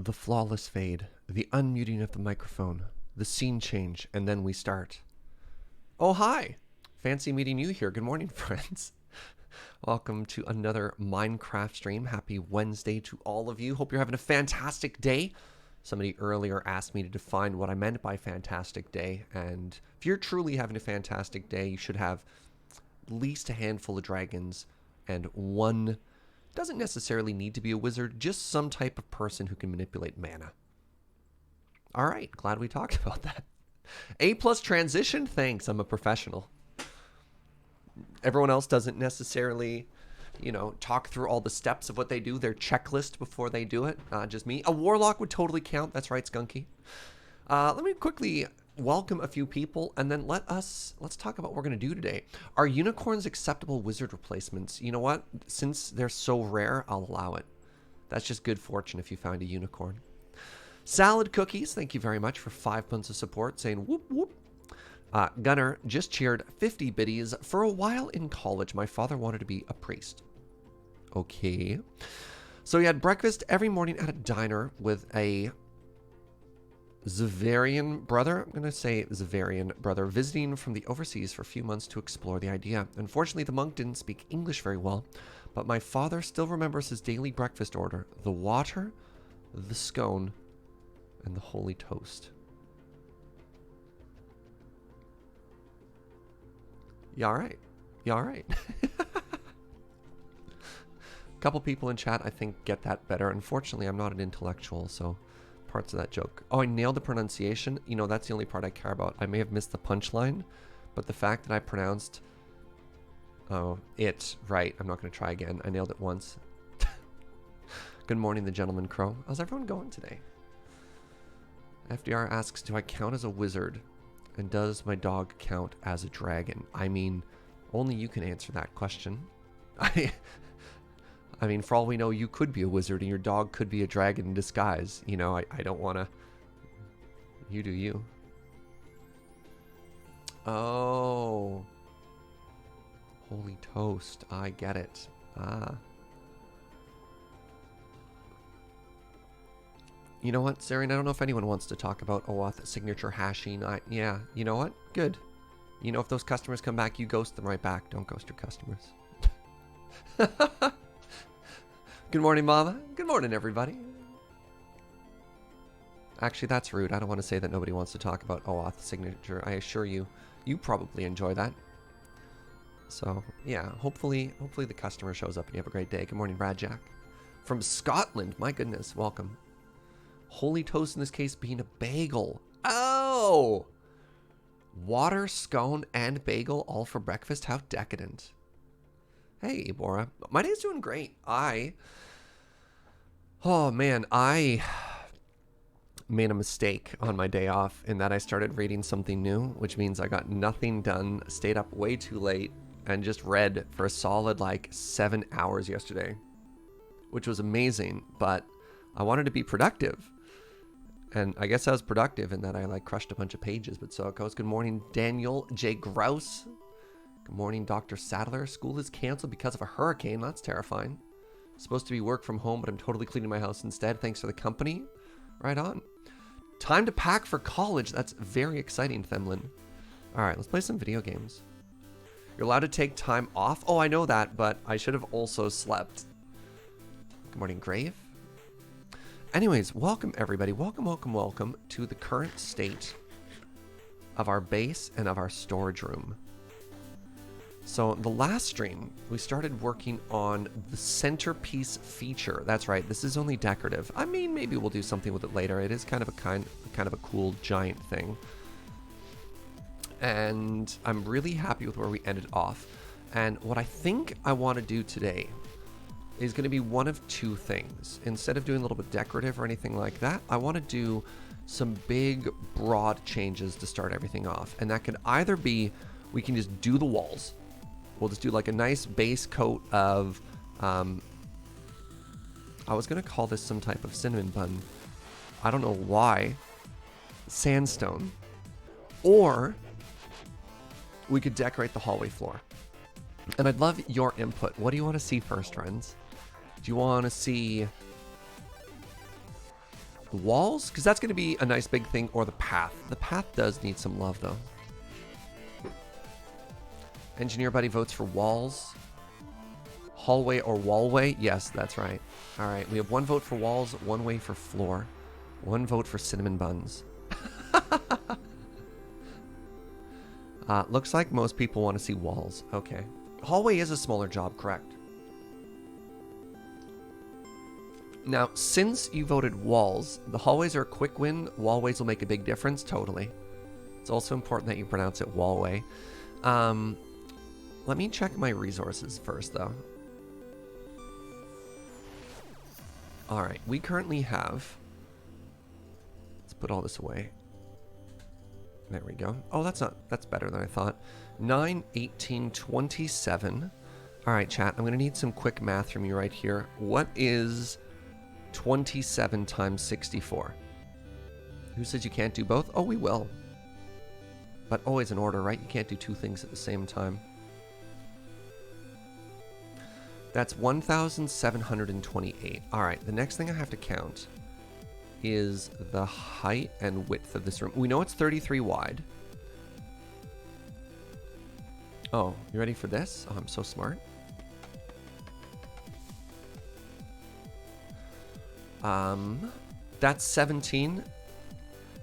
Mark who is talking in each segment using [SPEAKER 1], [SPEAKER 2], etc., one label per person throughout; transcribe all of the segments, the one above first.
[SPEAKER 1] The flawless fade, the unmuting of the microphone, the scene change, and then we start. Oh, hi! Fancy meeting you here. Good morning, friends. Welcome to another Minecraft stream. Happy Wednesday to all of you. Hope you're having a fantastic day. Somebody earlier asked me to define what I meant by fantastic day, and if you're truly having a fantastic day, you should have at least a handful of dragons and one, doesn't necessarily need to be a wizard, just some type of person who can manipulate mana. All right, glad we talked about that. A+ transition, thanks, I'm a professional. Everyone else doesn't necessarily, talk through all the steps of what they do, their checklist before they do it. Just me. A warlock would totally count. That's right, Skunky. Let me quickly welcome a few people, and then let's talk about what we're going to do today. Are unicorns acceptable wizard replacements? You know what? Since they're so rare, I'll allow it. That's just good fortune if you find a unicorn. Salad Cookies, thank you very much for 5 months of support, saying whoop whoop. Gunner just cheered 50 biddies. For a while in college, my father wanted to be a priest. Okay. So he had breakfast every morning at a diner with a Zavarian brother. I'm going to say Zavarian brother, visiting from the overseas for a few months to explore the idea. Unfortunately, the monk didn't speak English very well, but my father still remembers his daily breakfast order: the water, the scone, and the holy toast. You all right? You all right? A couple people in chat, I think, get that better. Unfortunately, I'm not an intellectual, so parts of that joke. Oh, I nailed the pronunciation. That's the only part I care about. I may have missed the punchline, but the fact that I pronounced it right, I'm not going to try again. I nailed it once. Good morning, the Gentleman Crow. How's everyone going today? FDR asks, do I count as a wizard? And does my dog count as a dragon? I mean, only you can answer that question. I mean, for all we know, you could be a wizard and your dog could be a dragon in disguise. I don't want to... You do you. Oh. Holy toast. I get it. Ah. You know what, Sarian? I don't know if anyone wants to talk about OAuth signature hashing. Yeah, you know what? Good. If those customers come back, you ghost them right back. Don't ghost your customers. Good morning, Mama. Good morning, everybody. Actually, that's rude. I don't want to say that nobody wants to talk about OAuth signature. I assure you, you probably enjoy that. So, yeah, hopefully the customer shows up and you have a great day. Good morning, Radjack. From Scotland. My goodness, welcome. Holy toast in this case being a bagel. Oh! Water, scone, and bagel all for breakfast? How decadent. Hey, Bora. My day's doing great. Oh man, I made a mistake on my day off in that I started reading something new, which means I got nothing done, stayed up way too late, and just read for a solid 7 hours yesterday, which was amazing, but I wanted to be productive. And I guess I was productive in that I crushed a bunch of pages, but so it goes. Good morning, Daniel J. Grouse. Good morning, Dr. Sadler. School is canceled because of a hurricane. That's terrifying. Supposed to be work from home, but I'm totally cleaning my house instead. Thanks for the company. Right on. Time to pack for college. That's very exciting, Themlin. All right, let's play some video games. You're allowed to take time off. Oh, I know that, but I should have also slept. Good morning, Grave. Anyways, welcome everybody. Welcome to the current state of our base and of our storage room. So the last stream, we started working on the centerpiece feature. That's right, this is only decorative. I mean, maybe we'll do something with it later. It is kind of a cool giant thing. And I'm really happy with where we ended off. And what I think I want to do today is going to be one of two things. Instead of doing a little bit decorative or anything like that, I want to do some big, broad changes to start everything off. And that could either be, we can just do the walls. We'll just do a nice base coat of, I was going to call this some type of cinnamon bun. I don't know why. Sandstone. Or we could decorate the hallway floor. And I'd love your input. What do you want to see first, friends? Do you want to see Walls? Because that's going to be a nice big thing, or the path. The path does need some love, though. Engineer Buddy votes for walls. Hallway or wallway? Yes, that's right. All right, we have 1 vote for walls, 1 way for floor, 1 vote for cinnamon buns. Looks like most people want to see walls. Okay. Hallway is a smaller job, correct? Now, since you voted walls, the hallways are a quick win. Wallways will make a big difference, totally. It's also important that you pronounce it wallway. Let me check my resources first, though. All right, we currently have... Let's put all this away. There we go. Oh, that's better than I thought. 9, 18, 27. All right, chat, I'm going to need some quick math from you right here. What is 27 times 64? Who says you can't do both? Oh, we will. But always in order, right? You can't do 2 things at the same time. That's 1,728. All right, the next thing I have to count is the height and width of this room. We know it's 33 wide. Oh, you ready for this? Oh, I'm so smart. That's 17.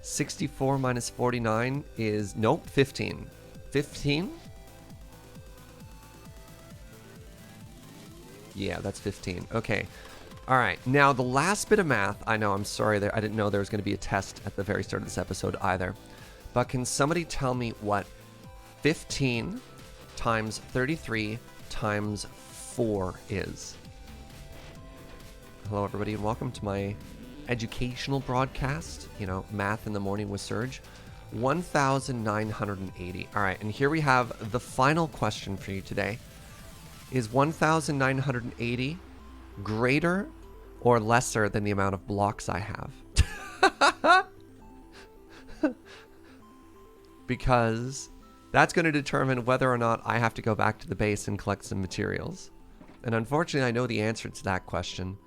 [SPEAKER 1] 64 minus 49 is, nope, 15. 15? Yeah, that's 15. Okay. All right. Now, the last bit of math. I know, I'm sorry. I didn't know there was going to be a test at the very start of this episode either. But can somebody tell me what 15 times 33 times 4 is? Hello, everybody, and welcome to my educational broadcast. You know, Math in the Morning with Serge. 1,980. All right. And here we have the final question for you today. Is 1,980 greater or lesser than the amount of blocks I have? Because that's going to determine whether or not I have to go back to the base and collect some materials. And unfortunately, I know the answer to that question.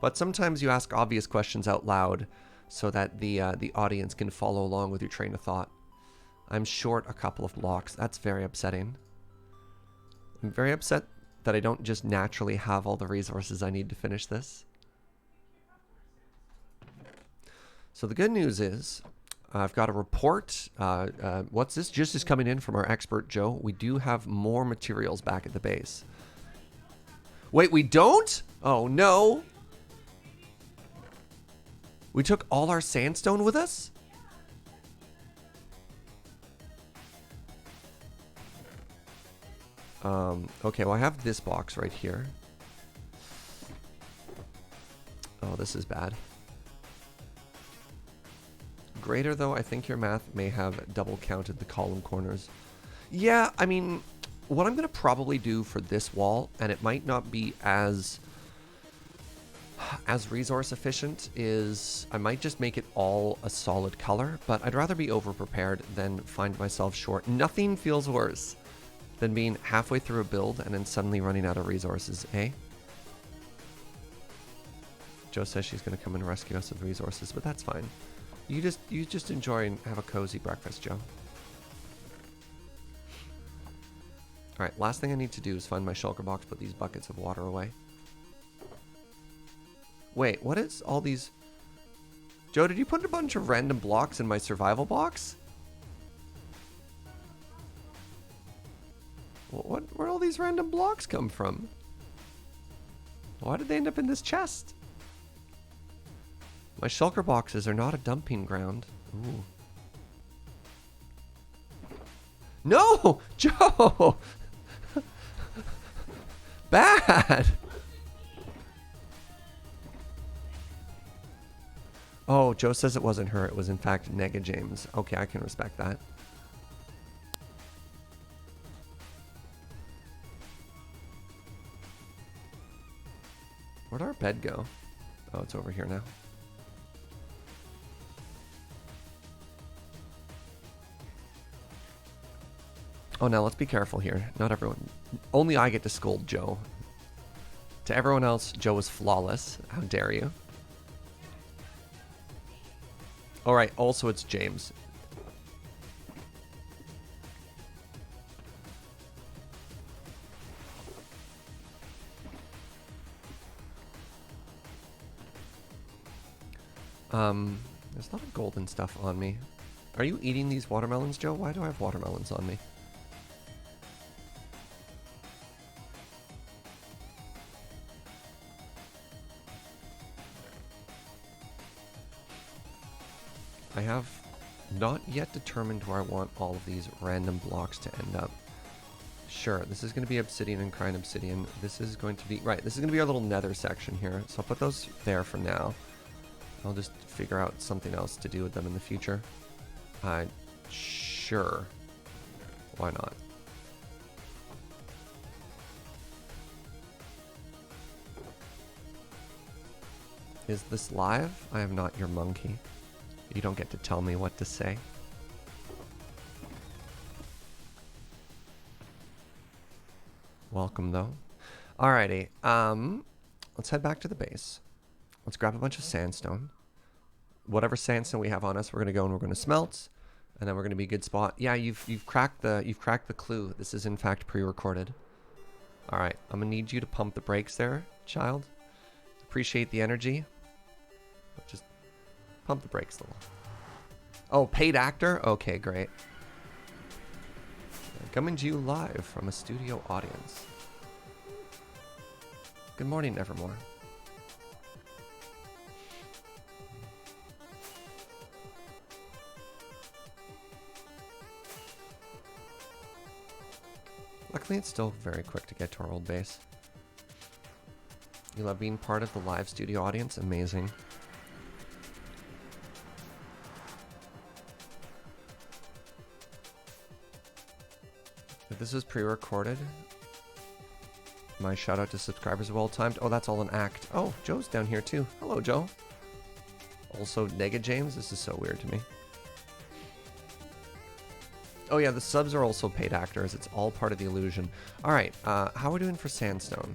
[SPEAKER 1] But sometimes you ask obvious questions out loud so that the audience can follow along with your train of thought. I'm short a couple of blocks. That's very upsetting. I'm very upset that I don't just naturally have all the resources I need to finish this. So the good news is I've got a report. What's this? Just is coming in from our expert, Joe. We do have more materials back at the base. Wait, we don't? Oh, no. We took all our sandstone with us? Okay, well, I have this box right here. Oh, this is bad. Greater, though, I think your math may have double counted the column corners. Yeah, I mean, what I'm going to probably do for this wall, and it might not be as resource efficient, is I might just make it all a solid color, but I'd rather be over-prepared than find myself short. Nothing feels worse than being halfway through a build and then suddenly running out of resources, eh? Joe says she's going to come and rescue us with resources, but that's fine. You just enjoy and have a cozy breakfast, Joe. Alright, last thing I need to do is find my shulker box, put these buckets of water away. Wait, what is all these... Joe, did you put a bunch of random blocks in my survival box? Where'd all these random blocks come from? Why did they end up in this chest? My shulker boxes are not a dumping ground. Ooh. No! Joe! Bad! Oh, Joe says it wasn't her. It was in fact Nega James. Okay, I can respect that. Where'd our bed go? Oh, it's over here now. Oh, now let's be careful here. Not everyone. Only I get to scold Joe. To everyone else, Joe is flawless. How dare you? All right. Also, it's James. There's a lot of golden stuff on me. Are you eating these watermelons, Joe? Why do I have watermelons on me? I have not yet determined where I want all of these random blocks to end up. Sure, this is going to be obsidian and crying obsidian. This is going to be... Right, this is going to be our little nether section here. So I'll put those there for now. I'll just figure out something else to do with them in the future. Sure. Why not? Is this live? I am not your monkey. You don't get to tell me what to say. Welcome, though. Alrighty. Let's head back to the base. Let's grab a bunch of sandstone. Whatever sandstone we have on us, we're gonna go and we're gonna smelt, and then we're gonna be a good spot. Yeah, you've cracked the clue. This is in fact pre-recorded. All right, I'm gonna need you to pump the brakes there, child. Appreciate the energy. Just pump the brakes a little. Oh, paid actor? Okay, great. Coming to you live from a studio audience. Good morning, Nevermore. Luckily, it's still very quick to get to our old base. You love being part of the live studio audience? Amazing. If this was pre-recorded, my shout out to subscribers well timed. Oh, that's all an act. Oh, Joe's down here too. Hello, Joe. Also, Nega James. This is so weird to me. Oh yeah, the subs are also paid actors. It's all part of the illusion. All right, how are we doing for sandstone?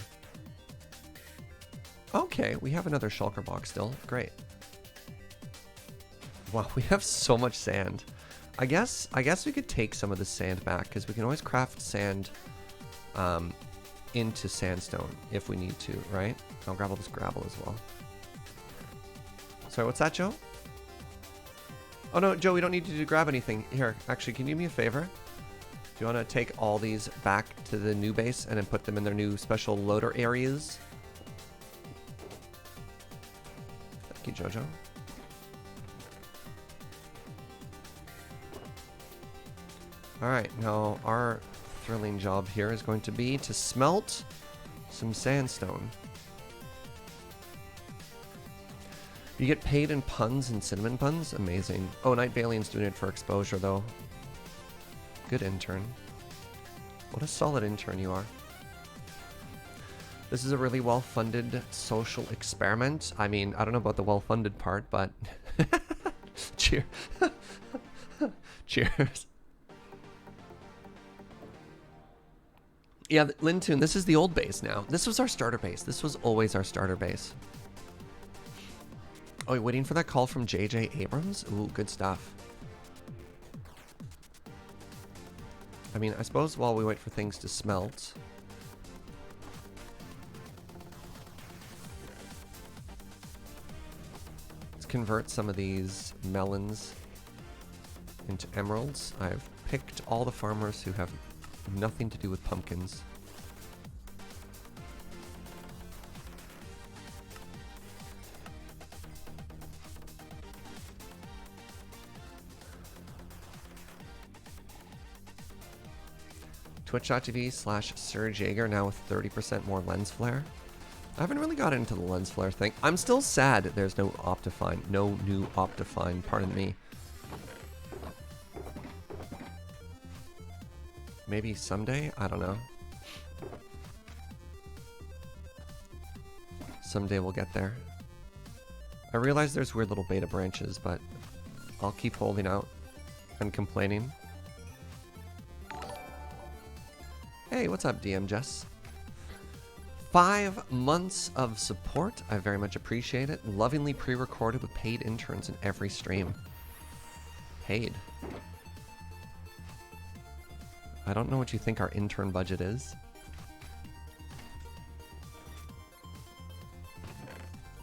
[SPEAKER 1] Okay, we have another shulker box still. Great. Wow, we have so much sand. I guess we could take some of the sand back because we can always craft sand into sandstone if we need to, right? I'll grab all this gravel as well. Sorry, what's that, Joe? Oh no, Joe, we don't need you to grab anything. Here, actually, can you do me a favor? Do you want to take all these back to the new base and then put them in their new special loader areas? Thank you, Jojo. Alright, now our thrilling job here is going to be to smelt some sandstone. You get paid in puns and cinnamon puns? Amazing. Oh, Night Balian's doing it for exposure, though. Good intern. What a solid intern you are. This is a really well-funded social experiment. I mean, I don't know about the well-funded part, but... Cheer. Cheers. Yeah, Lintoon, this is the old base now. This was our starter base. This was always our starter base. Oh, you're waiting for that call from J.J. Abrams? Ooh, good stuff. I mean, I suppose while we wait for things to smelt... Let's convert some of these melons into emeralds. I've picked all the farmers who have nothing to do with pumpkins. Twitch.tv/Serge Jaeger, now with 30% more lens flare. I haven't really got into the lens flare thing. I'm still sad there's no Optifine. No new Optifine, pardon me. Maybe someday? I don't know. Someday we'll get there. I realize there's weird little beta branches, but I'll keep holding out and complaining. Hey, what's up, DM Jess? 5 months of support. I very much appreciate it. Lovingly pre-recorded with paid interns in every stream. paid. I don't know what you think our intern budget is.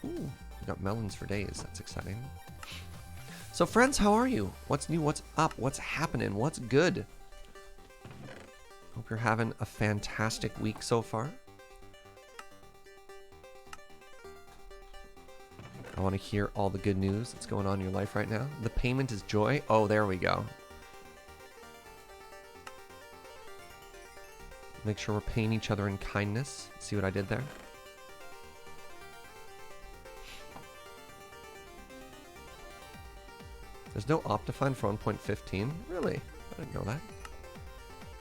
[SPEAKER 1] Ooh, we got melons for days. That's exciting. So friends, how are you? What's new? What's up? What's happening? What's good? Hope you're having a fantastic week so far. I want to hear all the good news that's going on in your life right now. The payment is joy. Oh, there we go. Make sure we're paying each other in kindness. See what I did there? There's no Optifine for 1.15? Really? I didn't know that.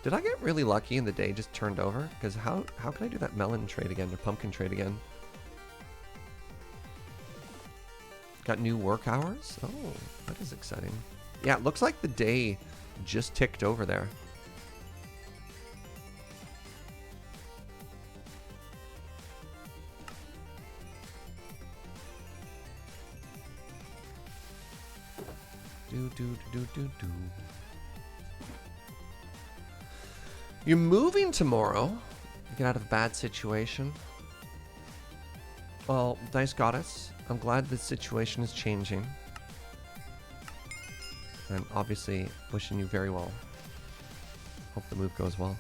[SPEAKER 1] Did I get really lucky and the day just turned over? Because how can I do that melon trade again or pumpkin trade again? Got new work hours? Oh, that is exciting. Yeah, it looks like the day just ticked over there. Do. You're moving tomorrow. Get out of a bad situation. Well, Dice Goddess, I'm glad the situation is changing. I'm obviously wishing you very well. Hope the move goes well.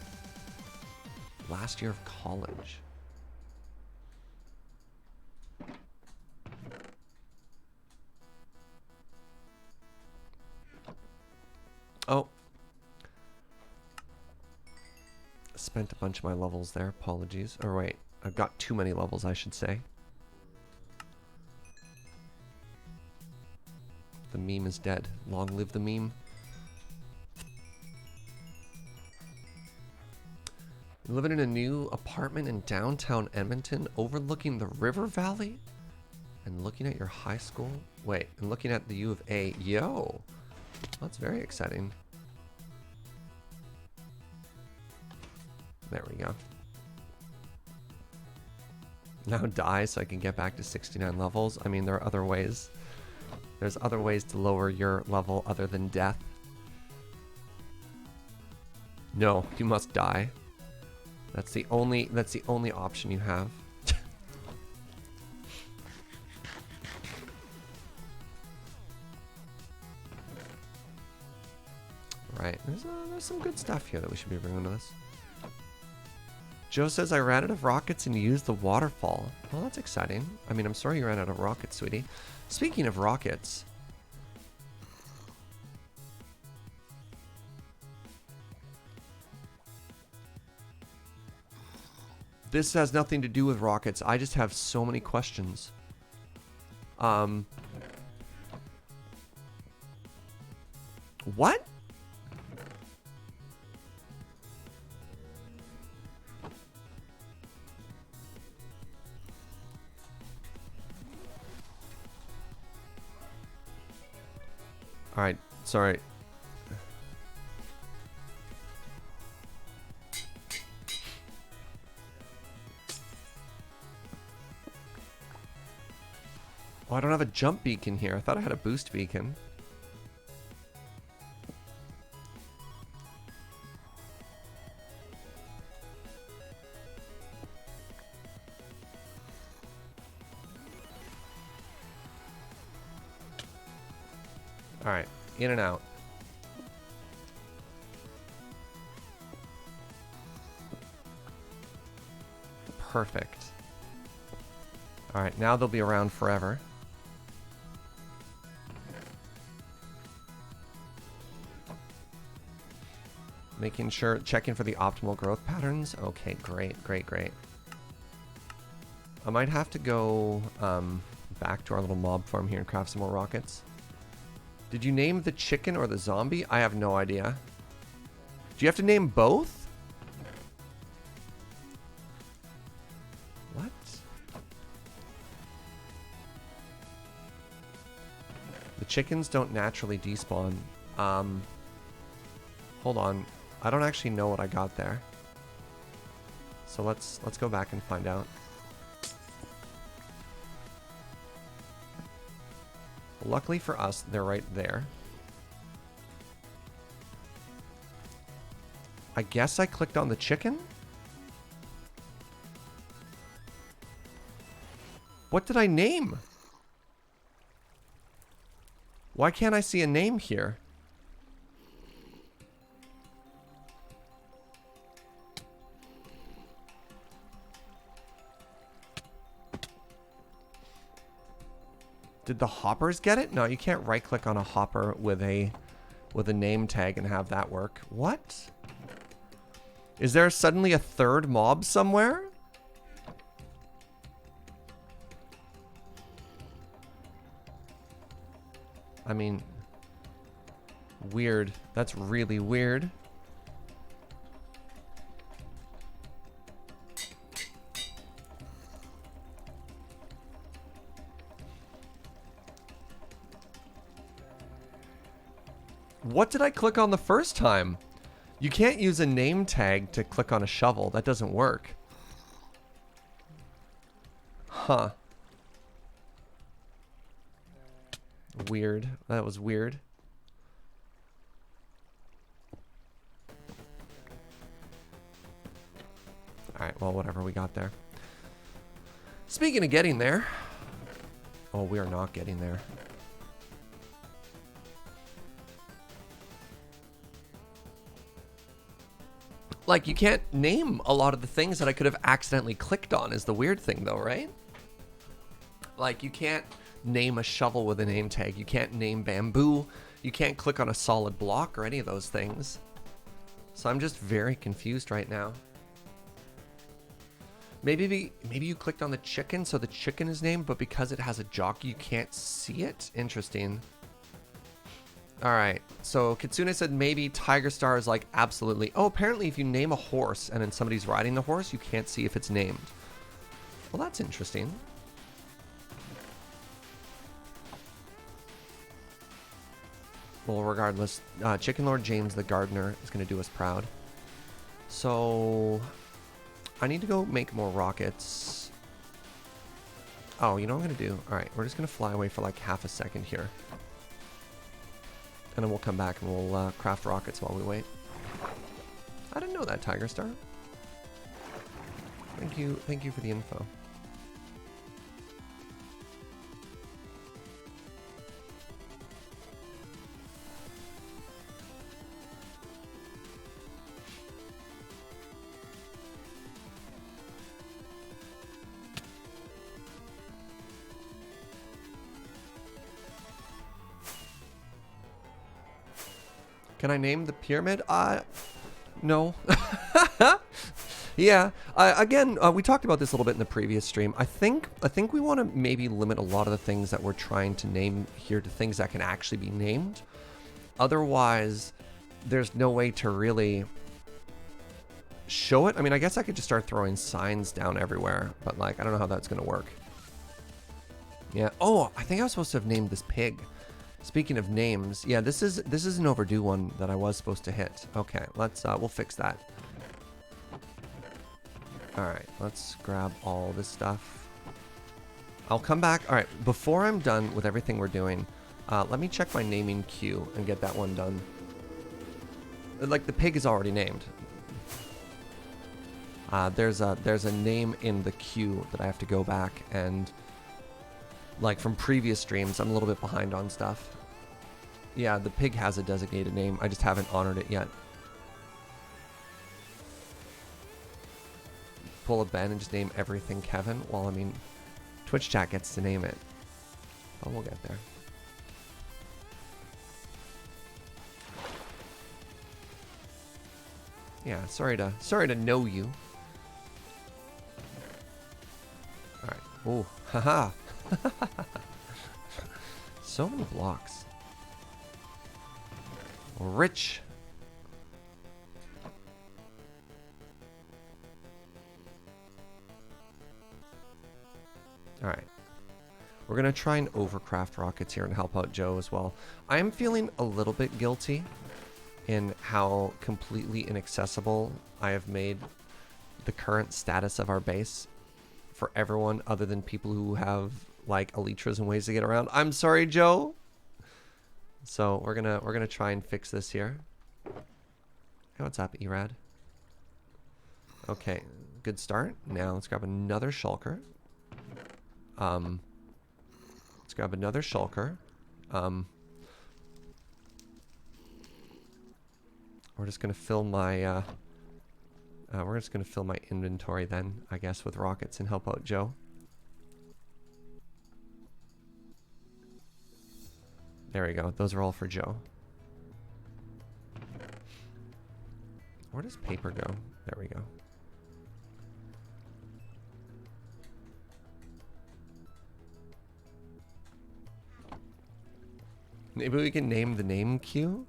[SPEAKER 1] Last year of college. Oh. Spent a bunch of my levels there. Apologies. Or wait, I've got too many levels, I should say. The meme is dead. Long live the meme. Living in a new apartment in downtown Edmonton, overlooking the river valley, and looking at your high school. Wait, and looking at the U of A. Yo, that's very exciting. There we go. Now die so I can get back to 69 levels. I mean, there are other ways. There's other ways to lower your level other than death. No, you must die. That's the only option you have. Right, there's some good stuff here that we should be bringing to us. Joe says, I ran out of rockets and used the waterfall. Well, that's exciting. I mean, I'm sorry you ran out of rockets, sweetie. Speaking of rockets. This has nothing to do with rockets. I just have so many questions. What? All right, sorry. Oh, I don't have a jump beacon here. I thought I had a boost beacon. All right, in and out. Perfect. All right, now they'll be around forever. Making sure, checking for the optimal growth patterns. Okay, great, great, great. I might have to go back to our little mob farm here and craft some more rockets. Did you name the chicken or the zombie? I have no idea. Do you have to name both? What? The chickens don't naturally despawn. Hold on. I don't actually know what I got there. So let's go back and find out. Luckily for us, they're right there. I guess I clicked on the chicken? What did I name? Why can't I see a name here? Did the hoppers get it? No, you can't right click on a hopper with a name tag and have that work. What? Is there suddenly a third mob somewhere? I mean, weird. That's really weird. What did I click on the first time? You can't use a name tag to click on a shovel. That doesn't work. Huh. Weird. That was weird. Alright, well, whatever we got there. Speaking of getting there. Oh, we are not getting there. Like, you can't name a lot of the things that I could have accidentally clicked on is the weird thing, though, right? Like, you can't name a shovel with a name tag. You can't name bamboo. You can't click on a solid block or any of those things. So I'm just very confused right now. Maybe you clicked on the chicken, so the chicken is named, but because it has a jockey, you can't see it? Interesting. All right, so Kitsune said maybe Tiger Star is like absolutely. Oh, apparently if you name a horse and then somebody's riding the horse, you can't see if it's named. Well, that's interesting. Well, regardless, Chicken Lord James the gardener is going to do us proud. So I need to go make more rockets. Oh, you know what I'm going to do? All right, we're just going to fly away for like half a second here. And then we'll come back and we'll craft rockets while we wait. I didn't know that, Tiger Star. Thank you for the info. Can I name the pyramid? No. Yeah. Again, we talked about this a little bit in the previous stream. I think we want to maybe limit a lot of the things that we're trying to name here to things that can actually be named. Otherwise, there's no way to really show it. I mean, I guess I could just start throwing signs down everywhere, but like, I don't know how that's going to work. Yeah. Oh, I think I was supposed to have named this pig. Speaking of names, yeah, this is an overdue one that I was supposed to hit. Okay, let's we'll fix that. All right, let's grab all this stuff. I'll come back. All right, before I'm done with everything we're doing, let me check my naming queue and get that one done. Like, the pig is already named. There's a name in the queue that I have to go back and, like, from previous streams, I'm a little bit behind on stuff. Yeah, the pig has a designated name. I just haven't honored it yet. Pull a Ben and just name everything Kevin. Well, I mean, Twitch chat gets to name it. But we'll get there. Yeah, sorry to know you. All right. Oh, haha. So many blocks. Rich. All right. We're going to try and overcraft rockets here and help out Joe as well. I am feeling a little bit guilty in how completely inaccessible I have made the current status of our base for everyone other than people who have like elytras and ways to get around. I'm sorry, Joe. So we're gonna try and fix this here. Hey, what's up, Erad? Okay, good start. Now let's grab another shulker. Let's grab another shulker. We're just gonna fill my inventory then, I guess, with rockets and help out Joe. There we go. Those are all for Joe. Where does paper go? There we go. Maybe we can name the name queue?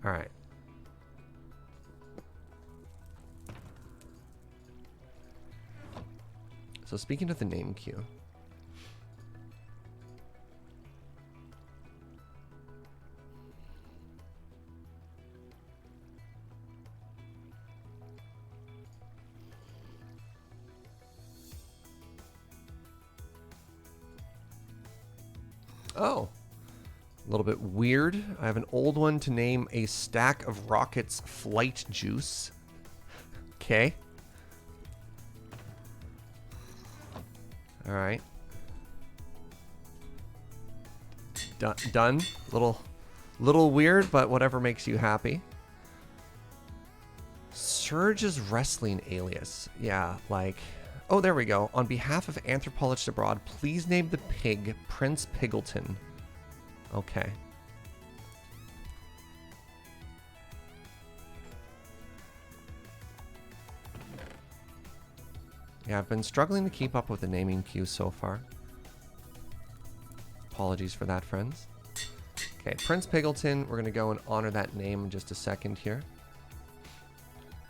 [SPEAKER 1] Alright. So speaking of the name queue. Oh. A little bit weird. I have an old one to name a stack of rockets flight juice. Okay. Alright. Done. Little weird, but whatever makes you happy. Surge's wrestling alias. Yeah, like... Oh, there we go. On behalf of Anthropologists Abroad, please name the pig Prince Piggleton. Okay. Yeah, I've been struggling to keep up with the naming queue so far. Apologies for that, friends. Okay, Prince Piggleton. We're going to go and honor that name in just a second here.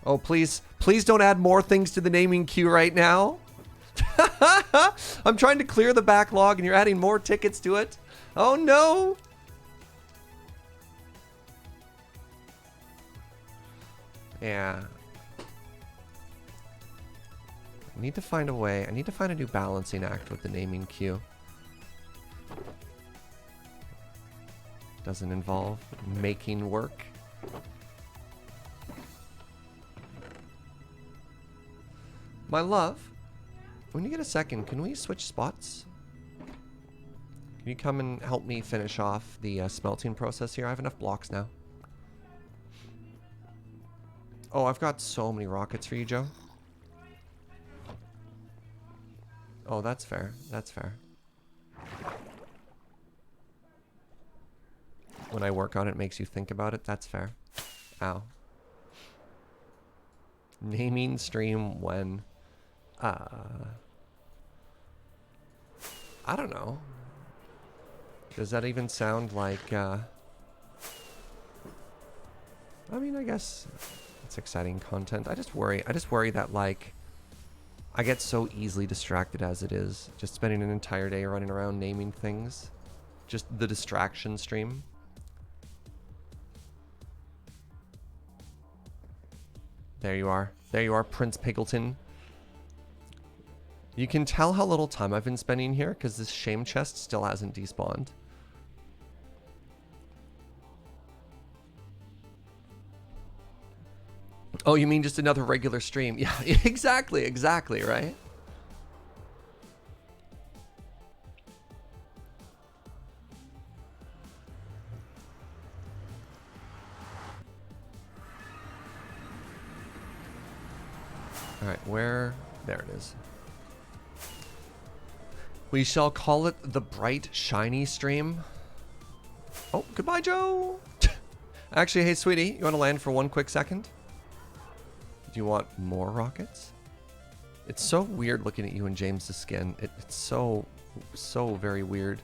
[SPEAKER 1] Oh, please don't add more things to the naming queue right now. I'm trying to clear the backlog and you're adding more tickets to it. Oh, no. Yeah. I need to find a way. I need to find a new balancing act with the naming queue. Doesn't involve making work. My love, when you get a second, can we switch spots? Can you come and help me finish off the smelting process here? I have enough blocks now. Oh, I've got so many rockets for you, Joe. Oh, that's fair. That's fair. When I work on it, it makes you think about it. That's fair. Ow. Naming stream when... I don't know. Does that even sound like... I mean, I guess it's exciting content. I just worry that, like... I get so easily distracted as it is. Just spending an entire day running around naming things. Just the distraction stream. There you are. There you are, Prince Piggleton. You can tell how little time I've been spending here because this shame chest still hasn't despawned. Oh, you mean just another regular stream? Yeah, exactly, right? All right, where? There it is. We shall call it the bright, shiny stream. Oh, goodbye, Joe. Actually, hey, sweetie, you want to land for one quick second? Do you want more rockets? It's so weird looking at you in James's skin. It's so very weird.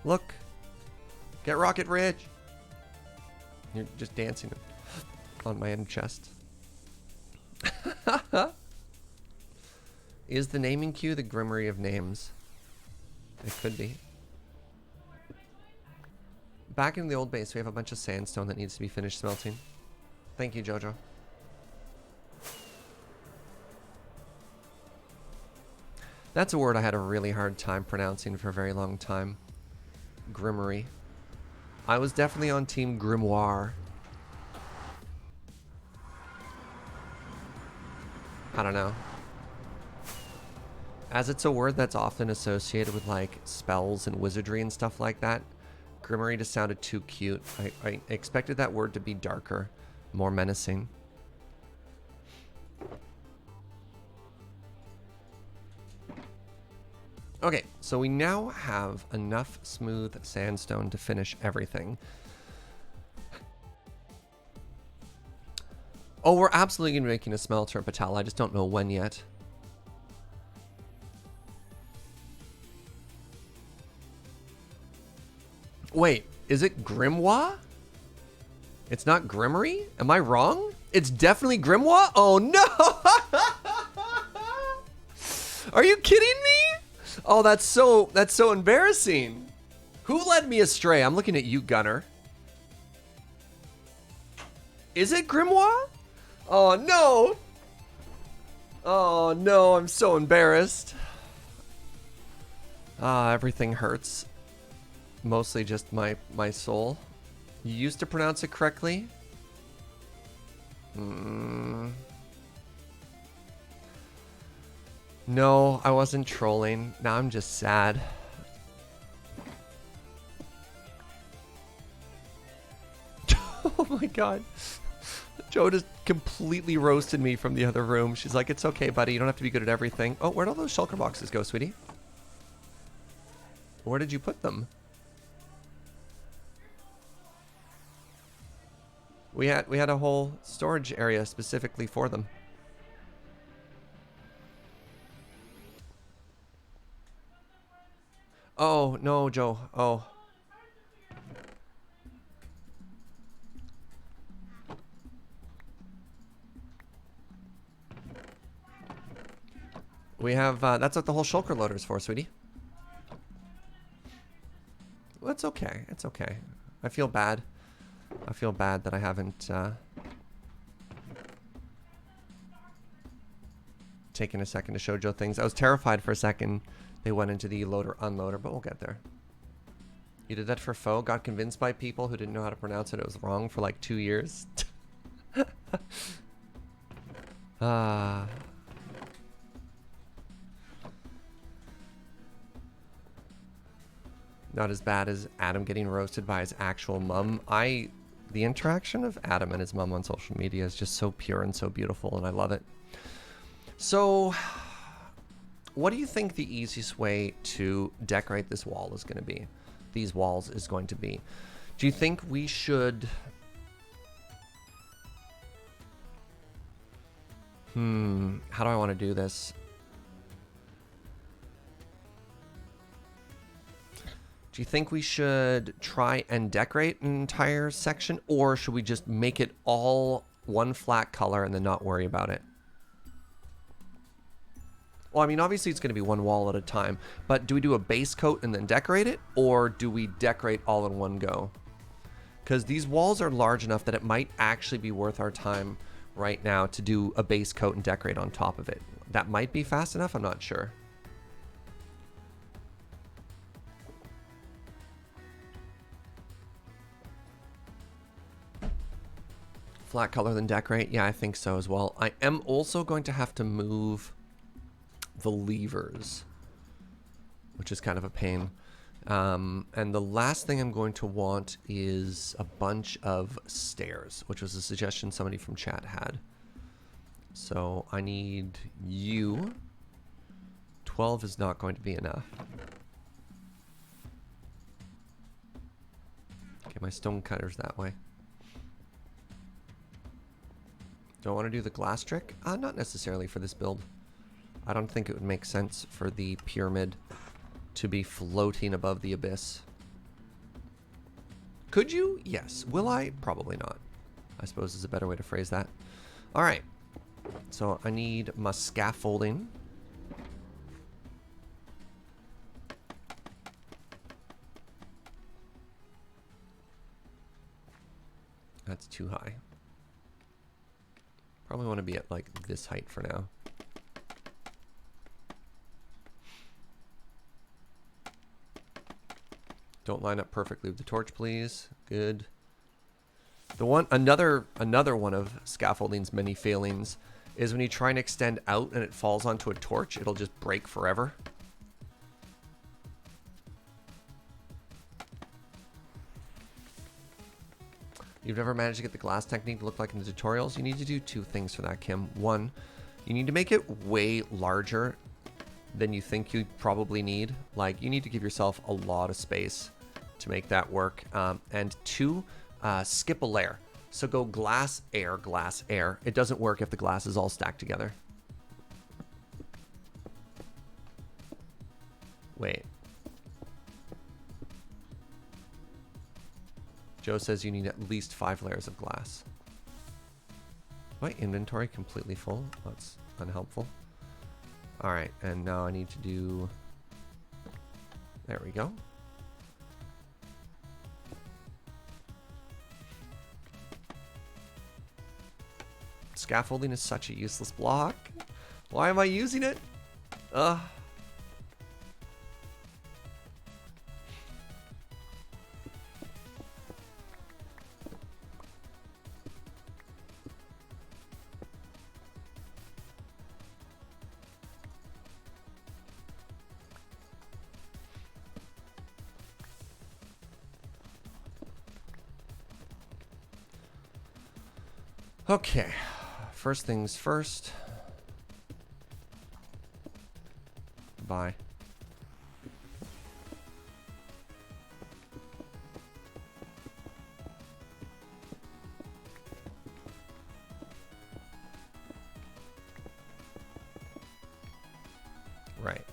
[SPEAKER 1] Look. Get rocket rich. You're just dancing on my end chest. Is the naming queue the Grimmery of names? It could be. Back in the old base, we have a bunch of sandstone that needs to be finished smelting. Thank you, Jojo. That's a word I had a really hard time pronouncing for a very long time. Grimmery. I was definitely on team Grimoire. I don't know. As it's a word that's often associated with like spells and wizardry and stuff like that, Grimmery just sounded too cute. I expected that word to be darker, more menacing. Okay, so we now have enough smooth sandstone to finish everything. Oh, we're absolutely going to be making a smelter at Patal. I just don't know when yet. Wait, is it Grimoire? It's not Grimmery? Am I wrong? It's definitely Grimoire? Oh no! Are you kidding me? Oh, that's so embarrassing. Who led me astray? I'm looking at you, Gunner. Is it Grimoire? Oh no! Oh no, I'm so embarrassed. Everything hurts. Mostly just my soul. You used to pronounce it correctly? No, I wasn't trolling. Now I'm just sad. Oh my god. Joe just completely roasted me from the other room. She's like, it's okay, buddy. You don't have to be good at everything. Oh, where'd all those shulker boxes go, sweetie? Where did you put them? We had a whole storage area specifically for them. Oh, no, Joe. Oh. We have, that's what the whole shulker loader's for, sweetie. Well, it's okay. It's okay. I feel bad. I feel bad that I haven't, taken a second to show Joe things. I was terrified for a second they went into the loader unloader, but we'll get there. You did that for Foe? Got convinced by people who didn't know how to pronounce it. It was wrong for like 2 years. Not as bad as Adam getting roasted by his actual mum. The interaction of Adam and his mum on social media is just so pure and so beautiful, and I love it. So, what do you think the easiest way to decorate this wall is going to be? These walls is going to be. Do you think we should... how do I want to do this? Do you think we should try and decorate an entire section, or should we just make it all one flat color and then not worry about it? Well, I mean, obviously it's going to be one wall at a time, but do we do a base coat and then decorate it, or do we decorate all in one go? Because these walls are large enough that it might actually be worth our time right now to do a base coat and decorate on top of it. That might be fast enough, I'm not sure. Flat color then decorate? Yeah, I think so as well. I am also going to have to move the levers, which is kind of a pain. And the last thing I'm going to want is a bunch of stairs, which was a suggestion somebody from chat had. So I need you. 12 is not going to be enough. Okay, my stone cutter's that way. Do I want to do the glass trick? Not necessarily for this build. I don't think it would make sense for the pyramid to be floating above the abyss. Could you? Yes. Will I? Probably not. I suppose is a better way to phrase that. All right. So I need my scaffolding. That's too high. Probably want to be at like this height for now. Don't line up perfectly with the torch, please. Good. The one, another one of scaffolding's many failings is when you try and extend out and it falls onto a torch, it'll just break forever. You've never managed to get the glass technique to look like in the tutorials? You need to do two things for that, Kim. One, you need to make it way larger than you think you probably need. Like, you need to give yourself a lot of space to make that work. And two, skip a layer. So go glass, air, glass, air. It doesn't work if the glass is all stacked together. Wait. Joe says you need at least 5 layers of glass. My inventory completely full? That's unhelpful. Alright, and now I need to do... There we go. Scaffolding is such a useless block. Why am I using it? Ugh. Okay, first things first. Bye. Right.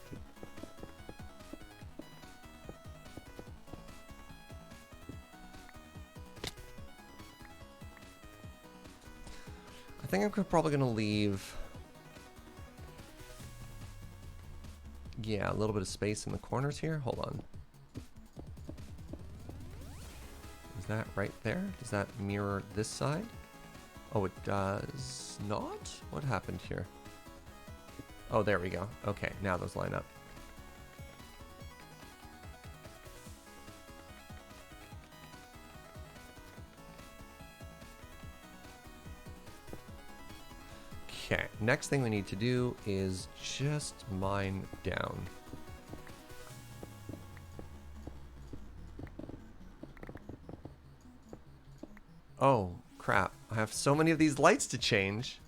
[SPEAKER 1] I think I'm probably going to leave, yeah, a little bit of space in the corners here. Hold on. Is that right there? Does that mirror this side? Oh, it does not? What happened here? Oh, there we go. Okay, now those line up. Okay, next thing we need to do is just mine down. Oh, crap. I have so many of these lights to change.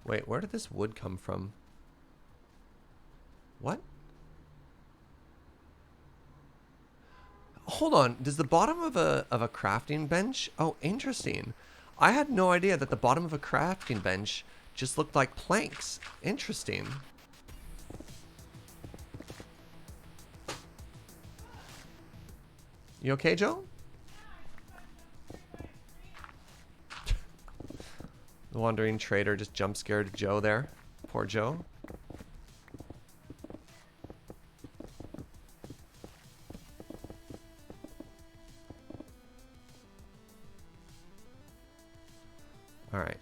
[SPEAKER 1] Wait, where did this wood come from? What? Hold on. Does the bottom of a crafting bench? Oh, interesting. I had no idea that the bottom of a crafting bench just looked like planks. Interesting. You okay, Joe? The wandering trader just jump scared Joe there. Poor Joe. Alright,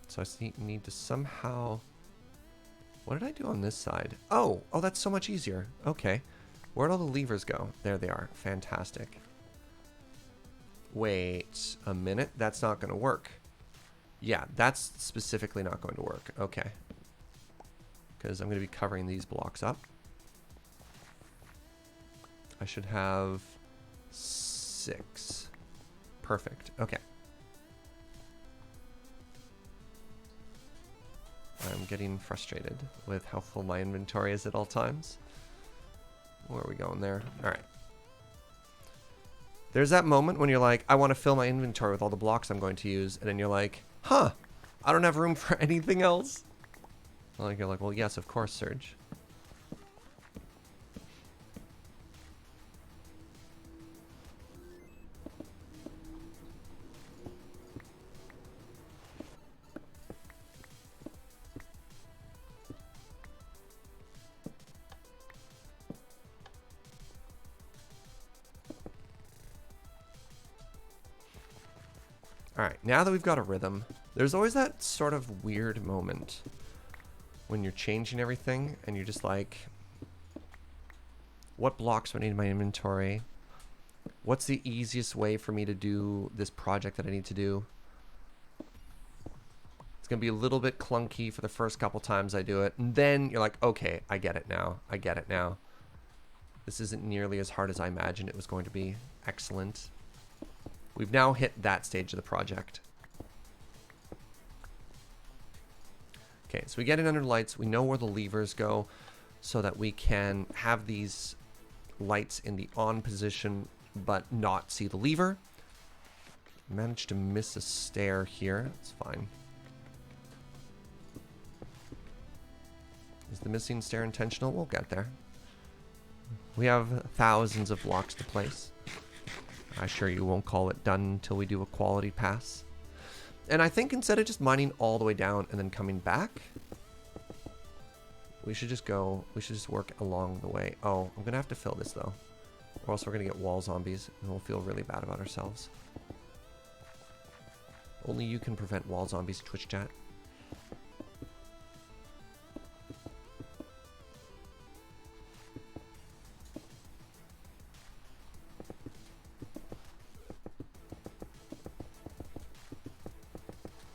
[SPEAKER 1] so I need to somehow... What did I do on this side? Oh, that's so much easier. Okay. Where'd all the levers go? There they are. Fantastic. Wait a minute. That's not going to work. Yeah, that's specifically not going to work. Okay. Because I'm going to be covering these blocks up. I should have 6. Perfect. Okay. I'm getting frustrated with how full my inventory is at all times. Where are we going there? Alright. There's that moment when you're like, I want to fill my inventory with all the blocks I'm going to use. And then you're like, huh, I don't have room for anything else. Like, you're like, well, yes, of course, Serge. Alright, now that we've got a rhythm, there's always that sort of weird moment when you're changing everything and you're just like, what blocks do I need in my inventory? What's the easiest way for me to do this project that I need to do? It's going to be a little bit clunky for the first couple times I do it. And then you're like, okay, I get it now. I get it now. This isn't nearly as hard as I imagined it was going to be. Excellent. We've now hit that stage of the project. Okay, so we get it under lights. We know where the levers go so that we can have these lights in the on position but not see the lever. Managed to miss a stair here. That's fine. Is the missing stair intentional? We'll get there. We have thousands of blocks to place. I assure you won't call it done until we do a quality pass. And I think instead of just mining all the way down and then coming back, we should just work along the way. Oh, I'm going to have to fill this though. Or else we're going to get wall zombies and we'll feel really bad about ourselves. Only you can prevent wall zombies, Twitch chat.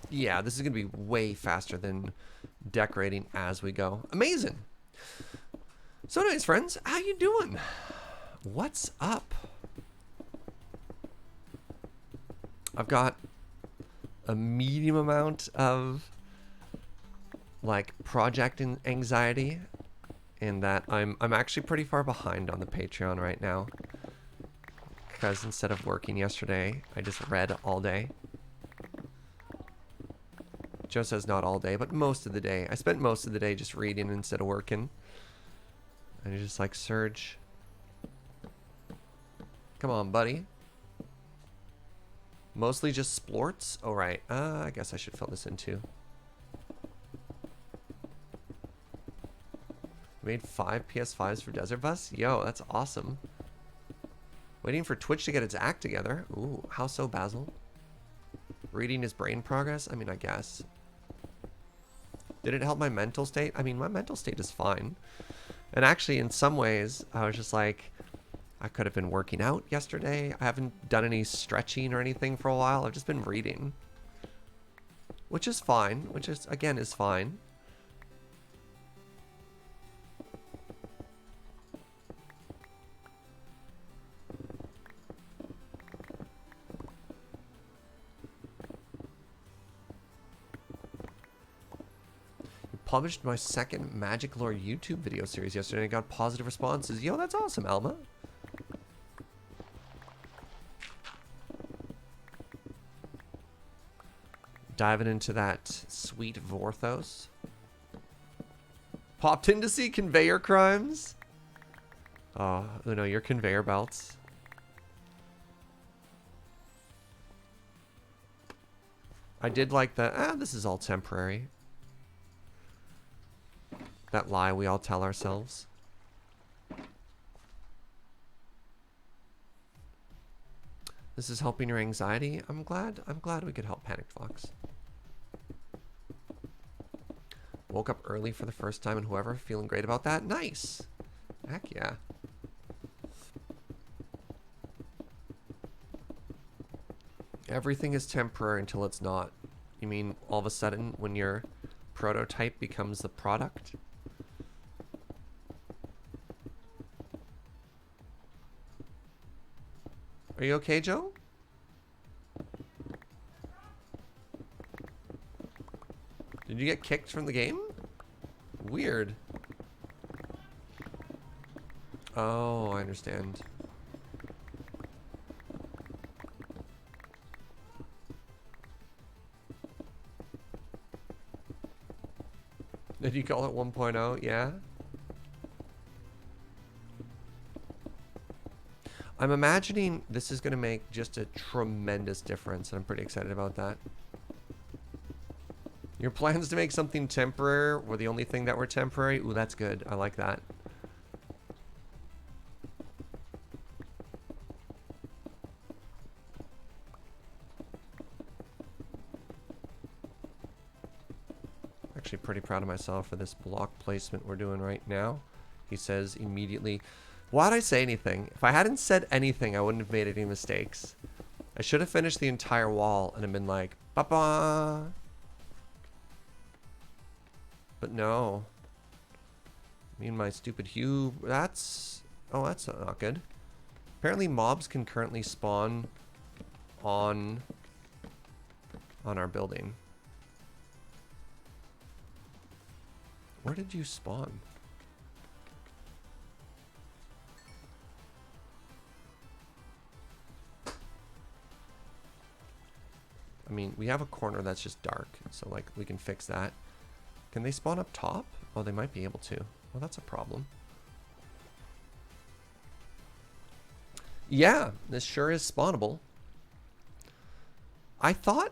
[SPEAKER 1] Yeah, this is going to be way faster than decorating as we go. Amazing. So anyways, friends, how you doing? What's up? I've got a medium amount of like project anxiety in that I'm actually pretty far behind on the Patreon right now. Because instead of working yesterday, I just read all day. Joe says not all day, but most of the day. I spent most of the day just reading instead of working. And you're just like, Serge, come on, buddy. Mostly just splorts? Oh, right. I guess I should fill this in too. Made 5 PS5s for Desert Bus? Yo, that's awesome. Waiting for Twitch to get its act together. Ooh, how so, Basil? Reading his brain progress? I mean, I guess. Did it help my mental state? I mean, my mental state is fine. And actually, in some ways, I was just like, I could have been working out yesterday. I haven't done any stretching or anything for a while. I've just been reading. Which is fine. Which is, again, is fine. Published my second Magic Lore YouTube video series yesterday and got positive responses. Yo, that's awesome, Alma. Diving into that sweet Vorthos. Popped in to see Conveyor Crimes. Oh, Uno, your conveyor belts. I did like the, this is all temporary. That lie we all tell ourselves. This is helping your anxiety. I'm glad we could help Panic Fox. Woke up early for the first time and whoever, feeling great about that. Nice. Heck yeah. Everything is temporary until it's not. You mean all of a sudden when your prototype becomes the product? Are you okay, Joe? Did you get kicked from the game? Weird. Oh, I understand. Did you call it 1.0? Yeah. I'm imagining this is going to make just a tremendous difference, and I'm pretty excited about that. Your plans to make something temporary were the only thing that were temporary? Ooh, that's good. I like that. Actually pretty proud of myself for this block placement we're doing right now. He says immediately, why'd I say anything? If I hadn't said anything, I wouldn't have made any mistakes. I should have finished the entire wall and have been like, ba-ba. but no. Me and my stupid Hue. That's... Oh, that's not good. Apparently mobs can currently spawn on our building. Where did you spawn? I mean, we have a corner that's just dark, so like we can fix that. Can they spawn up top? Oh, they might be able to. Well, that's a problem. Yeah, this sure is spawnable. I thought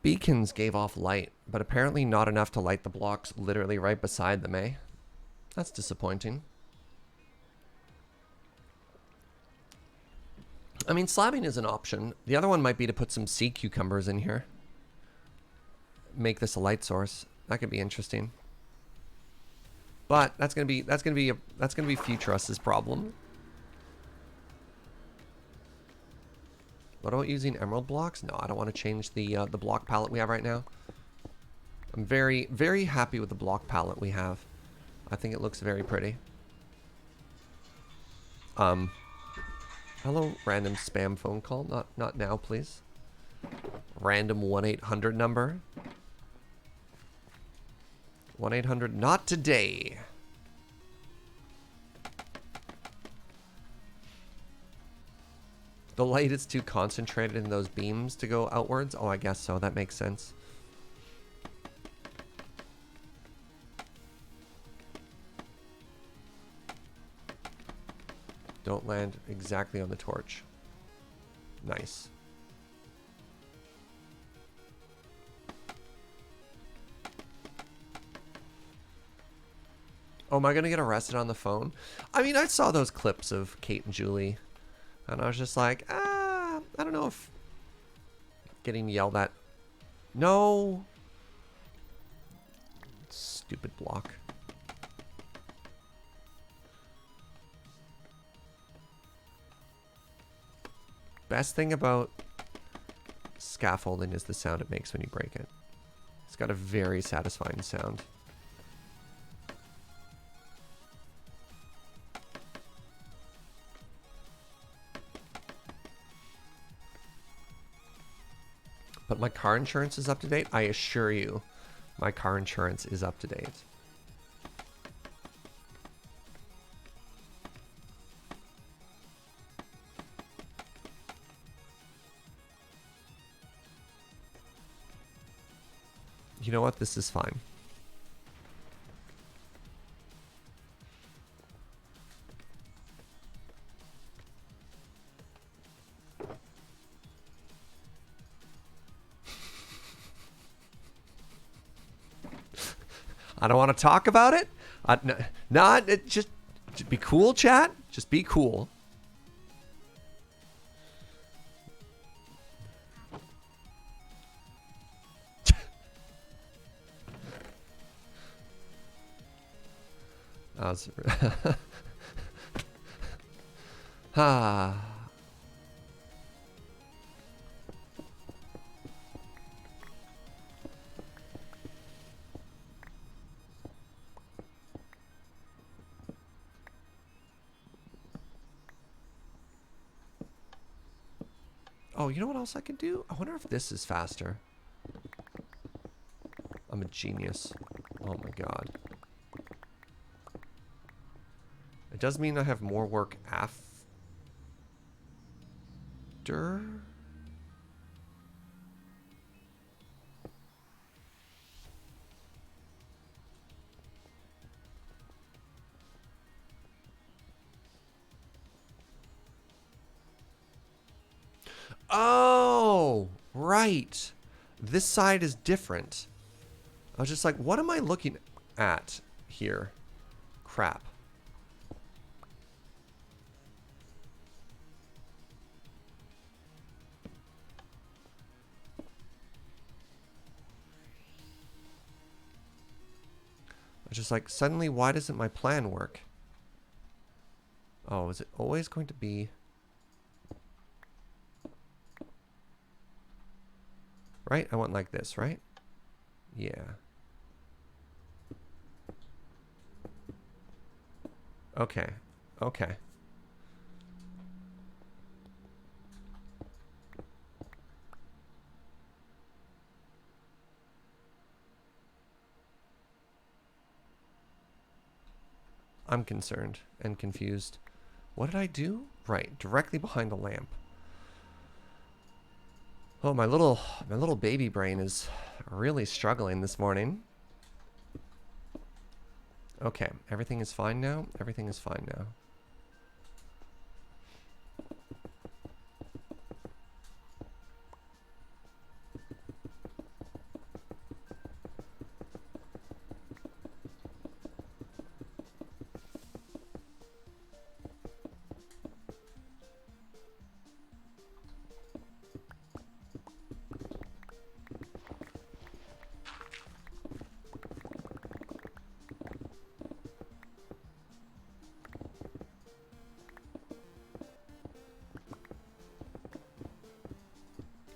[SPEAKER 1] beacons gave off light, but apparently not enough to light the blocks literally right beside them, eh? That's disappointing. I mean, slabbing is an option. The other one might be to put some sea cucumbers in here. Make this a light source. That could be interesting. But that's gonna be future us's problem. What about using emerald blocks? No, I don't want to change the block palette we have right now. I'm very, very happy with the block palette we have. I think it looks very pretty. Hello, random spam phone call. Not now, please. Random 1-800 number. 1-800, not today. The light is too concentrated in those beams to go outwards? Oh, I guess so. That makes sense. Don't land exactly on the torch. Nice. Oh, am I going to get arrested on the phone? I mean, I saw those clips of Kate and Julie. And I was just like, I don't know if getting yelled at. No. Stupid block. Best thing about scaffolding is the sound it makes when you break it. It's got a very satisfying sound. But my car insurance is up to date. I assure you, my car insurance is up to date. You know what? This is fine. I don't want to talk about it. Just be cool, chat. Just be cool. Ah. Oh, you know what else I can do? I wonder if this is faster. I'm a genius. Oh my god. It does mean I have more work after. Oh, right. This side is different. I was just like, what am I looking at here? Crap. I was just like, suddenly, why doesn't my plan work? Oh, is it always going to be... Right? I want like this, right? Yeah. Okay. Okay. I'm concerned and confused. What did I do? Right, directly behind the lamp. Oh, my little baby brain is really struggling this morning. Okay, everything is fine now. Everything is fine now.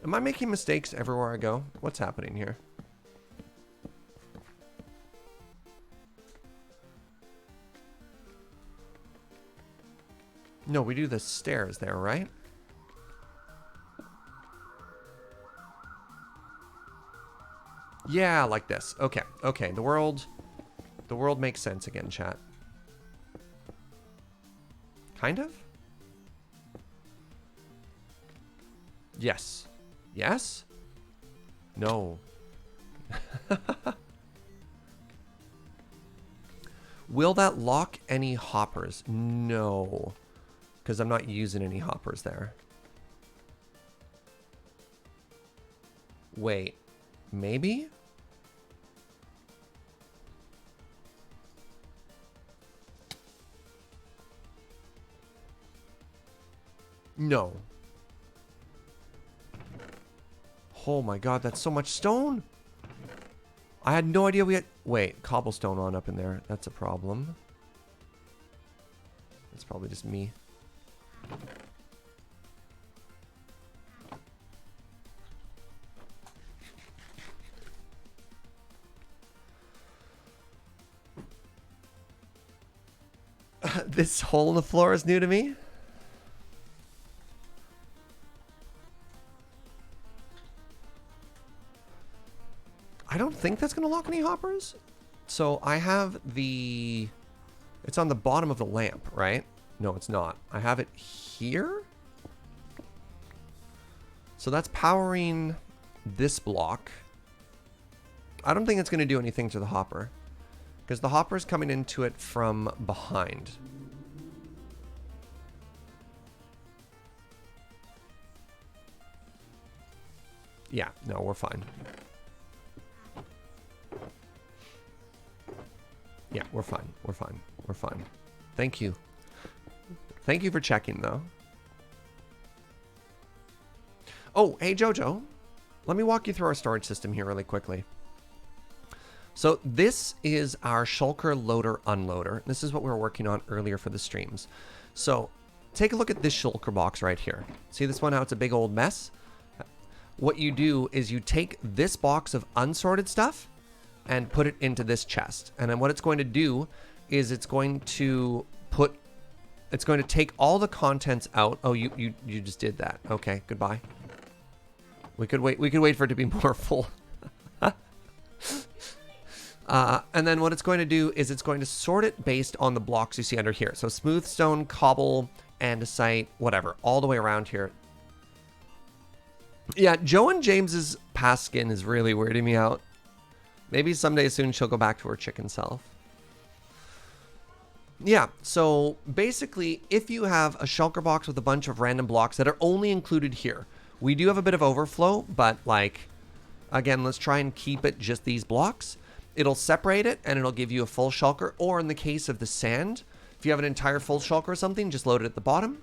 [SPEAKER 1] Am I making mistakes everywhere I go? What's happening here? No, we do the stairs there, right? Yeah, like this. Okay, okay. The world makes sense again, chat. Kind of? Yes. Yes? No. Will that lock any hoppers? No. Because I'm not using any hoppers there. Wait. Maybe? No. Oh my god, that's so much stone. I had no idea we had... Wait, cobblestone on up in there. That's a problem. That's probably just me. This hole in the floor is new to me. I don't think that's going to lock any hoppers. So I have the... It's on the bottom of the lamp, right? No, it's not. I have it here. So that's powering this block. I don't think it's going to do anything to the hopper, because the hopper is coming into it from behind. Yeah, no, we're fine. Yeah, we're fine. We're fine. We're fine. Thank you. Thank you for checking, though. Oh, hey, Jojo. Let me walk you through our storage system here really quickly. So this is our shulker loader unloader. This is what we were working on earlier for the streams. So take a look at this shulker box right here. See this one, how it's a big old mess? What you do is you take this box of unsorted stuff and put it into this chest. And then what it's going to do is it's going to take all the contents out. Oh, you just did that. Okay, goodbye. We could wait for it to be more full. And then what it's going to do is it's going to sort it based on the blocks you see under here. So smooth stone, cobble, andesite, whatever, all the way around here. Yeah, Joe and James's past skin is really weirding me out. Maybe someday soon she'll go back to her chicken self. Yeah, so basically, if you have a shulker box with a bunch of random blocks that are only included here, we do have a bit of overflow, but like, again, let's try and keep it just these blocks. It'll separate it and it'll give you a full shulker, or in the case of the sand, if you have an entire full shulker or something, just load it at the bottom,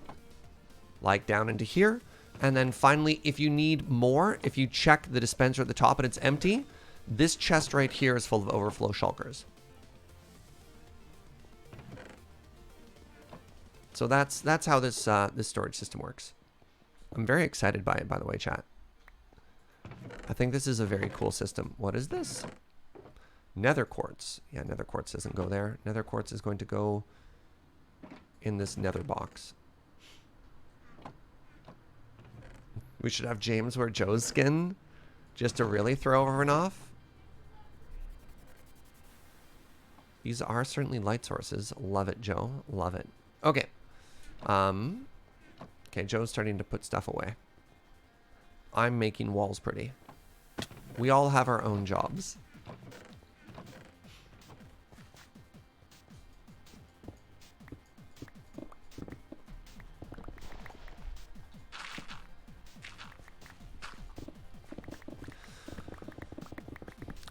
[SPEAKER 1] like down into here. And then finally, if you need more, if you check the dispenser at the top and it's empty, this chest right here is full of overflow shulkers. So that's how this this storage system works. I'm very excited by it, by the way, chat. think this is a very cool system. What is this? Nether quartz. Yeah, nether quartz doesn't go there. Nether quartz is going to go in this nether box. We should have James wear Joe's skin just to really throw everyone off. These are certainly light sources. Love it, Joe. Love it. Okay. Okay, Joe's starting to put stuff away. I'm making walls pretty. We all have our own jobs.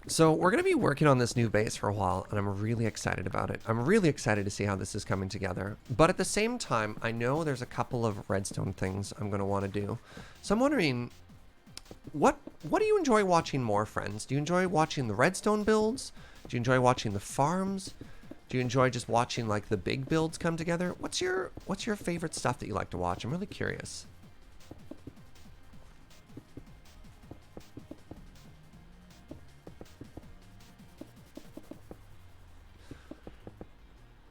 [SPEAKER 1] So we're going to be working on this new base for a while, and I'm really excited about it. I'm really excited to see how this is coming together. But at the same time, I know there's a couple of redstone things I'm going to want to do. So I'm wondering, what do you enjoy watching more, friends? Do you enjoy watching the redstone builds? Do you enjoy watching the farms? Do you enjoy just watching like the big builds come together? What's your favorite stuff that you like to watch? I'm really curious.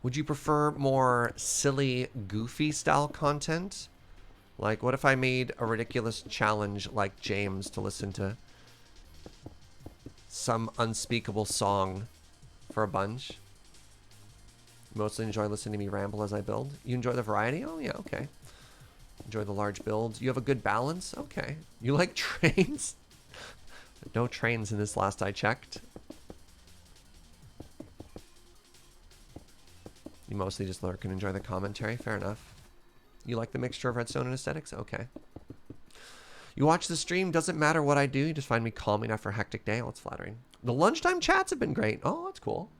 [SPEAKER 1] Would you prefer more silly, goofy style content? Like, what if I made a ridiculous challenge like James to listen to some unspeakable song for a bunch? You mostly enjoy listening to me ramble as I build. You enjoy the variety? Oh, yeah, okay. Enjoy the large builds. You have a good balance? Okay. You like trains? No trains in this last I checked. You mostly just lurk and enjoy the commentary. Fair enough. You like the mixture of redstone and aesthetics? Okay. You watch the stream. Doesn't matter what I do. You just find me calming after a hectic day. Oh, it's flattering. The lunchtime chats have been great. Oh, that's cool.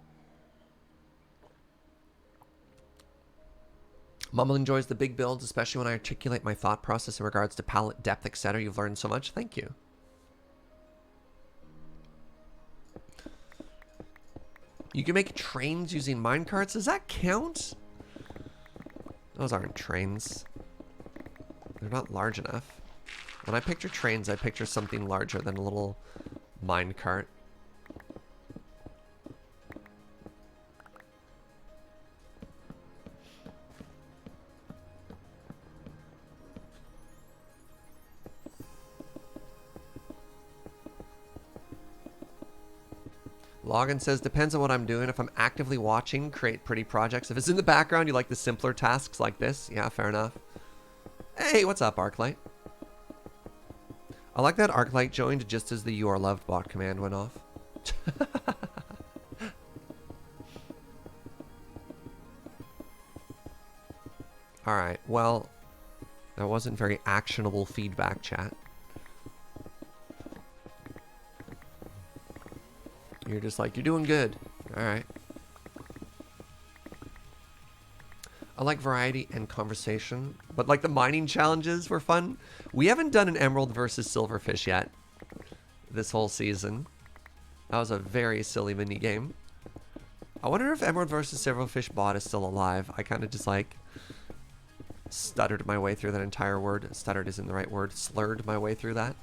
[SPEAKER 1] Mumble enjoys the big builds, especially when I articulate my thought process in regards to palette depth, etc. You've learned so much. Thank you. You can make trains using minecarts. Does that count? Those aren't trains. They're not large enough. When I picture trains, I picture something larger than a little minecart. Logan says, depends on what I'm doing. If I'm actively watching, create pretty projects. If it's in the background, you like the simpler tasks like this. Yeah, fair enough. Hey, what's up, Arclight? I like that Arclight joined just as the "You Are Loved" bot command went off. Alright, well, that wasn't very actionable feedback, chat. You're just like, you're doing good. Alright. I like variety and conversation, but like the mining challenges were fun. We haven't done an emerald versus silverfish yet this whole season. That was a very silly mini game. I wonder if emerald versus silverfish bot is still alive. I kind of just like stuttered my way through that entire word. Stuttered isn't the right word. Slurred my way through that.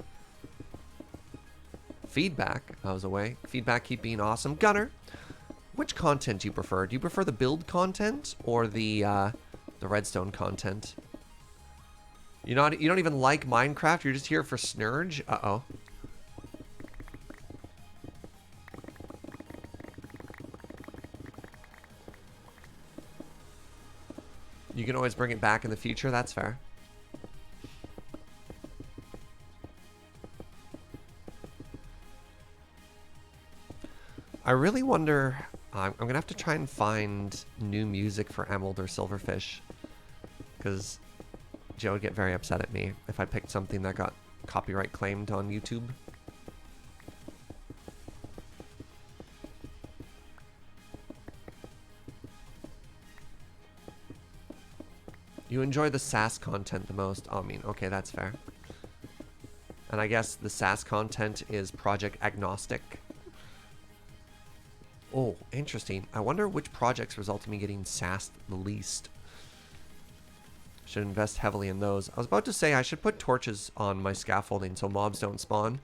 [SPEAKER 1] Feedback. I was away. Feedback keep being awesome. Gunner, which content do you prefer? Do you prefer the build content or the redstone content? You don't even like Minecraft? You're just here for Snurge? Uh-oh. You can always bring it back in the future. That's fair. I really wonder... I'm going to have to try and find new music for Emerald or Silverfish. Because Joe would get very upset at me if I picked something that got copyright claimed on YouTube. You enjoy the SAS content the most? Oh, I mean, okay, that's fair. And I guess the SAS content is project agnostic. Oh, interesting. I wonder which projects result in me getting sassed the least. Should invest heavily in those. I was about to say I should put torches on my scaffolding so mobs don't spawn.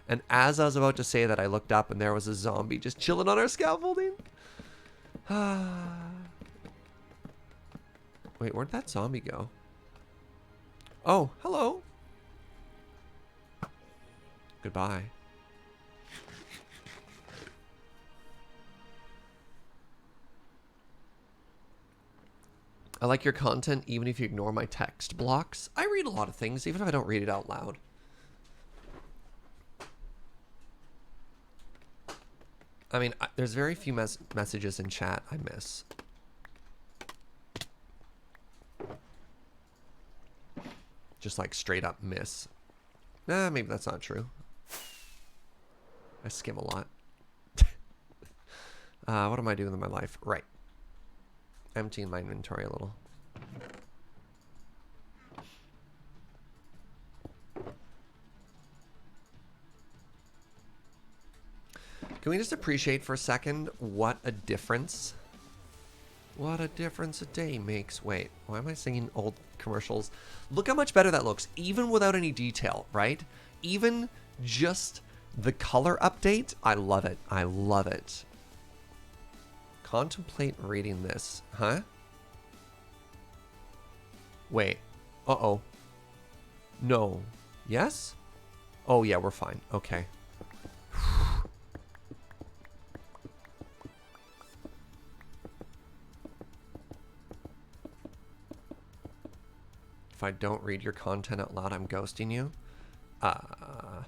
[SPEAKER 1] And as I was about to say that, I looked up and there was a zombie just chilling on our scaffolding. Wait, where'd that zombie go? Oh, hello. Goodbye. I like your content even if you ignore my text blocks. I read a lot of things even if I don't read it out loud. I mean, there's very few messages in chat I miss. Just like straight up miss. Nah, maybe that's not true. I skim a lot. What am I doing in my life? Right. Emptying my inventory a little. Can we just appreciate for a second what a difference? What a difference a day makes. Wait, why am I singing old commercials? Look how much better that looks, even without any detail, right? Even just the color update. I love it. I love it. Contemplate reading this. Huh? Wait. Uh-oh. No. Yes? Oh, yeah, we're fine. Okay. If I don't read your content out loud, I'm ghosting you. I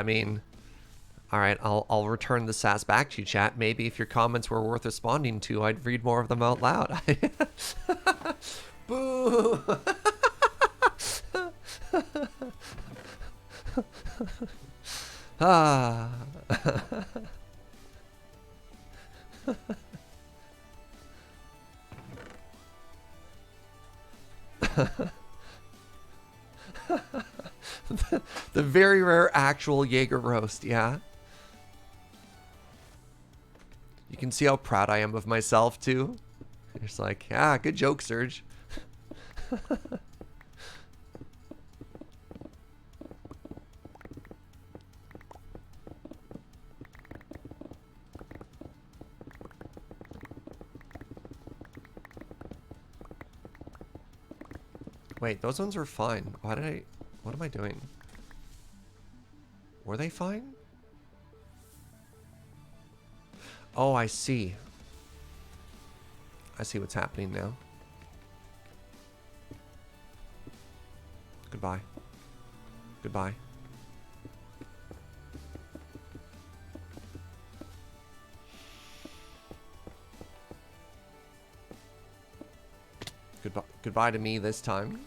[SPEAKER 1] mean, all right, I'll return the sass back to you, chat. Maybe if your comments were worth responding to, I'd read more of them out loud. Boo! Ah. the very rare actual Jaeger roast, yeah. You can see how proud I am of myself too. It's like, ah, good joke, Serge. Wait, those ones were fine. Why did I... What am I doing? Were they fine? Oh, I see. I see what's happening now. Goodbye. Goodbye. Goodbye. Goodbye to me this time.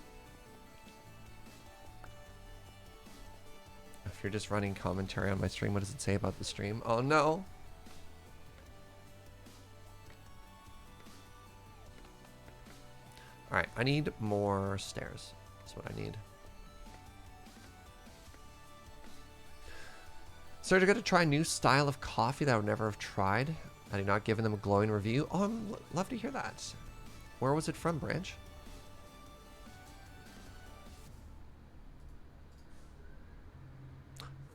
[SPEAKER 1] If you're just running commentary on my stream, what does it say about the stream? Oh no. Alright, I need more stairs. That's what I need. So I got to try a new style of coffee that I would never have tried. I did not given them a glowing review. Oh, I'd love to hear that. Where was it from, Branch?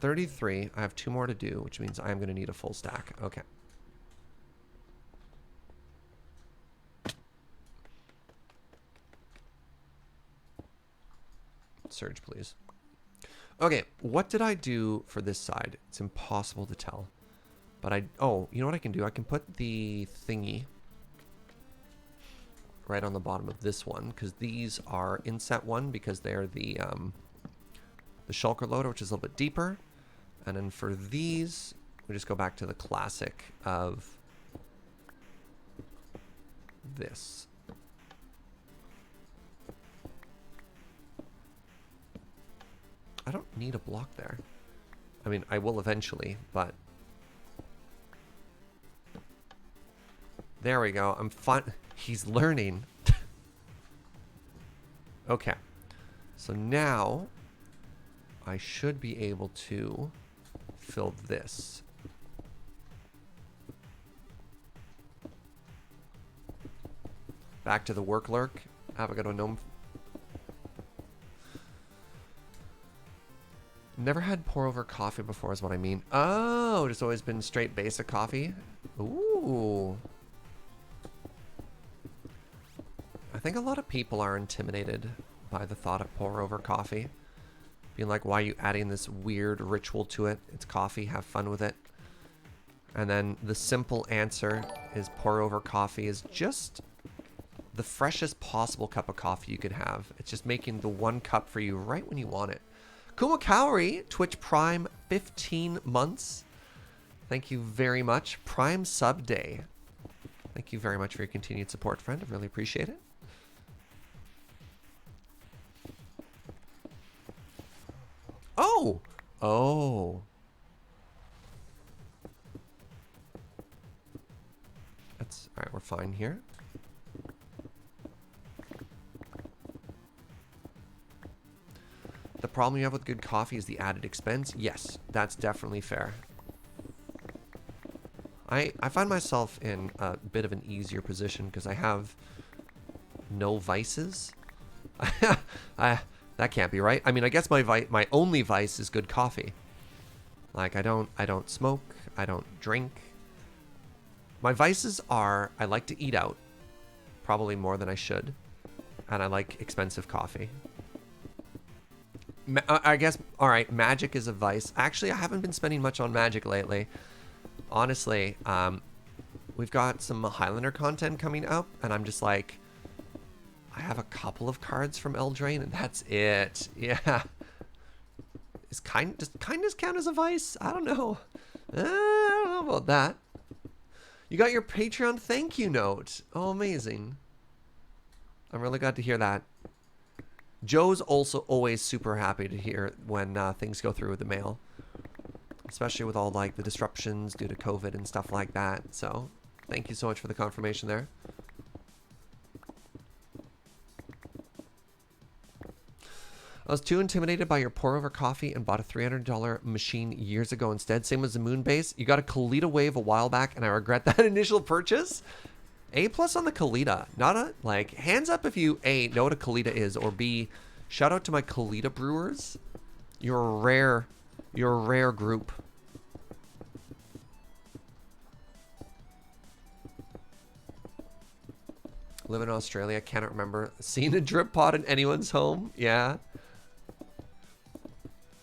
[SPEAKER 1] $33. I have 2 more to do, which means I'm going to need a full stack. Okay. Surge, please. Okay, what did I do for this side? It's impossible to tell. But oh, you know what I can do? I can put the thingy right on the bottom of this one, because these are inset 1 because they're the shulker loader, which is a little bit deeper. And then for these, we just go back to the classic of this. I don't need a block there. I mean, I will eventually, but... There we go. I'm fine. He's learning. Okay. So now, I should be able to fill this. Back to the work lurk. Have a good one, Gnome. Never had pour over coffee before is what I mean. Oh, it's always been straight basic coffee. Ooh. I think a lot of people are intimidated by the thought of pour over coffee. Being like, why are you adding this weird ritual to it? It's coffee, have fun with it. And then the simple answer is pour over coffee is just the freshest possible cup of coffee you could have. It's just making the one cup for you right when you want it. Kuma Kaori, Twitch Prime, 15 months. Thank you very much. Prime Sub Day. Thank you very much for your continued support, friend. I really appreciate it. Oh! Oh. That's... Alright, we're fine here. The problem you have with good coffee is the added expense. Yes, that's definitely fair. I find myself in a bit of an easier position because I have no vices. That can't be right. I mean, I guess my only vice is good coffee. Like I don't smoke, I don't drink. My vices are I like to eat out, probably more than I should, and I like expensive coffee. I guess, all right, Magic is a vice. Actually, I haven't been spending much on Magic lately. Honestly, we've got some Highlander content coming up, and I'm just like, I have a couple of cards from Eldraine, and that's it. Yeah. Does kindness count as a vice? I don't know. I don't know about that. You got your Patreon thank you note. Oh, amazing. I'm really glad to hear that. Joe's also always super happy to hear when things go through with the mail, especially with all like the disruptions due to COVID and stuff like that. So thank you so much for the confirmation there. I was too intimidated by your pour over coffee and bought a $300 machine years ago instead. Same as the Moonbase. You got a Kalita Wave a while back and I regret that initial purchase. A+ on the Kalita. Not a, like, hands up if you, A, know what a Kalita is, or B, shout out to my Kalita brewers. You're a rare group. Live in Australia, cannot remember seeing a drip pod in anyone's home. Yeah.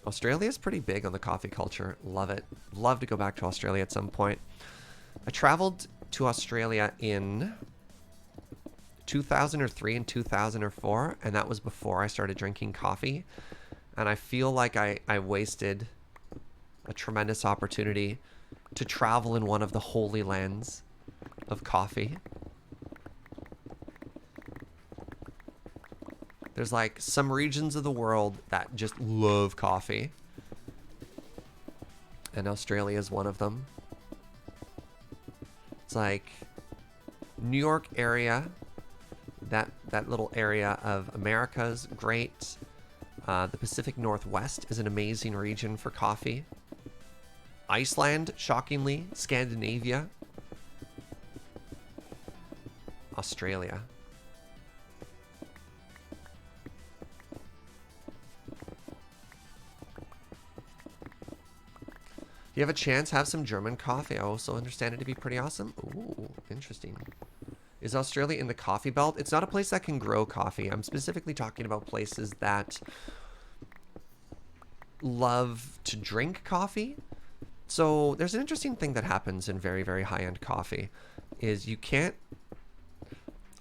[SPEAKER 1] Australia's pretty big on the coffee culture. Love it. Love to go back to Australia at some point. I traveled to Australia in 2003 and 2004, and that was before I started drinking coffee. And I feel like I wasted a tremendous opportunity to travel in one of the holy lands of coffee. There's like some regions of the world that just love coffee, and Australia is one of them. It's like New York area, that little area of America's great. The Pacific Northwest is an amazing region for coffee. Iceland, shockingly. Scandinavia. Australia. You have a chance, have some German coffee. I also understand it to be pretty awesome. Ooh, interesting. Is Australia in the coffee belt? It's not a place that can grow coffee. I'm specifically talking about places that love to drink coffee. So there's an interesting thing that happens in very, very high-end coffee is you can't...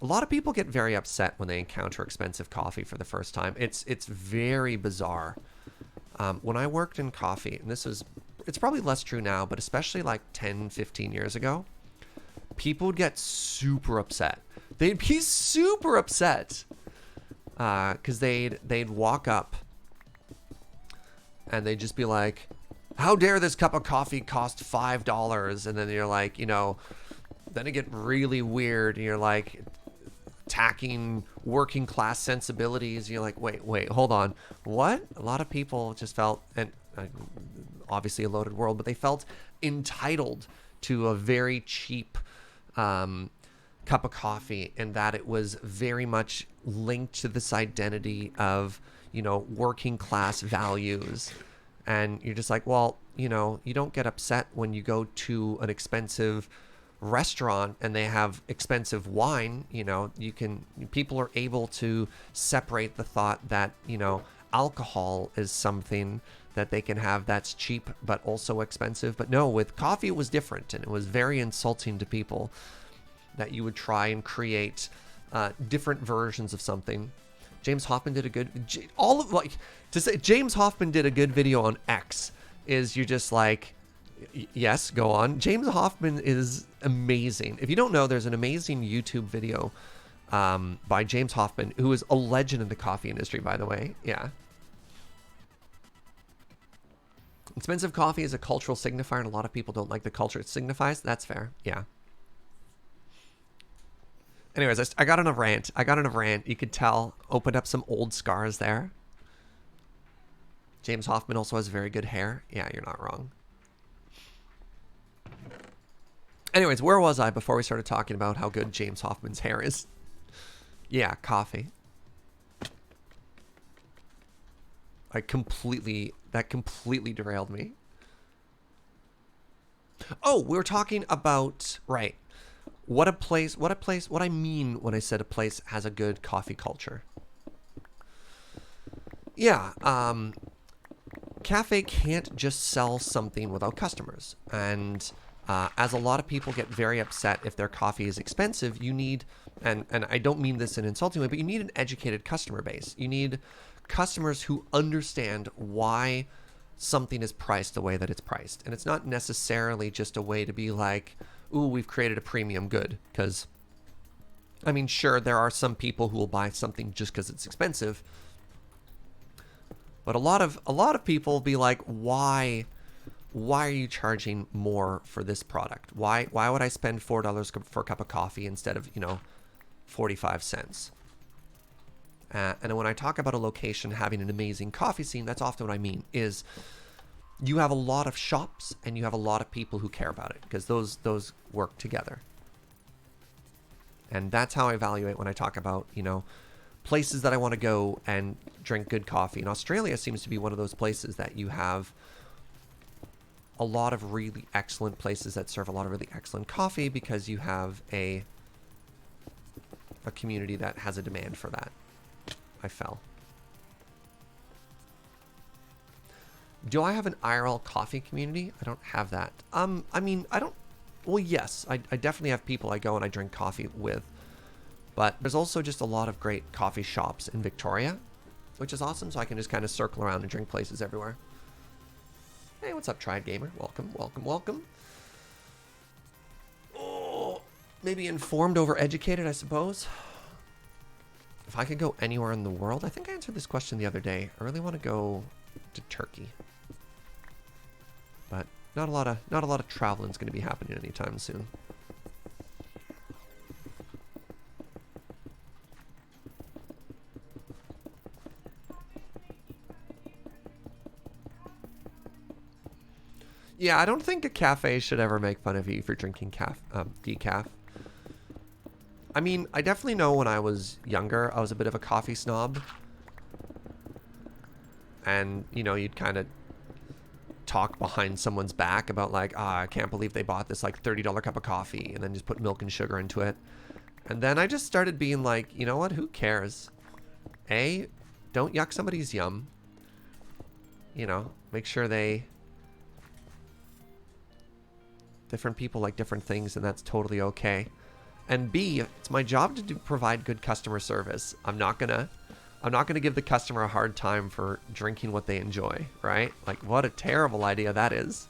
[SPEAKER 1] A lot of people get very upset when they encounter expensive coffee for the first time. It's very bizarre. When I worked in coffee, and it's probably less true now, but especially like 10, 15 years ago, people would get super upset. They'd be super upset because they'd walk up and they'd just be like, how dare this cup of coffee cost $5? And then you're like, then it get really weird. And you're like attacking working class sensibilities. You're like, wait, hold on. What? A lot of people just felt, and obviously a loaded world, but they felt entitled to a very cheap cup of coffee, and that it was very much linked to this identity of, working class values. And you're just like, well, you don't get upset when you go to an expensive restaurant and they have expensive wine. People are able to separate the thought that, alcohol is something that they can have that's cheap but also expensive. But no, with coffee it was different, and it was very insulting to people that you would try and create different versions of something. James Hoffman did a good to say James Hoffman did a good video on X is you're just like, yes, go on. James Hoffman is amazing. If you don't know, there's an amazing YouTube video by James Hoffman, who is a legend in the coffee industry, by the way. Yeah. Expensive coffee is a cultural signifier, and a lot of people don't like the culture it signifies. That's fair. Yeah. Anyways, I got on a rant. You could tell. Opened up some old scars there. James Hoffman also has very good hair. Yeah, you're not wrong. Anyways, where was I before we started talking about how good James Hoffman's hair is? Yeah, coffee. That completely derailed me. Oh, we were talking about, right. What I mean when I said a place has a good coffee culture. Yeah, cafe can't just sell something without customers. And as a lot of people get very upset if their coffee is expensive, you need, and I don't mean this in an insulting way, but you need an educated customer base. You need customers who understand why something is priced the way that it's priced. And it's not necessarily just a way to be like, ooh, we've created a premium good. Because, I mean, sure, there are some people who will buy something just because it's expensive. But a lot of people will be like, why are you charging more for this product? Why would I spend $4 for a cup of coffee instead of, 45 cents? And when I talk about a location having an amazing coffee scene, that's often what I mean is you have a lot of shops and you have a lot of people who care about it, because those work together. And that's how I evaluate when I talk about, places that I want to go and drink good coffee. And Australia seems to be one of those places that you have a lot of really excellent places that serve a lot of really excellent coffee, because you have a community that has a demand for that. I fell. Do I have an IRL coffee community? I don't have that. I mean, I don't... Well, yes, I definitely have people I go and I drink coffee with. But there's also just a lot of great coffee shops in Victoria, which is awesome, so I can just kind of circle around and drink places everywhere. Hey, what's up, Tried Gamer? Welcome, welcome, welcome. Oh, maybe informed over educated, I suppose. If I could go anywhere in the world, I think I answered this question the other day. I really want to go to Turkey, but not a lot of traveling is going to be happening anytime soon. Yeah, I don't think a cafe should ever make fun of you for drinking decaf. I mean, I definitely know when I was younger, I was a bit of a coffee snob. And, you'd kind of talk behind someone's back about like, I can't believe they bought this like $30 cup of coffee and then just put milk and sugar into it. And then I just started being like, you know what? Who cares? A, don't yuck somebody's yum. Make sure different people like different things, and that's totally okay. And B, it's my job to provide good customer service. I'm not gonna give the customer a hard time for drinking what they enjoy, right? Like, what a terrible idea that is.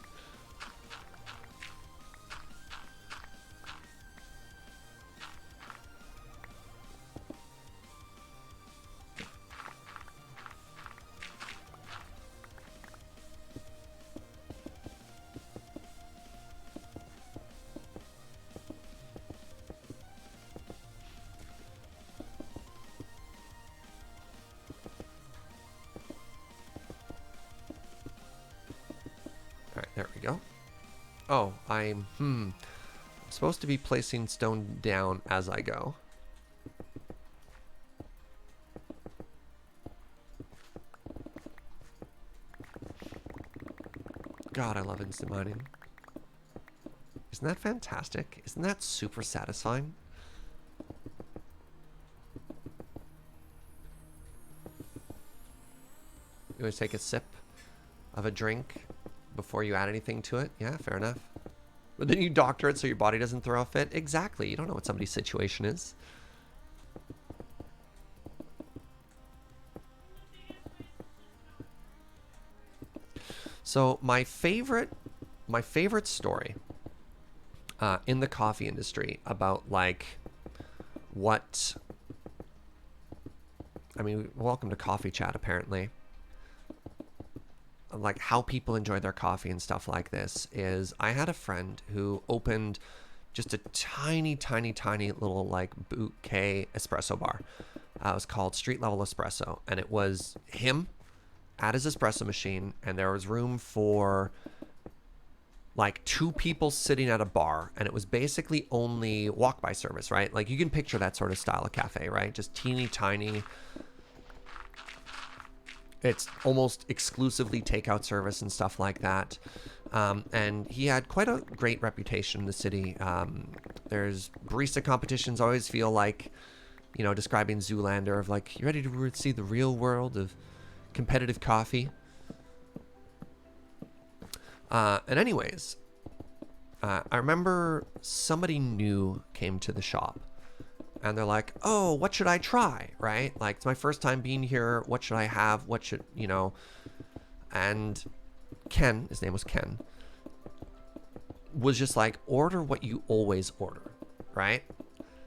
[SPEAKER 1] Oh, I'm supposed to be placing stone down as I go. God, I love instant mining. Isn't that fantastic? Isn't that super satisfying? You always take a sip of a drink before you add anything to it? Yeah, fair enough. But then you doctor it so your body doesn't throw a fit? Exactly. You don't know what somebody's situation is. So my favorite story in the coffee industry about like what, I mean, welcome to Coffee Chat apparently. Like how people enjoy their coffee and stuff like this is I had a friend who opened just a tiny little like bouquet espresso bar. It was called Street Level Espresso, and it was him at his espresso machine, and there was room for like 2 people sitting at a bar, and it was basically only walk-by service, right? Like you can picture that sort of style of cafe, right? Just teeny tiny. It's almost exclusively takeout service and stuff like that. And he had quite a great reputation in the city. There's barista competitions always feel like, you know, describing Zoolander of like, you ready to see the real world of competitive coffee? And anyways, I remember somebody new came to the shop. And they're like, oh, what should I try, right? Like, it's my first time being here. What should I have? What should, you know? And Ken, his name was Ken, was just like, order what you always order, right?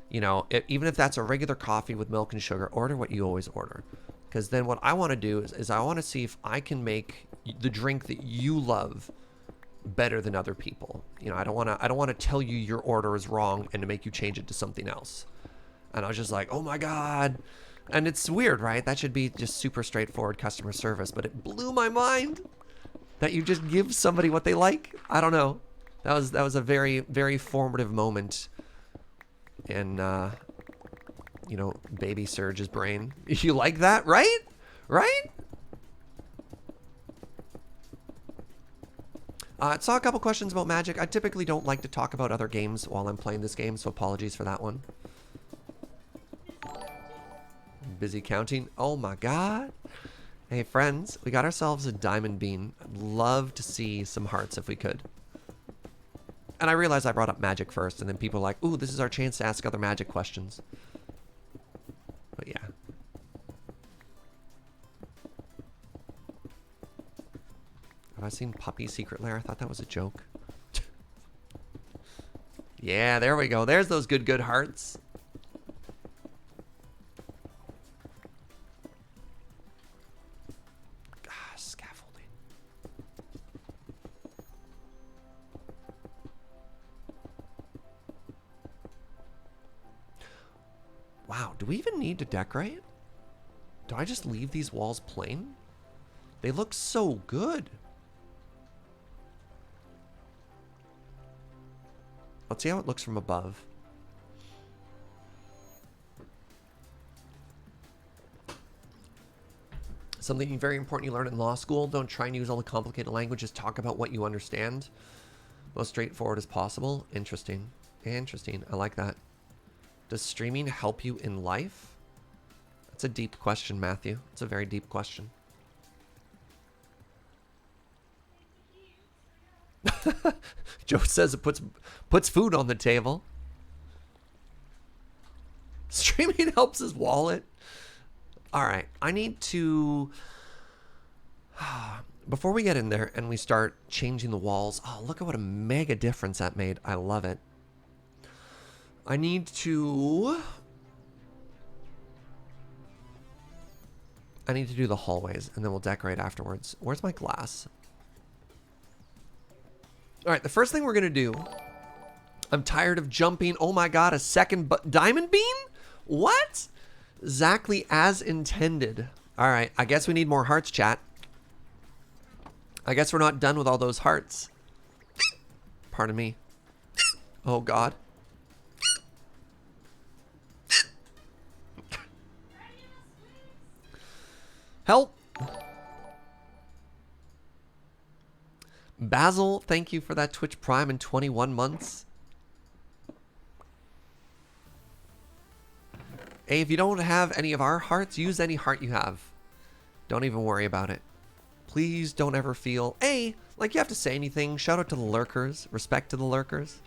[SPEAKER 1] You know, even if that's a regular coffee with milk and sugar, order what you always order. Because then what I want to do is I want to see if I can make the drink that you love better than other people. You know, I don't want to tell you your order is wrong and to make you change it to something else. And I was just like, oh my God. And it's weird, right? That should be just super straightforward customer service, but it blew my mind that you just give somebody what they like. I don't know. That was a very, very formative moment in, you know, baby Serge's brain. You like that, right? Right? I saw a couple questions about Magic. I typically don't like to talk about other games while I'm playing this game, so apologies for that one. Busy counting. Oh my God. Hey friends, we got ourselves a diamond bean. I'd love to see some hearts if we could. And I realized I brought up Magic first, and then people were like, ooh, this is our chance to ask other Magic questions. But yeah. Have I seen Puppy Secret Lair? I thought that was a joke. Yeah, there we go. There's those good hearts. Wow, do we even need to decorate? Do I just leave these walls plain? They look so good. Let's see how it looks from above. Something very important you learn in law school. Don't try and use all the complicated language. Just talk about what you understand. Most straightforward as possible. Interesting. Interesting. I like that. Does streaming help you in life? That's a deep question, Matthew. It's a very deep question. Joe says it puts food on the table. Streaming helps his wallet. All right, I need to... Before we get in there and we start changing the walls... Oh, look at what a mega difference that made. I love it. I need to do the hallways, and then we'll decorate afterwards. Where's my glass? All right, the first thing we're going to do... I'm tired of jumping. Oh my God, a second diamond bean? What? Exactly as intended. All right, I guess we need more hearts, chat. I guess we're not done with all those hearts. Pardon me. Oh, God. Help! Basil, thank you for that Twitch Prime in 21 months. Hey, if you don't have any of our hearts, use any heart you have. Don't even worry about it. Please don't ever feel, hey, like you have to say anything. Shout out to the lurkers. Respect to the lurkers.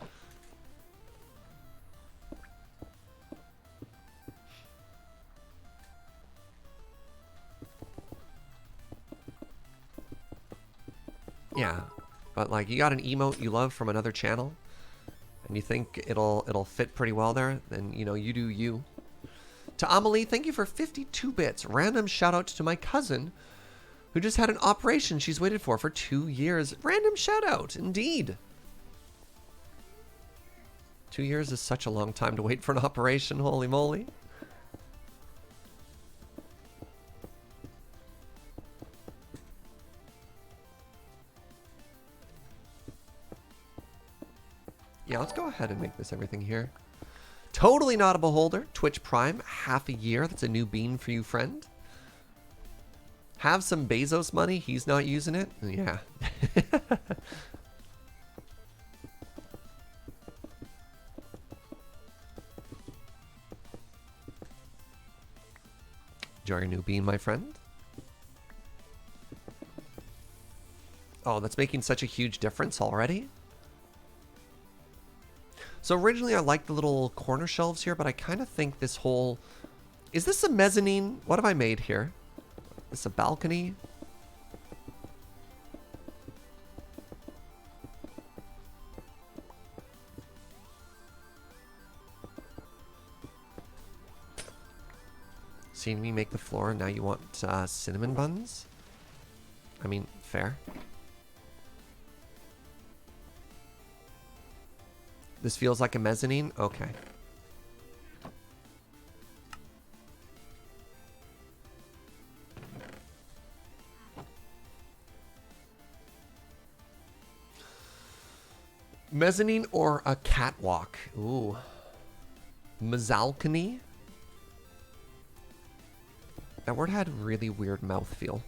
[SPEAKER 1] Yeah, but like you got an emote you love from another channel and you think it'll fit pretty well there, then you know, you do you. To Amelie, thank you for 52 bits. Random shout out to my cousin who just had an operation she's waited for 2 years. Random shout out, indeed. 2 years is such a long time to wait for an operation, holy moly. Yeah, let's go ahead and make this everything here. Totally not a beholder. Twitch Prime, half a year. That's a new bean for you, friend. Have some Bezos money. He's not using it. Yeah. Enjoy your new bean, my friend. Oh, that's making such a huge difference already. So originally I liked the little corner shelves here, but I kind of think this whole... Is this a mezzanine? What have I made here? Is this a balcony? Seeing me make the floor, and now you want cinnamon buns? I mean, fair. This feels like a mezzanine? Okay. Mezzanine or a catwalk? Ooh. Mezzalcony? That word had really weird mouthfeel.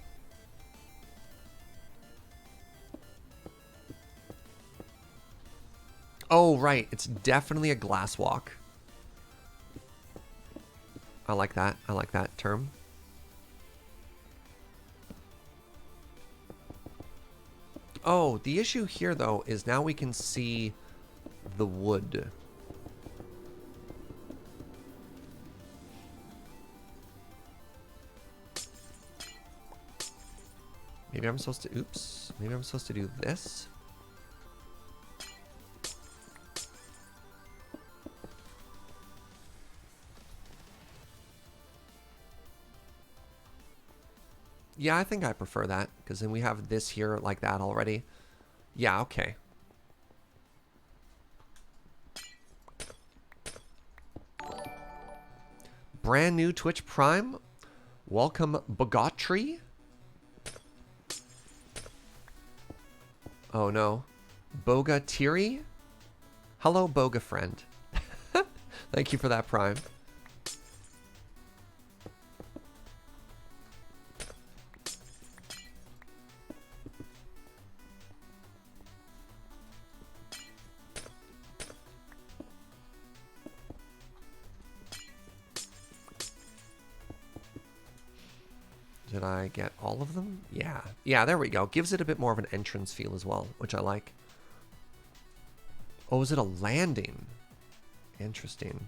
[SPEAKER 1] Oh, right. It's definitely a glass walk. I like that. I like that term. Oh, the issue here, though, is now we can see the wood. Maybe I'm supposed to... Oops. Maybe I'm supposed to do this. Yeah, I think I prefer that, because then we have this here like that already. Yeah, okay. Brand new Twitch Prime. Welcome, Bogotry. Oh no. Bogatiri? Hello, Boga friend. Thank you for that Prime. Did I get all of them? Yeah. Yeah, there we go. Gives it a bit more of an entrance feel as well, which I like. Oh, is it a landing? Interesting.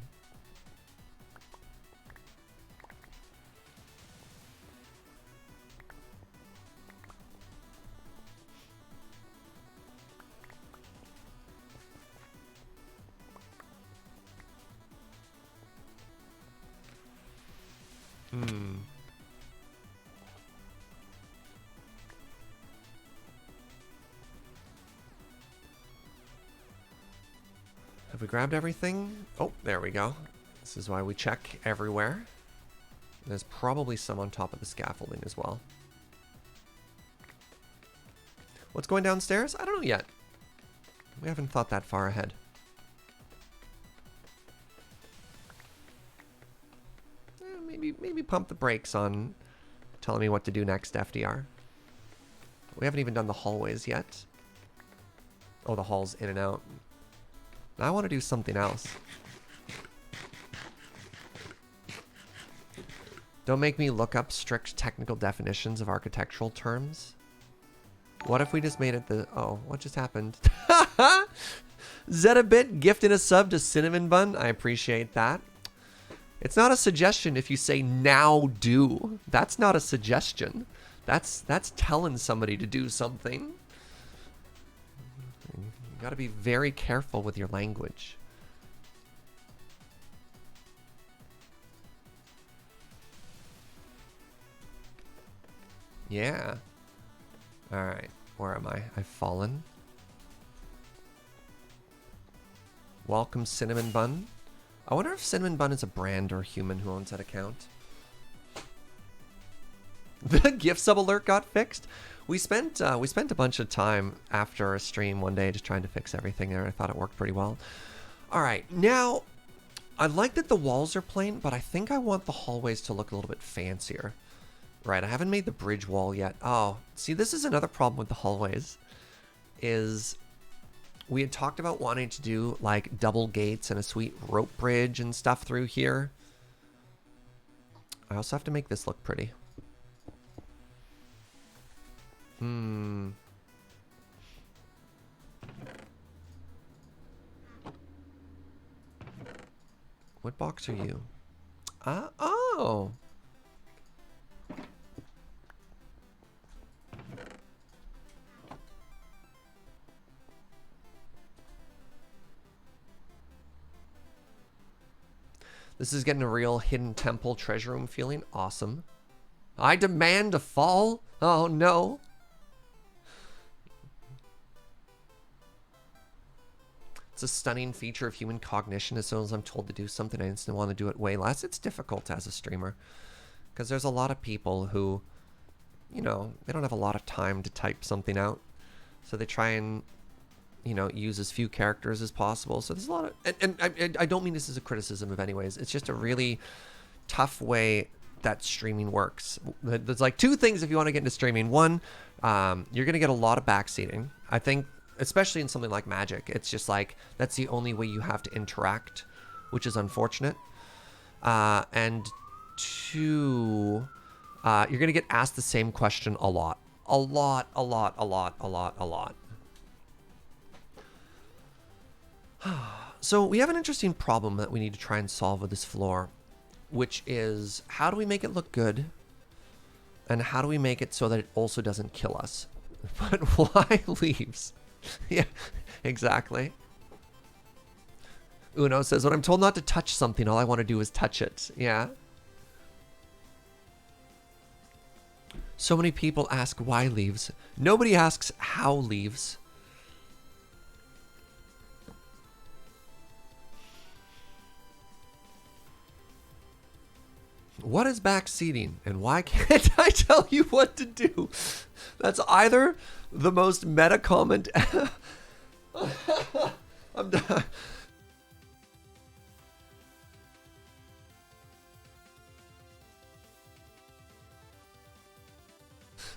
[SPEAKER 1] Hmm. Have we grabbed everything? Oh, there we go. This is why we check everywhere. There's probably some on top of the scaffolding as well. What's going downstairs? I don't know yet. We haven't thought that far ahead. Maybe pump the brakes on telling me what to do next, FDR. We haven't even done the hallways yet. Oh, the hall's in and out. I want to do something else. Don't make me look up strict technical definitions of architectural terms. What if we just made it the... Oh, what just happened? Zetabit gifting a sub to Cinnamon Bun. I appreciate that. It's not a suggestion if you say now do. That's not a suggestion. That's telling somebody to do something. You got to be very careful with your language. Yeah. All right. Where am I? I've fallen. Welcome, Cinnamon Bun. I wonder if Cinnamon Bun is a brand or a human who owns that account. The gift sub alert got fixed. We spent a bunch of time after a stream one day just trying to fix everything there. I thought it worked pretty well. All right, now I like that the walls are plain, but I think I want the hallways to look a little bit fancier. Right, I haven't made the bridge wall yet. Oh, see, this is another problem with the hallways. Is we had talked about wanting to do like double gates and a sweet rope bridge and stuff through here. I also have to make this look pretty. What box are you? Oh. This is getting a real hidden temple treasure room feeling. Awesome. I demand a fall. Oh no. It's a stunning feature of human cognition. As soon as I'm told to do something, I instantly want to do it way less. It's difficult as a streamer because there's a lot of people who, you know, they don't have a lot of time to type something out. So they try and, you know, use as few characters as possible. So there's a lot of, and I don't mean this as a criticism of anyways. It's just a really tough way that streaming works. There's like two things if you want to get into streaming. One, you're going to get a lot of backseating. I think, especially in something like Magic, it's just like, that's the only way you have to interact, which is unfortunate. And two, you're going to get asked the same question a lot. A lot. So we have an interesting problem that we need to try and solve with this floor, which is how do we make it look good? And how do we make it so that it also doesn't kill us? But why leaves? Yeah, exactly. Uno says, when I'm told not to touch something, all I want to do is touch it. Yeah. So many people ask why leaves. Nobody asks how leaves. What is backseating and why can't I tell you what to do? That's either the most meta comment. I'm done.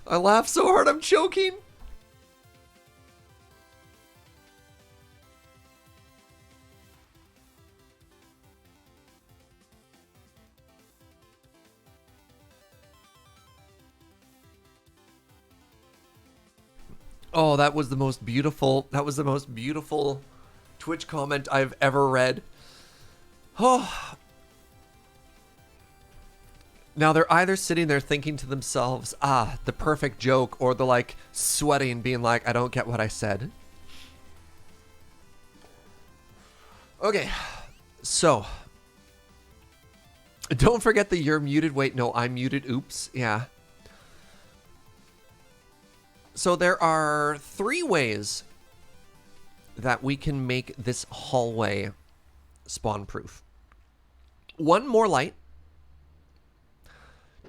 [SPEAKER 1] I laugh so hard I'm choking. Oh, that was the most beautiful Twitch comment I've ever read. Oh. Now they're either sitting there thinking to themselves, ah, the perfect joke, or they're like sweating, being like, I don't get what I said. Okay, so don't forget that you're muted. Wait, no, I'm muted. Oops, yeah. So there are 3 ways that we can make this hallway spawn proof. 1, more light.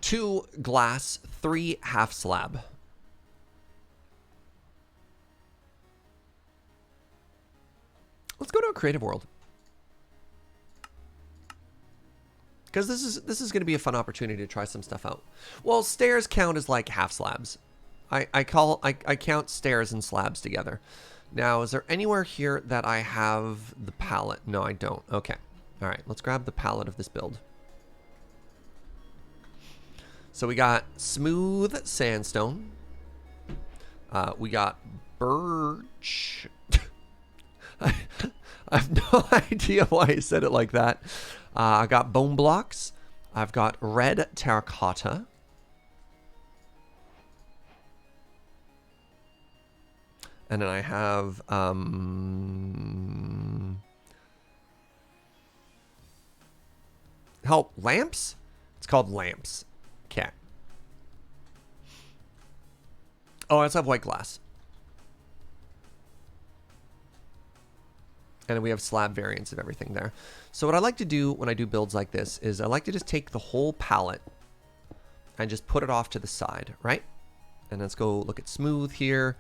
[SPEAKER 1] 2, glass. 3, half slab. Let's go to a creative world. Because this is going to be a fun opportunity to try some stuff out. Well, stairs count as like half slabs. I count stairs and slabs together. Now, is there anywhere here that I have the palette? No, I don't. Okay. All right, let's grab the palette of this build. So we got smooth sandstone. We got birch. I have no idea why I said it like that. I got bone blocks. I've got red terracotta. And then I have help, lamps? It's called lamps. Okay. Oh, I also have white glass. And we have slab variants of everything there. So what I like to do when I do builds like this is I like to just take the whole palette and just put it off to the side, right? And let's go look at smooth here.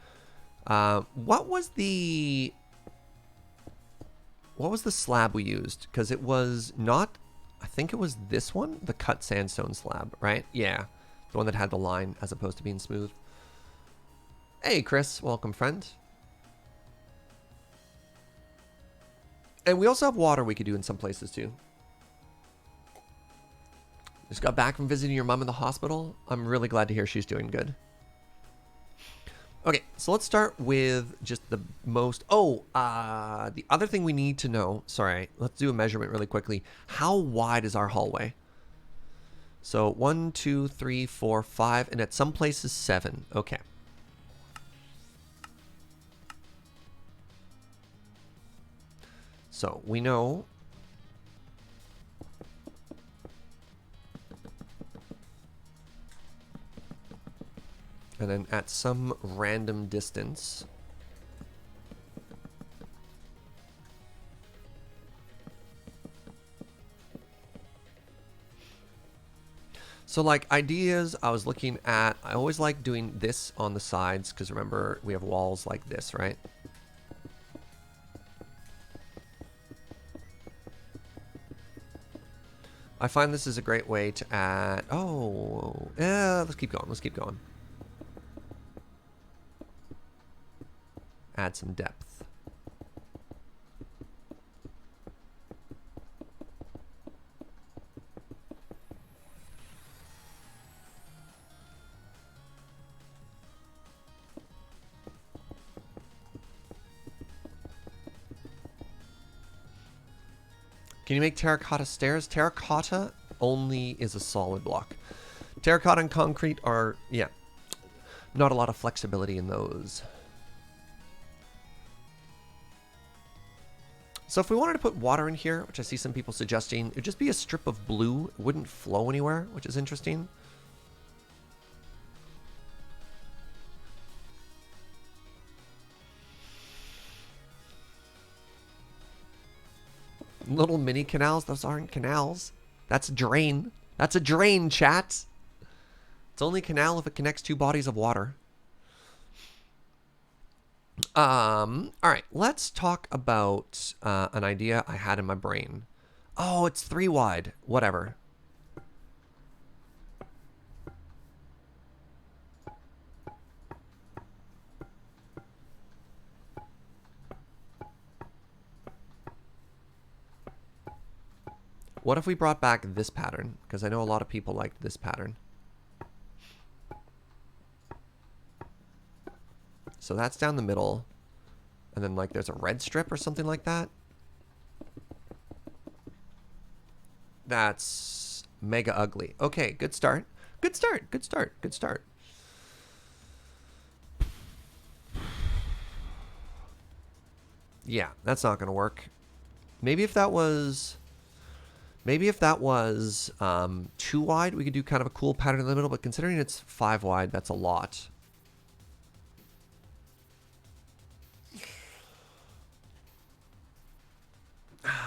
[SPEAKER 1] What was the slab we used? Because it was not, I think it was this one, the cut sandstone slab, right? Yeah, the one that had the line as opposed to being smooth. Hey, Chris, welcome, friend. And we also have water we could do in some places too. Just got back from visiting your mom in the hospital. I'm really glad to hear she's doing good. Okay, so let's start with just the most... Oh, the other thing we need to know... Sorry, let's do a measurement really quickly. How wide is our hallway? So 1, 2, 3, 4, 5, and at some places 7. Okay. So we know... And then at some random distance... So like ideas, I was looking at... I always like doing this on the sides, because remember, we have walls like this, right? I find this is a great way to add... Oh, yeah, let's keep going, let's keep going. Add some depth. Can you make terracotta stairs? Terracotta only is a solid block. Terracotta and concrete are, yeah, not a lot of flexibility in those. So if we wanted to put water in here, which I see some people suggesting, it would just be a strip of blue. It wouldn't flow anywhere, which is interesting. Little mini canals? Those aren't canals. That's a drain. That's a drain, chat. It's only a canal if it connects two bodies of water. All right, let's talk about an idea I had in my brain. Oh, it's 3 wide. Whatever. What if we brought back this pattern? Because I know a lot of people liked this pattern. So that's down the middle. And then like there's a red strip or something like that. That's mega ugly. Okay, good start. Good start. Good start. Good start. Yeah, that's not going to work. Maybe if that was... Maybe if that was 2 wide, we could do kind of a cool pattern in the middle. But considering it's 5 wide, that's a lot.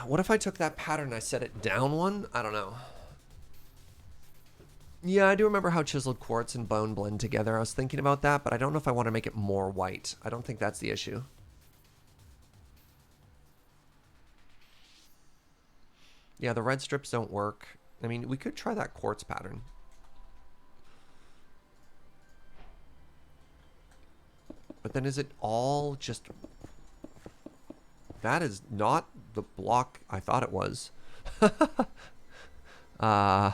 [SPEAKER 1] What if I took that pattern and I set it down 1? I don't know. Yeah, I do remember how chiseled quartz and bone blend together. I was thinking about that, but I don't know if I want to make it more white. I don't think that's the issue. Yeah, the red strips don't work. I mean, we could try that quartz pattern. But then is it all just... That is not the block I thought it was. uh...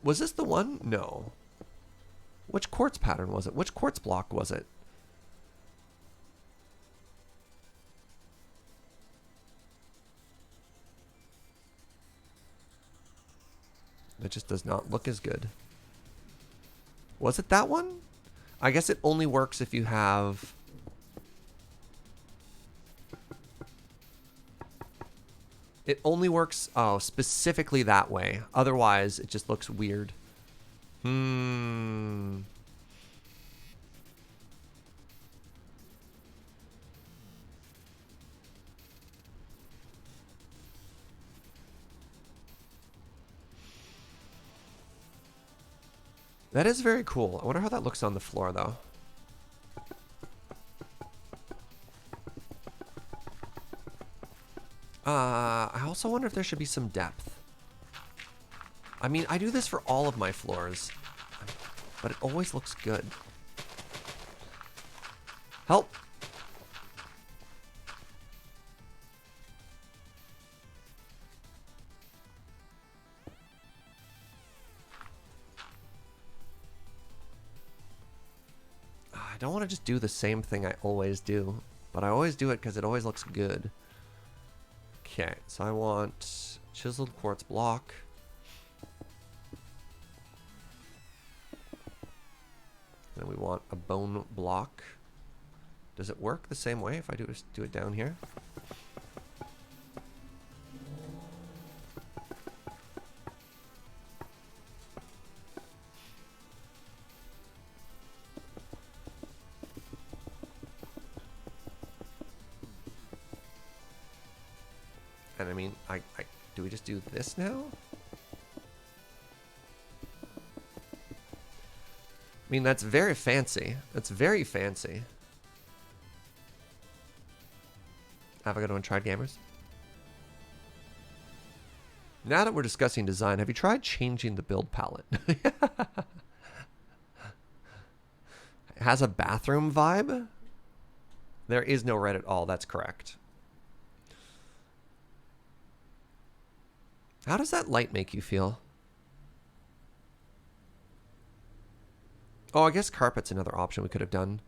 [SPEAKER 1] Was this the one? No. Which quartz pattern was it? Which quartz block was it? It just does not look as good. Was it that one? I guess it only works if you have... It only works, oh, specifically that way. Otherwise, it just looks weird. That is very cool. I wonder how that looks on the floor, though. I also wonder if there should be some depth. I mean, I do this for all of my floors, but it always looks good. Help! I don't want to just do the same thing I always do, but I always do it because it always looks good. Okay, so I want chiseled quartz block. Then we want a bone block. Does it work the same way if I do it down here? And I mean, do we just do this now? I mean, that's very fancy. That's very fancy. Have a good one, Tried Gamers. Now that we're discussing design, have you tried changing the build palette? It has a bathroom vibe. There is no red at all. That's correct. How does that light make you feel? Oh, I guess carpet's another option we could have done.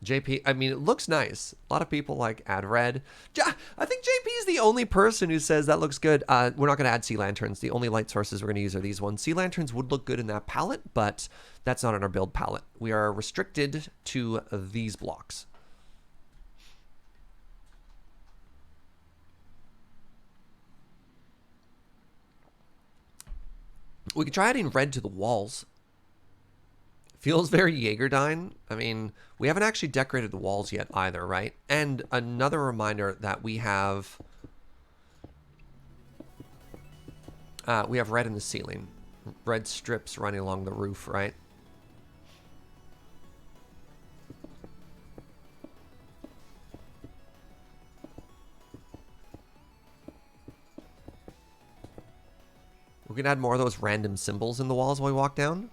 [SPEAKER 1] JP, I mean, it looks nice. A lot of people like add red. I think JP is the only person who says that looks good. We're not going to add sea lanterns. The only light sources we're going to use are these ones. Sea lanterns would look good in that palette, but that's not in our build palette. We are restricted to these blocks. We could try adding red to the walls. Feels very Jaegerdyne. I mean, we haven't actually decorated the walls yet either, right? And another reminder that we have red in the ceiling. Red strips running along the roof, right? We can add more of those random symbols in the walls while we walk down.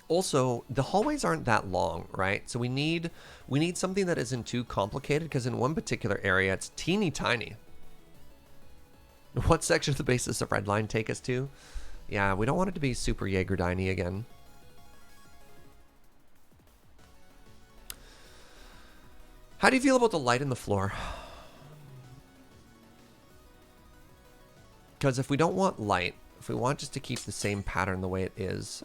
[SPEAKER 1] Also, the hallways aren't that long, right? So we need something that isn't too complicated, because in one particular area, it's teeny tiny. What section of the base does the red line take us to? Yeah, we don't want it to be super Jaegerdyne-y again. How do you feel about the light in the floor? Because if we don't want light, if we want just to keep the same pattern the way it is,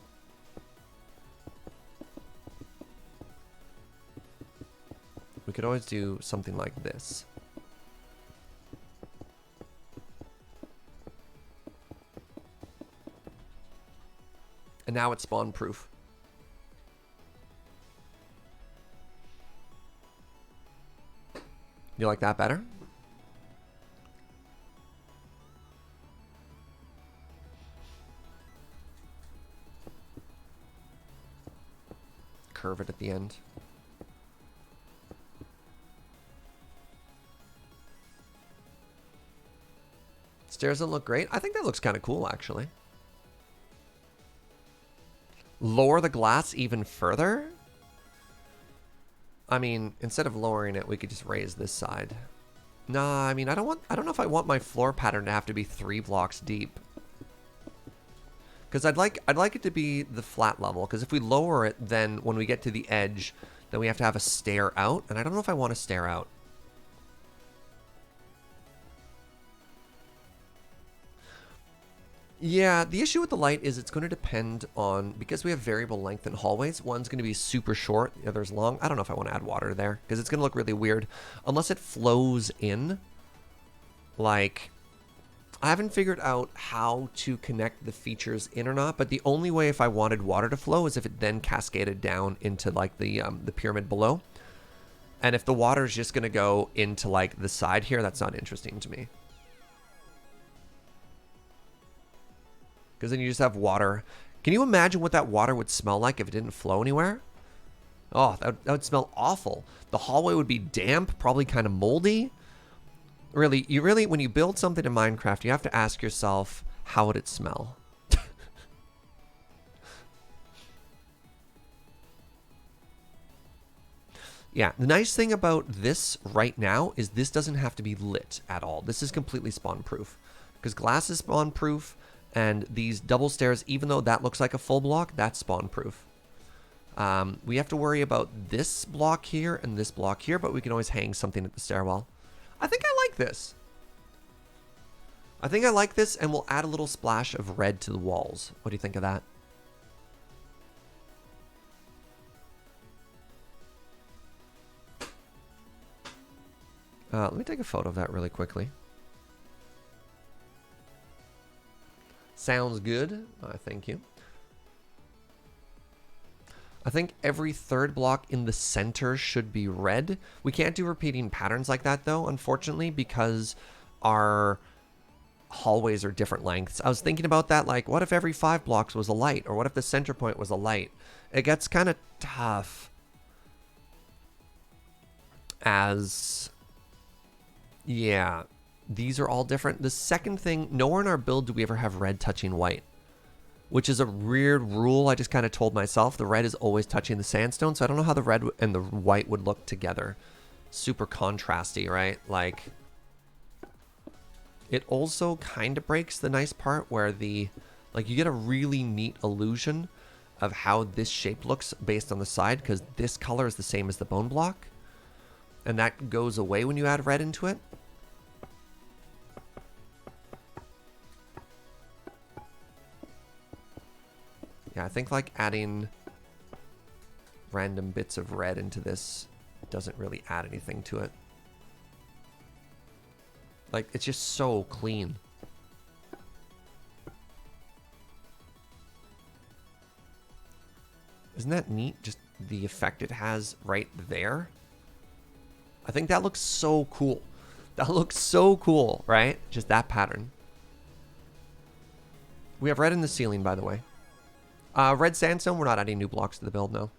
[SPEAKER 1] we could always do something like this. And now it's spawn proof. You like that better? Curve it at the end. Stairs don't look great. I think that looks kind of cool, actually. Lower the glass even further? I mean, instead of lowering it, we could just raise this side. Nah, I mean, I don't know if I want my floor pattern to have to be 3 blocks deep. Because I'd like it to be the flat level. Because if we lower it, then when we get to the edge, then we have to have a stair out. And I don't know if I want to stair out. Yeah, the issue with the light is it's going to depend on, because we have variable length in hallways, one's going to be super short, the other's long. I don't know if I want to add water there, because it's going to look really weird. Unless it flows in. Like, I haven't figured out how to connect the features in or not, but the only way if I wanted water to flow is if it then cascaded down into, like, the pyramid below. And if the water is just going to go into, like, the side here, that's not interesting to me. Because then you just have water. Can you imagine what that water would smell like if it didn't flow anywhere? Oh, that would smell awful. The hallway would be damp, probably kind of moldy. Really, when you build something in Minecraft, you have to ask yourself, how would it smell? Yeah, the nice thing about this right now is this doesn't have to be lit at all. This is completely spawn proof. Because glass is spawn proof. And these double stairs, even though that looks like a full block, that's spawn proof. We have to worry about this block here and this block here, but we can always hang something at the stairwell. I think I like this. I think I like this, and we'll add a little splash of red to the walls. What do you think of that? Let me take a photo of that really quickly. Sounds good. Thank you. I think every third block in the center should be red. We can't do repeating patterns like that, though, unfortunately, because our hallways are different lengths. I was thinking about that, like, what if every 5 blocks was a light? Or what if the center point was a light? It gets kind of tough as... Yeah. These are all different. The second thing, nowhere in our build do we ever have red touching white, which is a weird rule I just kind of told myself. The red is always touching the sandstone, so I don't know how the red and the white would look together. Super contrasty, right? Like, it also kind of breaks the nice part where the, like, you get a really neat illusion of how this shape looks based on the side, because this color is the same as the bone block, and that goes away when you add red into it. Yeah, I think like adding random bits of red into this doesn't really add anything to it. Like, it's just so clean. Isn't that neat? Just the effect it has right there. I think that looks so cool. That looks so cool, right? Just that pattern. We have red in the ceiling, by the way. Red sandstone, we're not adding new blocks to the build, no.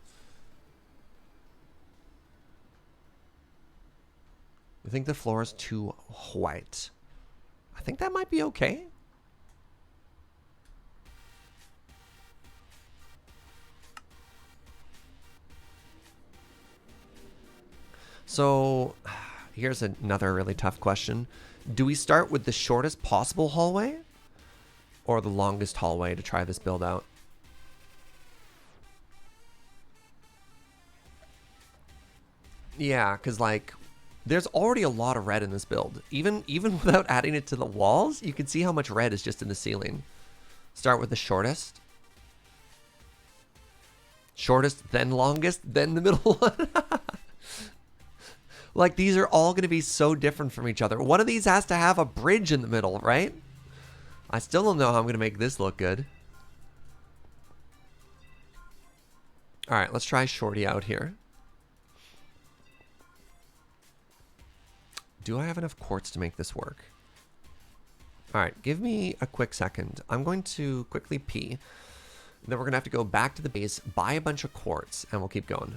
[SPEAKER 1] I think the floor is too white. I think that might be okay. So, here's another really tough question. Do we start with the shortest possible hallway or the longest hallway to try this build out? Yeah, because, like, there's already a lot of red in this build. Even without adding it to the walls, you can see how much red is just in the ceiling. Start with the shortest. Shortest, then longest, then the middle one. Like, these are all going to be so different from each other. One of these has to have a bridge in the middle, right? I still don't know how I'm going to make this look good. All right, let's try Shorty out here. Do I have enough quartz to make this work? All right, give me a quick second. I'm going to quickly pee. Then we're going to have to go back to the base, buy a bunch of quartz, and we'll keep going.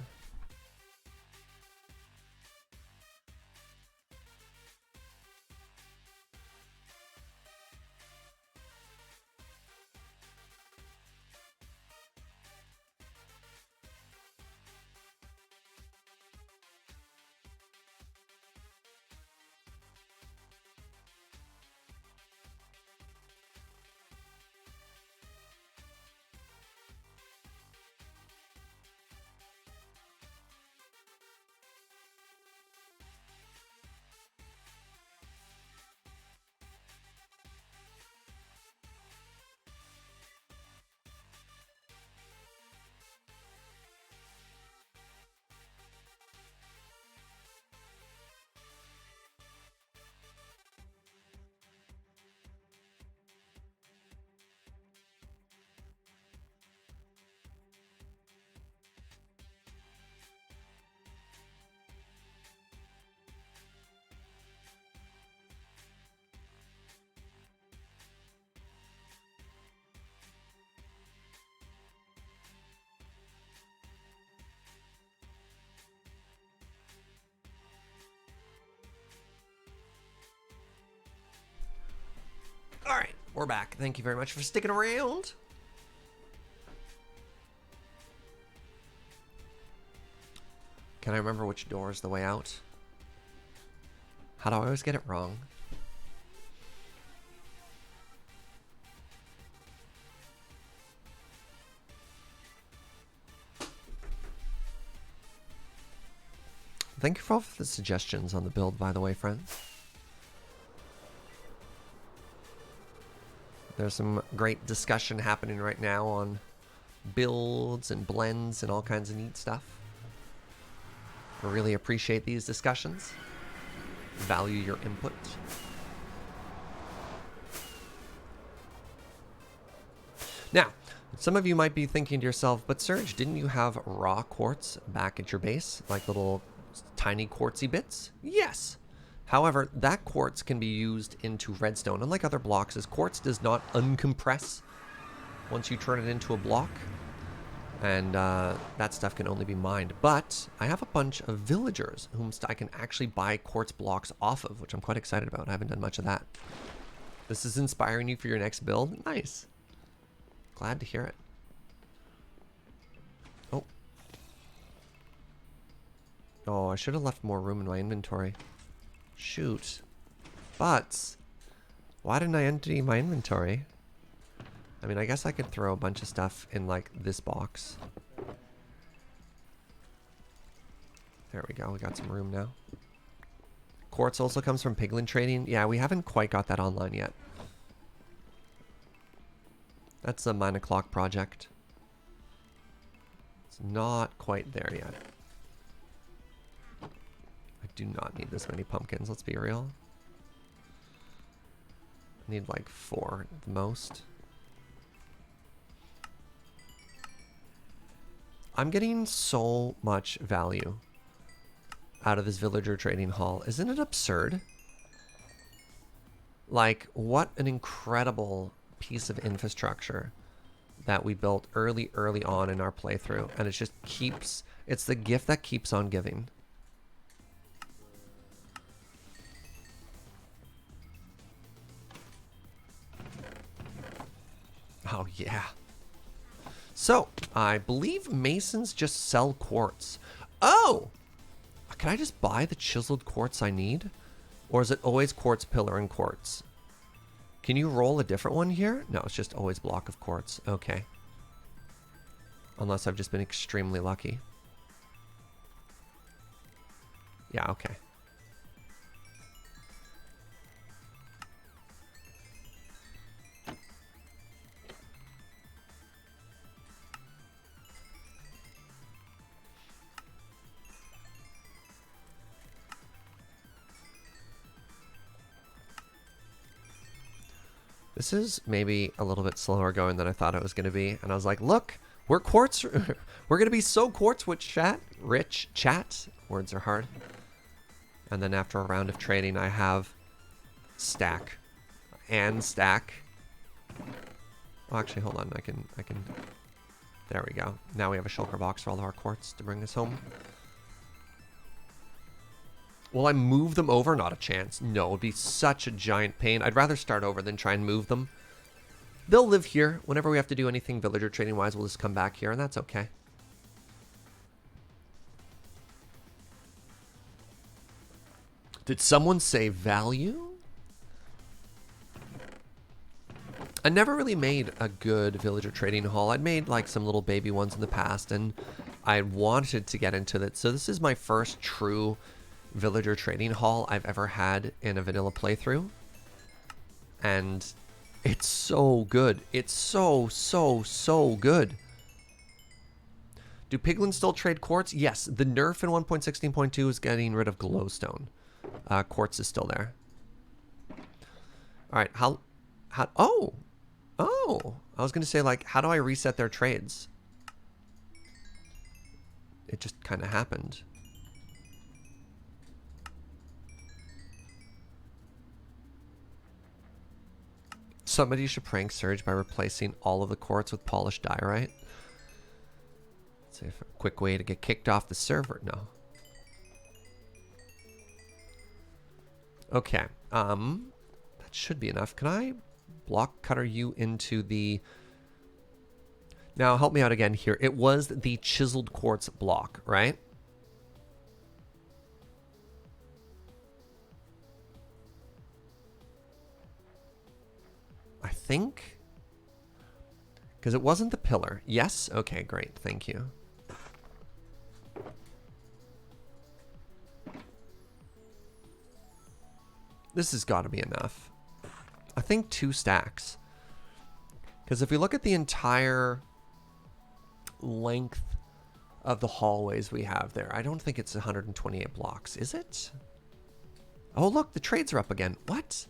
[SPEAKER 1] All right, we're back. Thank you very much for sticking around. Can I remember which door is the way out? How do I always get it wrong? Thank you for all of the suggestions on the build, by the way, friends. There's some great discussion happening right now on builds and blends and all kinds of neat stuff. I really appreciate these discussions. Value your input. Now, some of you might be thinking to yourself, but Serge, didn't you have raw quartz back at your base? Like little tiny quartzy bits? Yes. However, that quartz can be used into redstone. Unlike other blocks, as quartz does not uncompress once you turn it into a block. And that stuff can only be mined. But I have a bunch of villagers whom I can actually buy quartz blocks off of, which I'm quite excited about. I haven't done much of that. This is inspiring you for your next build? Nice. Glad to hear it. Oh. Oh, I should have left more room in my inventory. Shoot. But why didn't I empty my inventory? I mean, I guess I could throw a bunch of stuff in, like, this box. There we go. We got some room now. Quartz also comes from Piglin Trading. Yeah, we haven't quite got that online yet. That's a 9 o'clock project. It's not quite there yet. I do not need this many pumpkins, let's be real. I need like 4 at the most. I'm getting so much value out of this villager trading hall. Isn't it absurd? Like, what an incredible piece of infrastructure that we built early on in our playthrough. And it just keeps, it's the gift that keeps on giving. Oh, yeah. So, I believe masons just sell quartz. Oh! Can I just buy the chiseled quartz I need? Or is it always quartz pillar and quartz? Can you roll a different one here? No, it's just always block of quartz. Okay. Unless I've just been extremely lucky. Yeah, okay. This is maybe a little bit slower going than I thought it was going to be. And I was like, look, we're quartz. We're going to be so quartz rich chat. Words are hard. And then after a round of trading, I have stack and stack. Oh, actually, hold on. I can. There we go. Now we have a shulker box for all of our quartz to bring us home. Will I move them over? Not a chance. No, it'd be such a giant pain. I'd rather start over than try and move them. They'll live here. Whenever we have to do anything villager trading wise, we'll just come back here, and that's okay. Did someone say value? I never really made a good villager trading hall. I'd made like some little baby ones in the past, and I wanted to get into that. So this is my first true villager trading hall I've ever had in a vanilla playthrough. And it's so good. It's so good. Do piglins still trade quartz? Yes, the nerf in 1.16.2 is getting rid of glowstone. Quartz is still there. All right, how, oh, I was gonna say, like, how do I reset their trades? It just kind of happened. Somebody should prank Surge by replacing all of the quartz with polished diorite. Let's see if a quick way to get kicked off the server. No. Okay. That should be enough. Can I block cutter you into the... Now, help me out again here. It was the chiseled quartz block, right? I think. Because it wasn't the pillar. Yes? Okay, great. Thank you. This has got to be enough. I think 2 stacks. Because if we look at the entire length of the hallways we have there, I don't think it's 128 blocks, is it? Oh, look, the trades are up again. What?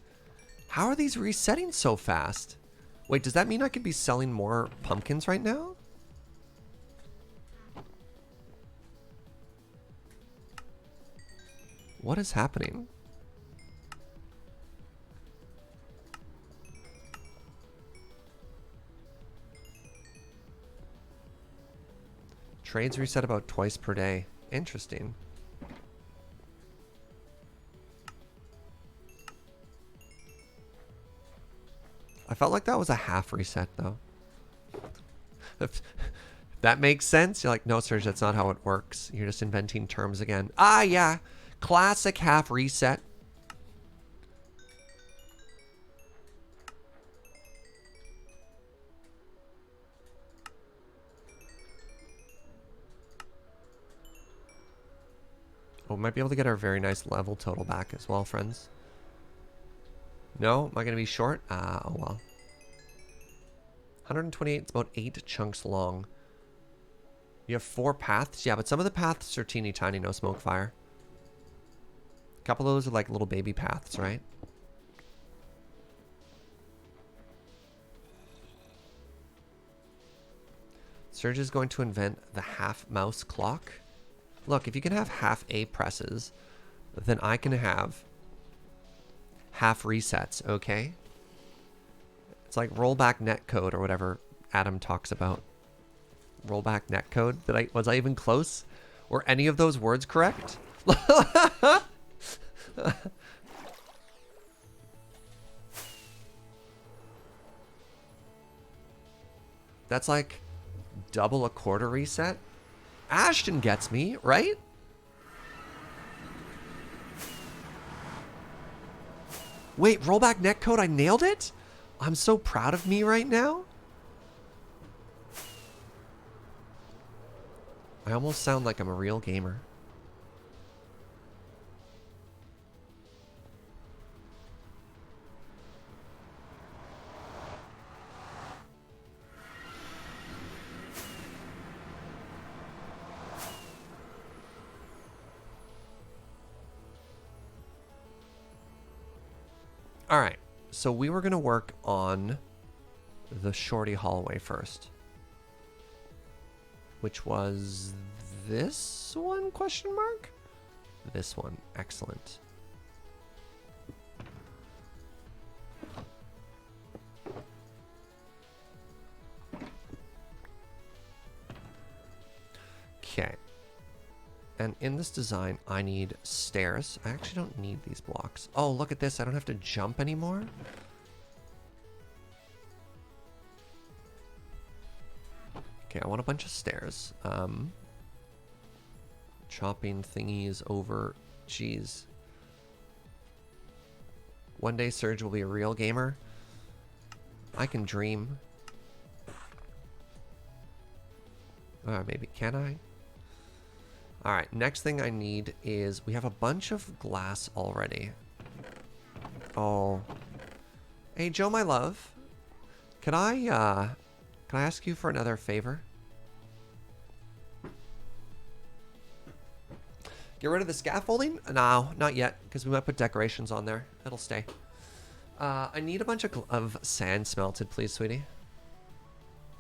[SPEAKER 1] How are these resetting so fast? Wait, does that mean I could be selling more pumpkins right now? What is happening? Trades reset about twice per day. Interesting. I felt like that was a half reset, though. If that makes sense. You're like, no, Serge, that's not how it works. You're just inventing terms again. Ah, yeah. Classic half reset. Oh, we might be able to get our very nice level total back as well, friends. No? Am I going to be short? Oh well. 128, it's about 8 chunks long. You have 4 paths? Yeah, but some of the paths are teeny tiny, no smoke fire. A couple of those are like little baby paths, right? Surge is going to invent the half mouse clock. Look, if you can have half A presses, then I can have half resets, okay? It's like rollback netcode or whatever Adam talks about. Rollback netcode? Was I even close? Were any of those words correct? That's like double a quarter reset. Ashton gets me, right? Wait, rollback netcode, I nailed it? I'm so proud of me right now. I almost sound like I'm a real gamer. All right, so we were going to work on the shorty hallway first, which was this one, question mark? this one. Excellent. Okay. And in this design, I need stairs. I actually don't need these blocks. Oh, look at this. I don't have to jump anymore. Okay, I want a bunch of stairs. Chopping thingies over. Jeez. One day Surge will be a real gamer. I can dream. Maybe. Can I? Alright, next thing I need is... We have a bunch of glass already. Oh. Hey, Joe, my love. Can I ask you for another favor? Get rid of the scaffolding? No, not yet, because we might put decorations on there. It'll stay. I need a bunch of sand smelted, please, sweetie.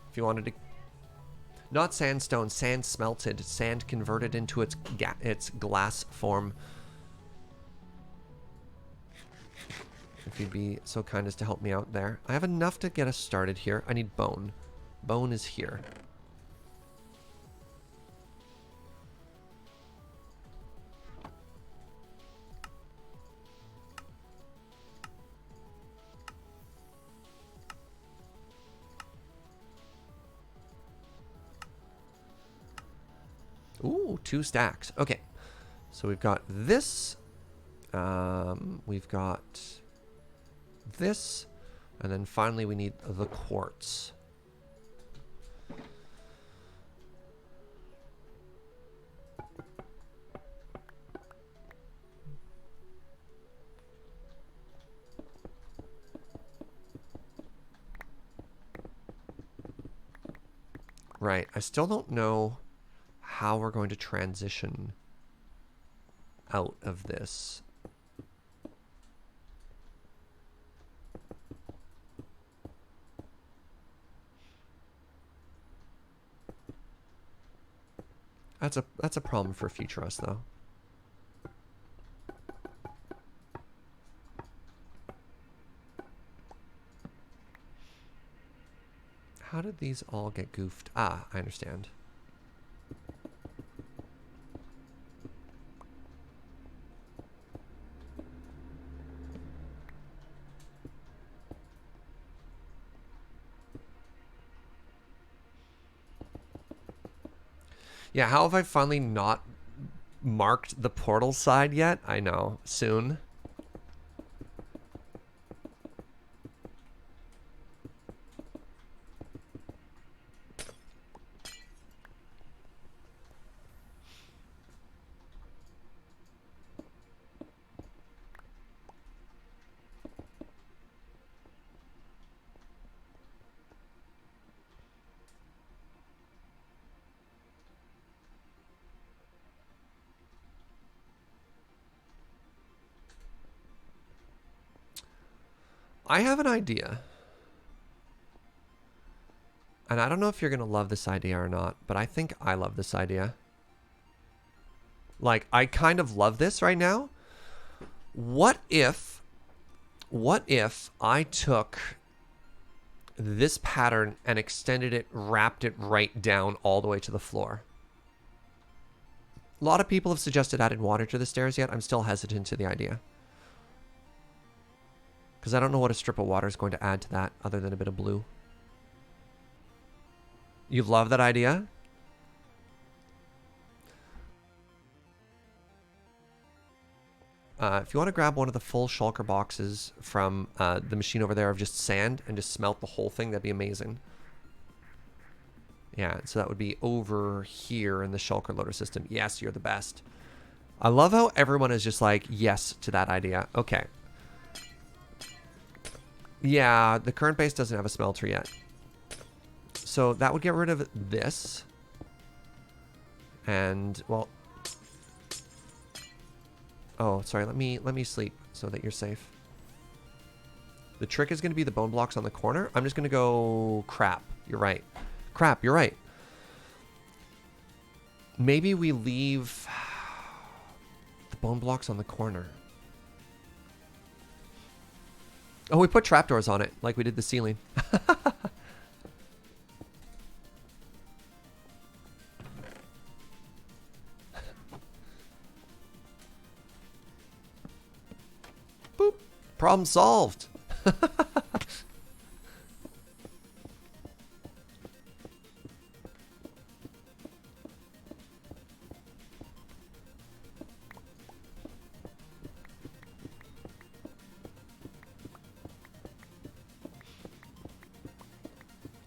[SPEAKER 1] If you wanted to... Not sandstone, sand smelted. Sand converted into its glass form. If you'd be so kind as to help me out there. I have enough to get us started here. I need bone. Bone is here. Ooh, 2 stacks. Okay. So we've got this. We've got this. And then finally we need the quartz. Right. I still don't know how we're going to transition out of this. That's a problem for future us, though. How did these all get goofed? Ah, I understand. Yeah, how have I finally not marked the portal side yet? I know. Soon. I have an idea. And I don't know if you're going to love this idea or not, but I think I love this idea. Like, I kind of love this right now. What if I took this pattern and extended it, wrapped it right down all the way to the floor? A lot of people have suggested adding water to the stairs yet. I'm still hesitant to the idea. Because I don't know what a strip of water is going to add to that other than a bit of blue. You love that idea? If you want to grab one of the full shulker boxes from the machine over there of just sand and just smelt the whole thing, that'd be amazing. Yeah, so that would be over here in the shulker loader system. Yes, you're the best. I love how everyone is just like, yes to that idea. Okay. Yeah, the current base doesn't have a smelter yet. So that would get rid of this. And, well... Oh, sorry, let me sleep so that you're safe. The trick is going to be the bone blocks on the corner. I'm just going to go crap. You're right. Crap, you're right. Maybe we leave the bone blocks on the corner. Oh, we put trapdoors on it, like we did the ceiling. Boop. Problem solved.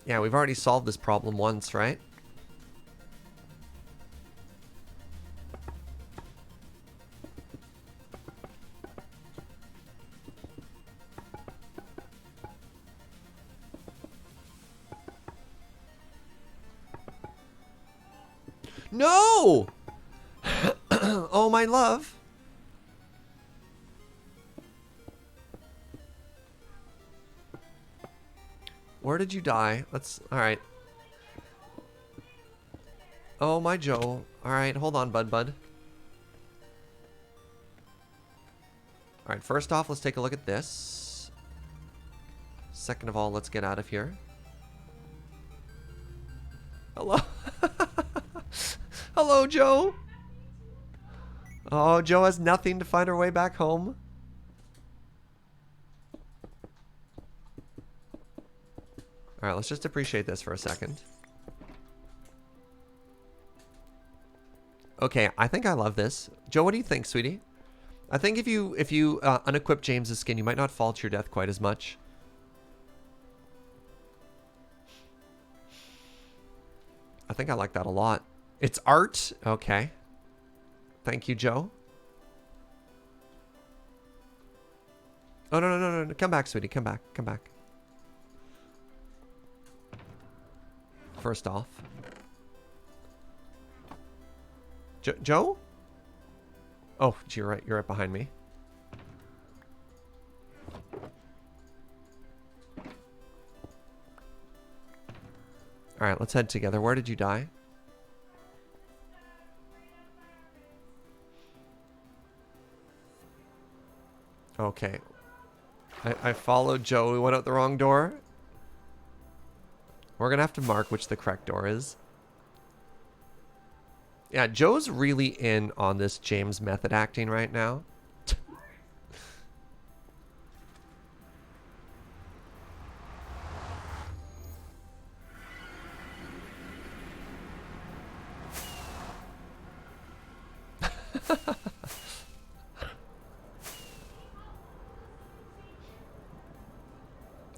[SPEAKER 1] Yeah, we've already solved this problem once, right? No! Oh, my love. Where did you die? Let's... Alright. Oh, my Joe. Alright, hold on, bud. Alright, first off, let's take a look at this. Second of all, let's get out of here. Hello? Hello, Joe? Oh, Joe has nothing to find her way back home. Alright, let's just appreciate this for a second. Okay, I think I love this. Joe, what do you think, sweetie? I think if you unequip James's skin, you might not fall to your death quite as much. I think I like that a lot. It's art. Okay. Thank you, Joe. Oh, no. Come back, sweetie. Come back. Come back. First off. Joe? Oh, you're right. You're right behind me. All right, let's head together. Where did you die? Okay. I followed Joe. We went out the wrong door. We're going to have to mark which the correct door is. Yeah, Joe's really in on this James method acting right now.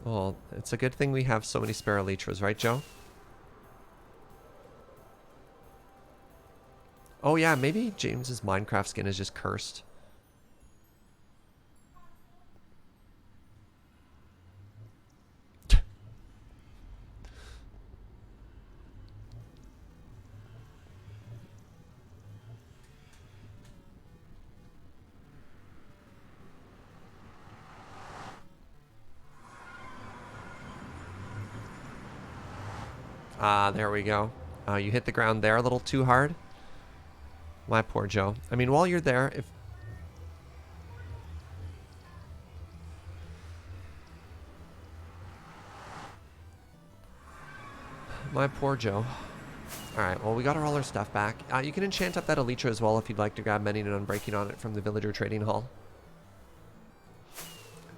[SPEAKER 1] Well, it's a good thing we have so many spare elytras, right, Joe? Oh yeah, maybe James's Minecraft skin is just cursed. Ah, there we go. You hit the ground there a little too hard. My poor Joe. I mean, while you're there, if... My poor Joe. Alright, well, we got all our stuff back. You can enchant up that Elytra as well if you'd like to grab Mending and Unbreaking on it from the Villager Trading Hall.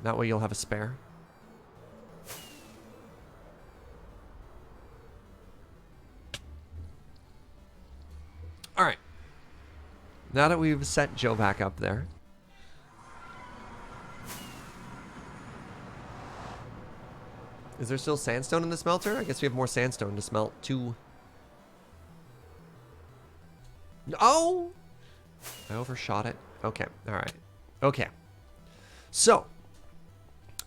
[SPEAKER 1] That way you'll have a spare. Alright. Now that we've set Joe back up there. Is there still sandstone in the smelter? I guess we have more sandstone to smelt too. Oh! I overshot it. Okay, alright. Okay. So,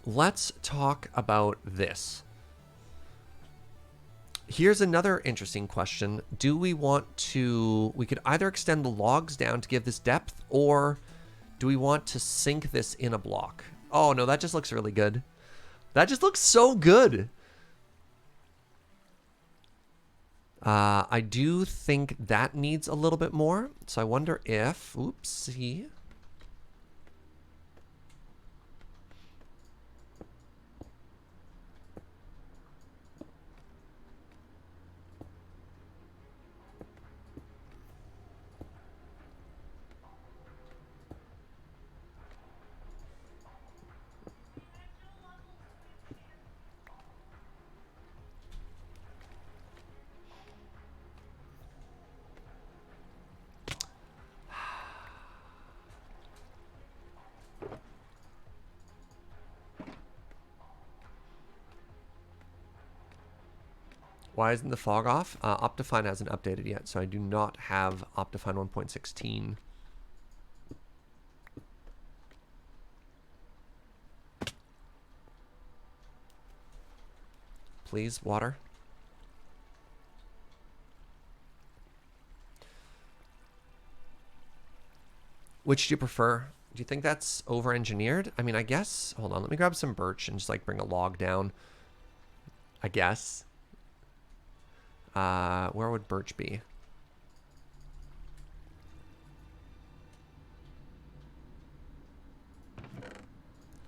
[SPEAKER 1] let's talk about this. Here's another interesting question. Do we want to... We could either extend the logs down to give this depth, or do we want to sink this in a block? Oh, no, that just looks really good. That just looks so good. I do think that needs a little bit more. So I wonder if... Oopsie. Why isn't the fog off? Optifine hasn't updated yet, so I do not have Optifine 1.16. Please, water. Which do you prefer? Do you think that's over-engineered? I mean, I guess... Hold on, let me grab some birch and just, like, bring a log down. I guess. Where would birch be?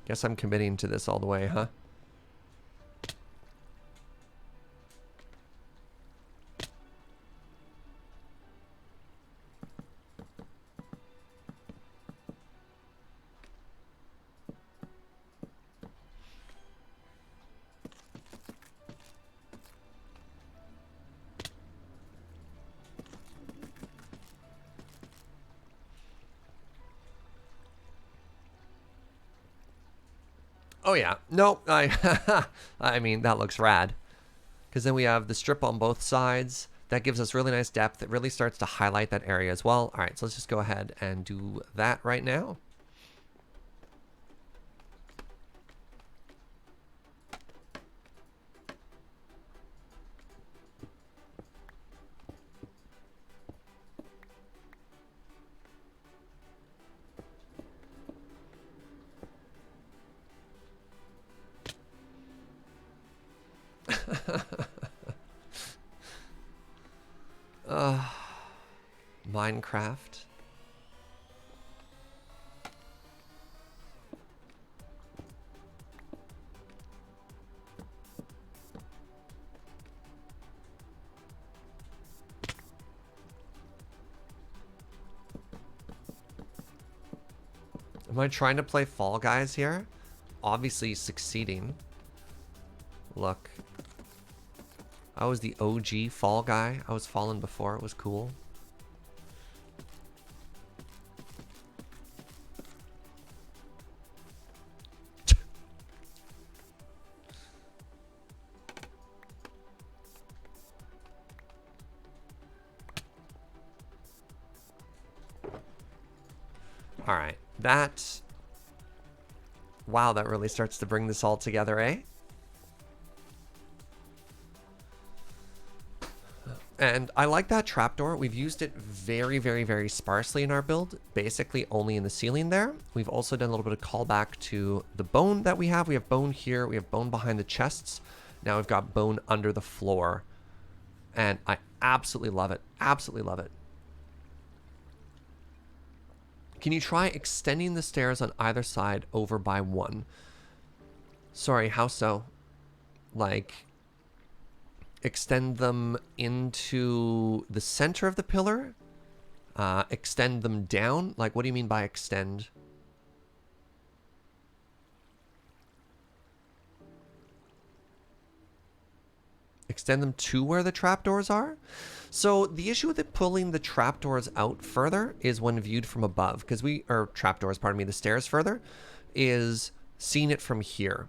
[SPEAKER 1] Guess I'm committing to this all the way, huh? Oh yeah, no, I mean, that looks rad. Because then we have the strip on both sides. That gives us really nice depth. It really starts to highlight that area as well. All right, so let's just go ahead and do that right now. Minecraft. Am I trying to play Fall Guys here? Obviously succeeding. Look. I was the OG Fall Guy. I was fallen before. It was cool. All right. That... Wow, that really starts to bring this all together, eh? And I like that trapdoor. We've used it very, very, very sparsely in our build. Basically only in the ceiling there. We've also done a little bit of callback to the bone that we have. We have bone here. We have bone behind the chests. Now we've got bone under the floor. And I absolutely love it. Absolutely love it. Can you try extending the stairs on either side over by one? Sorry, how so? Like... extend them into the center of the pillar? Extend them down? Like, what do you mean by extend? Extend them to where the trapdoors are? So the issue with it pulling the trapdoors out further is when viewed from above, because trapdoors, pardon me, the stairs further, is seeing it from here.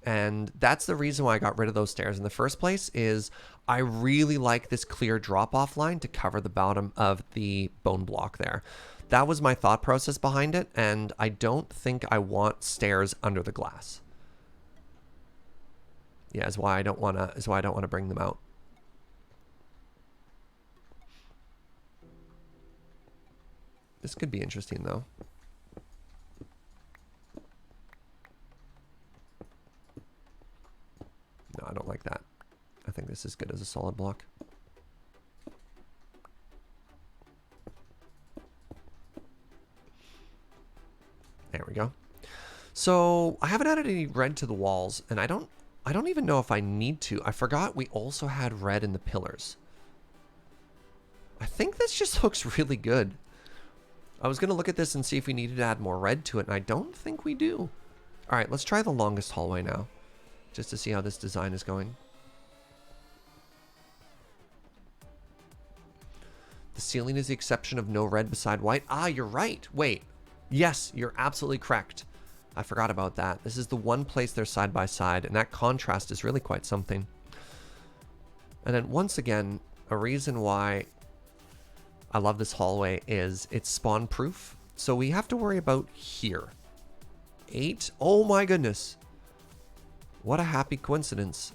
[SPEAKER 1] And that's the reason why I got rid of those stairs in the first place, is I really like this clear drop-off line to cover the bottom of the bone block there. That was my thought process behind it, and I don't think I want stairs under the glass. Yeah, is why I don't want to bring them out. This could be interesting though. No, I don't like that. I think this is good as a solid block. There we go. So I haven't added any red to the walls, and I don't even know if I need to. I forgot we also had red in the pillars. I think this just looks really good. I was going to look at this and see if we needed to add more red to it, and I don't think we do. All right, let's try the longest hallway now, just to see how this design is going. The ceiling is the exception of no red beside white. Ah, you're right. Wait. Yes, you're absolutely correct. I forgot about that. This is the one place they're side by side, and that contrast is really quite something. And then once again, a reason why I love this hallway is it's spawn proof. So we have to worry about here. 8. Oh my goodness. What a happy coincidence.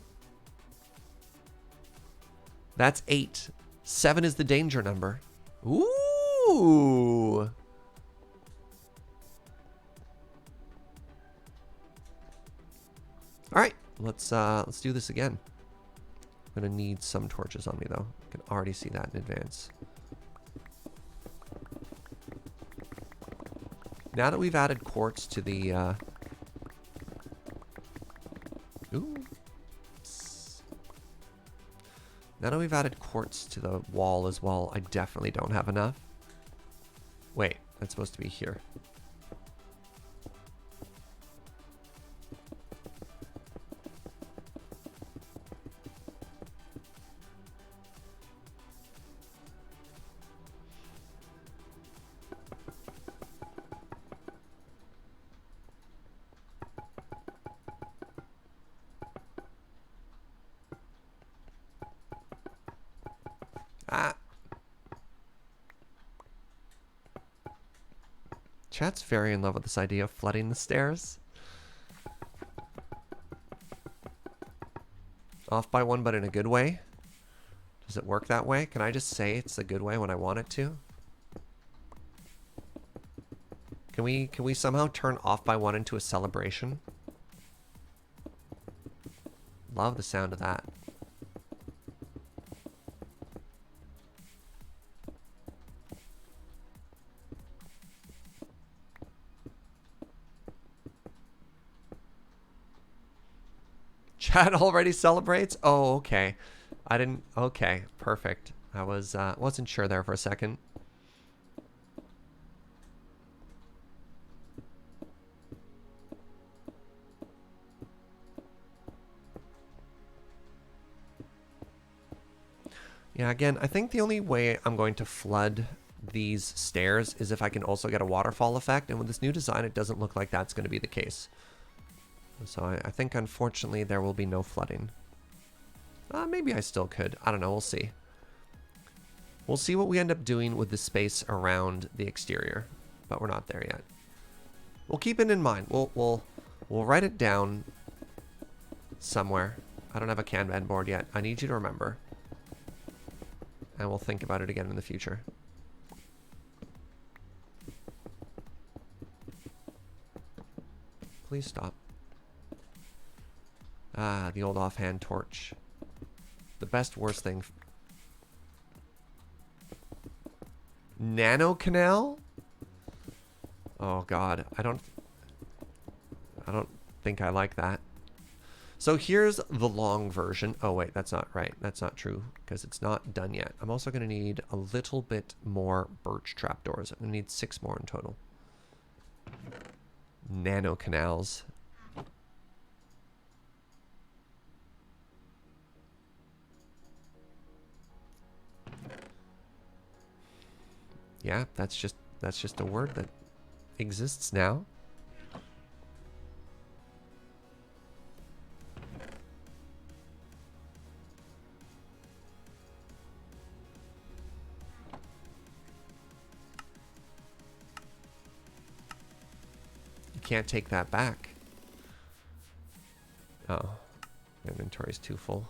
[SPEAKER 1] That's 8. 7 is the danger number. Ooh. All right, let's do this again. I'm gonna need some torches on me though. I can already see that in advance. Now that we've added quartz to the now that we've added quartz to the wall as well, I definitely don't have enough. Wait, that's supposed to be here. Ah. Chat's very in love with this idea of flooding the stairs. Off by 1, but in a good way. Does it work that way? Can I just say it's a good way when I want it to? Can we somehow turn off by 1 into a celebration? Love the sound of that. Chat already celebrates? Oh, okay. I didn't... Okay, perfect. I wasn't sure there for a second. Yeah, again, I think the only way I'm going to flood these stairs is if I can also get a waterfall effect. And with this new design, it doesn't look like that's going to be the case. So I think, unfortunately, there will be no flooding. Maybe I still could. I don't know. We'll see. We'll see what we end up doing with the space around the exterior. But we're not there yet. We'll keep it in mind. We'll write it down somewhere. I don't have a Kanban board yet. I need you to remember. And we'll think about it again in the future. Please stop. Ah, the old offhand torch. The best, worst thing. Nano canal? Oh god, I don't think I like that. So here's the long version. Oh wait, that's not right. That's not true because it's not done yet. I'm also going to need a little bit more birch trapdoors. I'm going to need 6 more in total. Nano canals. Yeah, that's just a word that exists now. You can't take that back. Oh, my inventory's too full.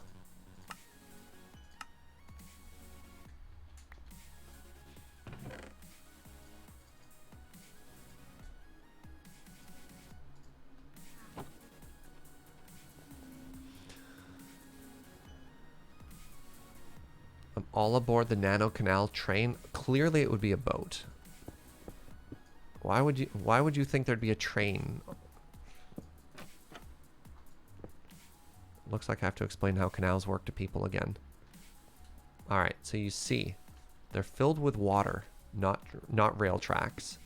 [SPEAKER 1] I'm all aboard the Nano Canal train. Clearly it would be a boat. Why would you think there'd be a train? Looks like I have to explain how canals work to people again. Alright, so you see, they're filled with water, not rail tracks.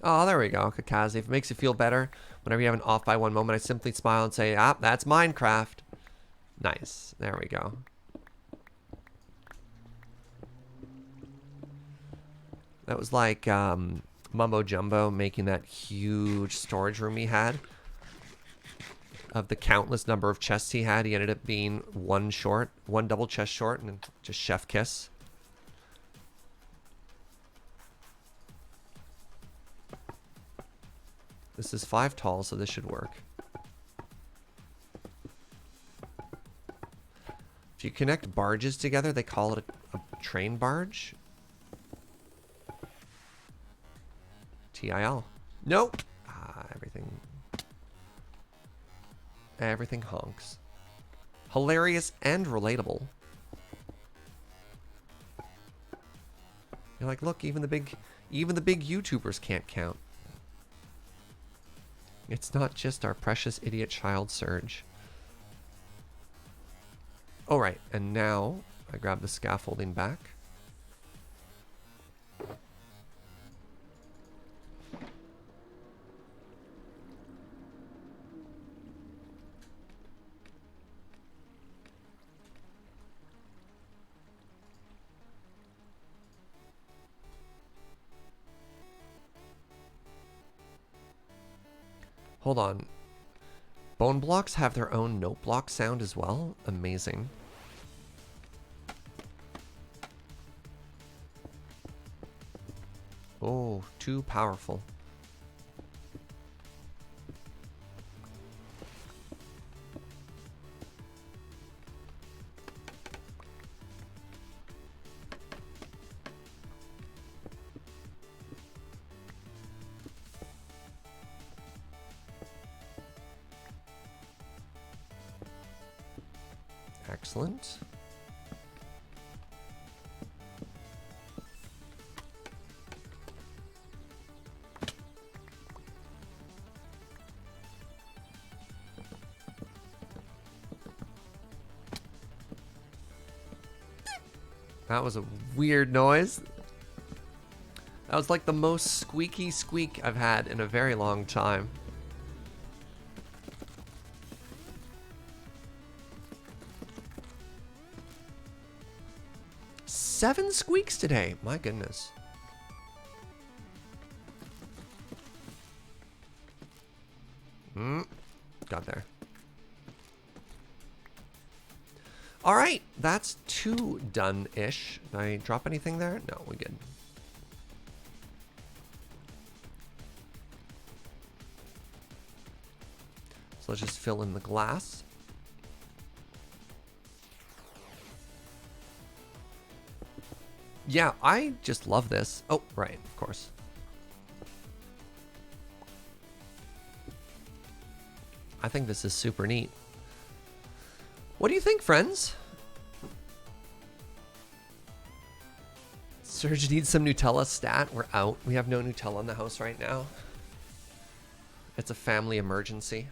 [SPEAKER 1] Oh, there we go, Kakazi. If it makes you feel better, whenever you have an off by 1 moment, I simply smile and say, ah, that's Minecraft. Nice. There we go. That was like Mumbo Jumbo making that huge storage room he had. Of the countless number of chests he had, he ended up being one double chest short, and just chef kiss. This is 5 tall, so this should work. If you connect barges together, they call it a train barge. TIL. Nope. Everything honks. Hilarious and relatable. You're like, look, even the big YouTubers can't count. It's not just our precious idiot child Surge. Oh, right. And now I grab the scaffolding back. Hold on. Bone blocks have their own note block sound as well? Amazing. Oh, too powerful. Excellent. That was a weird noise. That was like the most squeaky squeak I've had in a very long time. Seven squeaks today. My goodness. Got there. All right, that's 2 done-ish. Did I drop anything there? No, we good. So let's just fill in the glass. Yeah, I just love this. Oh, right, of course. I think this is super neat. What do you think, friends? Surge needs some Nutella stat. We're out. We have no Nutella in the house right now. It's a family emergency.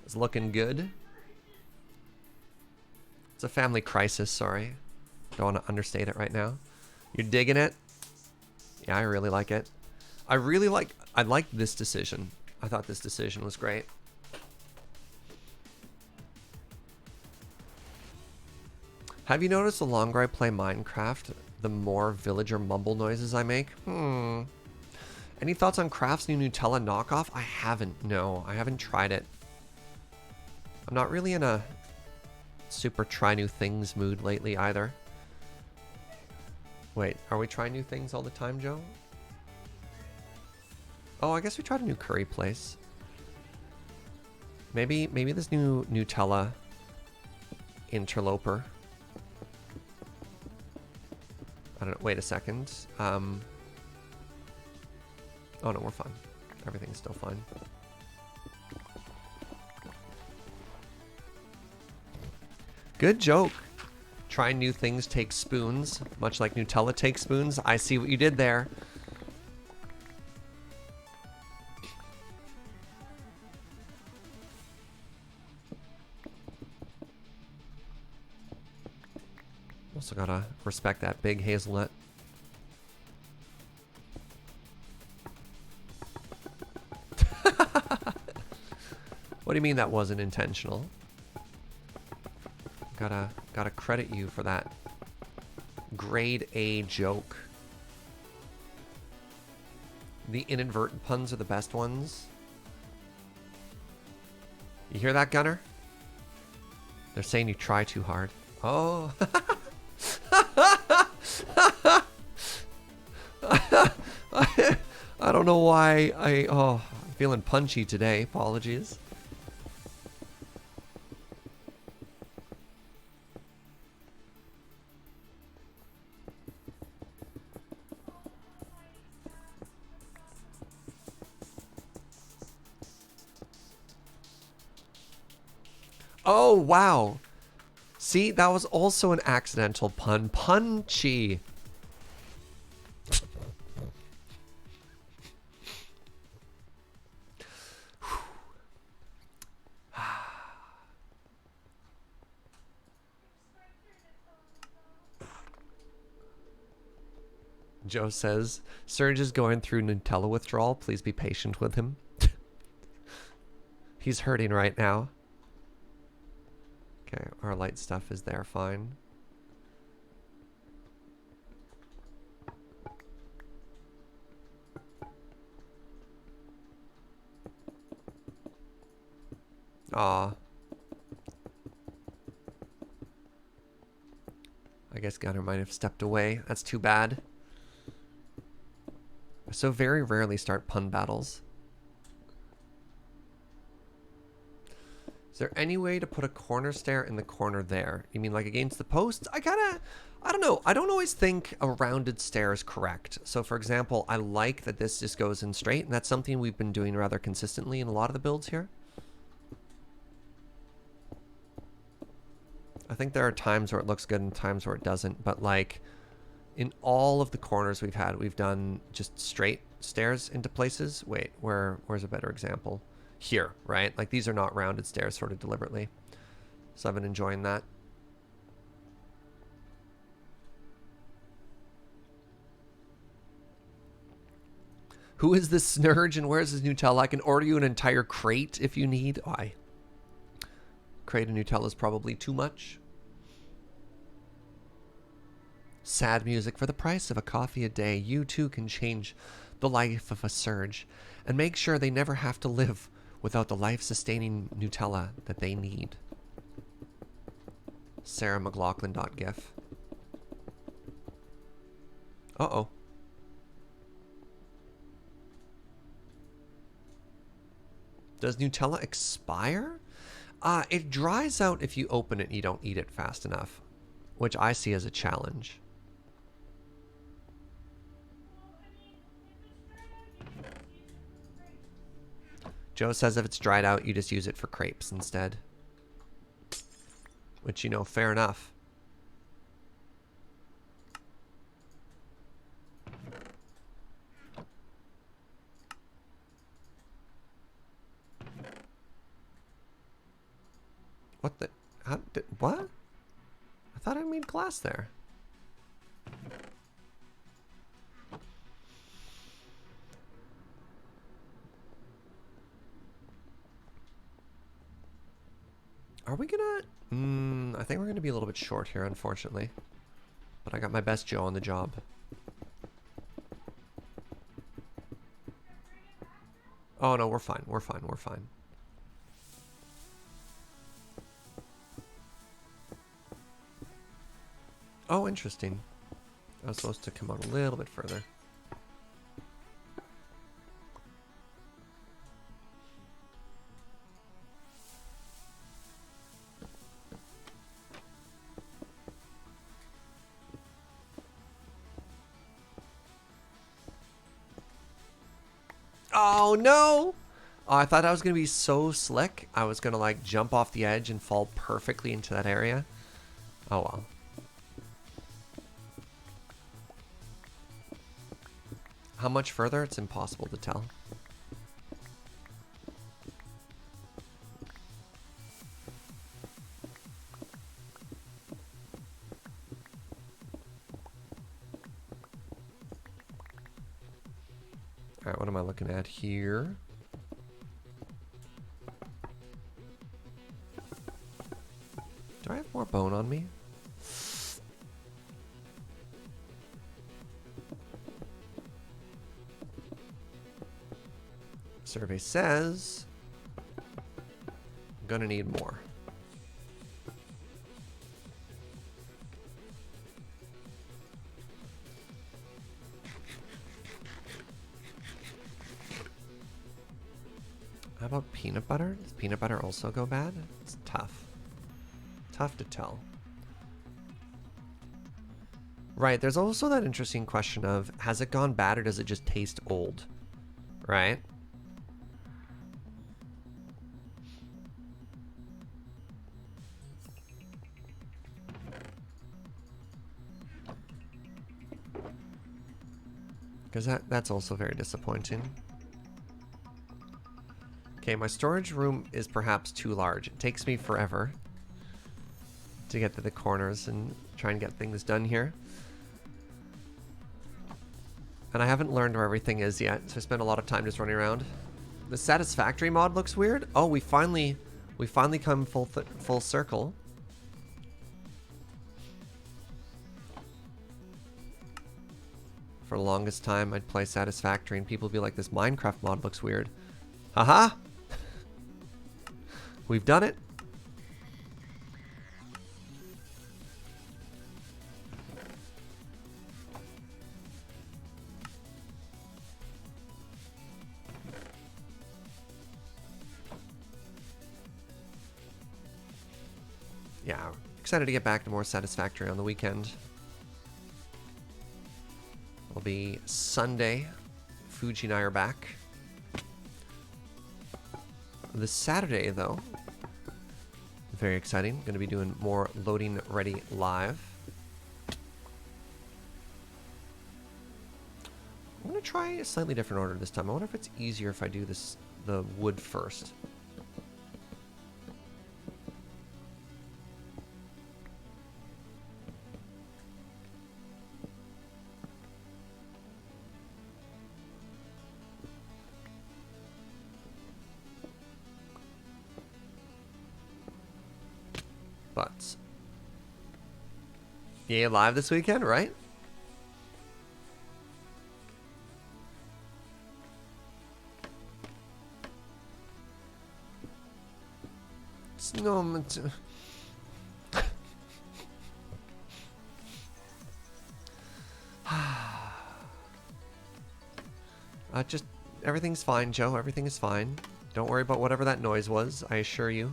[SPEAKER 1] It's looking good. It's a family crisis, sorry. Don't want to understate it right now. You're digging it? Yeah, I really like it. I like this decision. I thought this decision was great. Have you noticed the longer I play Minecraft, the more villager mumble noises I make? Any thoughts on Craft's new Nutella knockoff? I haven't. No, I haven't tried it. I'm not really in a super try new things mood lately either. Wait, are we trying new things all the time, Joe? Oh, I guess we tried a new curry place. Maybe this new Nutella interloper. I don't know. Wait a second. Oh no, we're fine. Everything's still fine. Good joke. Trying new things takes spoons, much like Nutella takes spoons. I see what you did there. Also gotta respect that big hazelnut. What do you mean that wasn't intentional? Gotta credit you for that grade A joke. The inadvertent puns are the best ones. You hear that, Gunner? They're saying you try too hard. Oh. I don't know why I'm feeling punchy today. Apologies. Oh, wow. See, that was also an accidental pun. Punchy. Joe says, Serge is going through Nutella withdrawal. Please be patient with him. He's hurting right now. Okay, our light stuff is there, fine. Aw. I guess Gunner might have stepped away. That's too bad. I so very rarely start pun battles. Is there any way to put a corner stair in the corner there? You mean like against the posts? I don't know. I don't always think a rounded stair is correct. So for example, I like that this just goes in straight, and that's something we've been doing rather consistently in a lot of the builds here. I think there are times where it looks good and times where it doesn't, but like in all of the corners we've had, we've done just straight stairs into places. Wait, where's a better example? Here, right? Like these are not rounded stairs sort of deliberately. So I've been enjoying that. Who is this Snurge and where's his Nutella? I can order you an entire crate if you need. Why? Crate of Nutella is probably too much. Sad music for the price of a coffee a day. You too can change the life of a Serge and make sure they never have to live without the life-sustaining Nutella that they need. Sarah McLaughlin.gif. Uh-oh. Does Nutella expire? It dries out if you open it and you don't eat it fast enough, which I see as a challenge. Joe says if it's dried out, you just use it for crepes instead. Which, you know, fair enough. What the? What? I thought I made glass there. Are we gonna... I think we're gonna be a little bit short here, unfortunately. But I got my best Joe on the job. Oh no, we're fine, we're fine, we're fine. Oh, interesting. I was supposed to come out a little bit further. Oh no! Oh, I thought I was gonna be so slick. I was gonna like jump off the edge and fall perfectly into that area. Oh well. How much further? It's impossible to tell. Alright, what am I looking at here? Do I have more bone on me? Survey says I'm gonna need more. How about peanut butter? Does peanut butter also go bad? It's tough. Tough to tell. Right, there's also that interesting question of, has it gone bad or does it just taste old? Right? Because that's also very disappointing. Okay, my storage room is perhaps too large. It takes me forever to get to the corners and try and get things done here. And I haven't learned where everything is yet, so I spend a lot of time just running around. The Satisfactory mod looks weird. Oh, we finally come full circle. For the longest time, I'd play Satisfactory and people would be like, this Minecraft mod looks weird. Haha! We've done it. Yeah, excited to get back to more Satisfactory on the weekend. It'll be Sunday. Fuji and I are back. This Saturday, though, very exciting. Going to be doing more Loading Ready Live. I'm going to try a slightly different order this time. I wonder if it's easier if I do the wood first. But yeah, live this weekend, right? No, just everything's fine, Joe. Everything is fine. Don't worry about whatever that noise was, I assure you.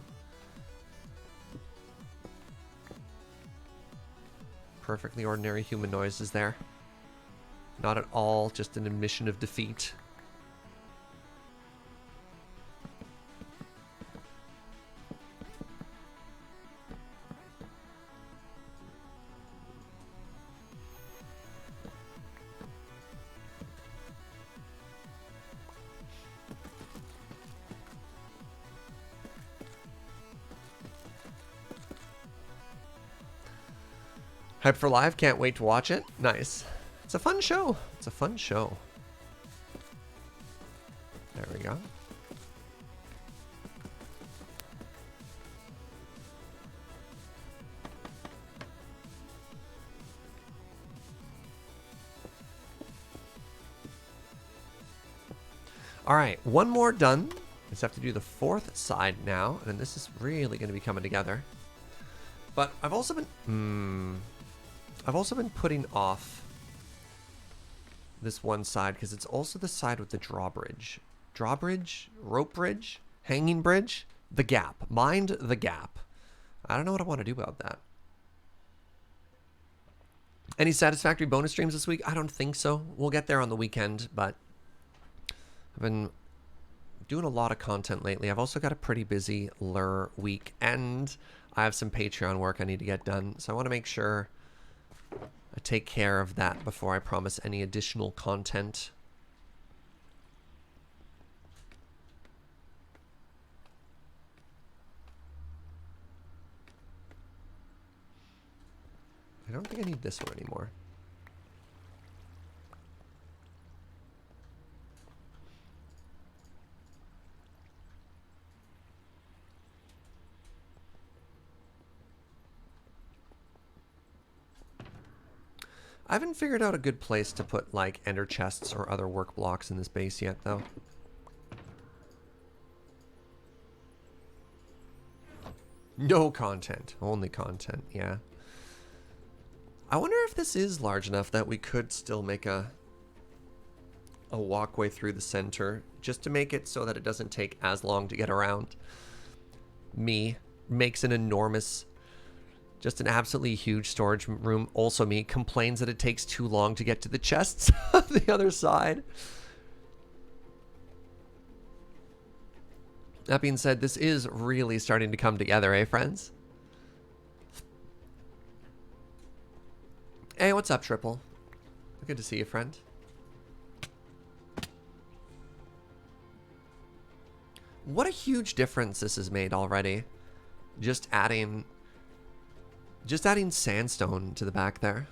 [SPEAKER 1] Perfectly ordinary human noises there. Not at all just an admission of defeat. Hype for live, can't wait to watch it. Nice. It's a fun show. It's a fun show. There we go. All right, one more done. Just have to do the fourth side now, and then this is really going to be coming together. But I've also been putting off this one side because it's also the side with the drawbridge. Drawbridge, rope bridge, hanging bridge, the gap. Mind the gap. I don't know what I want to do about that. Any Satisfactory bonus streams this week? I don't think so. We'll get there on the weekend, but I've been doing a lot of content lately. I've also got a pretty busy lure week, and I have some Patreon work I need to get done, so I want to make sure I take care of that before I promise any additional content. I don't think I need this one anymore. I haven't figured out a good place to put like ender chests or other work blocks in this base yet, though. No content. Only content, yeah. I wonder if this is large enough that we could still make a walkway through the center, just to make it so that it doesn't take as long to get around. Me makes an enormous, just an absolutely huge storage room. Also me complains that it takes too long to get to the chests on the other side. That being said, this is really starting to come together, eh, friends? Hey, what's up, Triple? Good to see you, friend. What a huge difference this has made already. Just adding sandstone to the back there.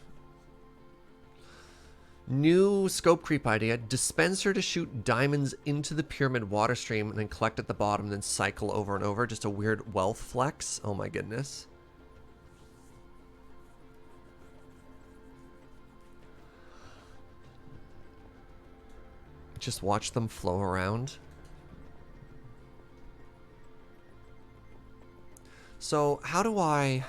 [SPEAKER 1] New scope creep idea. Dispenser to shoot diamonds into the pyramid water stream and then collect at the bottom, then cycle over and over. Just a weird wealth flex. Oh my goodness. Just watch them flow around. So how do I...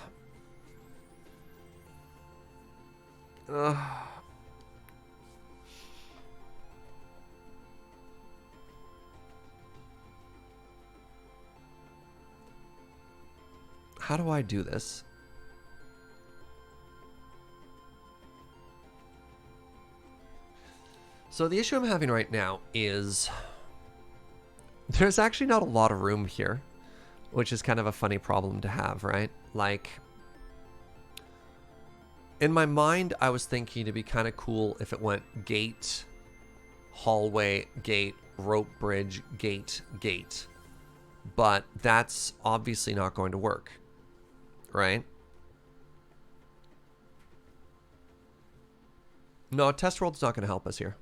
[SPEAKER 1] How do I do this? So the issue I'm having right now is there's actually not a lot of room here, which is kind of a funny problem to have, right? Like, in my mind, I was thinking it'd be kind of cool if it went gate, hallway, gate, rope bridge, gate, gate. But that's obviously not going to work, right? No, test world's not going to help us here.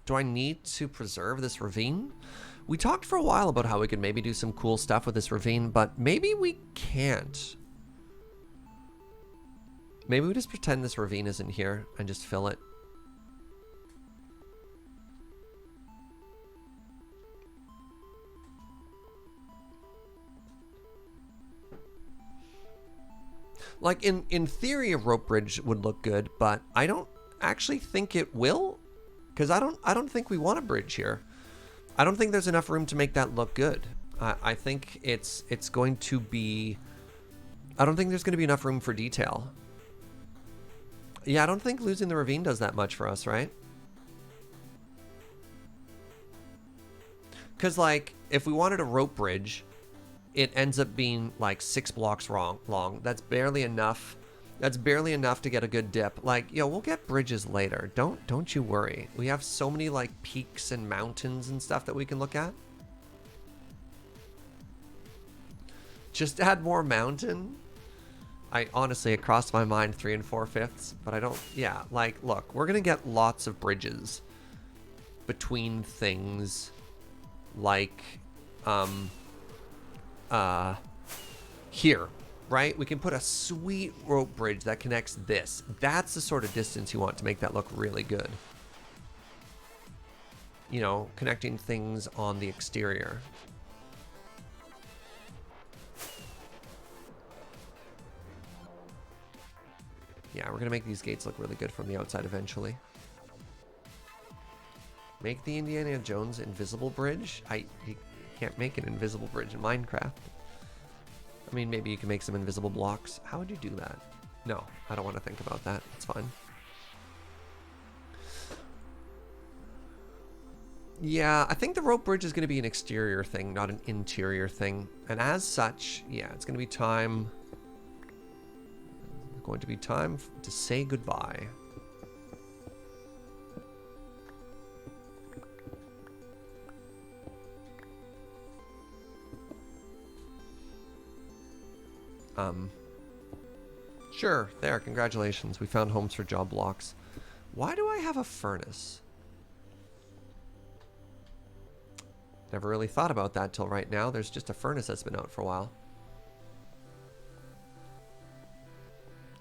[SPEAKER 1] Do I need to preserve this ravine? We talked for a while about how we could maybe do some cool stuff with this ravine, but maybe we can't. Maybe we just pretend this ravine isn't here and just fill it. Like, in theory, a rope bridge would look good, but I don't actually think it will. Because I don't think we want a bridge here. I don't think there's enough room to make that look good. I think it's going to be... I don't think there's going to be enough room for detail. Yeah, I don't think losing the ravine does that much for us, right? Because, like, if we wanted a rope bridge, it ends up being, like, 6 blocks long. That's barely enough. That's barely enough to get a good dip. Like, yo, we'll get bridges later. Don't you worry. We have so many, like, peaks and mountains and stuff that we can look at. Just add more mountain? Honestly, it crossed my mind 3 4/5, but I don't... Yeah, like, look, we're gonna get lots of bridges between things like, here. Right? We can put a sweet rope bridge that connects this. That's the sort of distance you want to make that look really good. You know, connecting things on the exterior. Yeah, we're going to make these gates look really good from the outside eventually. Make the Indiana Jones invisible bridge? You can't make an invisible bridge in Minecraft. I mean, maybe you can make some invisible blocks. How would you do that? No, I don't want to think about that. It's fine. Yeah, I think the rope bridge is going to be an exterior thing, not an interior thing. And as such, yeah, it's going to be time... going to be time to say goodbye. Sure, there, congratulations. We found homes for job blocks. Why do I have a furnace? Never really thought about that till right now. There's just a furnace that's been out for a while.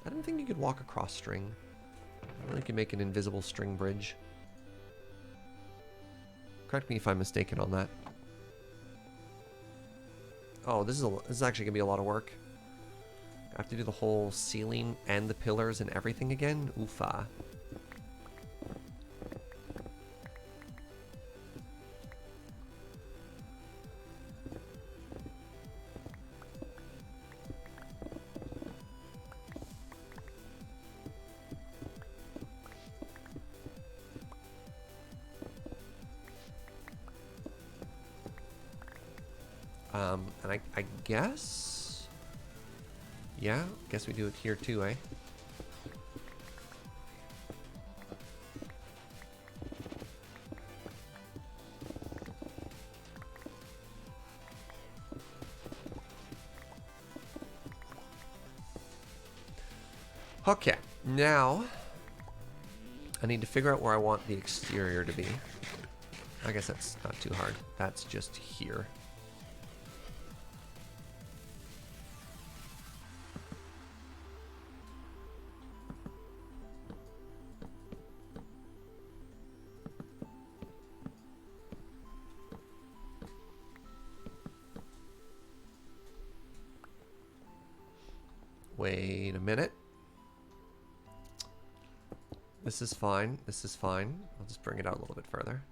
[SPEAKER 1] I didn't think you could walk across string. I don't think you can make an invisible string bridge. Correct me if I'm mistaken on that. Oh, this is actually gonna be a lot of work. I have to do the whole ceiling and the pillars and everything again. Oofa. And I guess, yeah, guess we do it here too, eh? Okay, now I need to figure out where I want the exterior to be. I guess that's not too hard. That's just here. Wait a minute. This is fine. This is fine. I'll just bring it out a little bit further.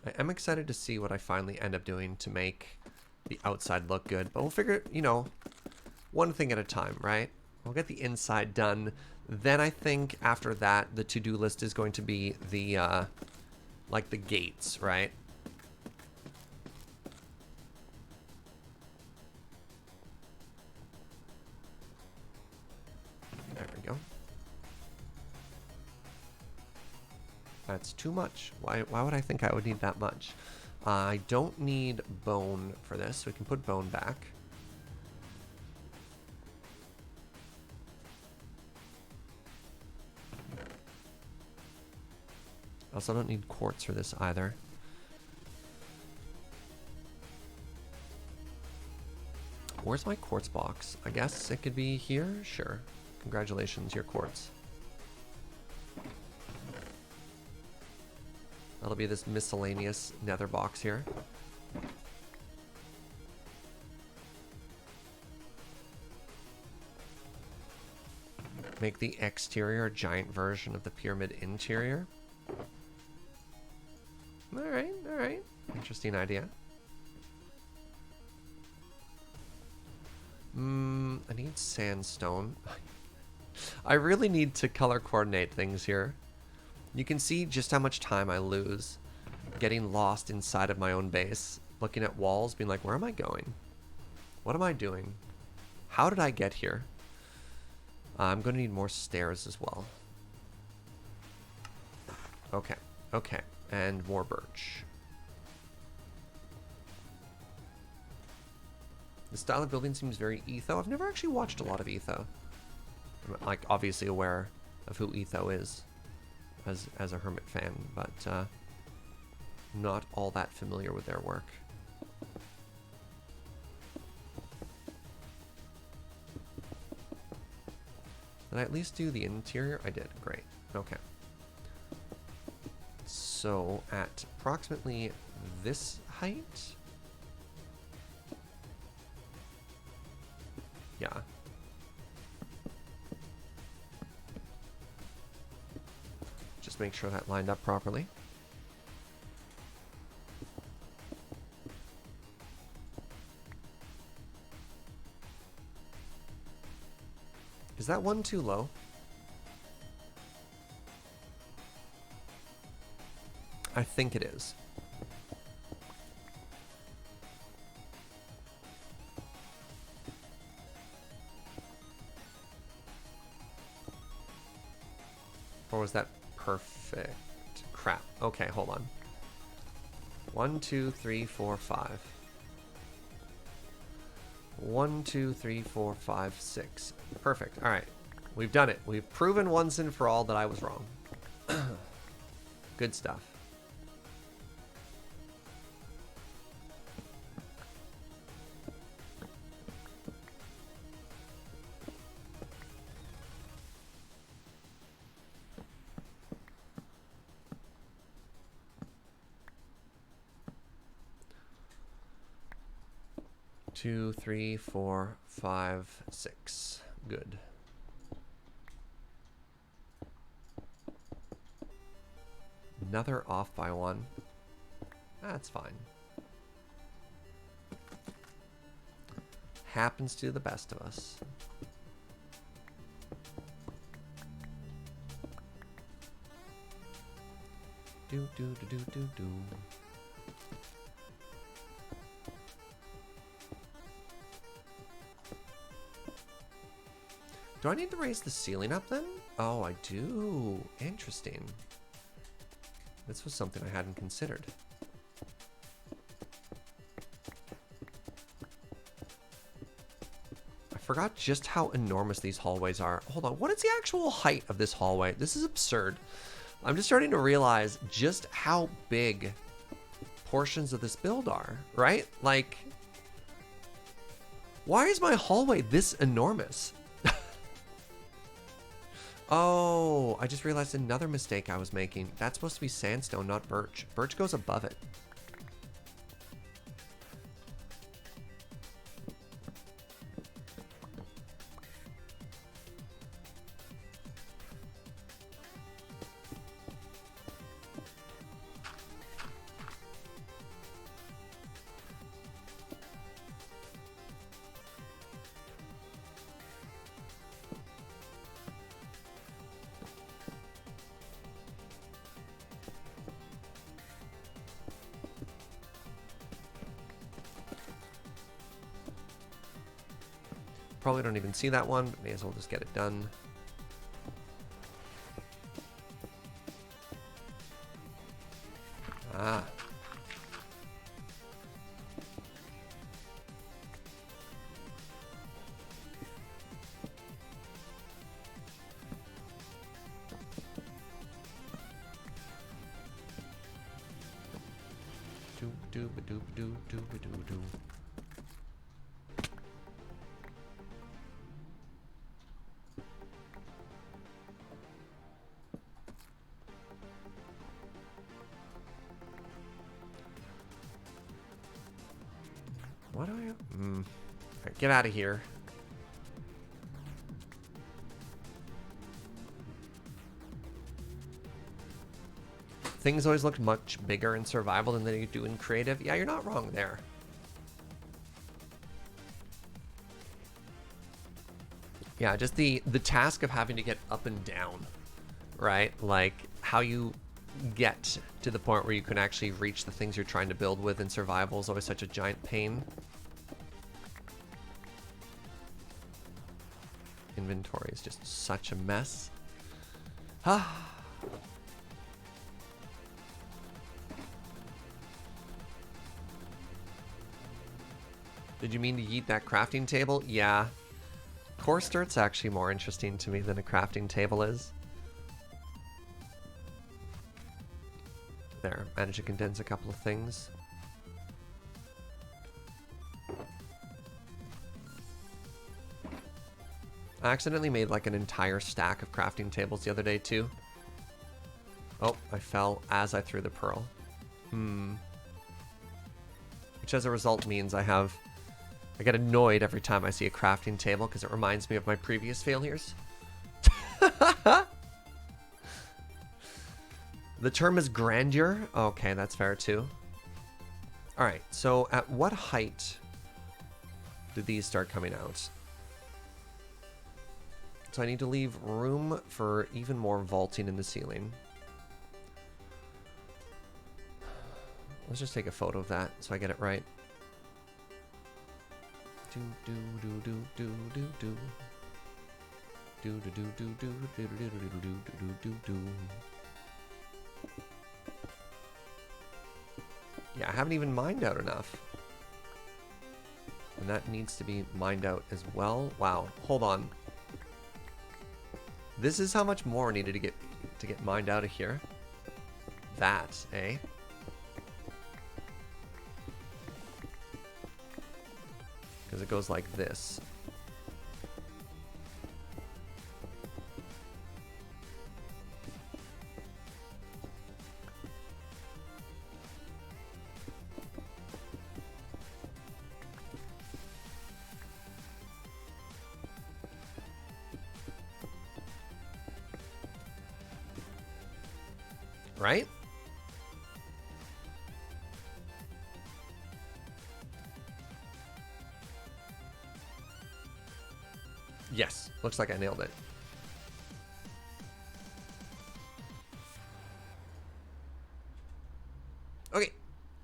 [SPEAKER 1] I am excited to see what I finally end up doing to make the outside look good, but we'll figure it, you know, one thing at a time, right? We'll get the inside done. Then I think after that, the to-do list is going to be the, like the gates, right? There we go. That's too much. Why would I think I would need that much? I don't need bone for this, so we can put bone back. Also don't need quartz for this either. Where's my quartz box? I guess it could be here? Sure. Congratulations, your quartz. That'll be this miscellaneous nether box here. Make the exterior a giant version of the pyramid interior. Alright, alright. Interesting idea. I need sandstone. I really need to color coordinate things here. You can see just how much time I lose getting lost inside of my own base, looking at walls, being like, where am I going? What am I doing? How did I get here? I'm going to need more stairs as well. Okay, okay. And more birch. The style of building seems very Etho. I've never actually watched a lot of Etho. I'm, like, obviously aware of who Etho is as a Hermit fan, but not all that familiar with their work. Did I at least do the interior? I did. Great. Okay. So at approximately this height, yeah. Just make sure that lined up properly. Is that one too low? I think it is. Or was that perfect? Crap. Okay, hold on. 1, 2, 3, 4, 5. 1, 2, 3, 4, 5, 6. Perfect. All right. We've done it. We've proven once and for all that I was wrong. Good stuff. 2, 3, 4, 5, 6. Good. Another off by 1. That's fine. Happens to the best of us. Do do do do do do. Do I need to raise the ceiling up then? Oh, I do. Interesting. This was something I hadn't considered. I forgot just how enormous these hallways are. Hold on, what is the actual height of this hallway? This is absurd. I'm just starting to realize just how big portions of this build are, right? Like, why is my hallway this enormous? Oh, I just realized another mistake I was making. That's supposed to be sandstone, not birch. Birch goes above it. Probably don't even see that one, but may as well just get it done. Ah. Do do ba do do do ba do do. What do I... Right, get out of here. Things always look much bigger in survival than they do in creative. Yeah, you're not wrong there. Yeah, just the task of having to get up and down, right? Like how you get to the point where you can actually reach the things you're trying to build with in survival is always such a giant pain. Inventory is just such a mess. Ah. Did you mean to yeet that crafting table? Yeah. Course dirt's actually more interesting to me than a crafting table is. There, managed to condense a couple of things. I accidentally made like an entire stack of crafting tables the other day too. Oh, I fell as I threw the pearl. Which as a result means I get annoyed every time I see a crafting table because it reminds me of my previous failures. The term is grandeur. Okay, that's fair too. All right, so at what height do these start coming out? So I need to leave room for even more vaulting in the ceiling. Let's just take a photo of that so I get it right. Do do do do do do do do do do do do do do do do do do. Yeah, I haven't even mined out enough. And that needs to be mined out as well. Wow, hold on. This is how much more needed to get mined out of here. That, eh? Because it goes like this. right? Yes, looks like I nailed it. Okay,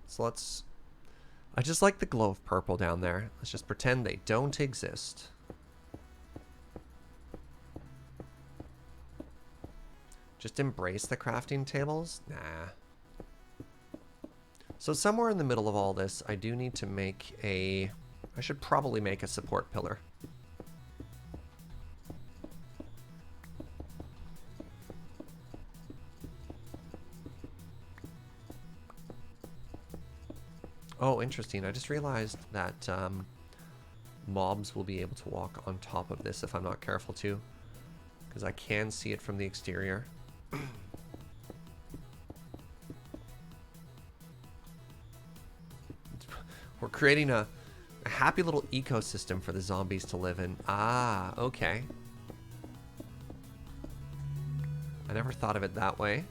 [SPEAKER 1] so let's... I just like the glow of purple down there. Let's just pretend they don't exist. Just embrace the crafting tables? Nah. So somewhere in the middle of all this, I do need to make a... I should probably make a support pillar. Oh, interesting. I just realized that mobs will be able to walk on top of this if I'm not careful too. Because I can see it from the exterior. We're creating a happy little ecosystem for the zombies to live in. Ah, okay. I never thought of it that way.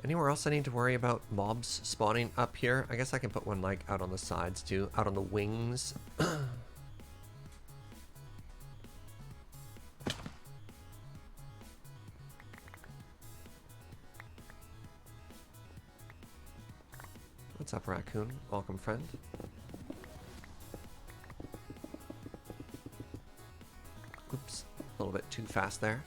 [SPEAKER 1] Anywhere else I need to worry about mobs spawning up here? I guess I can put one like out on the sides too, out on the wings. What's up, raccoon? Welcome, friend. Oops, a little bit too fast there.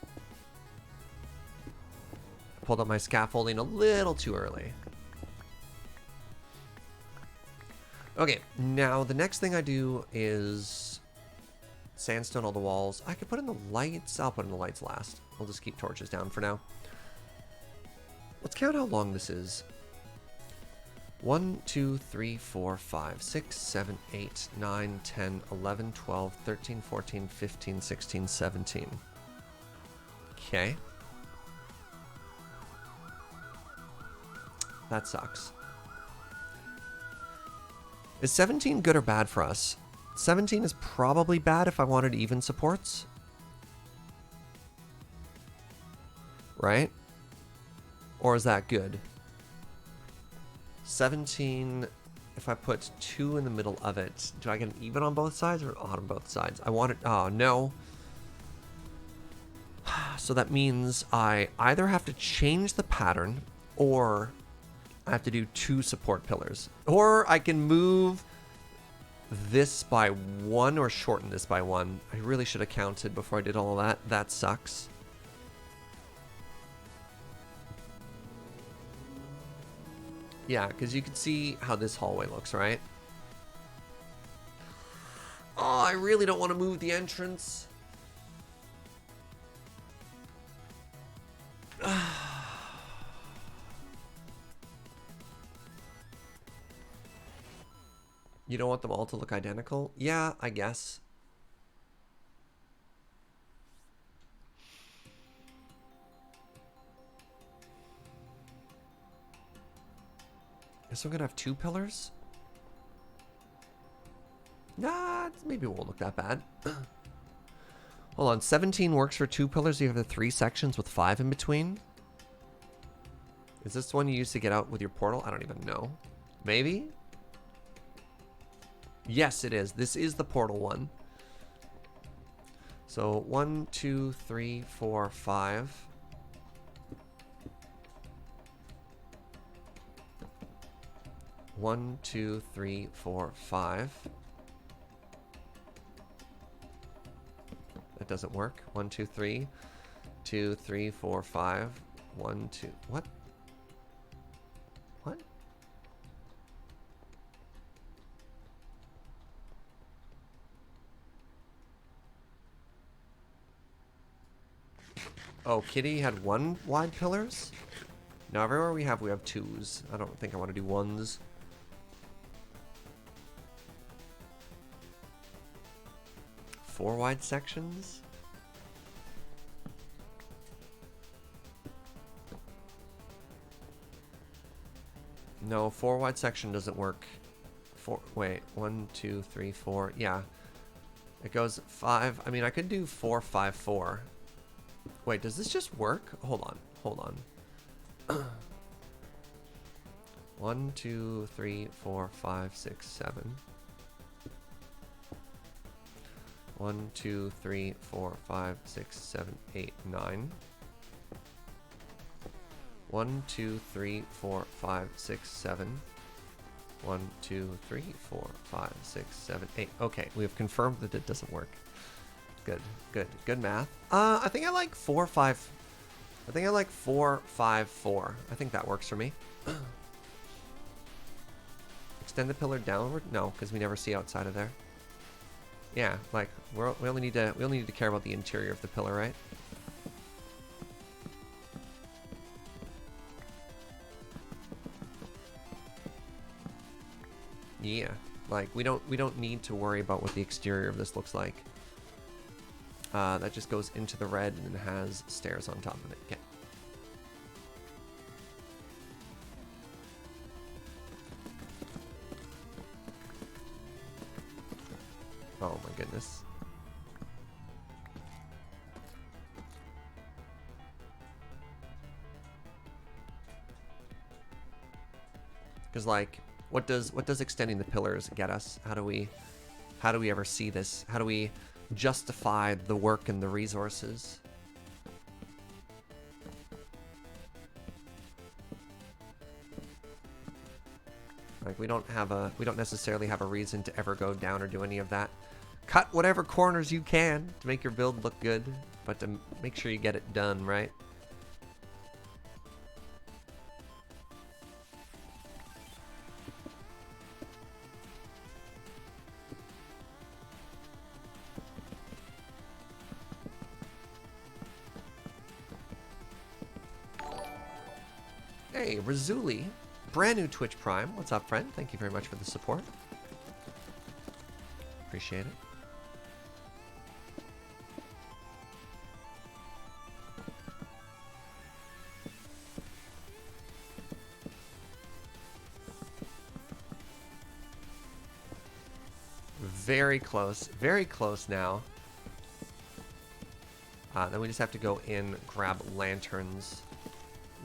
[SPEAKER 1] Pulled up my scaffolding a little too early. Okay, now the next thing I do is sandstone all the walls. I could put in the lights. I'll put in the lights last. I'll just keep torches down for now. Let's count how long this is. 1, 2, 3, 4, 5, 6, 7, 8, 9, 10, 11, 12, 13, 14, 15, 16, 17. Okay. That sucks. Is 17 good or bad for us? 17 is probably bad if I wanted even supports. Right? Or is that good? 17, if I put 2 in the middle of it, do I get an even on both sides or odd on both sides? I want it, oh no. So that means I either have to change the pattern or I have to do 2 support pillars. Or I can move this by 1 or shorten this by 1. I really should have counted before I did all of that. That sucks. Yeah, because you can see how this hallway looks, right? Oh, I really don't want to move the entrance. You don't want them all to look identical? Yeah, I guess. Guess I'm gonna have 2 pillars? Nah, maybe it won't look that bad. Hold on, 17 works for 2 pillars. You have the 3 sections with 5 in between. Is this the one you use to get out with your portal? I don't even know. Maybe? Yes, it is. This is the portal one. So 1, 2, 3, 4, 5. One, 2, 3, 4, 5. That doesn't work. 1, 2, 3. 2, 3, 4, 5. 1, 2. What? What? Oh, Kitty had 1 wide pillars? Now everywhere we have 2s. I don't think I want to do 1s. Four wide sections? No, 4 wide section doesn't work. Wait, 1, 2, 3, 4. Yeah. It goes 5. I mean, I could do 4, 5, 4. Wait, does this just work? Hold on. 1, 2, 3, 4, 5, 6, 7. 1, 2, 3, 4, 5, 6, 7, 8, 9. 1, 2, 3, 4, 5, 6, 7. 1, 2, 3, 4, 5, 6, 7, 8. Okay, we have confirmed that it doesn't work. Good math. I think I like 4, 5. I think I like 4, 5, 4. I think that works for me. Extend the pillar downward? No, because we never see outside of there. Yeah, like we only need to care about the interior of the pillar, right? Yeah, like we don't need to worry about what the exterior of this looks like. That just goes into the red and has stairs on top of it. Yeah. Oh my goodness. Because like, what does extending the pillars get us? How do we ever see this? How do we justify the work and the resources? Like we don't necessarily have a reason to ever go down or do any of that. Cut whatever corners you can to make your build look good, but to make sure you get it done, right? Hey, Razuli, brand new Twitch Prime. What's up, friend? Thank you very much for the support. Appreciate it. Very close now. Then we just have to go in, grab lanterns,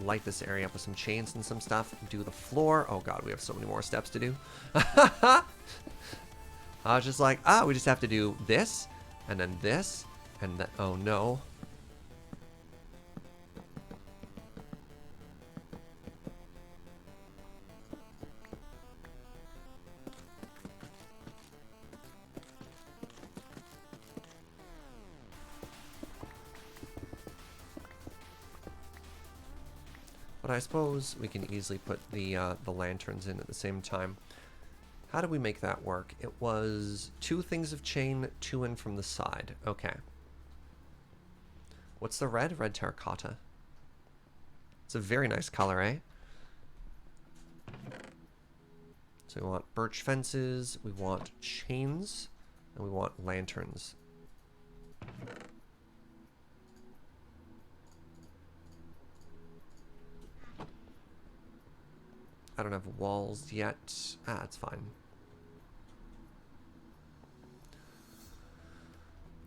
[SPEAKER 1] light this area up with some chains and some stuff, do the floor. Oh god, we have so many more steps to do. I was just like, we just have to do this, and then this, and then, oh no. But I suppose we can easily put the lanterns in at the same time. How do we make that work? It was 2 things of chain, 2 in from the side. Okay. What's the red? Red terracotta. It's a very nice color, eh? So we want birch fences, we want chains, and we want lanterns. I don't have walls yet. It's fine.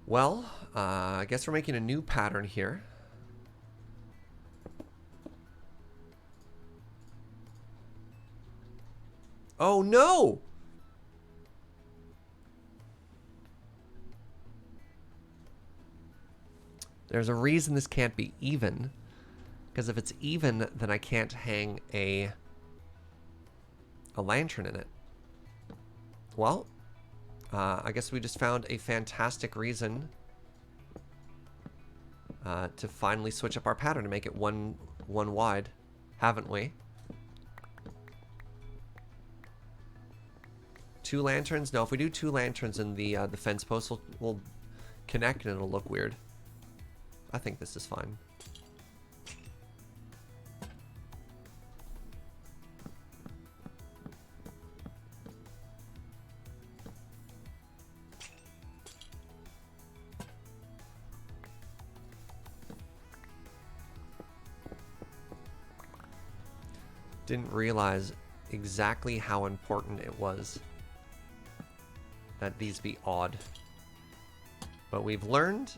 [SPEAKER 1] Well, I guess we're making a new pattern here. Oh no! There's a reason this can't be even. Because if it's even, then I can't hang a lantern in it. Well, I guess we just found a fantastic reason to finally switch up our pattern to make it one wide, haven't we? 2 lanterns? No, if we do 2 lanterns and the fence posts will connect and it'll look weird. I think this is fine. Didn't realize exactly how important it was that these be odd. But we've learned,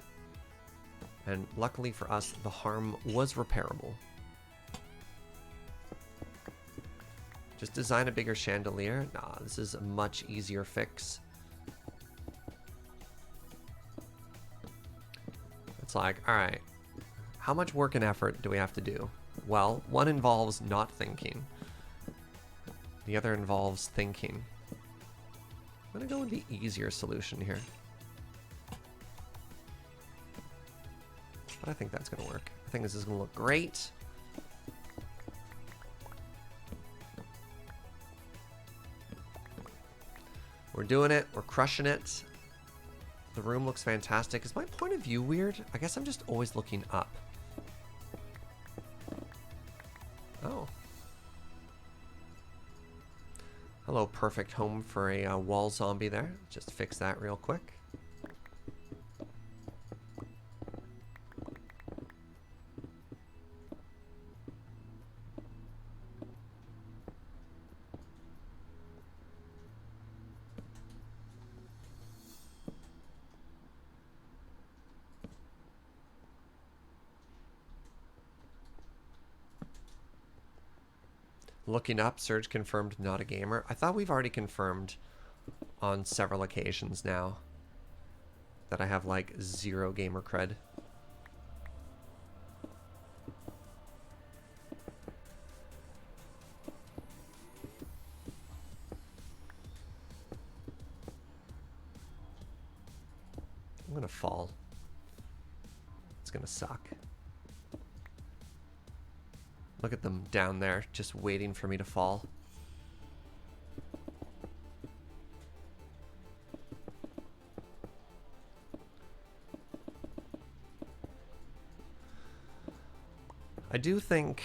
[SPEAKER 1] and luckily for us, the harm was repairable. Just design a bigger chandelier? Nah, this is a much easier fix. It's like, alright, how much work and effort do we have to do? Well, one involves not thinking. The other involves thinking. I'm gonna go with the easier solution here. But I think that's gonna work. I think this is gonna look great. We're doing it. We're crushing it. The room looks fantastic. Is my point of view weird? I guess I'm just always looking up. Oh. Hello, perfect home for a wall zombie there. Just fix that real quick. Looking up, Surge confirmed not a gamer. I thought we've already confirmed on several occasions now that I have like 0 gamer cred. I'm gonna fall. It's gonna suck. Look at them down there, just waiting for me to fall. I do think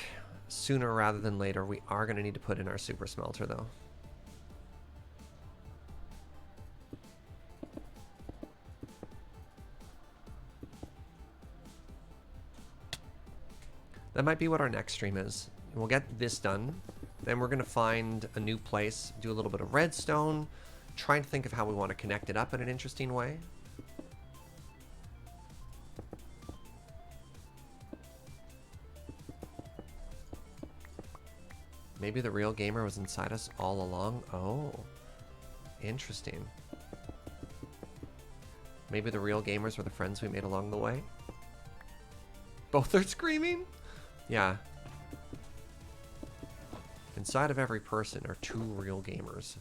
[SPEAKER 1] sooner rather than later we are going to need to put in our super smelter though. That might be what our next stream is. We'll get this done. Then we're going to find a new place, do a little bit of redstone, try and think of how we want to connect it up in an interesting way. Maybe the real gamer was inside us all along. Oh, interesting. Maybe the real gamers were the friends we made along the way. Both are screaming? Yeah. Inside of every person are 2 real gamers.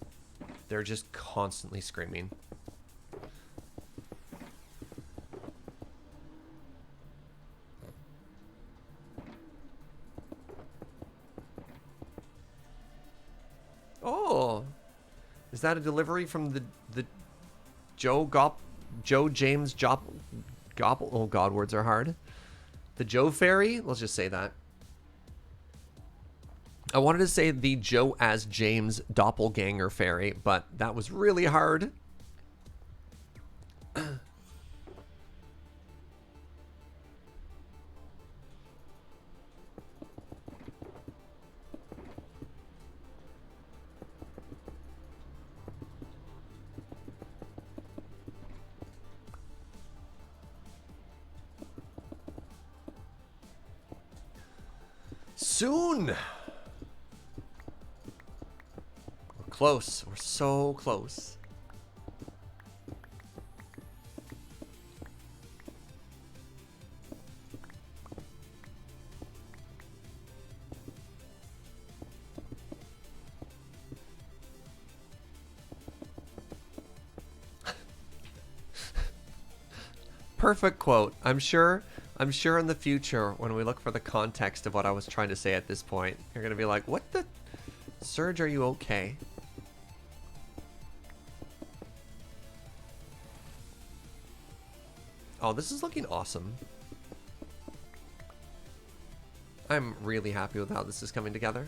[SPEAKER 1] They're just constantly screaming. Oh, is that a delivery from the Joe James Gobble? Oh God, words are hard. The Joe Fairy? Let's just say that. I wanted to say the Joe as James Doppelganger Fairy, but that was really hard. Soon! We're close. We're so close. Perfect quote. I'm sure in the future when we look for the context of what I was trying to say at this point, you're going to be like, what the? Surge, are you okay? Oh, this is looking awesome. I'm really happy with how this is coming together.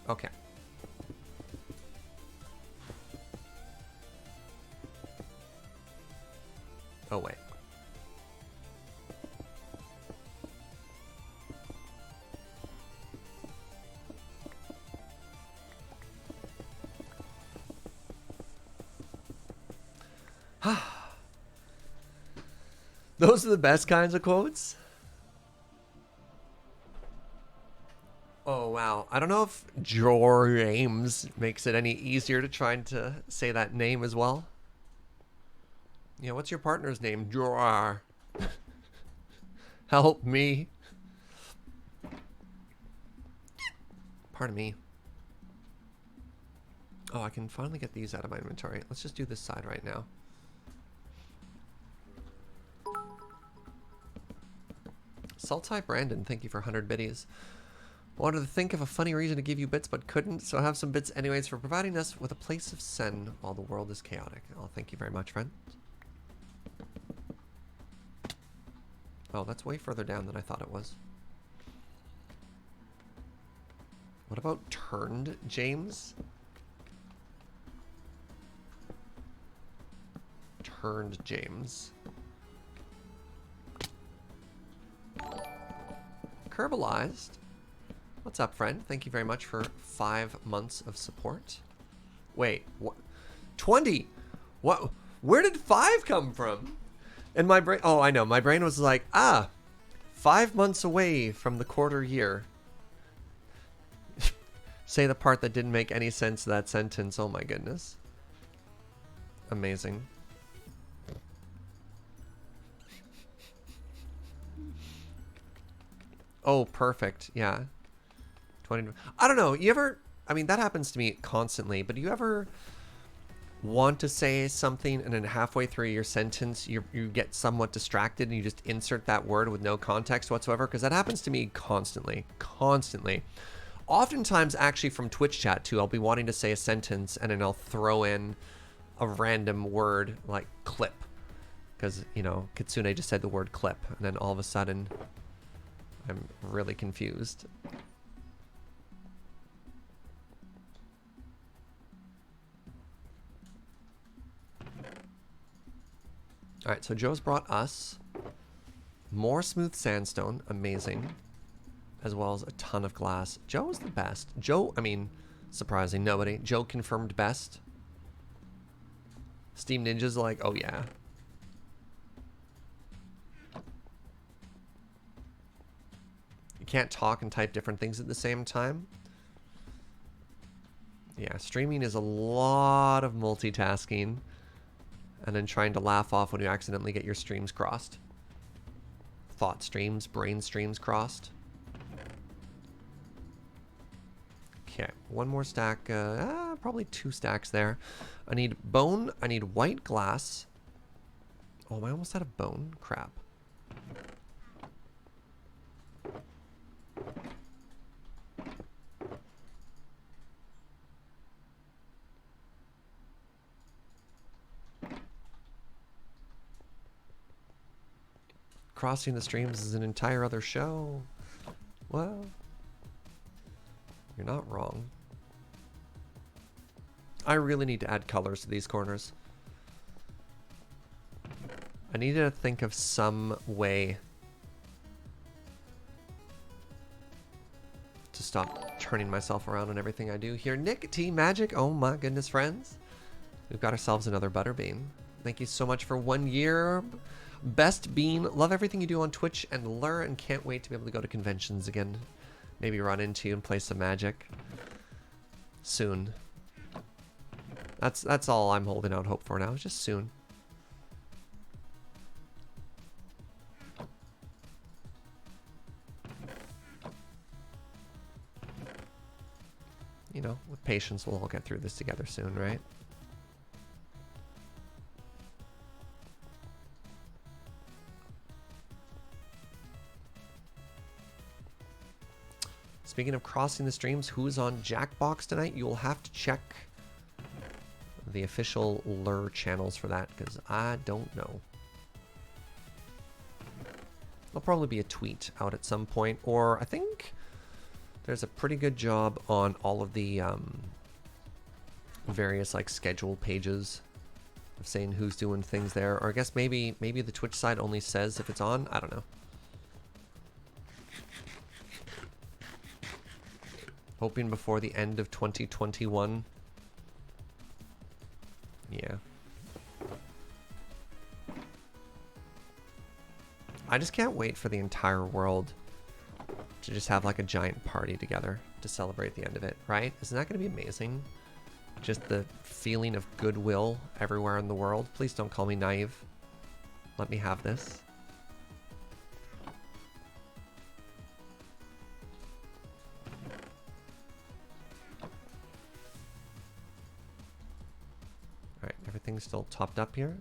[SPEAKER 1] Okay. Oh, wait. Those are the best kinds of quotes. Oh, wow. I don't know if James makes it any easier to try to say that name as well. Yeah, what's your partner's name? Jor. Help me. Pardon me. Oh, I can finally get these out of my inventory. Let's just do this side right now. Saltai Brandon, thank you for 100 biddies. Wanted to think of a funny reason to give you bits but couldn't, so I have some bits anyways for providing us with a place of sen while the world is chaotic. Oh, thank you very much, friend. Oh, that's way further down than I thought it was. What about turned, James? Turned, James. Kerbalized. What's up, friend? Thank you very much for 5 months of support. Wait, what? 20? What? Where did 5 come from? And my brain, oh, I know. My brain was like, 5 months away from the quarter year. Say the part that didn't make any sense of that sentence. Oh my goodness. Amazing. Oh, perfect. Yeah. 20. I don't know. You ever, I mean, that happens to me constantly, but do you ever want to say something and then halfway through your sentence, you get somewhat distracted and you just insert that word with no context whatsoever? Because that happens to me constantly. Constantly. Oftentimes, actually, from Twitch chat, too, I'll be wanting to say a sentence and then I'll throw in a random word like clip. Because, you know, Kitsune just said the word clip. And then all of a sudden, I'm really confused. Alright, so Joe's brought us more smooth sandstone. Amazing. As well as a ton of glass. Joe is the best. Joe, I mean, surprising nobody. Joe confirmed best. Steam Ninja's like, oh yeah. You can't talk and type different things at the same time. Yeah, streaming is a lot of multitasking. And then trying to laugh off when you accidentally get your streams crossed. Thought streams, brain streams crossed. Okay, one more stack. Probably 2 stacks there. I need bone. I need white glass. Oh, I almost out of bone. Crap. Crossing the streams is an entire other show. Well, you're not wrong. I really need to add colors to these corners. I need to think of some way to stop turning myself around on everything I do here. Nick T Magic, oh my goodness, friends. We've got ourselves another Butterbean. Thank you so much for 1 year. Best Bean, love everything you do on Twitch and Lure, and can't wait to be able to go to conventions again. Maybe run into you and play some Magic soon. That's all I'm holding out hope for now. Just soon. You know, with patience, we'll all get through this together soon, right? Speaking of crossing the streams, who's on Jackbox tonight? You'll have to check the official Lure channels for that, because I don't know. There'll probably be a tweet out at some point, or I think there's a pretty good job on all of the various like schedule pages of saying who's doing things there, or I guess maybe the Twitch side only says if it's on. I don't know. Hoping before the end of 2021. Yeah. I just can't wait for the entire world to just have like a giant party together to celebrate the end of it, right? Isn't that going to be amazing? Just the feeling of goodwill everywhere in the world. Please don't call me naive. Let me have this. Alright, everything's still topped up here.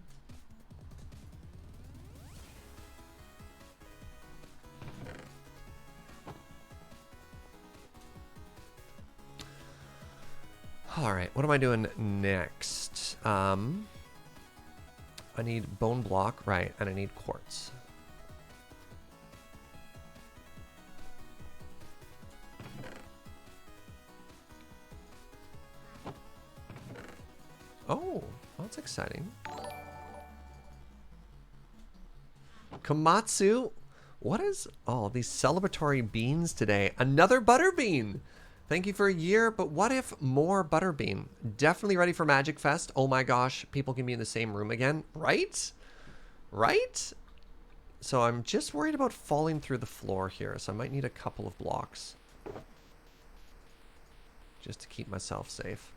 [SPEAKER 1] Alright, what am I doing next? I need bone block, right, and I need quartz. Oh, that's exciting. Komatsu, what is all these celebratory beans today? Another butterbean. Thank you for a year, but what if more butterbean? Definitely ready for Magic Fest. Oh my gosh, people can be in the same room again, right? Right? So I'm just worried about falling through the floor here, so I might need a couple of blocks just to keep myself safe.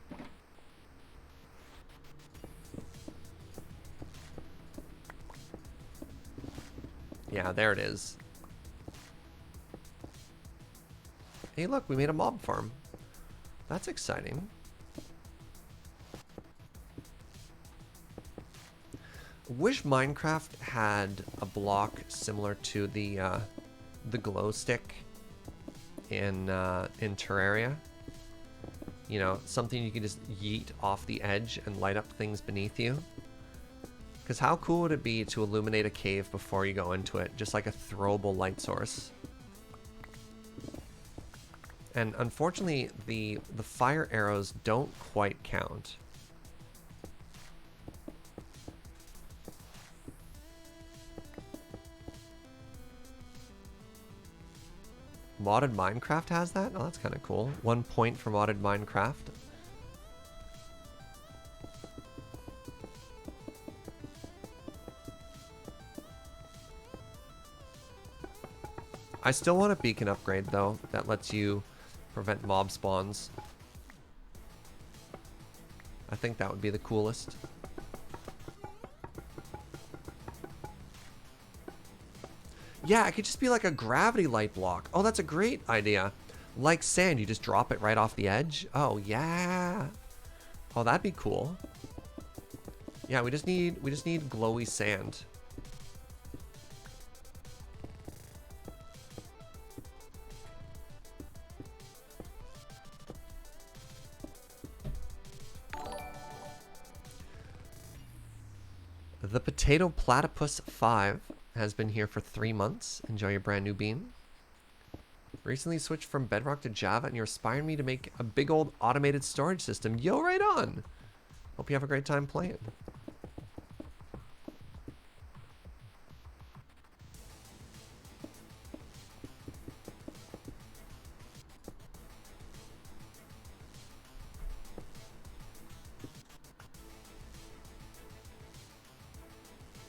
[SPEAKER 1] Yeah, there it is. Hey, look, we made a mob farm. That's exciting. Wish Minecraft had a block similar to the glow stick in Terraria. You know, something you can just yeet off the edge and light up things beneath you. Because how cool would it be to illuminate a cave before you go into it, just like a throwable light source? And unfortunately, the fire arrows don't quite count. Modded Minecraft has that? Oh, that's kind of cool. 1 point for modded Minecraft. I still want a beacon upgrade, though, that lets you prevent mob spawns. I think that would be the coolest. Yeah, it could just be like a gravity light block. Oh, that's a great idea. Like sand, you just drop it right off the edge. Oh, yeah. Oh, that'd be cool. Yeah, we just need glowy sand. The Potato Platypus 5 has been here for 3 months. Enjoy your brand new bean. Recently switched from Bedrock to Java, and you're inspiring me to make a big old automated storage system. Yo, right on! Hope you have a great time playing.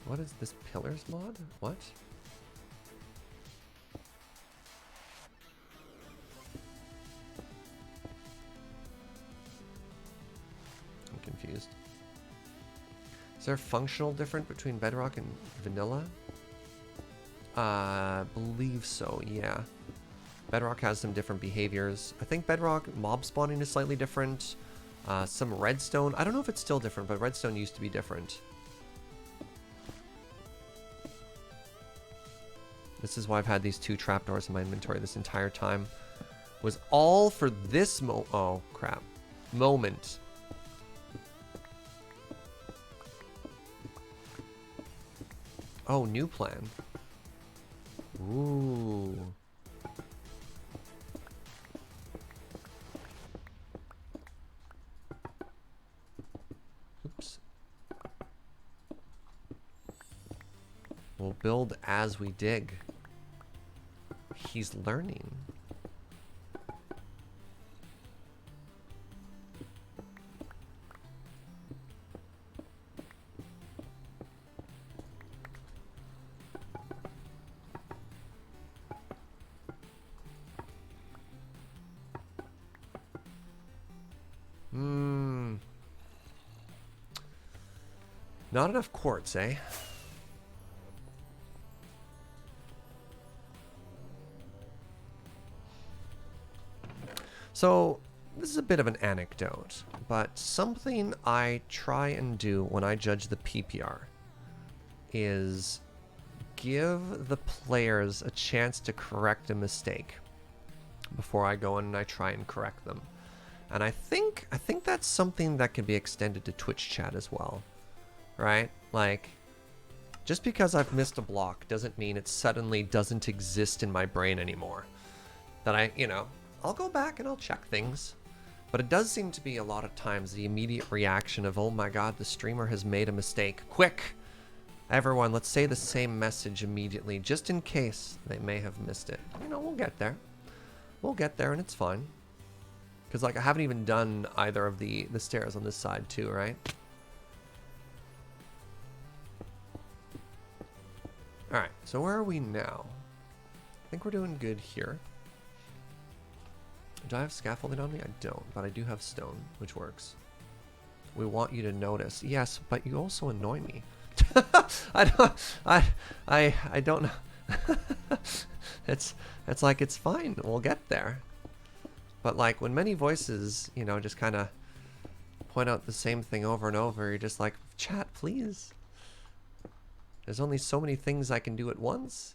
[SPEAKER 1] What is this pillars mod? What? I'm confused. Is there a functional difference between Bedrock and vanilla? Believe so, yeah. Bedrock has some different behaviors. I think Bedrock mob spawning is slightly different. Some redstone. I don't know if it's still different, but redstone used to be different. This is why I've had these 2 trapdoors in my inventory this entire time. Was all for this oh, crap. Moment. Oh, new plan. Ooh. Oops. We'll build as we dig. He's learning. Not enough quartz, eh? So, this is a bit of an anecdote, but something I try and do when I judge the PPR is give the players a chance to correct a mistake before I go in and I try and correct them. And I think that's something that can be extended to Twitch chat as well, right? Like, just because I've missed a block doesn't mean it suddenly doesn't exist in my brain anymore. That I'll go back and I'll check things. But it does seem to be a lot of times the immediate reaction of, oh my god, the streamer has made a mistake. Quick! Everyone, let's say the same message immediately, just in case they may have missed it. We'll get there. We'll get there and it's fine. Because, like, I haven't even done either of the stairs on this side too, right? Alright, so where are we now? I think we're doing good here. Do I have scaffolding on me? I don't, but I do have stone, which works. We want you to notice. Yes, but you also annoy me. I don't know. It's like, it's fine. We'll get there. But like when many voices, just kind of point out the same thing over and over, you're just like, chat, please. There's only so many things I can do at once.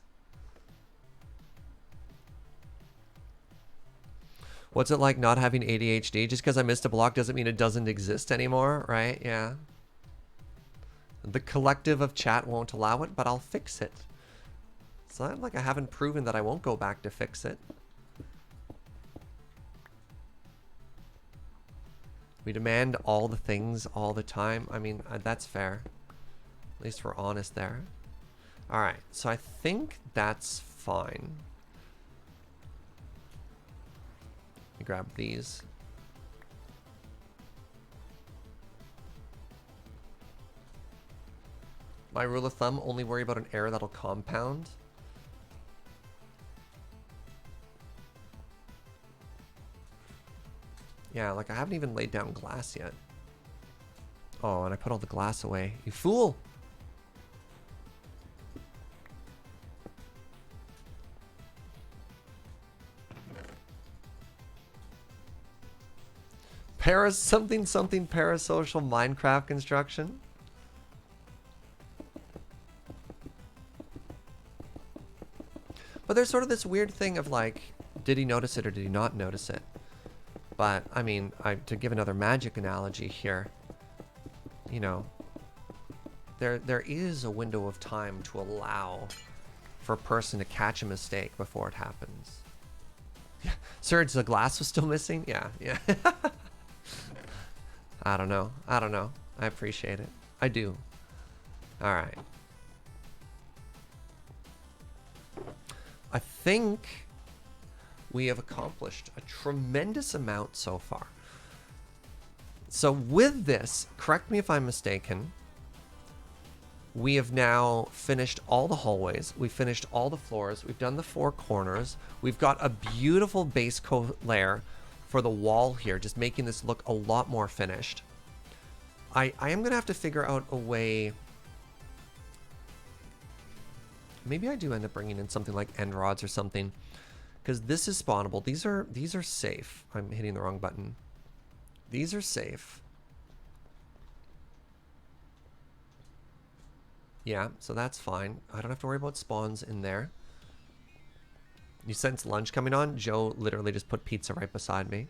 [SPEAKER 1] What's it like not having ADHD? Just because I missed a block doesn't mean it doesn't exist anymore, right? Yeah. The collective of chat won't allow it, but I'll fix it. It's not like I haven't proven that I won't go back to fix it. We demand all the things all the time. I mean, that's fair. At least we're honest there. Alright, so I think that's fine. Let me grab these. My rule of thumb, only worry about an error that'll compound. Yeah, like I haven't even laid down glass yet. Oh, and I put all the glass away. You fool! Something parasocial Minecraft construction. But there's sort of this weird thing of like, did he notice it or did he not notice it? But I mean, to give another magic analogy here, there is a window of time to allow for a person to catch a mistake before it happens. Yeah, Surge, the glass was still missing? Yeah. I don't know. I appreciate it. I do. Alright. I think we have accomplished a tremendous amount so far. So with this, correct me if I'm mistaken, we have now finished all the hallways, we've finished all the floors, we've done the 4 corners, we've got a beautiful base coat layer for the wall here, just making this look a lot more finished. I am going to have to figure out a way. Maybe I do end up bringing in something like end rods or something, because this is spawnable. These are safe. I'm hitting the wrong button. These are safe. Yeah, so that's fine. I don't have to worry about spawns in there. You sense lunch coming on? Joe literally just put pizza right beside me.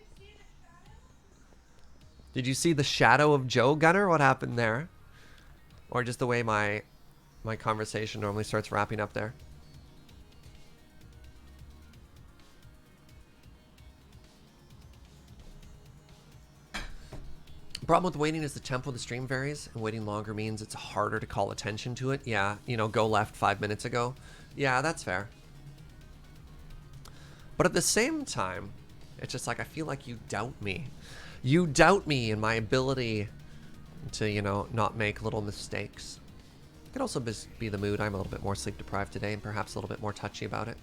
[SPEAKER 1] Did you see the shadow of Joe, Gunner? What happened there? Or just the way my conversation normally starts wrapping up there? The problem with waiting is the tempo of the stream varies, and waiting longer means it's harder to call attention to it. Yeah, go left 5 minutes ago. Yeah, that's fair. But at the same time, it's just like I feel like you doubt me. You doubt me in my ability to, not make little mistakes. It could also be the mood. I'm a little bit more sleep deprived today and perhaps a little bit more touchy about it.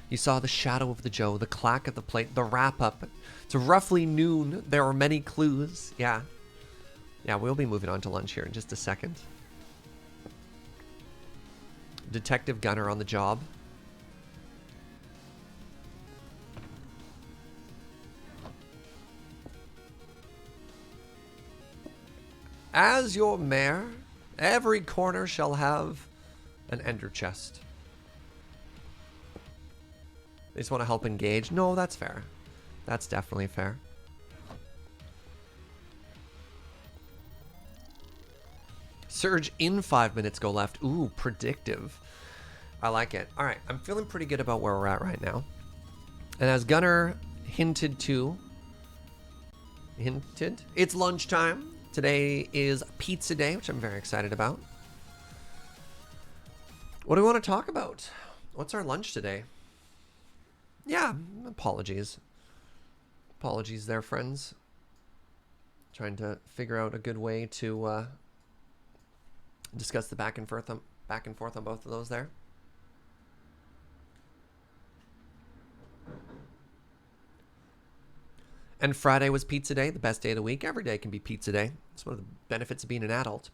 [SPEAKER 1] You saw the shadow of the Joe, the clack of the plate, the wrap up. It's roughly noon. There are many clues. Yeah. Yeah, we'll be moving on to lunch here in just a second. Detective Gunner on the job. As your mayor, every corner shall have an ender chest. They just want to help engage. No, that's fair. That's definitely fair. Surge in 5 minutes go left. Ooh, predictive. I like it. All right, I'm feeling pretty good about where we're at right now. And as Gunner hinted, it's lunchtime. Today is pizza day, which I'm very excited about. What do we want to talk about? What's our lunch today? Yeah, apologies. Apologies there, friends. Trying to figure out a good way to discuss the back and forth on both of those there. And Friday was pizza day, the best day of the week. Every day can be pizza day. It's one of the benefits of being an adult.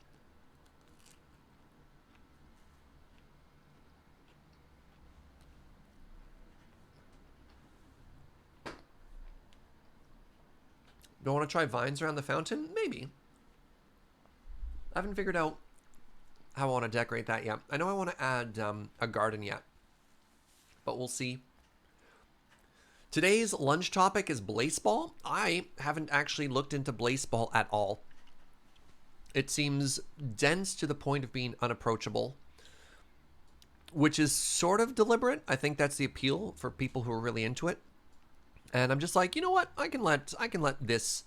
[SPEAKER 1] Do I want to try vines around the fountain? Maybe. I haven't figured out how I want to decorate that yet. I know I want to add a garden yet, but we'll see. Today's lunch topic is Blaseball. I haven't actually looked into Blaseball at all. It seems dense to the point of being unapproachable, which is sort of deliberate. I think that's the appeal for people who are really into it. And I'm just like, you know what? I can let this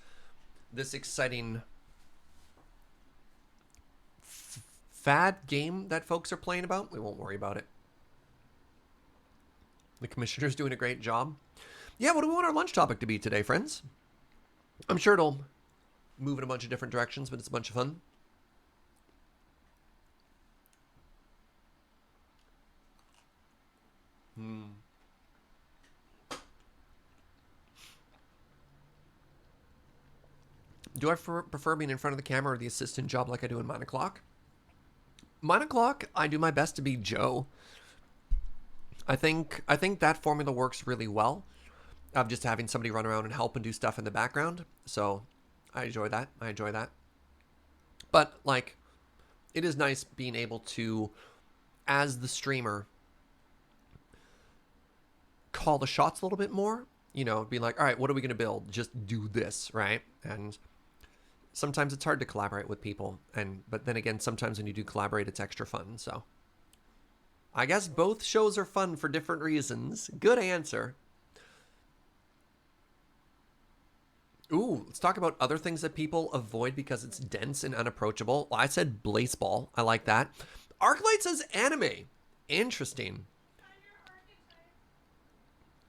[SPEAKER 1] exciting fad game that folks are playing about. We won't worry about it. The commissioner's doing a great job. Yeah, what do we want our lunch topic to be today, friends? I'm sure it'll move in a bunch of different directions, but it's a bunch of fun. Do I prefer being in front of the camera or the assistant job like I do in Mine O'Clock? Mine O'Clock, I do my best to be Joe. I think that formula works really well, of just having somebody run around and help and do stuff in the background. So I enjoy that. But like, it is nice being able to, as the streamer, call the shots a little bit more. You know, being like, all right, what are we going to build? Just do this, right? And sometimes it's hard to collaborate with people. But then again, sometimes when you do collaborate, it's extra fun. So I guess both shows are fun for different reasons. Good answer. Ooh, let's talk about other things that people avoid because it's dense and unapproachable. Well, I said Blaseball. I like that. Arclight says anime. Interesting.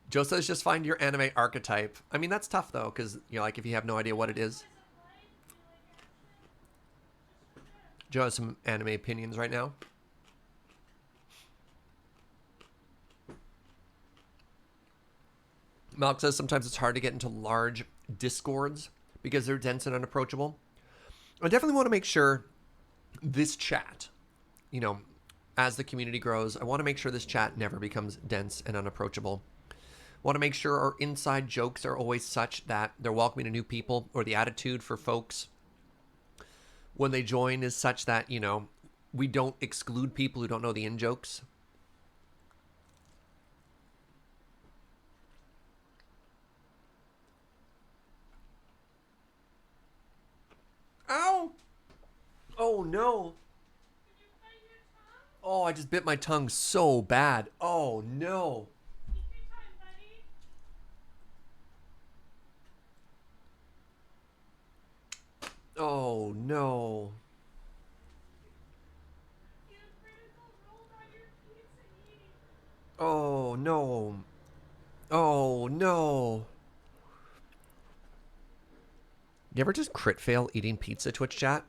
[SPEAKER 1] Joe says just find your anime archetype. I mean, that's tough though, because like if you have no idea what it is. Joe has some anime opinions right now. Malk says sometimes it's hard to get into large discords because they're dense and unapproachable. I definitely want to make sure this chat, as the community grows, I want to make sure this chat never becomes dense and unapproachable. Want to make sure our inside jokes are always such that they're welcoming to new people, or the attitude for folks when they join is such that, we don't exclude people who don't know the in-jokes. Ow! Oh, no. Oh, I just bit my tongue so bad. Oh, no. Oh, no. Oh, no. Oh, no. You ever just crit fail eating pizza, Twitch chat?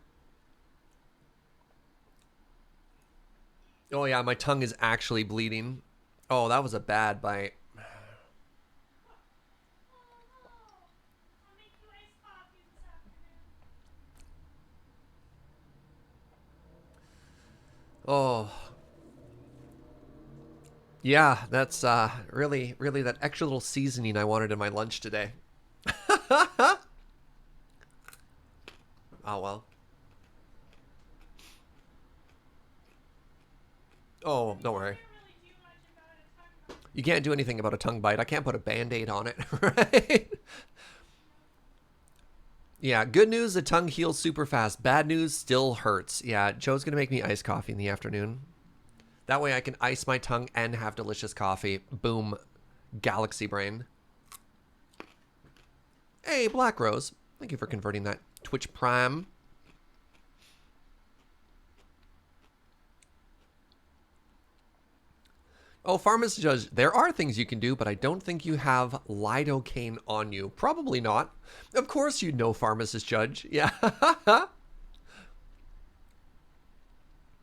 [SPEAKER 1] Oh, yeah, my tongue is actually bleeding. Oh, that was a bad bite. Oh, yeah, that's really, really that extra little seasoning I wanted in my lunch today. Oh, well. Oh, don't worry. You can't do anything about a tongue bite. I can't put a band-aid on it, right? Yeah, good news, the tongue heals super fast. Bad news, still hurts. Yeah, Joe's going to make me iced coffee in the afternoon. That way I can ice my tongue and have delicious coffee. Boom. Galaxy brain. Hey, Black Rose. Thank you for converting that Twitch Prime. Oh, Pharmacist Judge, there are things you can do, but I don't think you have lidocaine on you. Probably not. Of course you know, Pharmacist Judge. Yeah.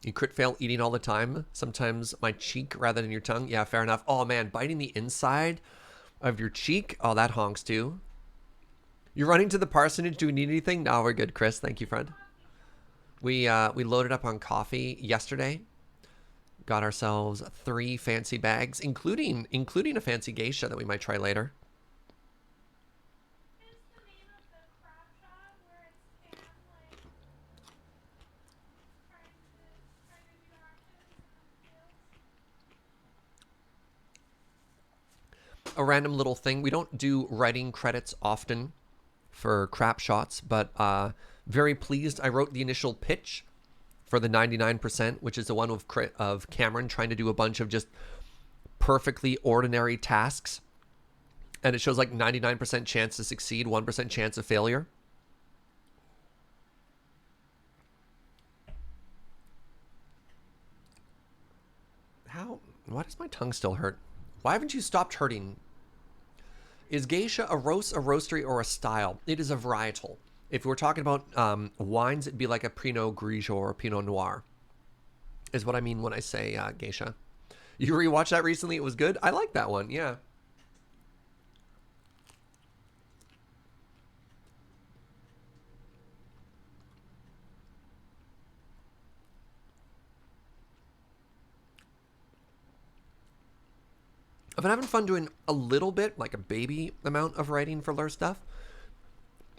[SPEAKER 1] You crit fail eating all the time. Sometimes my cheek rather than your tongue. Yeah, fair enough. Oh, man, biting the inside of your cheek. Oh, that honks too. You're running to the parsonage. Do we need anything? No, we're good, Chris. Thank you, friend. We loaded up on coffee yesterday. Got ourselves 3 fancy bags, including a fancy geisha that we might try later. A random little thing. We don't do writing credits often for crap shots, but very pleased. I wrote the initial pitch for the 99%, which is the one of Cameron trying to do a bunch of just perfectly ordinary tasks. And it shows like 99% chance to succeed, 1% chance of failure. Why does my tongue still hurt? Why haven't you stopped hurting? Is geisha a roast, a roastery, or a style? It is a varietal. If we're talking about wines, it'd be like a Pinot Grigio or a Pinot Noir, is what I mean when I say geisha. You rewatched that recently? It was good? I like that one, yeah. I've been having fun doing a little bit, like a baby amount of writing for Lure stuff.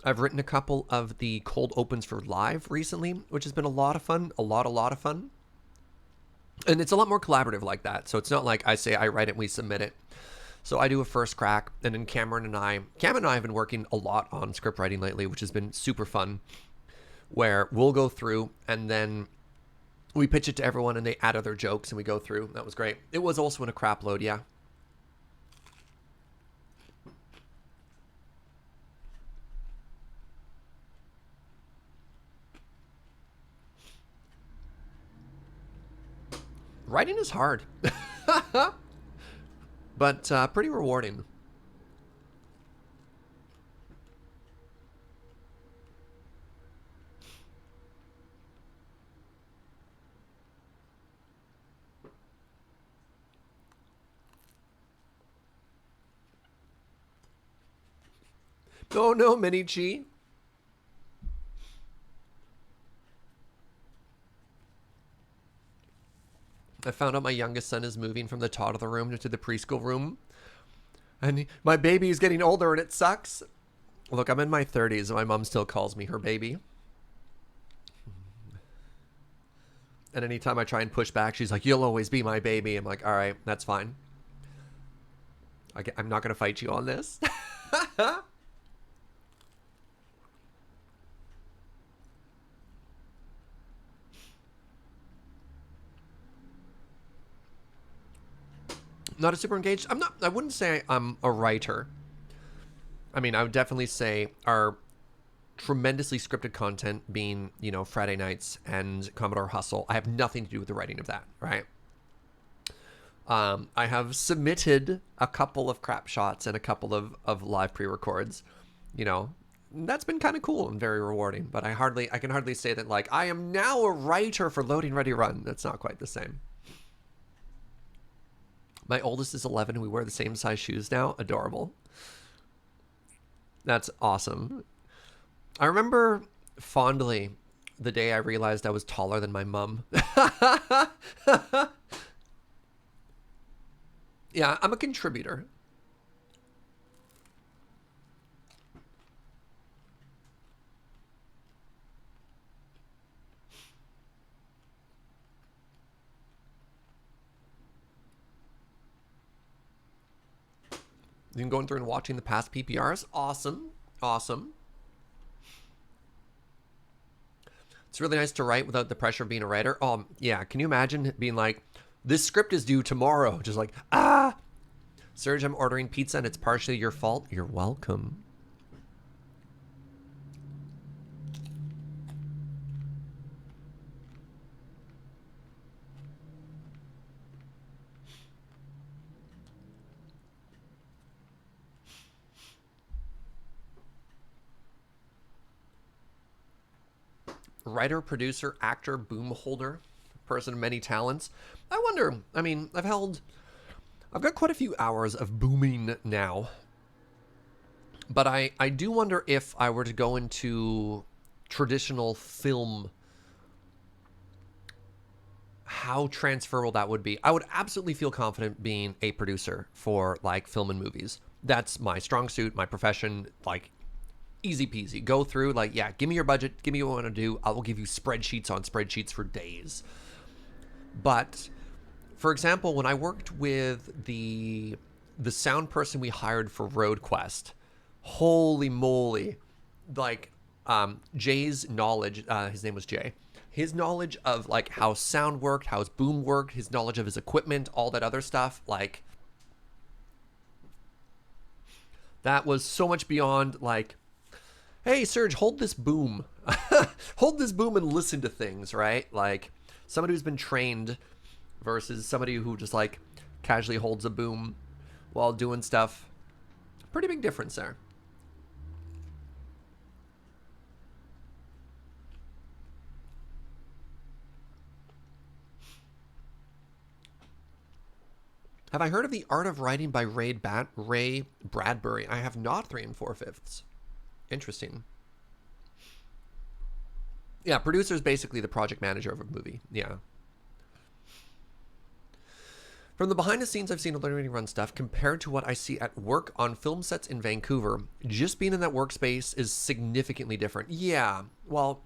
[SPEAKER 1] I've written a couple of the cold opens for live recently, which has been a lot of fun. A lot of fun. And it's a lot more collaborative like that. So it's not like I say I write it and we submit it. So I do a first crack, and then Cam and I have been working a lot on script writing lately, which has been super fun, where we'll go through and then we pitch it to everyone and they add other jokes and we go through. That was great. It was also in a crap load, yeah. Writing is hard, but pretty rewarding. Oh no, Mini-Chi. I found out my youngest son is moving from the toddler room to the preschool room. And my baby is getting older and it sucks. Look, I'm in my 30s and my mom still calls me her baby. And anytime I try and push back, she's like, you'll always be my baby. I'm like, all right, that's fine. I'm not going to fight you on this. Not a super engaged. I wouldn't say I'm a writer. I mean, I would definitely say our tremendously scripted content being, Friday nights and Commodore Hustle. I have nothing to do with the writing of that, right? I have submitted a couple of crap shots and a couple of live pre-records. That's been kind of cool and very rewarding. But I can hardly say that like I am now a writer for Loading Ready Run. That's not quite the same. My oldest is 11. We wear the same size shoes now. Adorable. That's awesome. I remember fondly the day I realized I was taller than my mom. Yeah, I'm a contributor. You can go through and watching the past PPRs. Awesome. Awesome. It's really nice to write without the pressure of being a writer. Yeah. Can you imagine being like, this script is due tomorrow? Just like, ah. Serge, I'm ordering pizza and it's partially your fault. You're welcome. Writer, producer, actor, boom holder, person of many talents. I wonder, I mean, I've got quite a few hours of booming now. But I do wonder if I were to go into traditional film, how transferable that would be. I would absolutely feel confident being a producer for like film and movies. That's my strong suit, my profession, like easy peasy. Go through, like, yeah, give me your budget, give me what you want to do. I will give you spreadsheets on spreadsheets for days. But for example, when I worked with the sound person we hired for Road Quest, holy moly, like Jay's knowledge, his name was Jay, his knowledge of like how sound worked, how his boom worked, his knowledge of his equipment, all that other stuff, like that was so much beyond like, hey, Serge, hold this boom. Hold this boom and listen to things, right? Like somebody who's been trained versus somebody who just like casually holds a boom while doing stuff. Pretty big difference there. Have I heard of The Art of Writing by Ray Bradbury? I have not. 3 4/5. Interesting. Yeah, producer is basically the project manager of a movie. Yeah. From the behind the scenes I've seen of Learning Run stuff compared to what I see at work on film sets in Vancouver, just being in that workspace is significantly different. Yeah, well,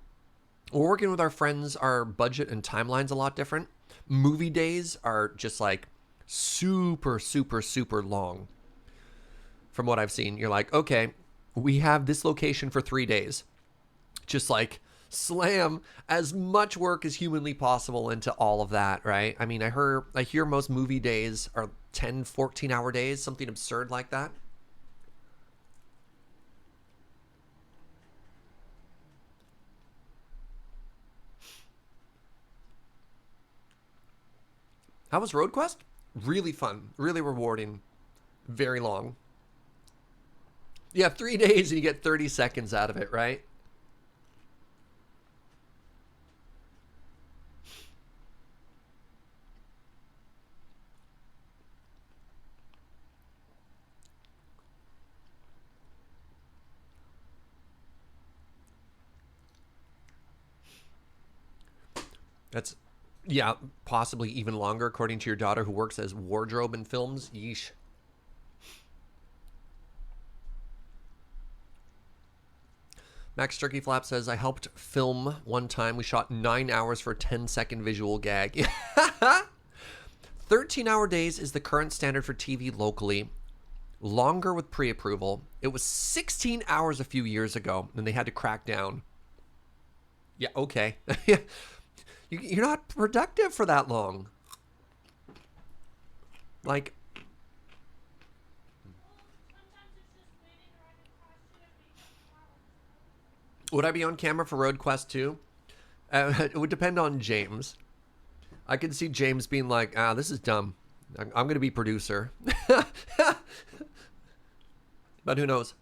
[SPEAKER 1] we're working with our friends, our budget and timeline's a lot different. Movie days are just like super, super, super long. From what I've seen, you're like, okay, we have this location for 3 days. Just like slam as much work as humanly possible into all of that, right? I mean, I hear most movie days are 10, 14-hour days, something absurd like that. How was Road Quest? Really fun, really rewarding, very long. Yeah, 3 days and you get 30 seconds out of it, right? That's, yeah, possibly even longer, according to your daughter who works as wardrobe in films. Yeesh. Max Turkey Flap says, I helped film one time. We shot 9 hours for a 10-second visual gag. 13-hour days is the current standard for TV locally. Longer with pre-approval. It was 16 hours a few years ago, and they had to crack down. Yeah, okay. You're not productive for that long. Like, would I be on camera for Road Quest 2? It would depend on James. I could see James being like, this is dumb. I'm going to be producer. But who knows?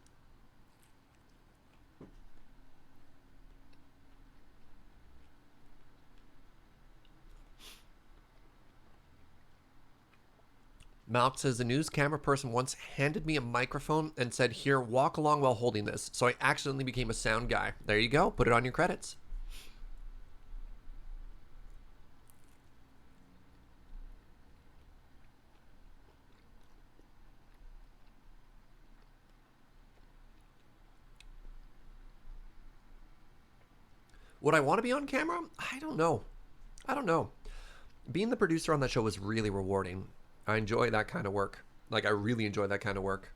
[SPEAKER 1] Malk says, the news camera person once handed me a microphone and said, here, walk along while holding this. So I accidentally became a sound guy. There you go. Put it on your credits. Would I want to be on camera? I don't know. I don't know. Being the producer on that show was really rewarding. I enjoy that kind of work. Like, I really enjoy that kind of work.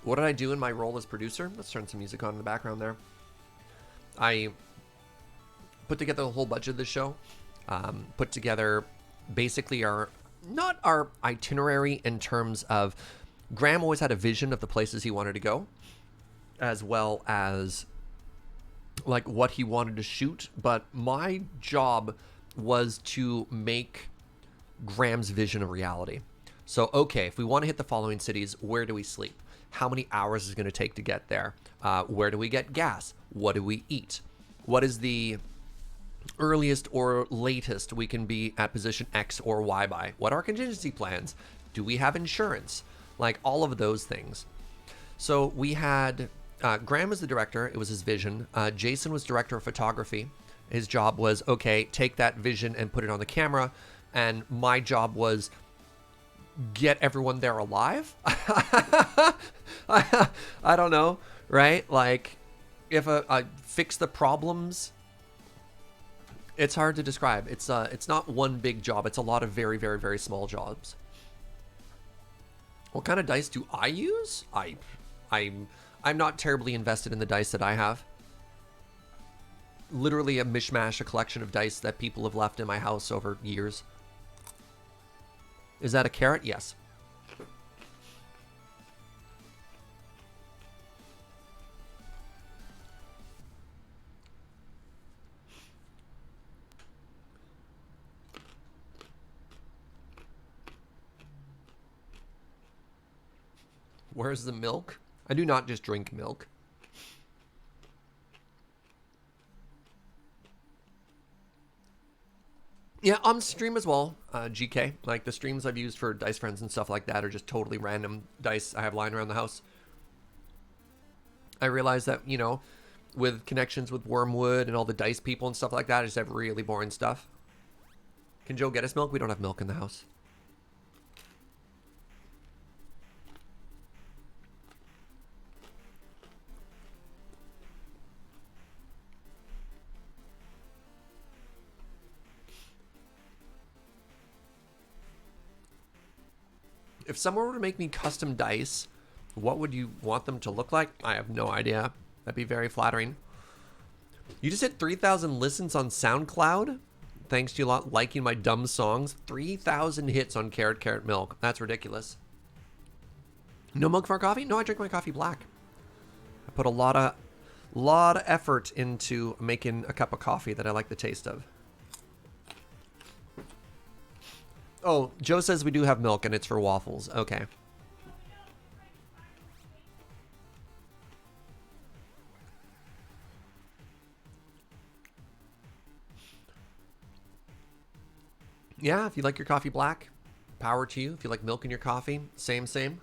[SPEAKER 1] What did I do in my role as producer? Let's turn some music on in the background there. I put together the whole budget of the show. Put together basically not our itinerary in terms of, Graham always had a vision of the places he wanted to go, as well as like what he wanted to shoot. But my job was to make Graham's vision a reality. So, okay, if we want to hit the following cities, where do we sleep? How many hours is it going to take to get there? Where do we get gas? What do we eat? What is the earliest or latest we can be at position X or Y by? What are our contingency plans? Do we have insurance? Like all of those things. So we had Graham was the director. It was his vision. Jason was director of photography. His job was, okay, take that vision and put it on the camera. And my job was get everyone there alive. I don't know, right? Like, if I fix the problems, it's hard to describe. It's not one big job. It's a lot of very, very, very small jobs. What kind of dice do I use? I'm not terribly invested in the dice that I have. Literally a mishmash, a collection of dice that people have left in my house over years. Is that a carrot? Yes. Where's the milk? I do not just drink milk. Yeah, on stream as well, GK. Like the streams I've used for Dice Friends and stuff like that are just totally random dice I have lying around the house. I realize that, you know, with connections with Wormwood and all the dice people and stuff like that, I just have really boring stuff. Can Joe get us milk? We don't have milk in the house. If someone were to make me custom dice, what would you want them to look like? I have no idea. That'd be very flattering. You just hit 3,000 listens on SoundCloud? Thanks to you lot liking my dumb songs. 3,000 hits on Carrot Carrot Milk. That's ridiculous. No milk for our coffee? No, I drink my coffee black. I put a lot of effort into making a cup of coffee that I like the taste of. Oh, Joe says we do have milk and it's for waffles. Okay. Yeah, if you like your coffee black, power to you. If you like milk in your coffee, same.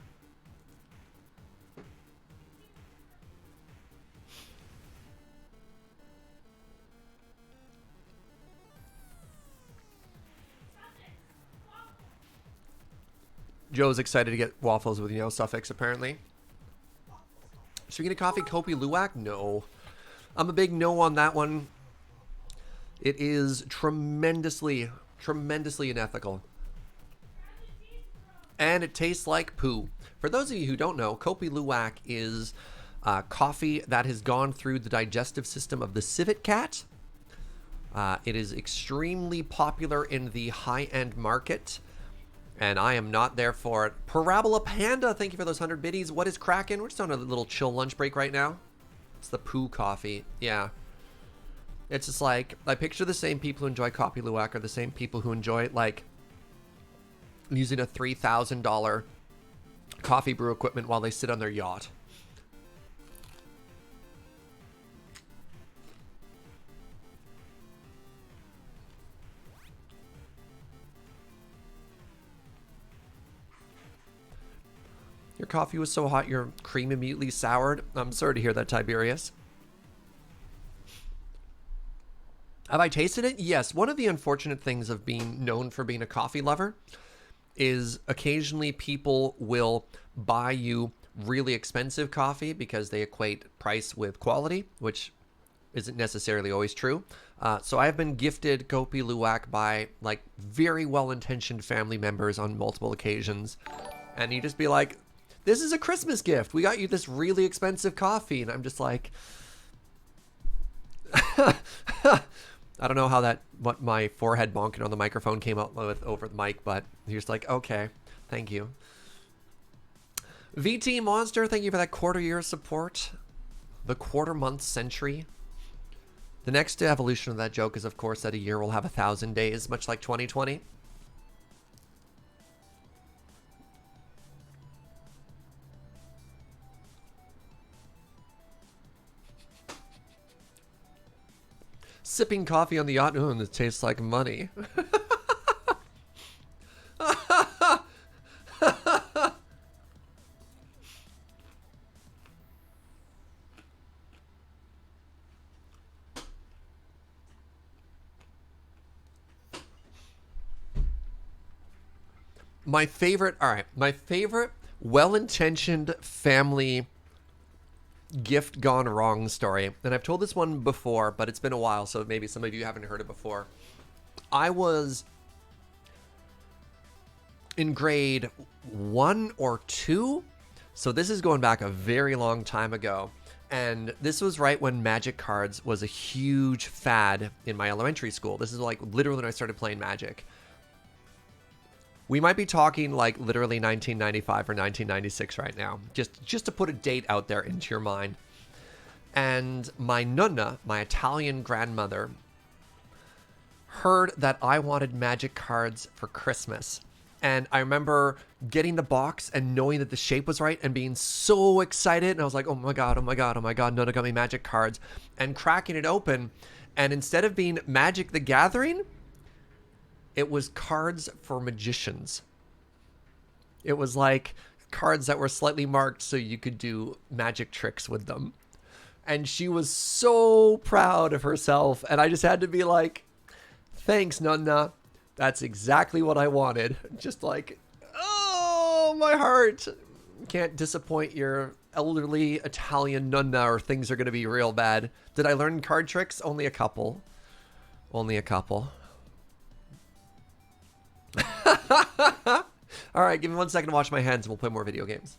[SPEAKER 1] Joe's excited to get waffles with, you know, suffix, apparently. Should we get a coffee Kopi Luwak? No. I'm a big no on that one. It is tremendously unethical. And it tastes like poo. For those of you who don't know, Kopi Luwak is coffee that has gone through the digestive system of the civet cat. It is extremely popular in the high-end market. And I am not there for it. Parabola Panda, thank you for those 100 biddies. What is cracking? We're just on a little chill lunch break right now. It's the poo coffee. Yeah. It's just like, I picture the same people who enjoy Kopi Luwak are the same people who enjoy, like, using a $3,000 coffee brew equipment while they sit on their yacht. Your coffee was so hot, your cream immediately soured. I'm sorry to hear that, Tiberius. Have I tasted it? Yes. One of the unfortunate things of being known for being a coffee lover is occasionally people will buy you really expensive coffee because they equate price with quality, which isn't necessarily always true. So I've been gifted Kopi Luwak by like very well-intentioned family members on multiple occasions. And you just be like, this is a Christmas gift. We got you this really expensive coffee. And I'm just like, I don't know how what my forehead bonking on the microphone came out with over the mic, but you're just like, okay, thank you. VT Monster, thank you for that quarter-year support. The quarter-month century. The next evolution of that joke is, of course, that a year will have 1,000 days, much like 2020. Sipping coffee on the yacht, and it tastes like money. My favorite well-intentioned family gift gone wrong story, and I've told this one before, but it's been a while, so maybe some of you haven't heard it before. I was in grade 1 or 2, so this is going back a very long time ago, and this was right when Magic cards was a huge fad in my elementary school. This is like literally when I started playing Magic. We might be talking like literally 1995 or 1996 right now, just to put a date out there into your mind. And my nonna, my Italian grandmother, heard that I wanted Magic cards for Christmas. And I remember getting the box and knowing that the shape was right and being so excited. And I was like, oh my God, oh my God, oh my God, Nonna got me Magic cards. And cracking it open. And instead of being Magic the Gathering, it was cards for magicians. It was like cards that were slightly marked so you could do magic tricks with them. And she was so proud of herself. And I just had to be like, thanks, Nonna. That's exactly what I wanted. Just like, oh, my heart. Can't disappoint your elderly Italian Nonna or things are going to be real bad. Did I learn card tricks? Only a couple. Only a couple. All right, give me 1 second to wash my hands and we'll play more video games.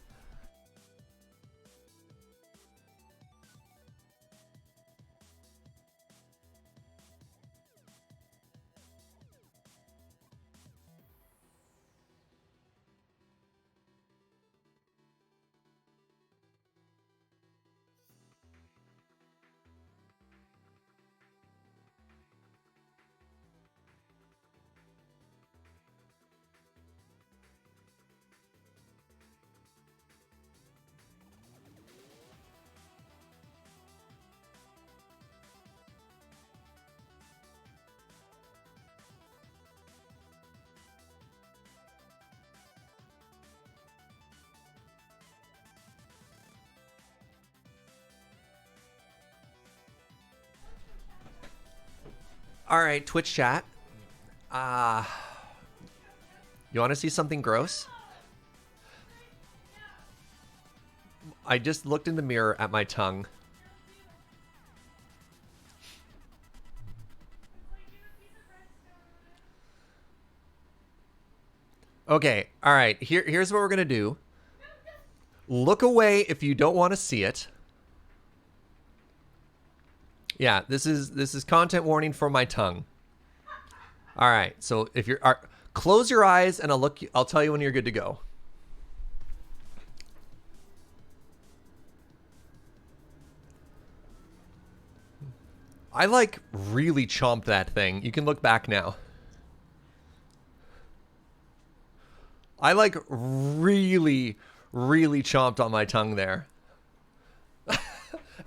[SPEAKER 1] All right, Twitch chat. You want to see something gross? I just looked in the mirror at my tongue. Okay, all right. Here's what we're gonna do. Look away if you don't want to see it. Yeah, this is content warning for my tongue. All right, so if you're close your eyes and I'll tell you when you're good to go. I like really chomped that thing. You can look back now. I like really, really chomped on my tongue there.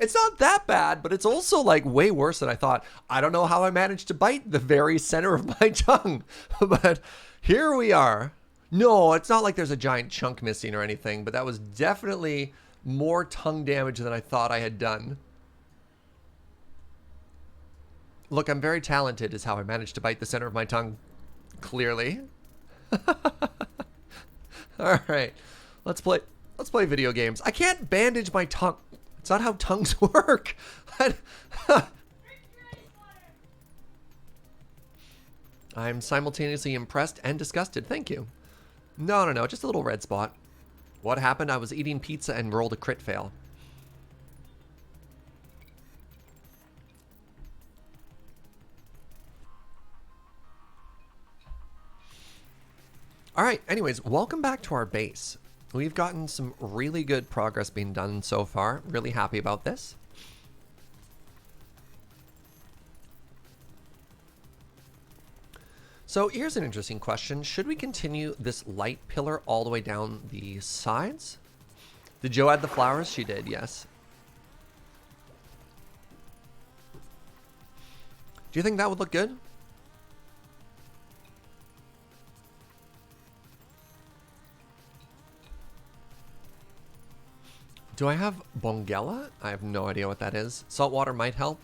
[SPEAKER 1] It's not that bad, but it's also like way worse than I thought. I don't know how I managed to bite the very center of my tongue, but here we are. No, it's not like there's a giant chunk missing or anything, but that was definitely more tongue damage than I thought I had done. Look, I'm very talented is how I managed to bite the center of my tongue, clearly. All right. Let's play video games. I can't bandage my tongue. It's not how tongues work. I'm simultaneously impressed and disgusted. Thank you. No. Just a little red spot. What happened? I was eating pizza and rolled a crit fail. All right. Anyways, welcome back to our base. We've gotten some really good progress being done so far. Really happy about this. So here's an interesting question. Should we continue this light pillar all the way down the sides? Did Joe add the flowers? She did, yes. Do you think that would look good? Do I have Bongella? I have no idea what that is. Saltwater might help.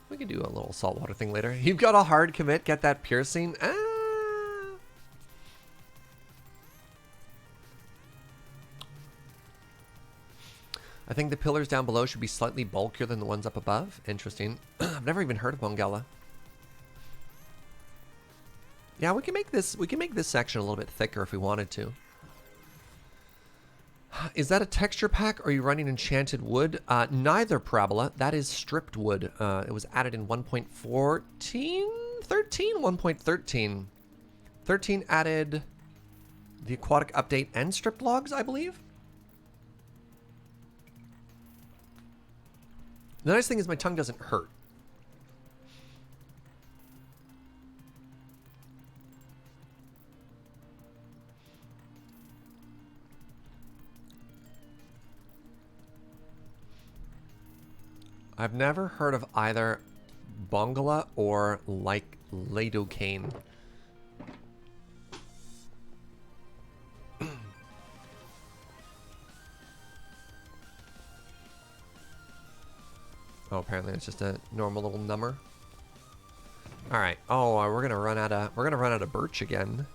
[SPEAKER 1] We could do a little saltwater thing later. You've got a hard commit, get that piercing. I think the pillars down below should be slightly bulkier than the ones up above. Interesting. I've never even heard of Bongella. Yeah, we can make this section a little bit thicker if we wanted to. Is that a texture pack or are you running enchanted wood? Neither, Parabola. That is stripped wood. It was added in 1.14? 13? 1.13. 13 added the aquatic update and stripped logs, I believe. The nice thing is my tongue doesn't hurt. I've never heard of either Bongala or like Lidocaine. Oh, apparently it's just a normal little number. All right. Oh, we're gonna run out of birch again.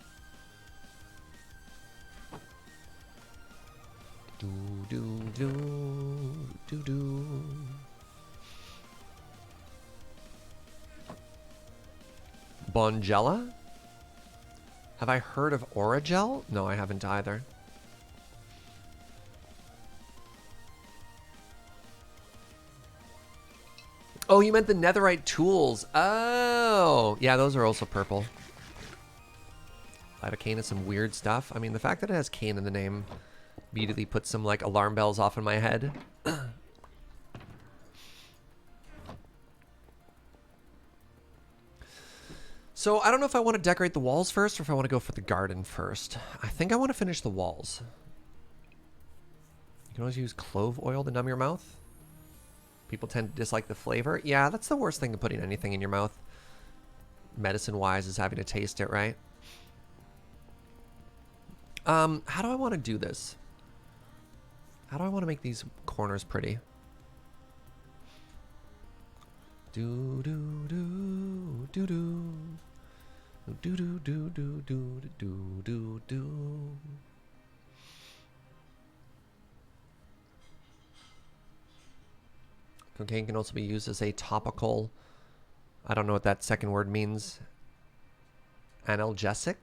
[SPEAKER 1] Do do do do do. Bongella? Have I heard of Oragel? No, I haven't either. Oh, you meant the netherite tools. Oh, yeah, those are also purple. Lidocaine is some weird stuff. I mean, the fact that it has cane in the name immediately puts some, like, alarm bells off in my head. So, I don't know if I want to decorate the walls first or if I want to go for the garden first. I think I want to finish the walls. You can always use clove oil to numb your mouth. People tend to dislike the flavor. Yeah, that's the worst thing to putting anything in your mouth. Medicine-wise is having to taste it, right? How do I want to do this? How do I want to make these corners pretty? Do do do do do do do do do do do do do. Cocaine can also be used as a topical, I don't know what that second word means, analgesic.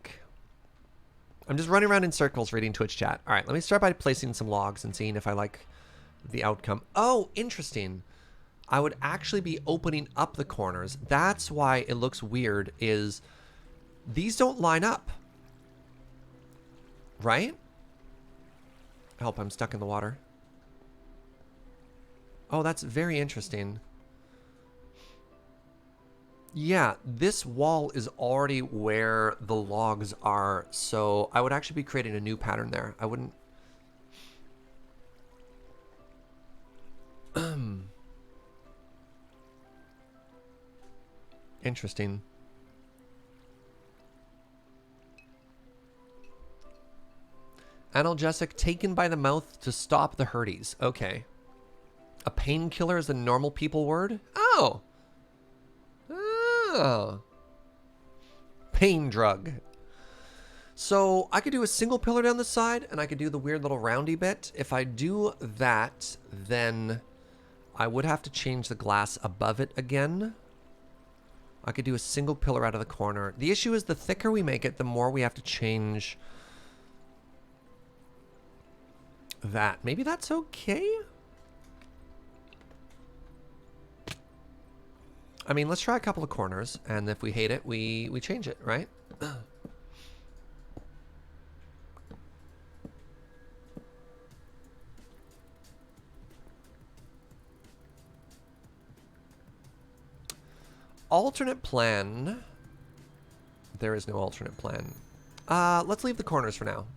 [SPEAKER 1] I'm just running around in circles reading Twitch chat. All right, let me start by placing some logs and seeing if I like the outcome. Oh, interesting. I would actually be opening up the corners. That's why it looks weird, is these don't line up. Right? Help, I'm stuck in the water. Oh, that's very interesting. Yeah, this wall is already where the logs are, so I would actually be creating a new pattern there. I wouldn't... Interesting. Analgesic taken by the mouth to stop the hurties. Okay. A painkiller is a normal people word? Oh. Oh. Pain drug. So I could do a single pillar down the side, and I could do the weird little roundy bit. If I do that, then I would have to change the glass above it again. I could do a single pillar out of the corner. The issue is the thicker we make it, the more we have to change that. Maybe that's okay? I mean, let's try a couple of corners, and if we hate it, we change it, right? Alternate plan. There is no alternate plan. Let's leave the corners for now.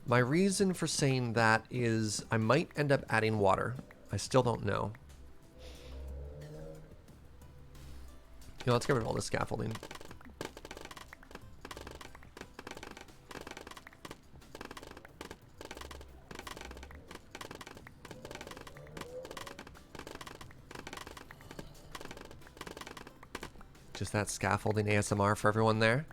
[SPEAKER 1] My reason for saying that is I might end up adding water. I still don't know. You know, let's get rid of all this scaffolding. Just that scaffolding ASMR for everyone there.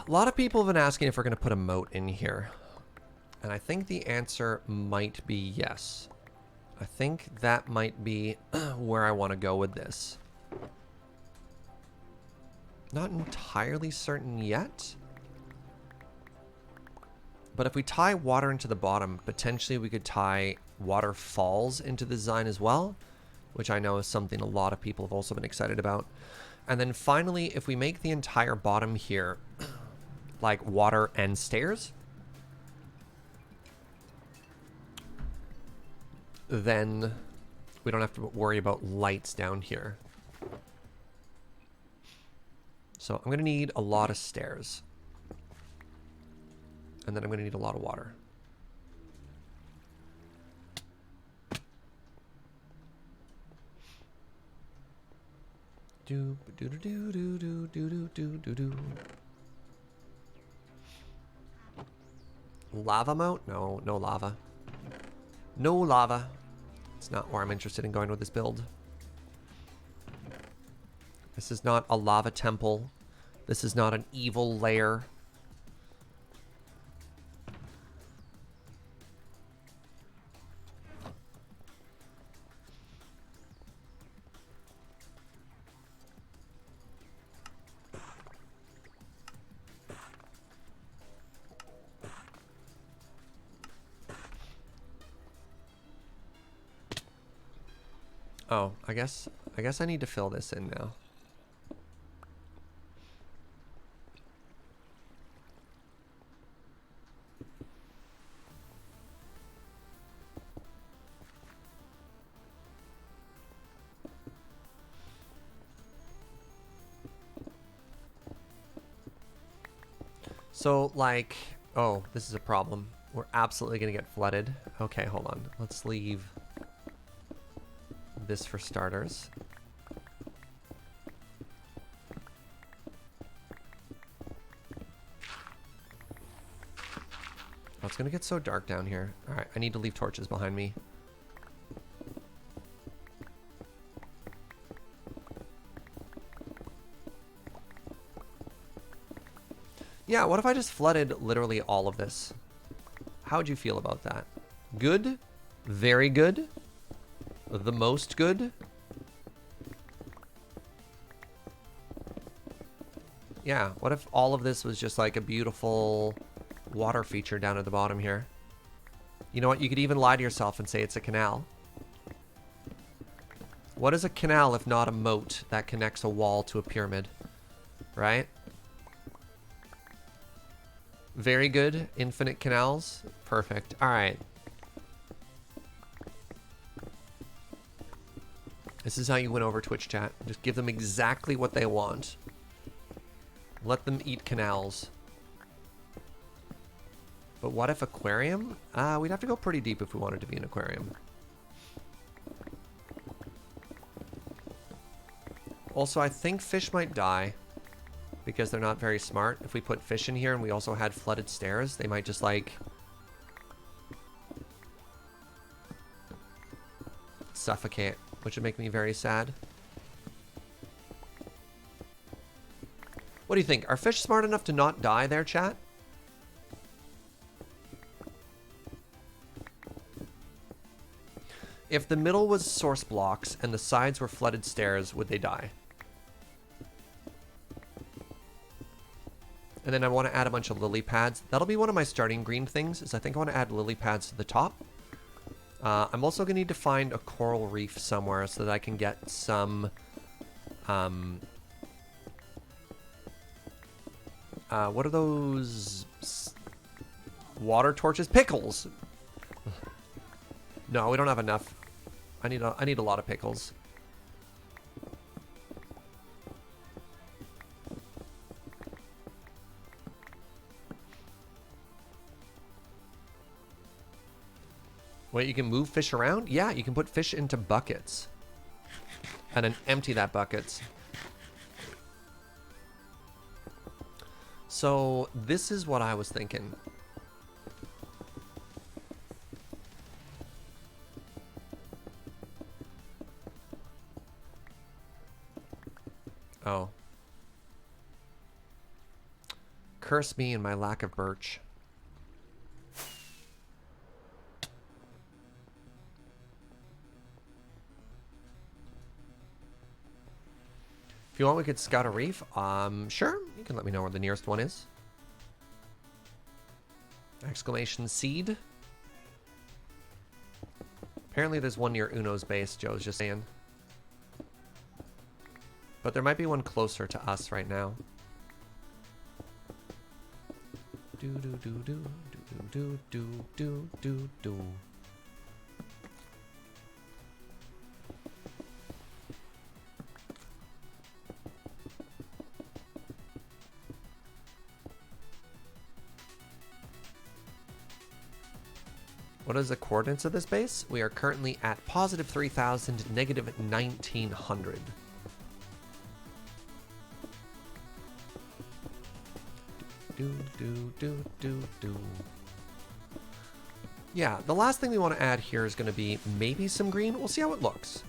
[SPEAKER 1] A lot of people have been asking if we're going to put a moat in here. And I think the answer might be yes. I think that might be where I want to go with this. Not entirely certain yet. But if we tie water into the bottom, potentially we could tie waterfalls into the design as well, which I know is something a lot of people have also been excited about. And then finally, if we make the entire bottom here like water and stairs, then we don't have to worry about lights down here. So I'm going to need a lot of stairs. And then I'm going to need a lot of water. Do do do do do do do do do do. Lava moat? No, no lava. No lava. It's not where I'm interested in going with this build. This is not a lava temple. This is not an evil lair. Oh, I guess I need to fill this in now. So, like, oh, this is a problem. We're absolutely gonna get flooded. Okay, hold on. Let's leave this for starters. Oh, it's gonna get so dark down here. Alright, I need to leave torches behind me. Yeah, what if I just flooded literally all of this? How would you feel about that? Good? Very good? The most good? Yeah, what if all of this was just like a beautiful water feature down at the bottom here? You know what? You could even lie to yourself and say it's a canal. What is a canal if not a moat that connects a wall to a pyramid? Right? Very good. Infinite canals. Perfect. All right. This is how you win over Twitch chat. Just give them exactly what they want. Let them eat canals. But what if aquarium? We'd have to go pretty deep if we wanted to be an aquarium. Also, I think fish might die. because they're not very smart. If we put fish in here and we also had flooded stairs, they might just like suffocate, which would make me very sad. What do you think? Are fish smart enough to not die there, chat? If the middle was source blocks and the sides were flooded stairs, would they die? And then I want to add a bunch of lily pads. That'll be one of my starting green things, is I think I want to add lily pads to the top. I'm also going to need to find a coral reef somewhere so that I can get some... what are those... water torches? Pickles! No, we don't have enough. I need a lot of pickles. Wait, you can move fish around? Yeah, you can put fish into buckets. And then empty that buckets. So, this is what I was thinking. Oh. Curse me and my lack of birch. If you want, we could scout a reef. Sure. You can let me know where the nearest one is. Exclamation seed. Apparently there's one near Uno's base, Joe's just saying. But there might be one closer to us right now. Do do do do do do do do do do. What is the coordinates of this base? We are currently at positive 3,000, negative 1,900. Do, do, do, do, do. Yeah, the last thing we want to add here is going to be maybe some green. We'll see how it looks.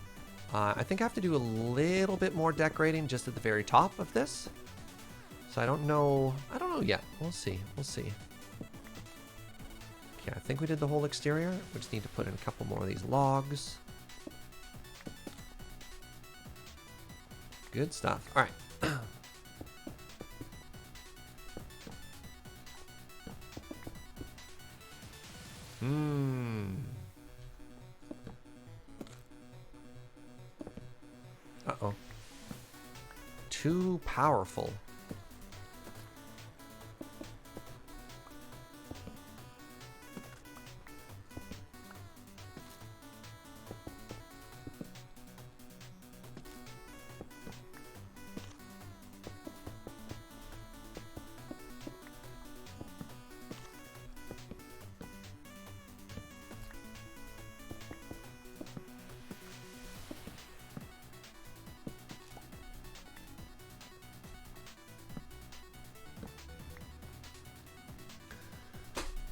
[SPEAKER 1] I think I have to do a little bit more decorating just at the very top of this. So I don't know yet. We'll see. We'll see. Okay, I think we did the whole exterior. We just need to put in a couple more of these logs. Good stuff. All right. Uh-oh. Too powerful.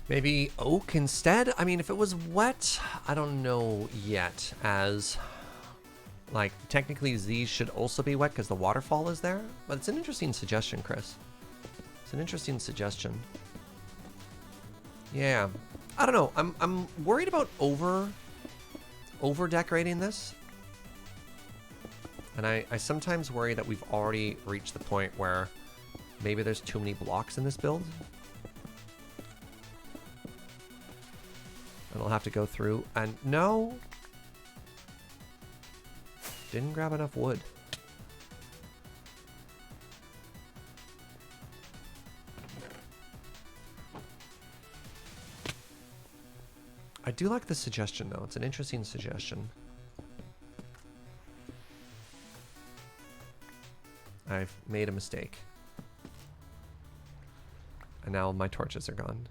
[SPEAKER 1] Maybe oak instead? I mean, if it was wet, I don't know yet, as, like, technically these should also be wet because the waterfall is there. But it's an interesting suggestion, Chris. It's an interesting suggestion. Yeah. I don't know. I'm worried about over decorating this. And I sometimes worry that we've already reached the point where maybe there's too many blocks in this build. And I'll have to go through and no. Didn't grab enough wood. I do like the suggestion though. It's an interesting suggestion. I've made a mistake. And now my torches are gone.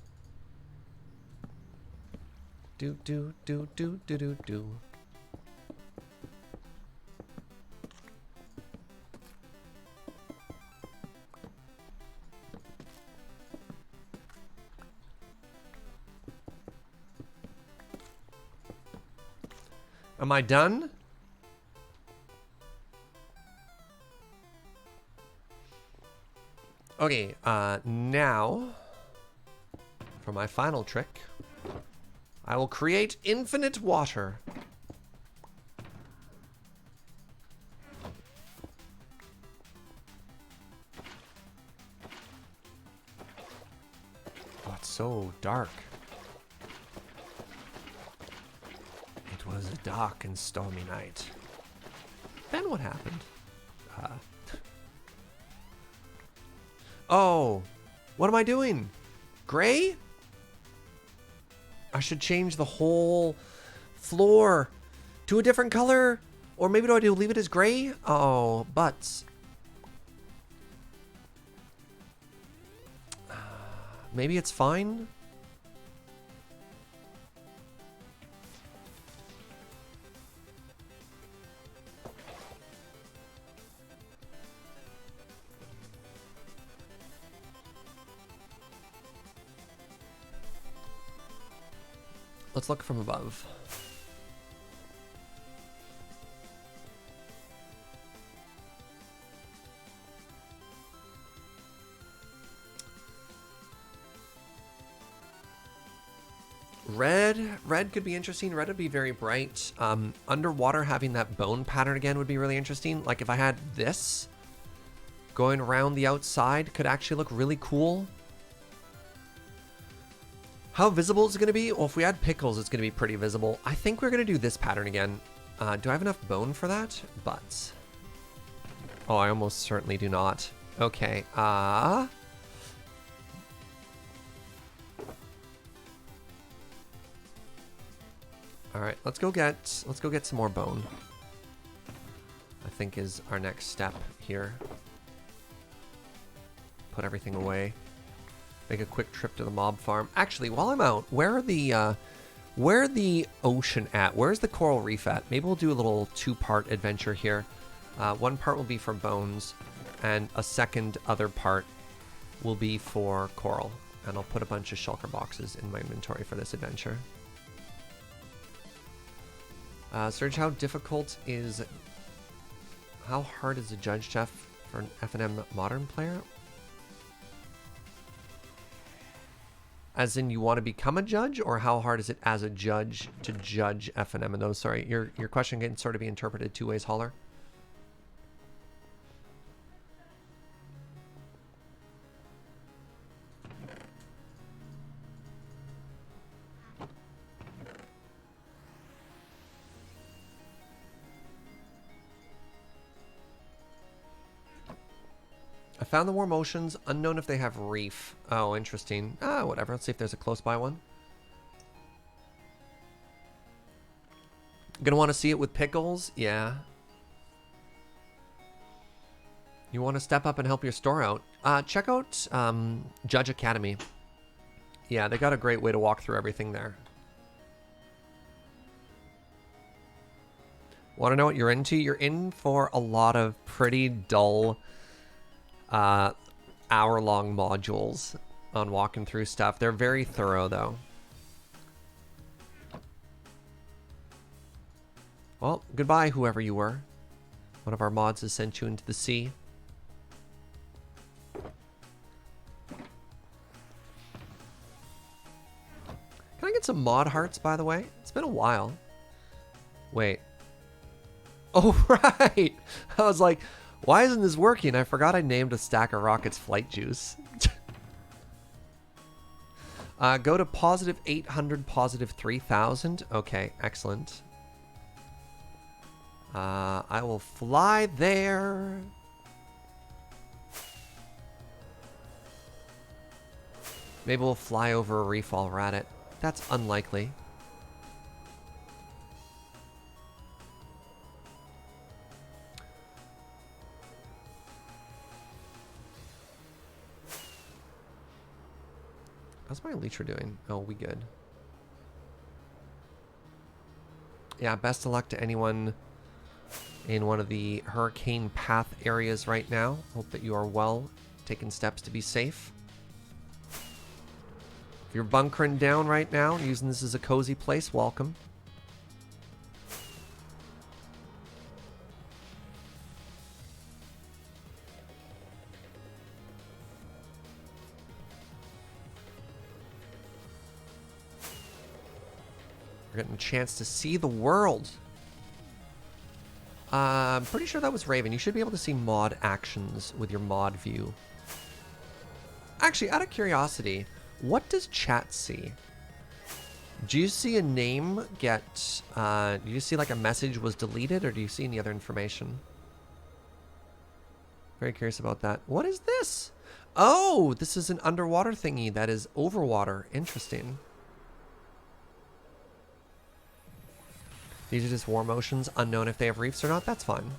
[SPEAKER 1] Do do do do do do do. Am I done? Okay, now for my final trick, I will create infinite water. Oh, it's so dark. It was a dark and stormy night. Then what happened? Oh, what am I doing? Gray? I should change the whole floor to a different color. Or maybe do I leave it as gray? Oh, but maybe it's fine. Let's look from above. Red could be interesting. Red would be very bright. Underwater, having that bone pattern again would be really interesting. Like if I had this going around the outside, could actually look really cool. How visible is it going to be? Well, if we add pickles, it's going to be pretty visible. I think we're going to do this pattern again. Do I have enough bone for that? But oh, I almost certainly do not. Okay. All right, let's go get some more bone. I think is our next step here. Put everything away. Make a quick trip to the mob farm. Actually, while I'm out, where are the ocean at? Where's the coral reef at? Maybe we'll do a little two-part adventure here. One part will be for bones, and a second other part will be for coral. And I'll put a bunch of shulker boxes in my inventory for this adventure. Serge, how hard is a judge, Jeff, for an FNM modern player? As in, you want to become a judge, or how hard is it as a judge to judge FNM? And those, sorry, your question can sort of be interpreted two ways, Holler. I found the Warm Oceans. Unknown if they have reef. Oh, interesting. Whatever. Let's see if there's a close by one. Gonna want to see it with pickles? Yeah. You want to step up and help your store out? Check out Judge Academy. Yeah, they got a great way to walk through everything there. Want to know what you're into? You're in for a lot of pretty dull hour-long modules on walking through stuff. They're very thorough, though. Well, goodbye, whoever you were. One of our mods has sent you into the sea. Can I get some mod hearts, by the way? It's been a while. Wait. Oh, right! I was like, why isn't this working? I forgot I named a stack of rockets flight juice. Go to positive 800, positive 3000. Okay, excellent. I will fly there. Maybe we'll fly over a reef while we're at it. That's unlikely. How's my Elytra doing? Oh, we good. Yeah, best of luck to anyone in one of the hurricane path areas right now. Hope that you are well, taking steps to be safe. If you're bunkering down right now, using this as a cozy place, welcome. We're getting a chance to see the world. I'm pretty sure that was Raven. You should be able to see mod actions with your mod view. Actually, out of curiosity, what does chat see? Do you see a name get, do you see like a message was deleted, or do you see any other information? Very curious about that. What is this? Oh, this is an underwater thingy that is over water. Interesting. These are just war motions, unknown if they have reefs or not. That's fine.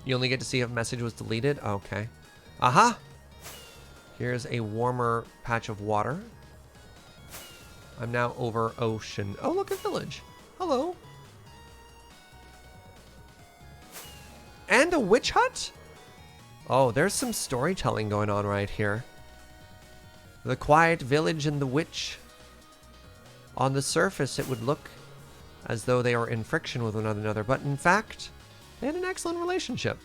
[SPEAKER 1] You only get to see if a message was deleted? Okay. Aha! Here's a warmer patch of water. I'm now over ocean. Oh, look, a village. Hello. And a witch hut? Oh, there's some storytelling going on right here. The quiet village and the witch. On the surface, it would look as though they were in friction with one another, but in fact, they had an excellent relationship.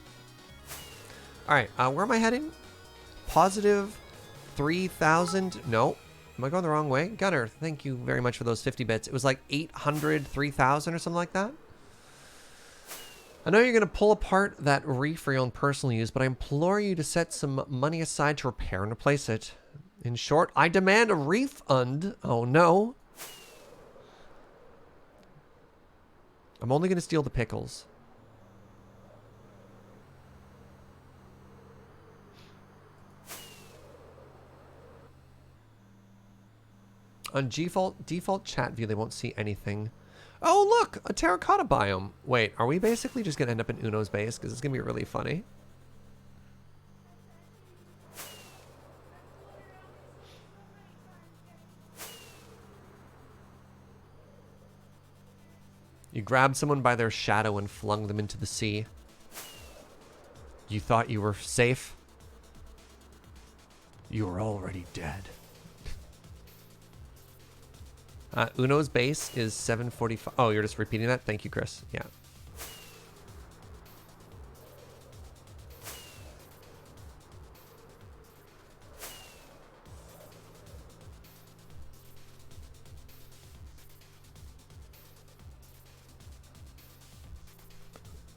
[SPEAKER 1] All right, where am I heading? Positive 3,000. No, am I going the wrong way? Gunner, thank you very much for those 50 bits. It was like 800, 3,000 or something like that. I know you're going to pull apart that reef for your own personal use, but I implore you to set some money aside to repair and replace it. In short, I demand a refund. Oh no. I'm only going to steal the pickles. On default chat view, they won't see anything. Oh, look! A terracotta biome. Wait, are we basically just going to end up in Uno's base? Because it's going to be really funny. You grabbed someone by their shadow and flung them into the sea. You thought you were safe? You were already dead. Uno's base is 745. Oh, you're just repeating that? Thank you, Chris. Yeah.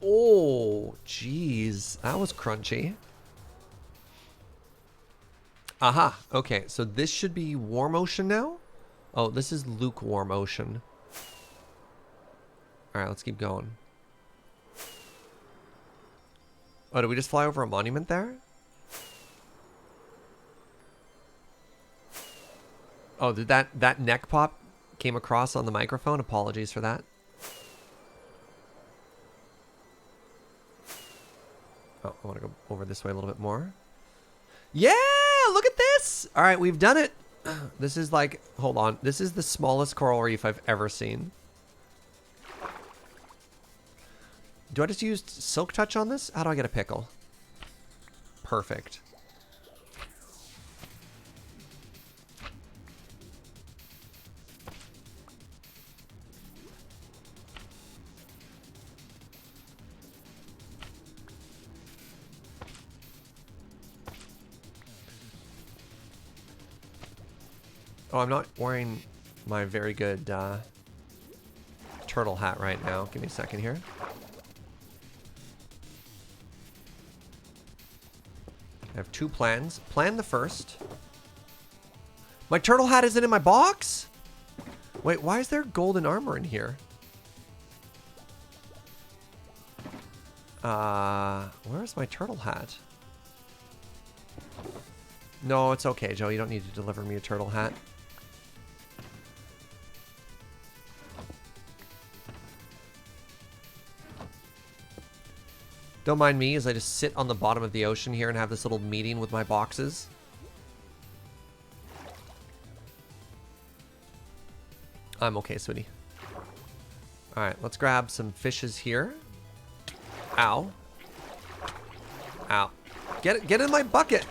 [SPEAKER 1] Oh, jeez. That was crunchy. Aha. Okay, so this should be warm ocean now? Oh, this is lukewarm ocean. Alright, let's keep going. Oh, did we just fly over a monument there? Oh, did that neck pop came across on the microphone? Apologies for that. Oh, I want to go over this way a little bit more. Yeah, look at this. All right, we've done it. This is like, hold on. This is the smallest coral reef I've ever seen. Do I just use Silk Touch on this? How do I get a pickle? Perfect. Oh, I'm not wearing my very good turtle hat right now. Give me a second here. I have two plans. Plan the first. My turtle hat isn't in my box? Wait, why is there golden armor in here? Where's my turtle hat? No, it's okay, Joe. You don't need to deliver me a turtle hat. Don't mind me as I just sit on the bottom of the ocean here and have this little meeting with my boxes. I'm okay, sweetie. Alright, let's grab some fishes here. Ow. Ow. Get in my bucket!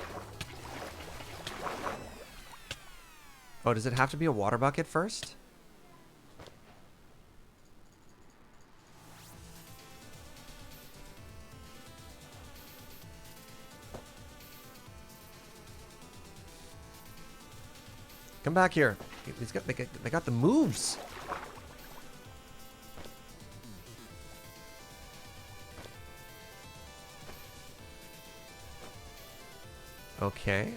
[SPEAKER 1] Oh, does it have to be a water bucket first? Come back here. They got the moves. Okay.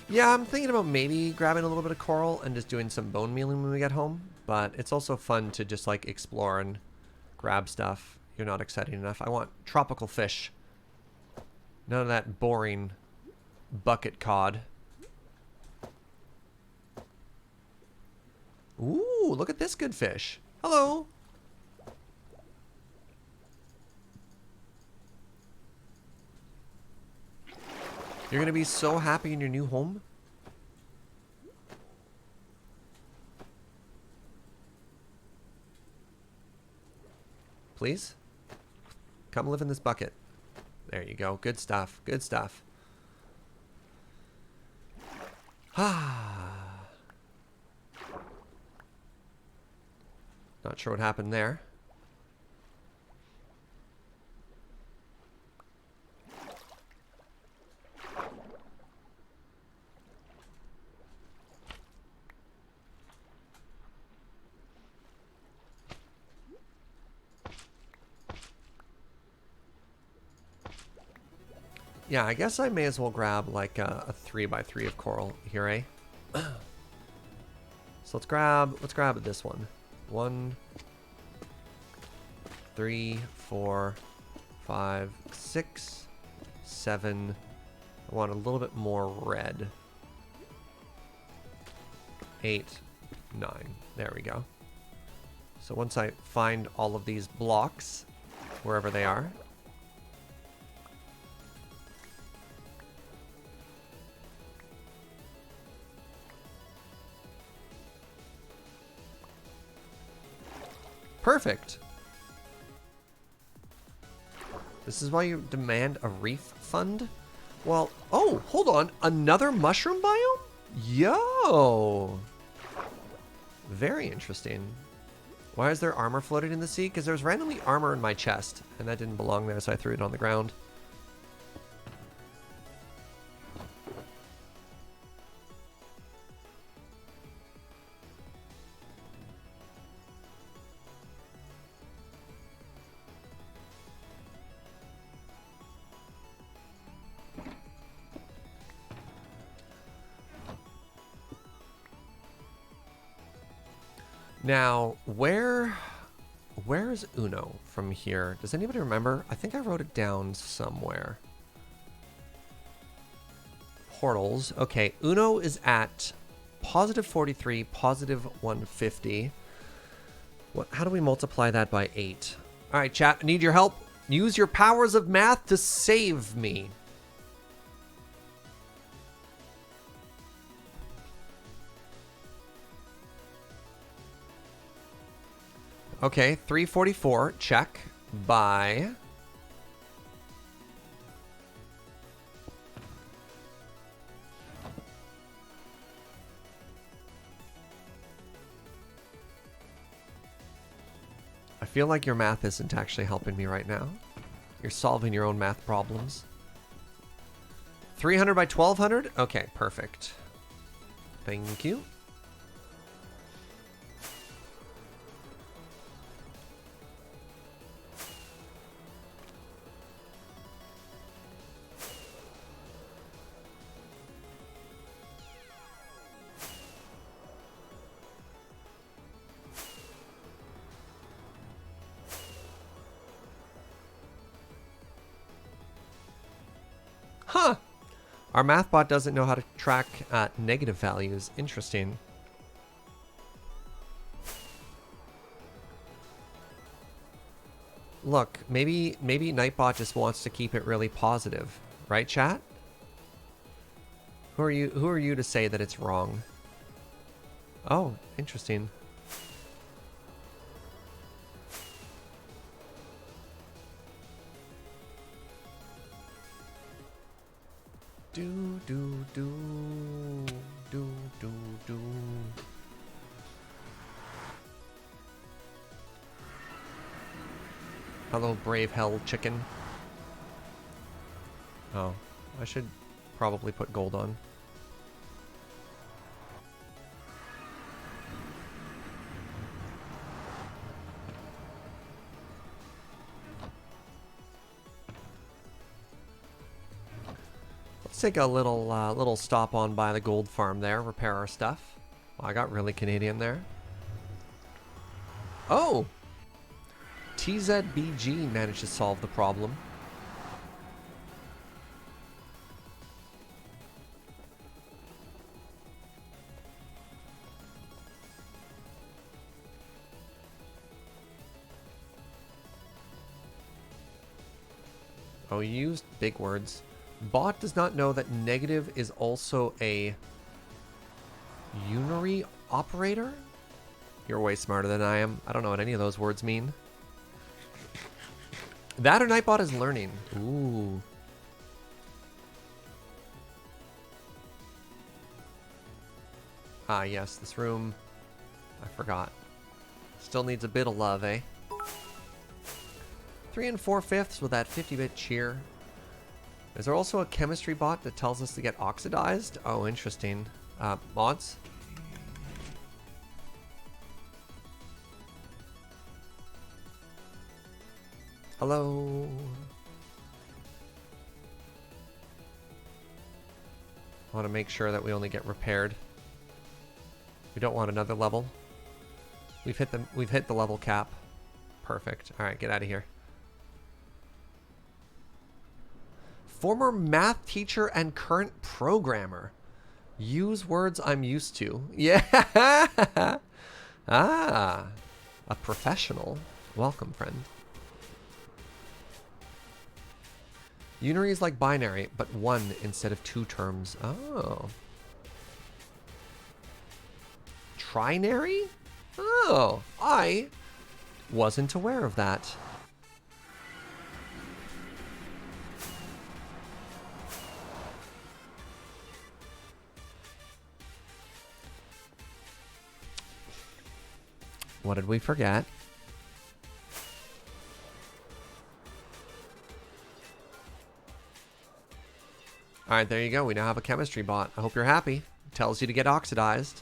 [SPEAKER 1] Yeah, I'm thinking about maybe grabbing a little bit of coral and just doing some bone mealing when we get home. But it's also fun to just like explore and grab stuff. You're not exciting enough. I want tropical fish. None of that boring bucket cod. Ooh, look at this good fish. Hello. You're going to be so happy in your new home. Please? Come live in this bucket. There you go. Good stuff. Good stuff. Ah. Not sure what happened there. Yeah, I guess I may as well grab like a 3x3 of coral here, eh? So let's grab this one. 1, 3, 4, 5, 6, 7. I want a little bit more red. 8, 9. There we go. So once I find all of these blocks, wherever they are. Perfect. This is why you demand a reef fund? Well, oh, hold on. Another mushroom biome? Yo. Very interesting. Why is there armor floating in the sea? Because there's randomly armor in my chest, and that didn't belong there, so I threw it on the ground. Now, where's Uno from here? Does anybody remember? I think I wrote it down somewhere. Portals. Okay, Uno is at positive 43, positive 150. How do we multiply that by 8? All right, chat, I need your help. Use your powers of math to save me. Okay, 344, check, by... I feel like your math isn't actually helping me right now. You're solving your own math problems. 300 by 1200? Okay, perfect. Thank you. Huh. Our math bot doesn't know how to track negative values. Interesting. Look, maybe Nightbot just wants to keep it really positive, right, chat? Who are you to say that it's wrong? Oh, interesting. Do do do do do do. Hello, brave hell chicken. Oh, I should probably put gold on. Let's take a little stop on by the gold farm there, repair our stuff. Oh, I got really Canadian there. Oh! TZBG managed to solve the problem. Oh, you used big words. Bot does not know that negative is also a unary operator? You're way smarter than I am. I don't know what any of those words mean. That or Nightbot is learning. Ooh. Ah, yes, this room. I forgot. Still needs a bit of love, eh? 3 4/5 with that 50-bit cheer. Is there also a chemistry bot that tells us to get oxidized? Oh, interesting. Mods? Hello? I want to make sure that we only get repaired. We don't want another level. We've hit the level cap. Perfect. All right, get out of here. Former math teacher and current programmer. Use words I'm used to. Yeah. Ah, a professional. Welcome, friend. Unary is like binary, but one instead of two terms. Oh. Trinary? Oh, I wasn't aware of that. What did we forget? All right, there you go. We now have a chemistry bot. I hope you're happy. It tells you to get oxidized.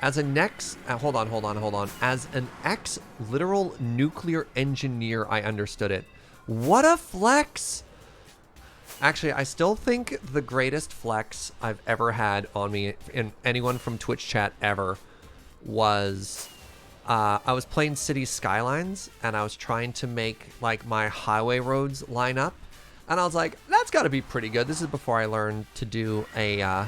[SPEAKER 1] As a next, hold on. As an ex-literal nuclear engineer, I understood it. What a flex! Actually, I still think the greatest flex I've ever had on me, in anyone from Twitch chat ever, was I was playing City Skylines and I was trying to make like my highway roads line up, and I was like, that's got to be pretty good. This is before I learned to do a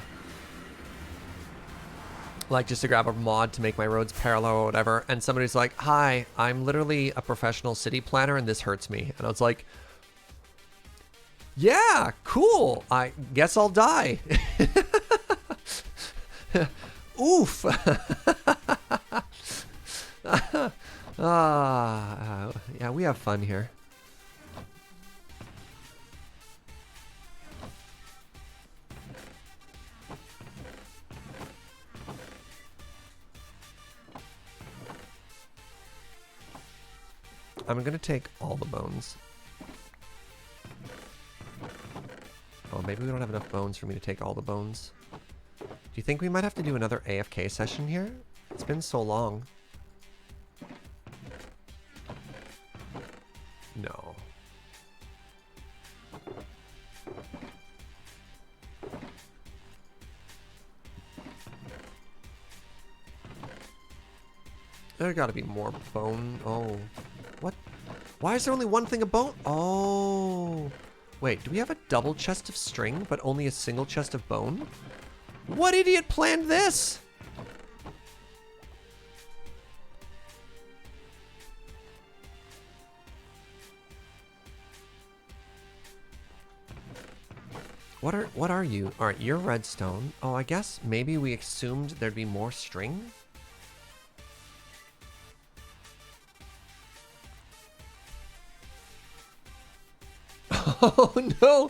[SPEAKER 1] like just to grab a mod to make my roads parallel or whatever. And somebody's like, hi, I'm literally a professional city planner and this hurts me. And I was like, yeah, cool. I guess I'll die. Oof. Yeah, we have fun here. I'm gonna take all the bones. Oh, maybe we don't have enough bones for me to take all the bones. Do you think we might have to do another AFK session here? It's been so long. No. There gotta be more bone. Oh. What? Why is there only one thing of bone? Oh. Wait, do we have a double chest of string, but only a single chest of bone? What idiot planned this? What are you? Alright, you're redstone. Oh, I guess maybe we assumed there'd be more string? Oh no!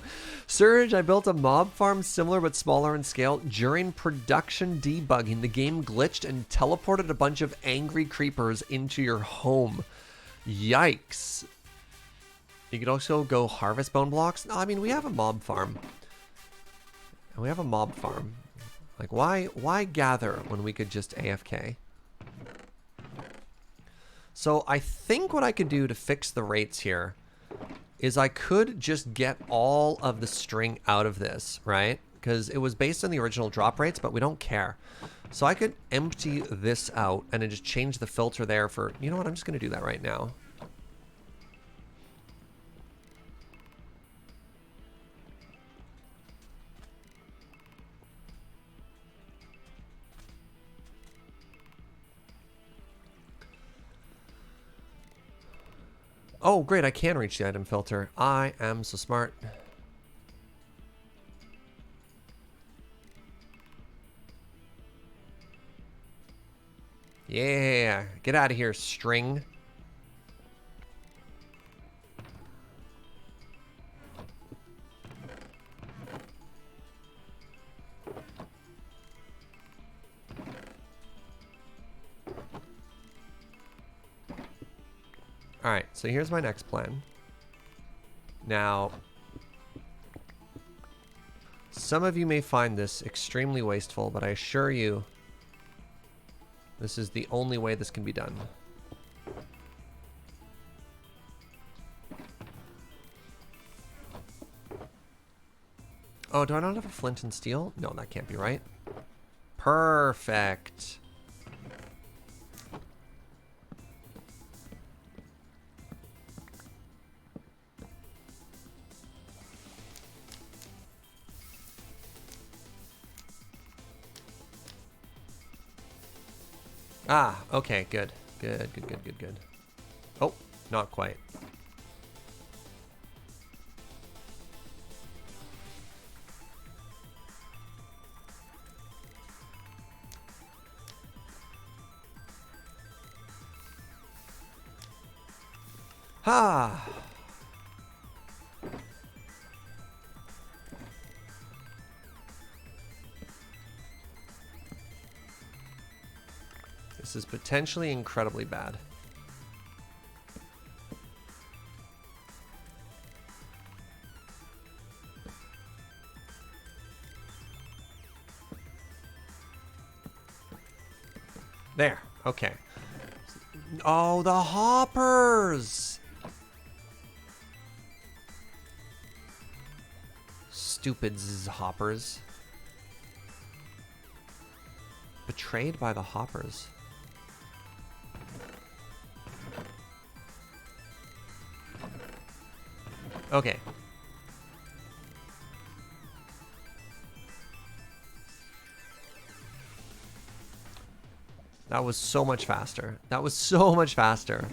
[SPEAKER 1] Surge, I built a mob farm similar but smaller in scale. During production debugging, the game glitched and teleported a bunch of angry creepers into your home. Yikes. You could also go harvest bone blocks. No, I mean, we have a mob farm. We have a mob farm. Like, why gather when we could just AFK? So I think what I could do to fix the rates here is I could just get all of the string out of this, right? Because it was based on the original drop rates, but we don't care. So I could empty this out and then just change the filter there for, you know what, I'm just going to do that right now. Oh, great, I can reach the item filter. I am so smart. Yeah, get out of here, string. Alright, so here's my next plan. Now, some of you may find this extremely wasteful, but I assure you, this is the only way this can be done. Oh, do I not have a flint and steel? No, that can't be right. Perfect. Ah, okay, good. Good. Oh, not quite. Ha! This is potentially incredibly bad. There. Okay. Oh, the hoppers! Stupid hoppers. Betrayed by the hoppers. Okay. That was so much faster. That was so much faster.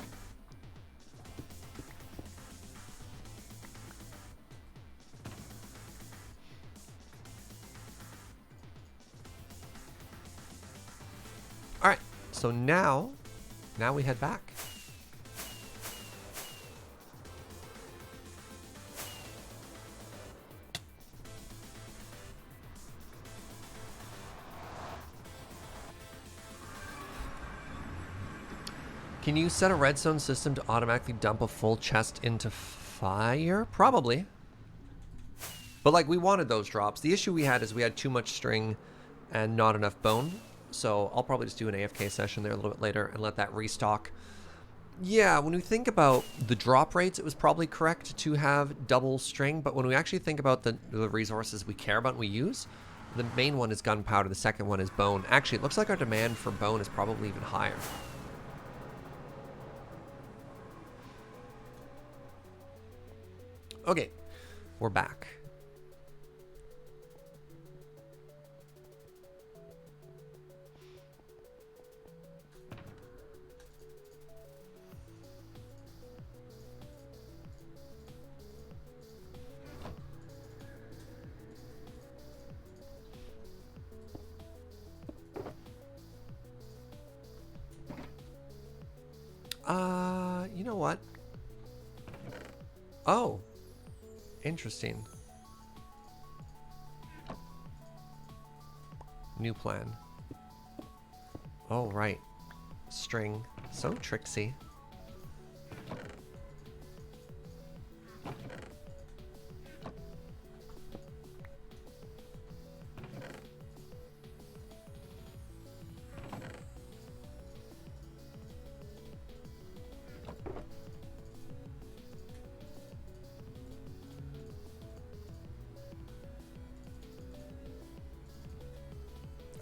[SPEAKER 1] All right. So now we head back. Can you set a redstone system to automatically dump a full chest into fire? Probably. But like, we wanted those drops. The issue we had is we had too much string and not enough bone. So I'll probably just do an AFK session there a little bit later and let that restock. Yeah, when we think about the drop rates, it was probably correct to have double string. But when we actually think about the resources we care about and we use, the main one is gunpowder. The second one is bone. Actually, it looks like our demand for bone is probably even higher. Okay, we're back. You know what? Oh, interesting. New plan. Oh, right. String. So tricksy.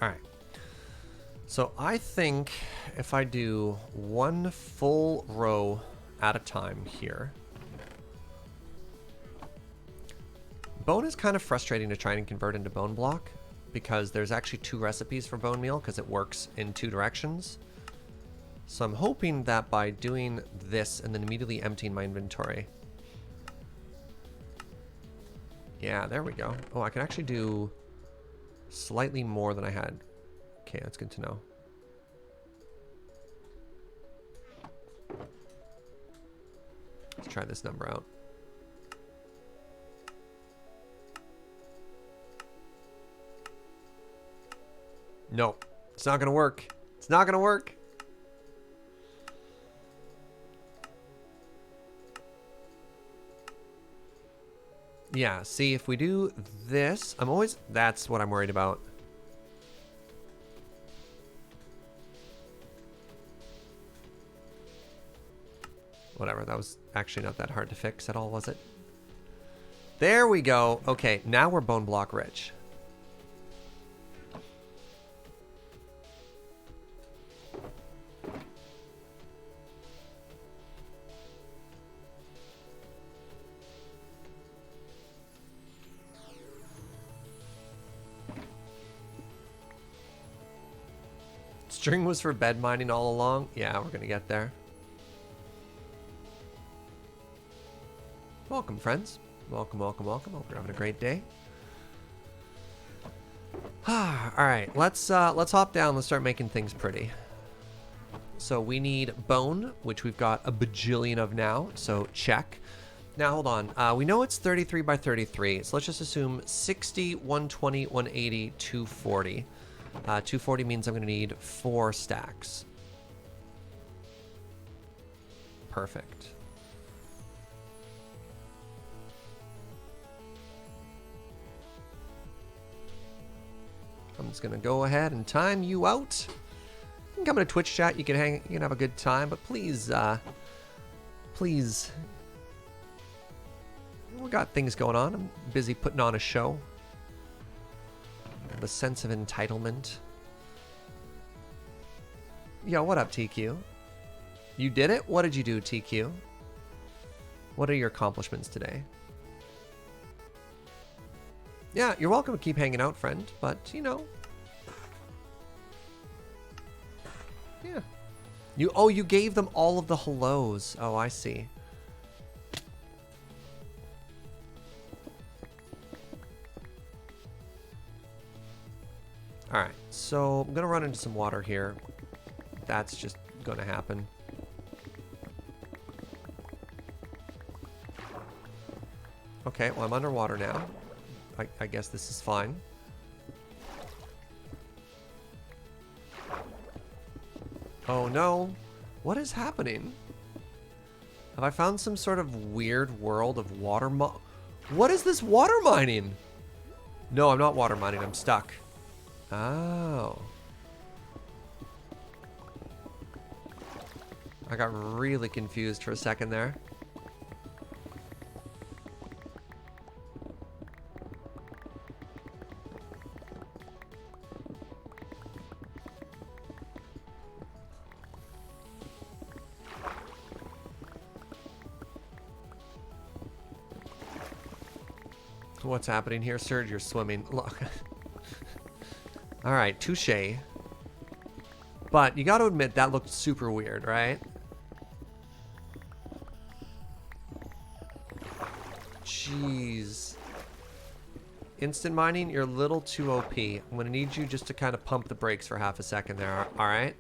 [SPEAKER 1] All right. So I think if I do one full row at a time here. Bone is kind of frustrating to try and convert into bone block because there's actually 2 recipes for bone meal because it works in 2 directions. So I'm hoping that by doing this and then immediately emptying my inventory. Yeah, there we go. Oh, I can actually do slightly more than I had. Okay, that's good to know. Let's try this number out. No, it's not gonna work. It's not gonna work. Yeah, see, if we do this, that's what I'm worried about. Whatever, that was actually not that hard to fix at all, was it? There we go. Okay, now we're bone block rich. String was for bed mining all along. Yeah, we're gonna get there. Welcome, friends. Welcome, welcome, welcome. Hope you're having a great day. All right, let's hop down. Let's start making things pretty. So we need bone, which we've got a bajillion of now. So check. Now hold on. We know it's 33 by 33. So let's just assume 60, 120, 180, 240. 240 means I'm going to need 4 stacks. Perfect. I'm just going to go ahead and time you out. You can come into Twitch chat. You can hang. You can have a good time, but please, please. We got things going on. I'm busy putting on a show. The sense of entitlement. Yo, what up, TQ? You did it? What did you do, TQ? What are your accomplishments today? Yeah, you're welcome to keep hanging out, friend, but, you know. Yeah. You gave them all of the hellos. Oh, I see. All right, so I'm gonna run into some water here. That's just gonna happen. Okay, well, I'm underwater now. I guess this is fine. Oh no, what is happening? Have I found some sort of weird world of water What is this water mining? No, I'm not water mining, I'm stuck. Oh. I got really confused for a second there. What's happening here, Serge? You're swimming. Look. All right, touche. But you got to admit that looked super weird, right? Jeez. Instant mining, you're a little too OP. I'm gonna need you just to kind of pump the brakes for half a second there, all right?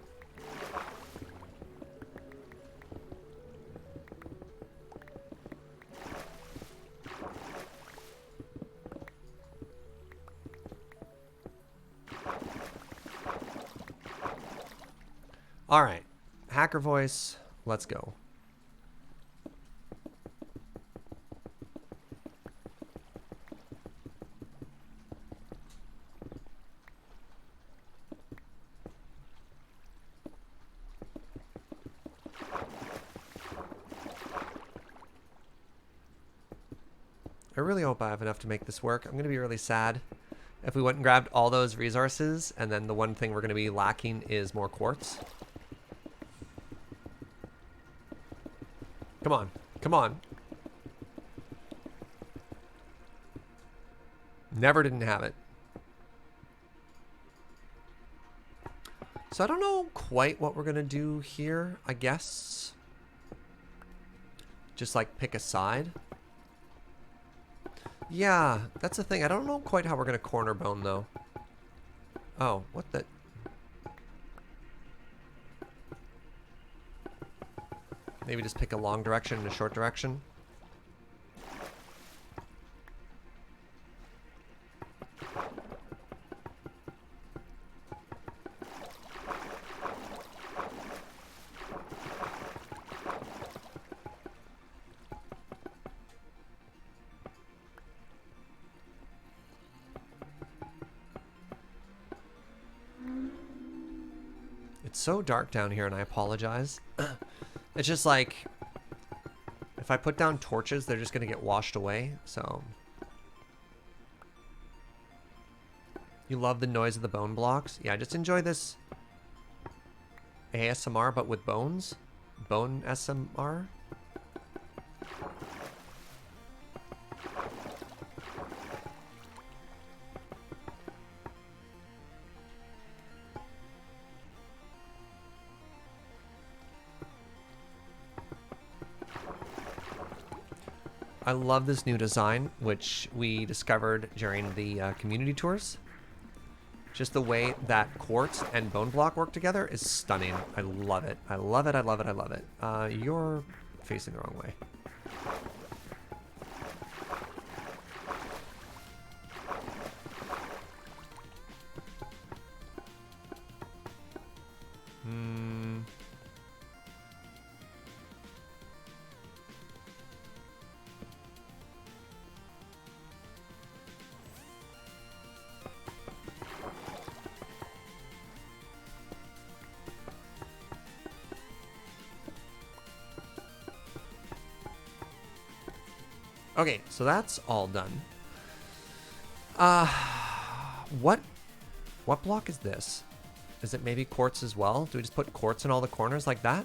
[SPEAKER 1] All right. Hacker voice. Let's go. I really hope I have enough to make this work. I'm going to be really sad if we went and grabbed all those resources and then the one thing we're going to be lacking is more quartz. Come on. Come on. Never didn't have it. So I don't know quite what we're going to do here, I guess. Just like pick a side. Yeah, that's the thing. I don't know quite how we're going to corner bone, though. Oh, what the... Maybe just pick a long direction and a short direction. It's so dark down here, and I apologize. It's just like, if I put down torches, they're just going to get washed away, so. You love the noise of the bone blocks? Yeah, just enjoy this ASMR, but with bones. Bone SMR. I love this new design, which we discovered during the community tours. Just the way that quartz and bone block work together is stunning. I love it. I love it. I love it. I love it. You're facing the wrong way. Okay, so that's all done. What block is this? Is it maybe quartz as well? Do we just put quartz in all the corners like that?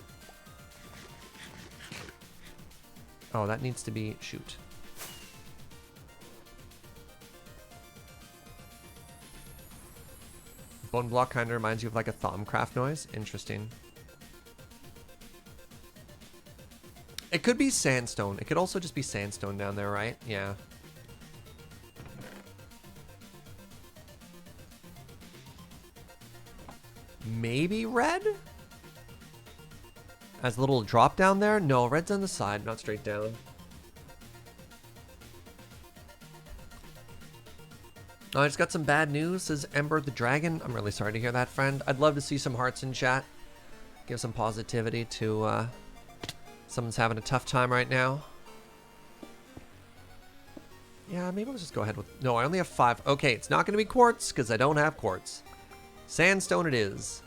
[SPEAKER 1] Oh, that needs to be, shoot. Bone block kind of reminds you of like a Thaumcraft noise. Interesting. It could be sandstone. It could also just be sandstone down there, right? Yeah. Maybe red? As a little drop down there? No, red's on the side, not straight down. I just got some bad news, says Ember the Dragon. I'm really sorry to hear that, friend. I'd love to see some hearts in chat. Give some positivity to, someone's having a tough time right now. Yeah, maybe let's just go ahead with... No, I only have 5. Okay, it's not going to be quartz because I don't have quartz. Sandstone it is.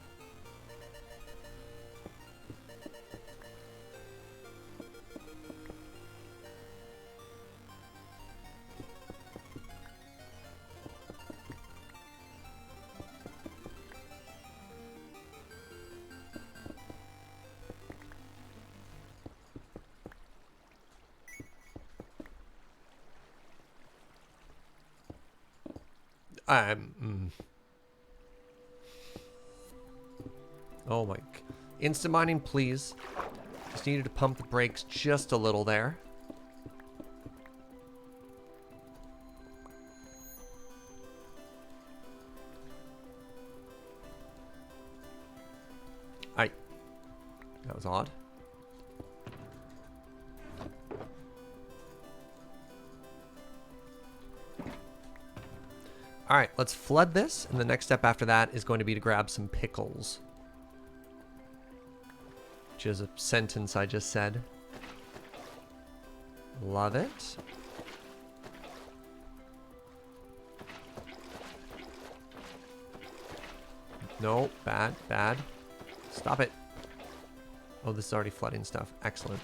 [SPEAKER 1] Oh my... Instant mining, please. Just needed to pump the brakes just a little there. That was odd. All right, let's flood this, and the next step after that is going to be to grab some pickles. which is a sentence I just said. Love it. No, bad, bad. Stop it. Oh, this is already flooding stuff. Excellent.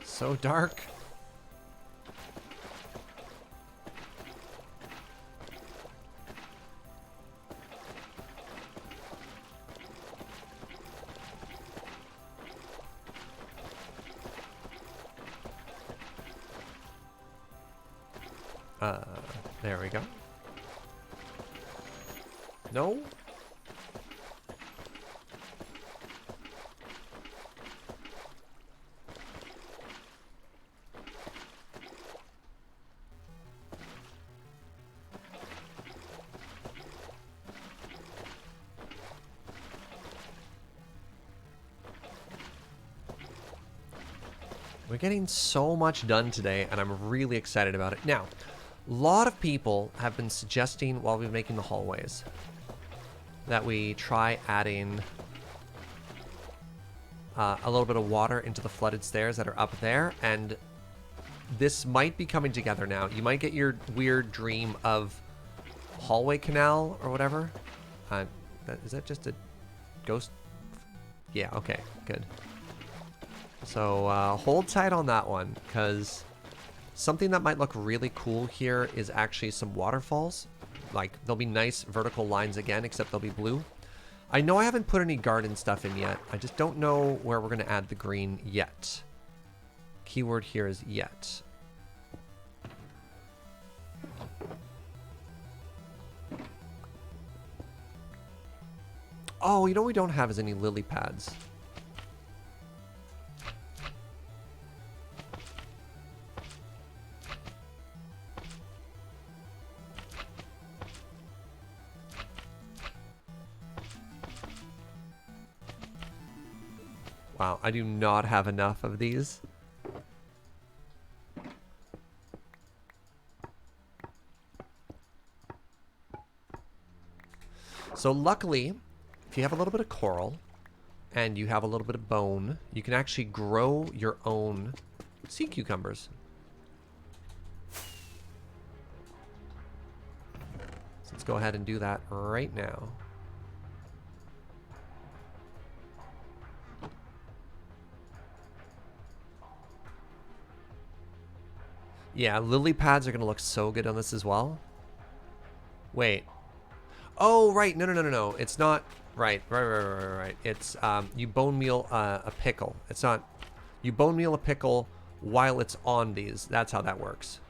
[SPEAKER 1] So dark. There we go. No? We're getting so much done today, and I'm really excited about it. Now, a lot of people have been suggesting while we've been making the hallways that we try adding a little bit of water into the flooded stairs that are up there, and this might be coming together now. You might get your weird dream of hallway canal or whatever. Is that just a ghost? Yeah, okay, good. So hold tight on that one, because something that might look really cool here is actually some waterfalls. Like, there'll be nice vertical lines again, except they'll be blue. I know I haven't put any garden stuff in yet. I just don't know where we're going to add the green yet. Keyword here is yet. Oh, you know what we don't have is any lily pads. Wow, I do not have enough of these. So luckily, if you have a little bit of coral and you have a little bit of bone, you can actually grow your own sea cucumbers. So let's go ahead and do that right now. Yeah, lily pads are going to look so good on this as well. Wait. Oh, right. No. It's not. Right. It's, you bone meal a pickle. It's not. You bone meal a pickle while it's on these. That's how that works.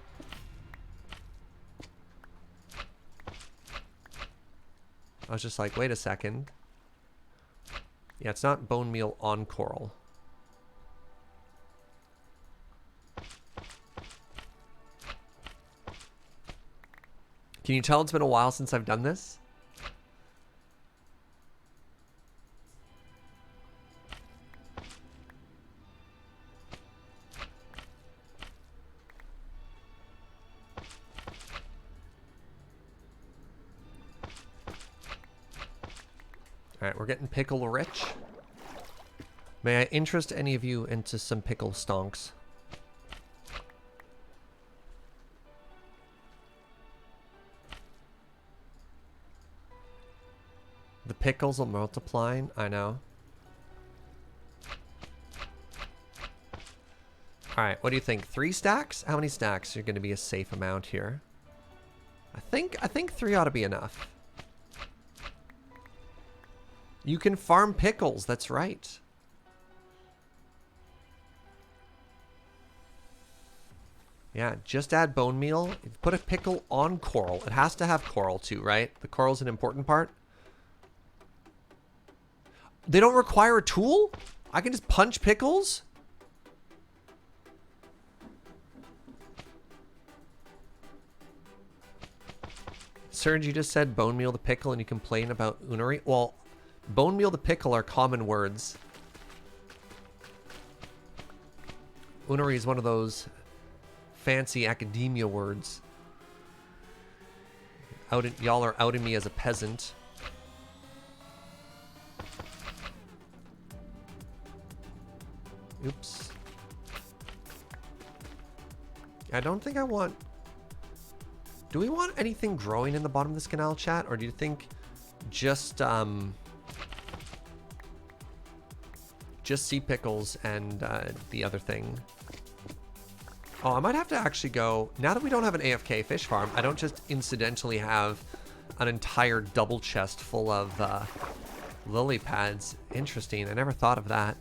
[SPEAKER 1] I was just like, wait a second. Yeah, it's not bone meal on coral. Can you tell it's been a while since I've done this? Alright, we're getting pickle rich. May I interest any of you into some pickle stonks? The pickles are multiplying, I know. Alright, what do you think? 3 stacks? How many stacks are going to be a safe amount here? I think 3 ought to be enough. You can farm pickles, that's right. Yeah, just add bone meal. Put a pickle on coral. It has to have coral too, right? The coral's an important part. They don't require a tool? I can just punch pickles? Serge, you just said bone meal the pickle and you complain about unary. Well, bone meal the pickle are common words. Unary is one of those fancy academia words. Y'all are outing me as a peasant. Oops. I don't think I want... Do we want anything growing in the bottom of this canal, chat? Or do you think just sea pickles and the other thing? Oh, I might have to actually go... Now that we don't have an AFK fish farm, I don't just incidentally have an entire double chest full of lily pads. Interesting. I never thought of that.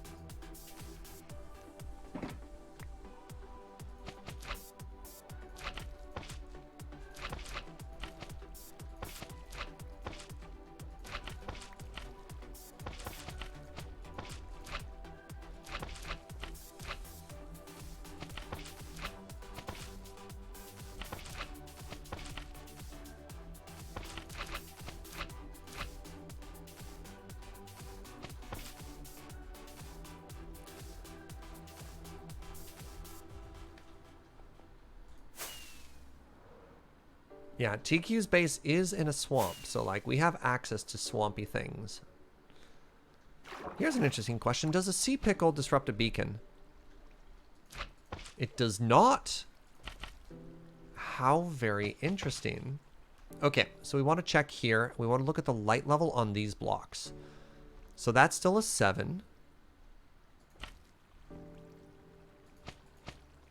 [SPEAKER 1] Yeah, TQ's base is in a swamp, so like we have access to swampy things. Here's an interesting question. Does a sea pickle disrupt a beacon? It does not. How very interesting. Okay, so we want to check here. We want to look at the light level on these blocks. So that's still a 7.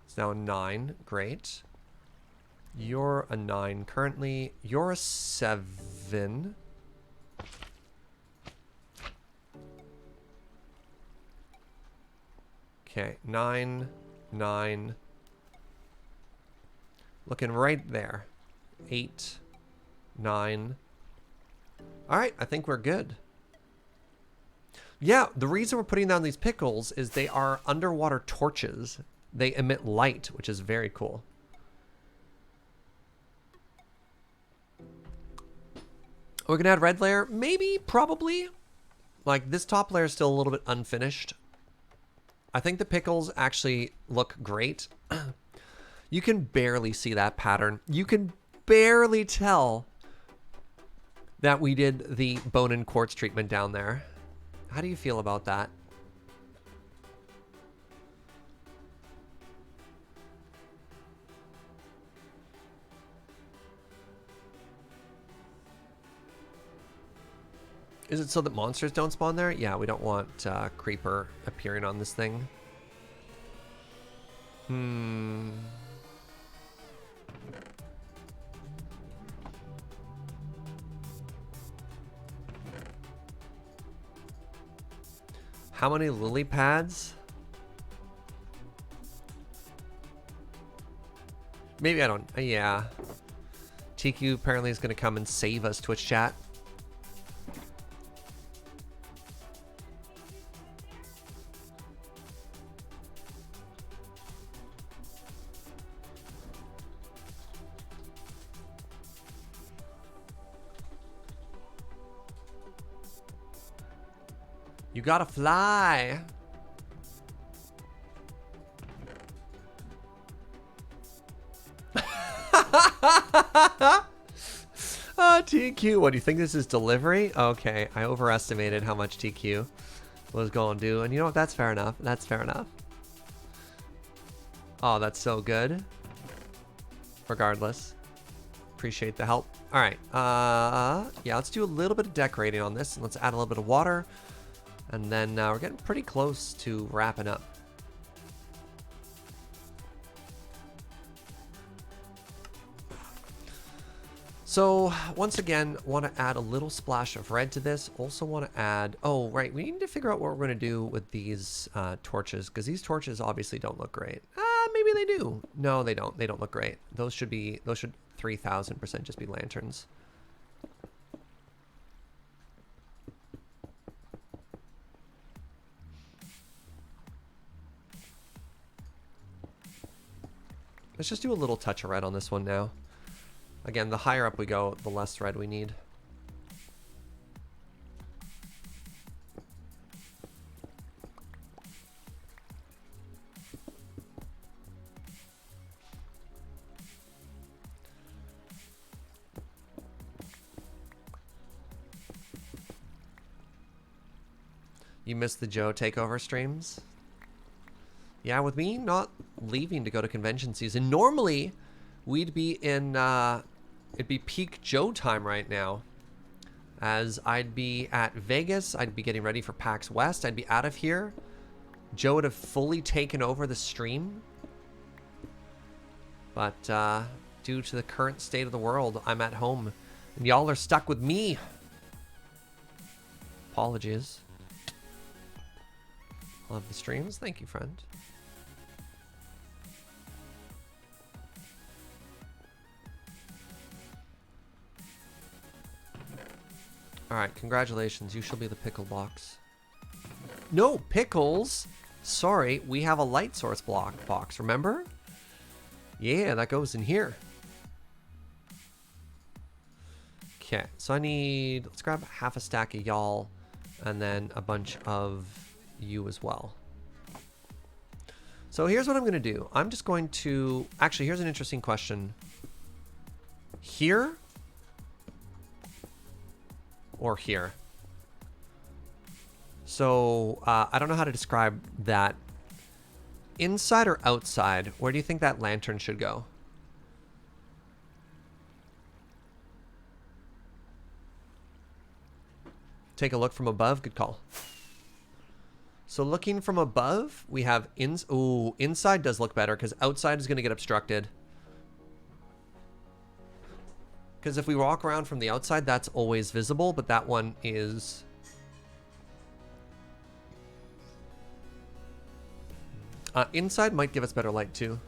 [SPEAKER 1] It's now a 9. Great. You're a 9 currently. You're a 7. Okay, 9, 9. Looking right there. 8, 9. All right, I think we're good. Yeah, the reason we're putting down these pickles is they are underwater torches. They emit light, which is very cool. We're gonna add red layer, maybe, probably. Like this top layer is still a little bit unfinished. I think the pickles actually look great. You can barely see that pattern. You can barely tell that we did the bone and quartz treatment down there. How do you feel about that? Is it so that monsters don't spawn there? Yeah, we don't want creeper appearing on this thing. How many lily pads? Maybe I don't. Yeah. TQ apparently is going to come and save us, Twitch chat. You gotta fly. TQ, what do you think this is delivery? Okay, I overestimated how much TQ was going to do. And you know what? That's fair enough. That's fair enough. Oh, that's so good. Regardless. Appreciate the help. All right. Yeah, let's do a little bit of decorating on this. Let's add a little bit of water. And then we're getting pretty close to wrapping up. So once again, want to add a little splash of red to this. Also want to add, oh, right, we need to figure out what we're going to do with these torches, because these torches obviously don't look great. Maybe they do. No, they don't. They don't look great. Those should 3000% just be lanterns. Let's just do a little touch of red on this one now. Again, the higher up we go, the less thread we need. You missed the Joe takeover streams? Yeah, with me not leaving to go to convention season, normally we'd be in, it'd be peak Joe time right now. As I'd be at Vegas, I'd be getting ready for PAX West, I'd be out of here. Joe would have fully taken over the stream. But due to the current state of the world, I'm at home. And y'all are stuck with me. Apologies. Love the streams. Thank you, friend. Alright, congratulations. You shall be the pickle box. No, pickles! Sorry, we have a light source box, remember? Yeah, that goes in here. Okay, so I need... Let's grab half a stack of y'all, and then a bunch of you as well. So here's what I'm going to do. I'm just going to... Actually, here's an interesting question. Here? Or here? So, I don't know how to describe that. Inside or outside? Where do you think that lantern should go? Take a look from above. Good call. So looking from above, we have ooh, inside does look better because outside is going to get obstructed. Because if we walk around from the outside, that's always visible, but that one is... inside might give us better light too.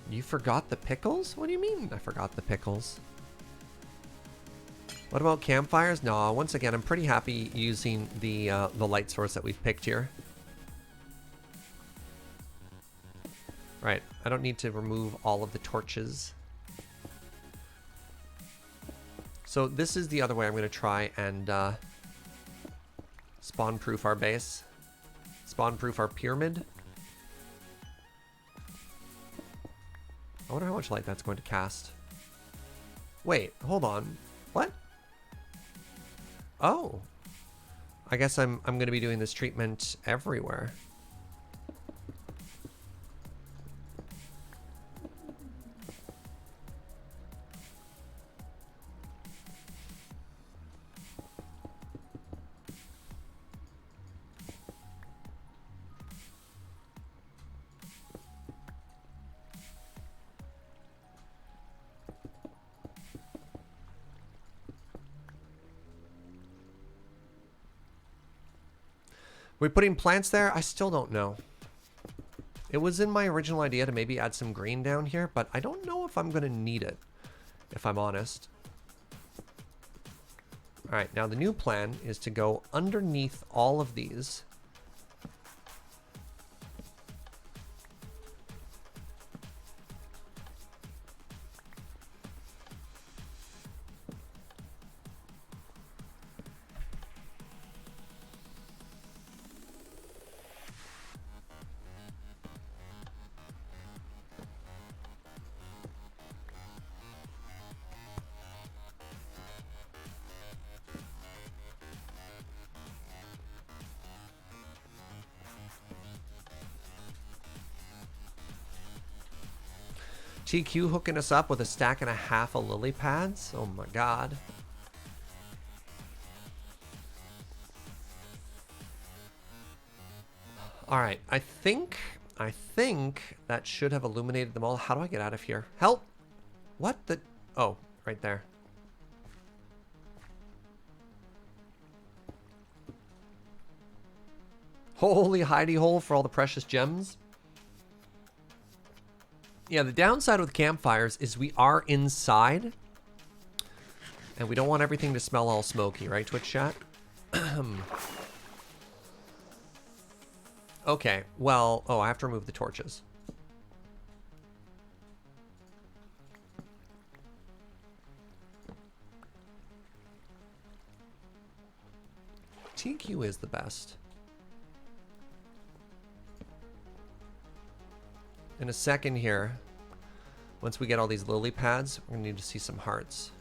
[SPEAKER 1] You forgot the pickles? What do you mean I forgot the pickles? What about campfires? No, once again, I'm pretty happy using the light source that we've picked here. Right, I don't need to remove all of the torches. So this is the other way I'm going to try and spawn-proof our base. Spawn-proof our pyramid. I wonder how much light that's going to cast. Wait, hold on. What? Oh. I guess I'm going to be doing this treatment everywhere. We're putting plants there? I still don't know. It was in my original idea to maybe add some green down here, but I don't know if I'm going to need it, if I'm honest. All right, now the new plan is to go underneath all of these. TQ hooking us up with a stack and a half of lily pads. Oh my god. All right, I think that should have illuminated them all. How do I get out of here? Help! What the? Oh, right there. Holy hidey hole for all the precious gems. Yeah, the downside with campfires is we are inside. And we don't want everything to smell all smoky, right, Twitch chat? Okay, well, oh, I have to remove the torches. TQ is the best. In a second here, once we get all these lily pads, we're gonna need to see some hearts.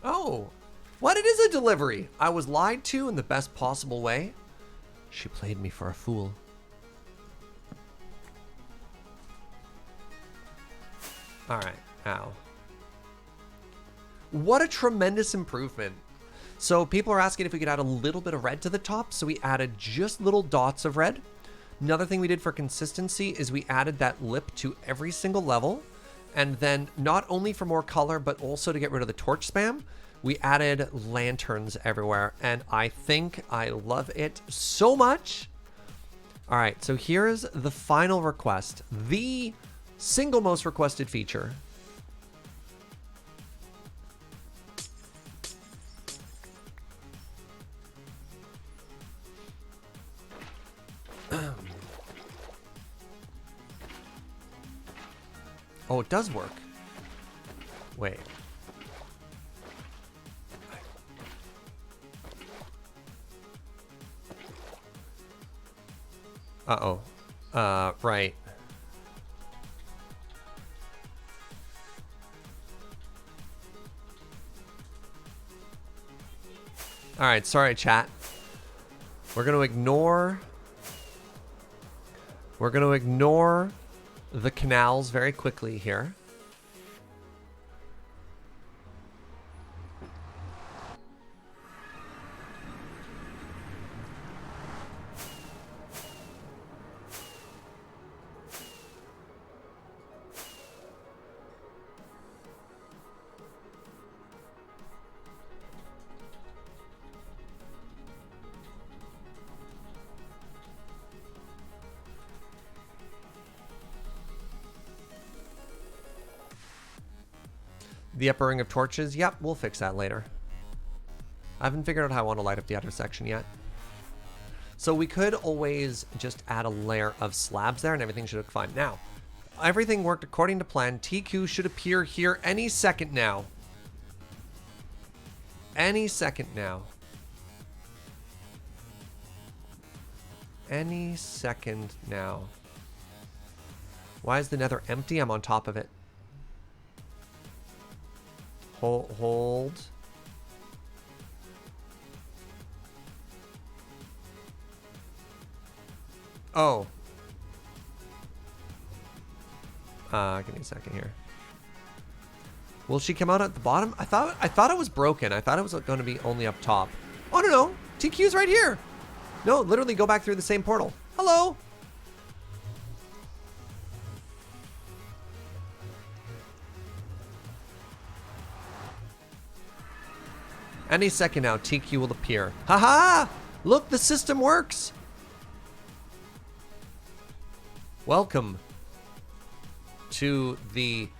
[SPEAKER 1] Oh, what? It is a delivery. I was lied to in the best possible way. She played me for a fool. All right, ow. What a tremendous improvement. So people are asking if we could add a little bit of red to the top. So we added just little dots of red. Another thing we did for consistency is we added that lip to every single level. And then not only for more color, but also to get rid of the torch spam, we added lanterns everywhere. And I think I love it so much. All right, so here's the final request. The single most requested feature. Oh, it does work. Wait. Uh-oh. Right. All right, sorry, chat. We're going to ignore the canals very quickly here. The upper ring of torches. Yep, we'll fix that later. I haven't figured out how I want to light up the other section yet. So we could always just add a layer of slabs there and everything should look fine. Now, everything worked according to plan. TQ should appear here any second now. Any second now. Any second now. Why is the nether empty? I'm on top of it. Hold. Oh. Give me a second here. Will she come out at the bottom? I thought it was broken. I thought it was going to be only up top. Oh, no. TQ's right here. No, literally go back through the same portal. Hello. Any second now, TQ will appear. Haha! Look, the system works. Welcome to the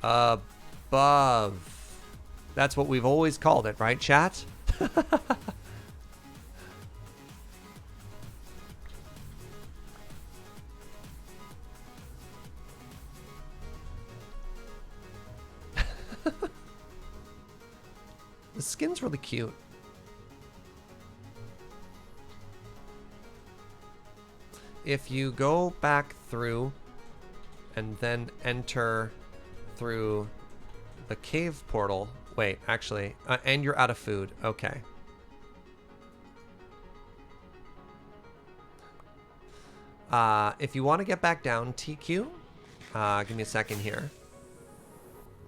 [SPEAKER 1] above. That's what we've always called it, right, chat? The skin's really cute. If you go back through and then enter through the cave portal. Wait, actually, and you're out of food. Okay. If you want to get back down, TQ, give me a second here.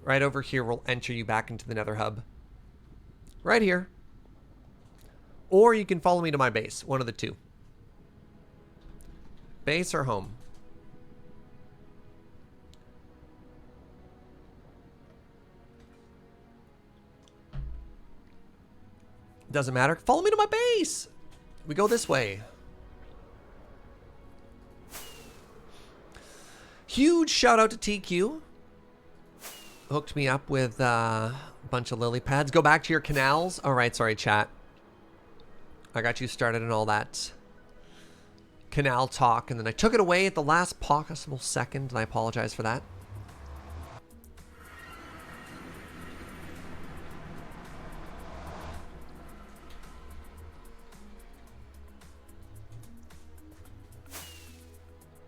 [SPEAKER 1] Right over here will enter you back into the Nether Hub. Right here. Or you can follow me to my base. One of the two. Base or home? Doesn't matter. Follow me to my base. We go this way. Huge shout out to TQ. Hooked me up with a bunch of lily pads. Go back to your canals. All right, sorry, chat. I got you started and all that. canal talk, and then I took it away at the last possible second, and I apologize for that.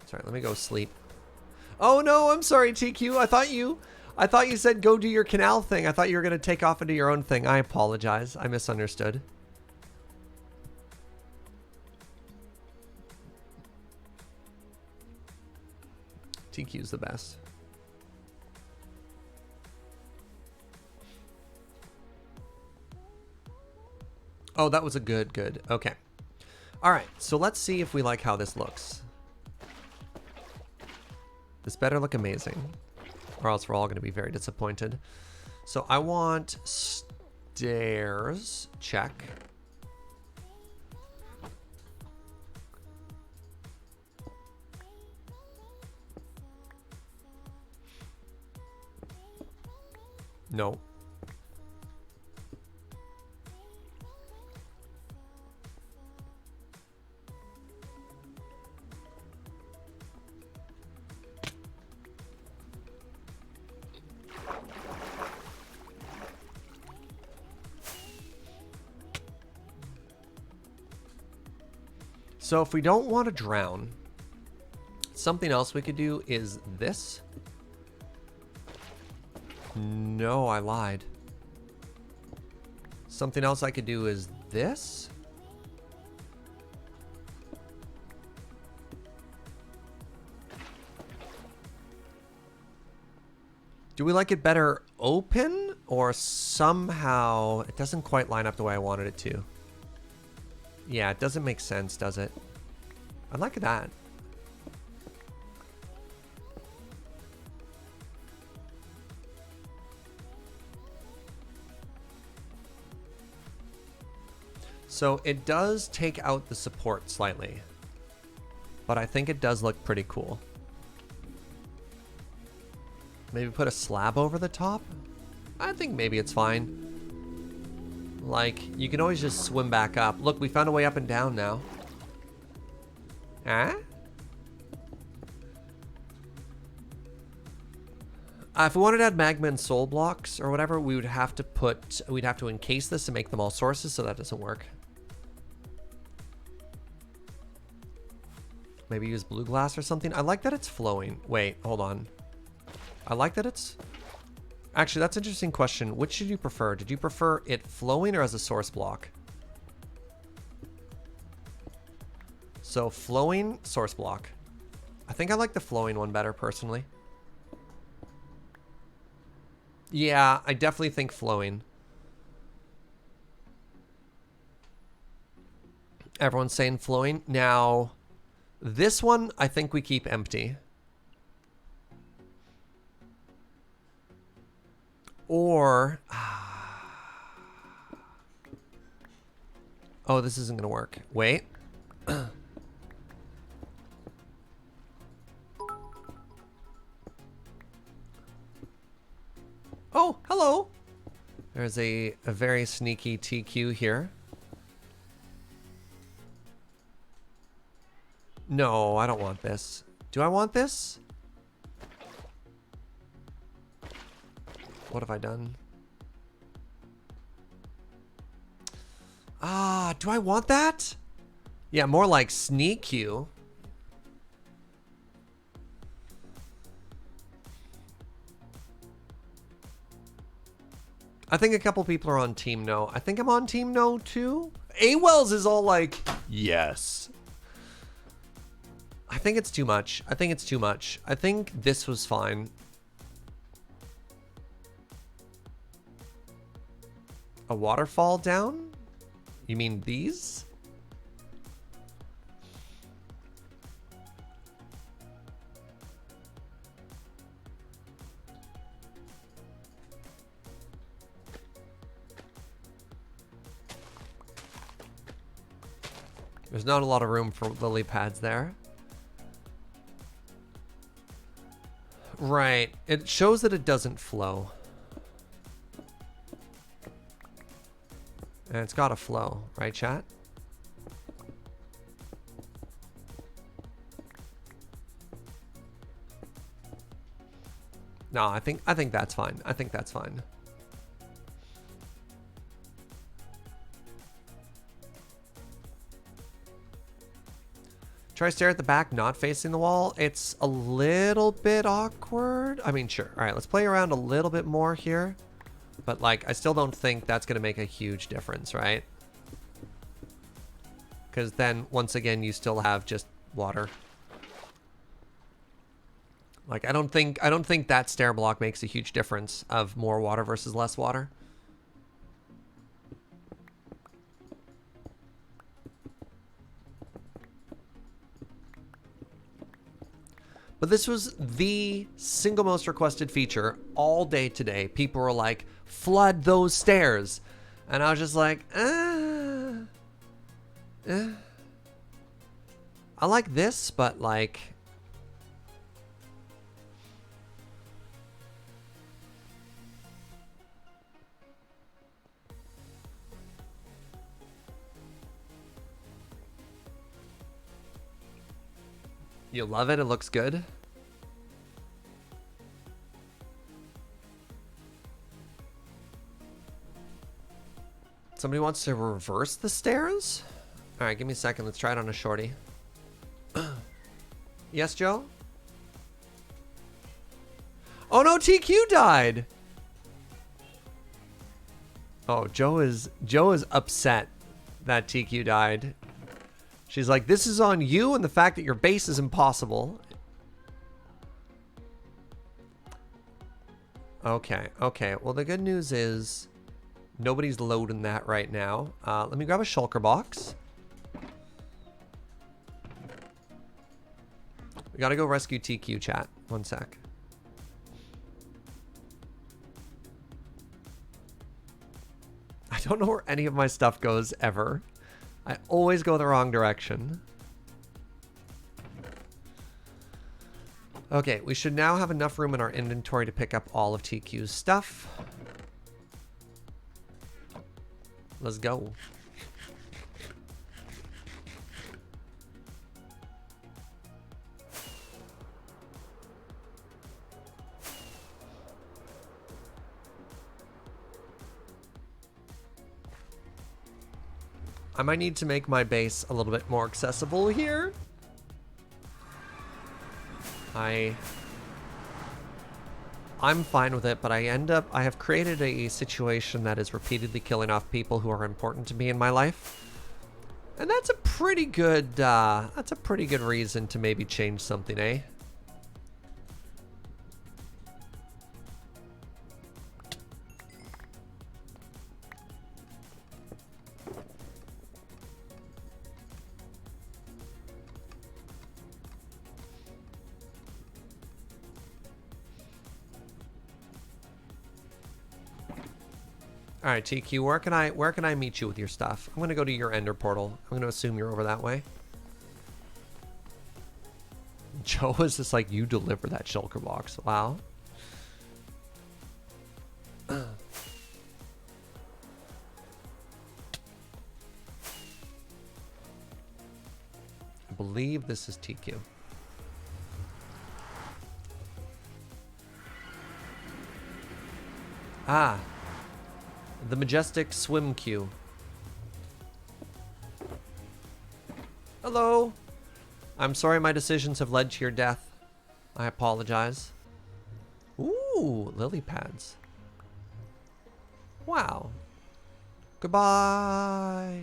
[SPEAKER 1] Sorry, let me go sleep. Oh no, I'm sorry, TQ. I thought you said go do your canal thing. I thought you were gonna take off and do your own thing. I apologize. I misunderstood. TQ's the best. Oh, that was a good. Okay. All right, so let's see if we like how this looks. This better look amazing, or else we're all going to be very disappointed. So I want stairs. Check. No. So if we don't want to drown, something else we could do is this. No, I lied. Something else I could do is this. Do we like it better open, or somehow it doesn't quite line up the way I wanted it to? Yeah, it doesn't make sense, does it? I like that. So it does take out the support slightly, but I think it does look pretty cool. Maybe put a slab over the top? I think maybe it's fine. Like, you can always just swim back up. Look, we found a way up and down now. Huh? If we wanted to add magma and soul blocks or whatever, we'd have to encase this and make them all sources, so that doesn't work. Maybe use blue glass or something. I like that it's flowing. Wait, hold on. I like that it's... Actually, that's an interesting question. Which did you prefer? Did you prefer it flowing or as a source block? So flowing, source block. I think I like the flowing one better personally. Yeah, I definitely think flowing. Everyone's saying flowing. Now, this one I think we keep empty. Or... Oh, this isn't going to work. Wait. Oh, hello. There's a very sneaky TQ here. No, I don't want this. Do I want this? What have I done? Ah, do I want that? Yeah, more like sneak you. I think a couple people are on team no. I think I'm on team no too. A-Wells is all like, yes. I think it's too much. I think it's too much. I think this was fine. A waterfall down? You mean these? There's not a lot of room for lily pads there. Right. It shows that it doesn't flow. And it's got to flow, right, chat? No, I think that's fine. I think that's fine. Try to stare at the back, not facing the wall. It's a little bit awkward. I mean, sure. All right, let's play around a little bit more here. But like, I still don't think that's going to make a huge difference, right? Because then, once again, you still have just water. Like, I don't think that stair block makes a huge difference of more water versus less water. But this was the single most requested feature all day today. People were like, flood those stairs. And I was just like, I like this, but like... You love it? It looks good? Somebody wants to reverse the stairs? All right, give me a second. Let's try it on a shorty. Yes, Joe? Oh no, TQ died! Oh, Joe is upset that TQ died. She's like, this is on you and the fact that your base is impossible. Okay, okay. Well, the good news is nobody's loading that right now. Let me grab a shulker box. We gotta go rescue TQ, chat. One sec. I don't know where any of my stuff goes ever. I always go the wrong direction. Okay, we should now have enough room in our inventory to pick up all of TQ's stuff. Let's go. I might need to make my base a little bit more accessible here. I'm fine with it, but I have created a situation that is repeatedly killing off people who are important to me in my life. And that's a pretty good reason to maybe change something, eh? All right, TQ, where can I meet you with your stuff? I'm gonna go to your ender portal. I'm gonna assume you're over that way. Joe is just like, you deliver that shulker box. Wow. I believe this is TQ. Ah. The majestic swim queue. Hello. I'm sorry my decisions have led to your death. I apologize. Ooh, lily pads. Wow. Goodbye.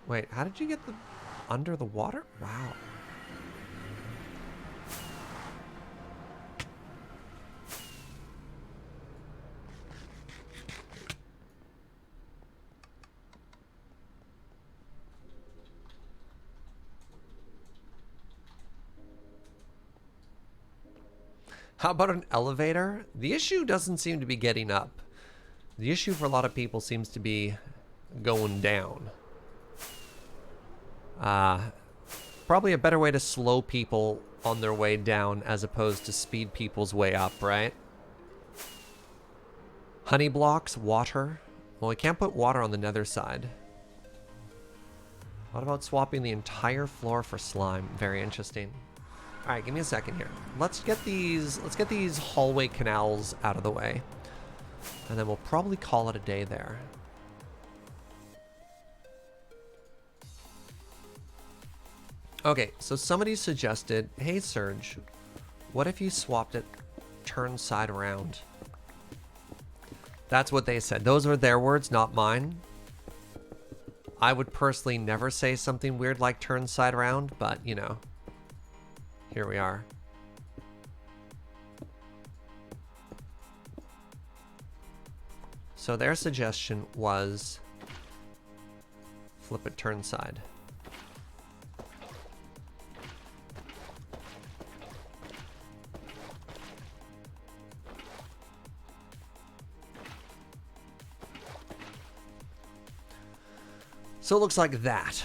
[SPEAKER 1] Wait, how did you get the under the water? Wow. How about an elevator? The issue doesn't seem to be getting up. The issue for a lot of people seems to be going down. Probably a better way to slow people on their way down as opposed to speed people's way up, right? Honey blocks, water. Well, we can't put water on the nether side. What about swapping the entire floor for slime? Very interesting. All right, give me a second here. Let's get these hallway canals out of the way. And then we'll probably call it a day there. Okay, so somebody suggested, hey Surge, what if you swapped it turn side around? That's what they said. Those were their words, not mine. I would personally never say something weird like turn side around, but you know, here we are. So their suggestion was flip it turn side. So it looks like that.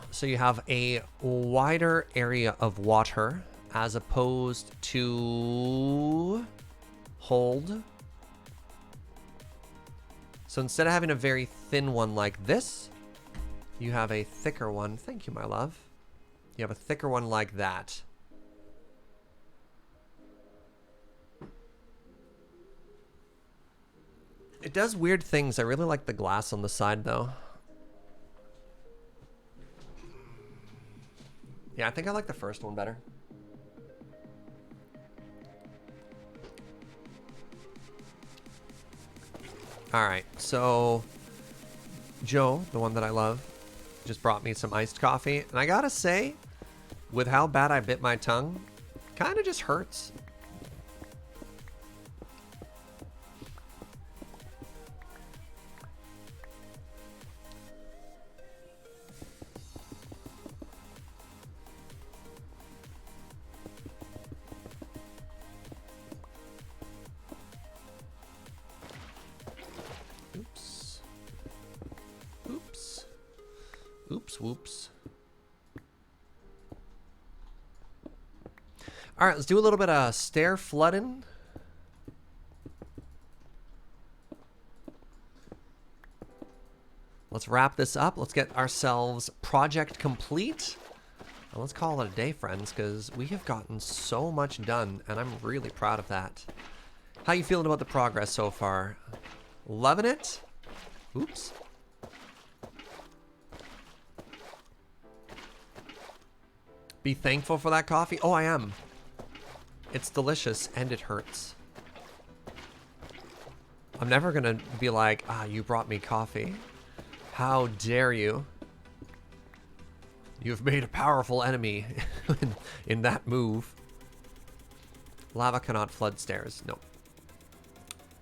[SPEAKER 1] So you have a wider area of water as opposed to hold. So instead of having a very thin one like this, you have a thicker one. Thank you, my love. You have a thicker one like that. It does weird things. I really like the glass on the side though. Yeah, I think I like the first one better. All right, so Joe, the one that I love, just brought me some iced coffee. And I gotta say, with how bad I bit my tongue, kind of just hurts. Whoops. All right, let's do a little bit of stair flooding. Let's wrap this up. Let's get ourselves project complete. And let's call it a day, friends, because we have gotten so much done, and I'm really proud of that. How you feeling about the progress so far? Loving it? Oops. Be thankful for that coffee? Oh, I am. It's delicious and it hurts. I'm never gonna be like, you brought me coffee. How dare you? You've made a powerful enemy in that move. Lava cannot flood stairs. No.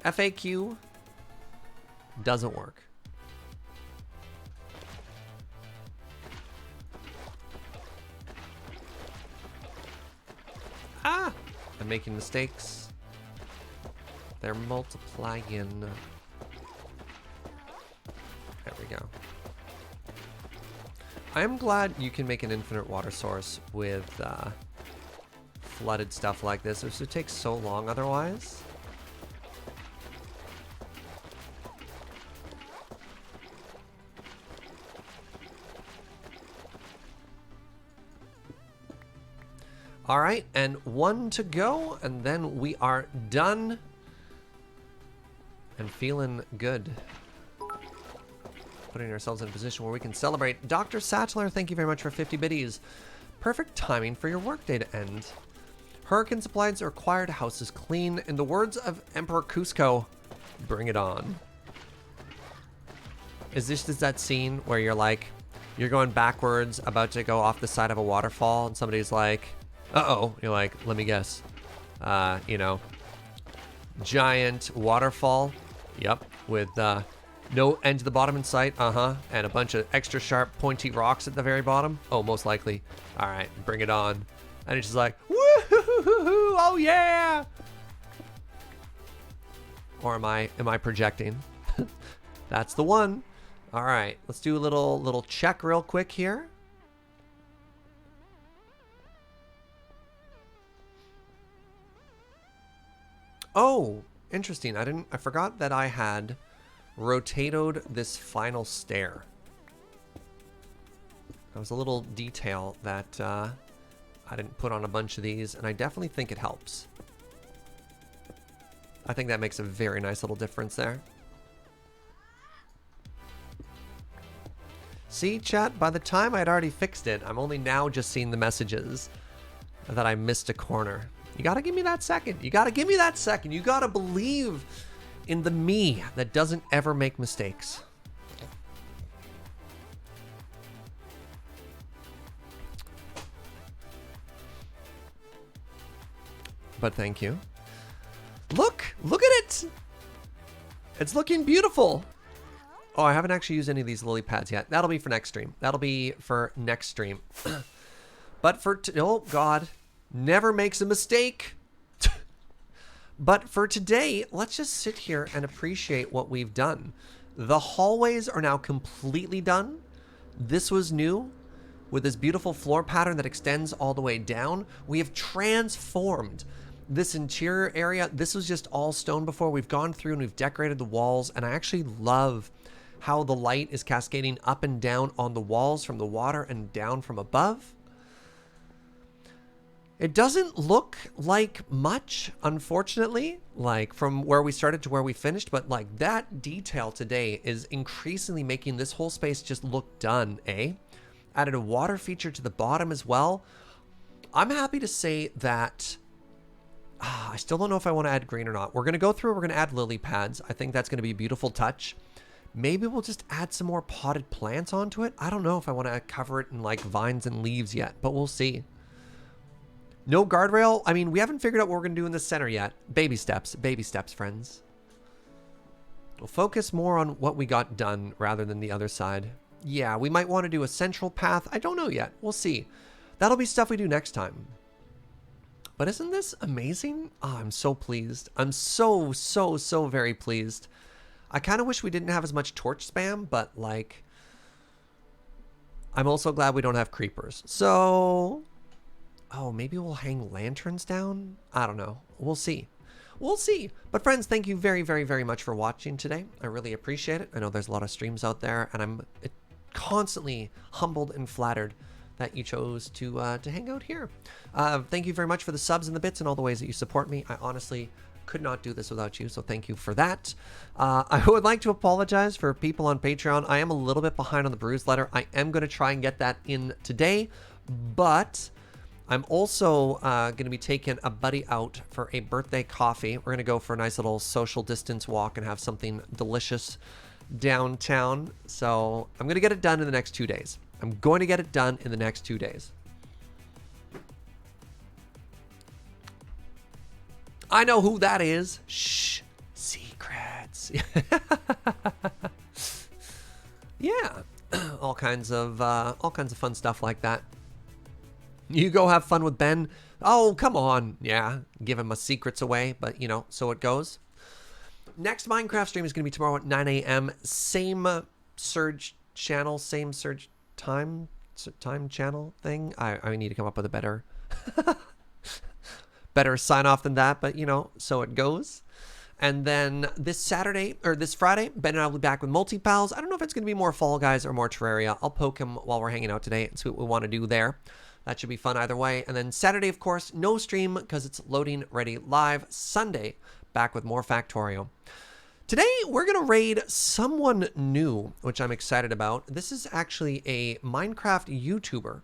[SPEAKER 1] FAQ doesn't work. I'm making mistakes. They're multiplying. There we go. I am glad you can make an infinite water source with flooded stuff like this. It would take so long otherwise. All right, and one to go, and then we are done and feeling good. Putting ourselves in a position where we can celebrate. Dr. Sattler, thank you very much for 50 biddies. Perfect timing for your workday to end. Hurricane supplies are required, house is clean. In the words of Emperor Cusco, bring it on. Is that scene where you're like, you're going backwards, about to go off the side of a waterfall, and somebody's like, uh-oh, you're like, let me guess. You know, giant waterfall. Yep, with no end to the bottom in sight. And a bunch of extra sharp, pointy rocks at the very bottom. Oh, most likely. All right, bring it on. And it's just like, woo-hoo-hoo-hoo, oh yeah! Or am I projecting? That's the one. All right, let's do a little check real quick here. Oh, interesting. I forgot that I had rotatoed this final stair. That was a little detail that I I didn't put on a bunch of these, and I definitely think it helps. I think that makes a very nice little difference there. See, chat, by the time I'd already fixed it, I'm only now just seeing the messages that I missed a corner. You gotta give me that second. You gotta give me that second. You gotta believe in the me that doesn't ever make mistakes. But thank you. Look at it. It's looking beautiful. Oh, I haven't actually used any of these lily pads yet. That'll be for next stream. That'll be for next stream. But for, oh God, never makes a mistake. But for today, let's just sit here and appreciate what we've done. The hallways are now completely done. This was new with this beautiful floor pattern that extends all the way down. We have transformed this interior area. This was just all stone before. We've gone through and we've decorated the walls, and I actually love how the light is cascading up and down on the walls from the water and down from above. It doesn't look like much, unfortunately, like from where we started to where we finished, but like that detail today is increasingly making this whole space just look done, eh? Added a water feature to the bottom as well. I'm happy to say that I still don't know if I want to add green or not. We're going to go through, we're going to add lily pads. I think that's going to be a beautiful touch. Maybe we'll just add some more potted plants onto it. I don't know if I want to cover it in like vines and leaves yet, but we'll see. No guardrail. I mean, we haven't figured out what we're going to do in the center yet. Baby steps, friends. We'll focus more on what we got done rather than the other side. Yeah, we might want to do a central path. I don't know yet. We'll see. That'll be stuff we do next time. But isn't this amazing? Oh, I'm so pleased. I'm so very pleased. I kind of wish we didn't have as much torch spam, but like, I'm also glad we don't have creepers. So, oh, maybe we'll hang lanterns down? I don't know. We'll see. We'll see. But friends, thank you very much for watching today. I really appreciate it. I know there's a lot of streams out there, and I'm constantly humbled and flattered that you chose to hang out here. Thank you very much for the subs and the bits and all the ways that you support me. I honestly could not do this without you, so thank you for that. I would like to apologize for people on Patreon. I am a little bit behind on the Brews letter. I am going to try and get that in today, but I'm also going to be taking a buddy out for a birthday coffee. We're going to go for a nice little social distance walk and have something delicious downtown. So I'm going to get it done in the next 2 days. I'm going to get it done in the next 2 days. I know who that is. Shh. Secrets. Yeah. all kinds of fun stuff like that. You go have fun with Ben. Oh, come on. Yeah. Give him my secrets away, but you know, so it goes. Next Minecraft stream is going to be tomorrow at 9 a.m. Same Surge channel, same Surge time channel thing. I need to come up with a better sign off than that, but you know, so it goes. And then this Friday, Ben and I will be back with Multi-Pals. I don't know if it's going to be more Fall Guys or more Terraria. I'll poke him while we're hanging out today and see what we want to do there. That should be fun either way. And then Saturday, of course, no stream because it's loading ready live. Sunday, back with more Factorio. Today, we're going to raid someone new, which I'm excited about. This is actually a Minecraft YouTuber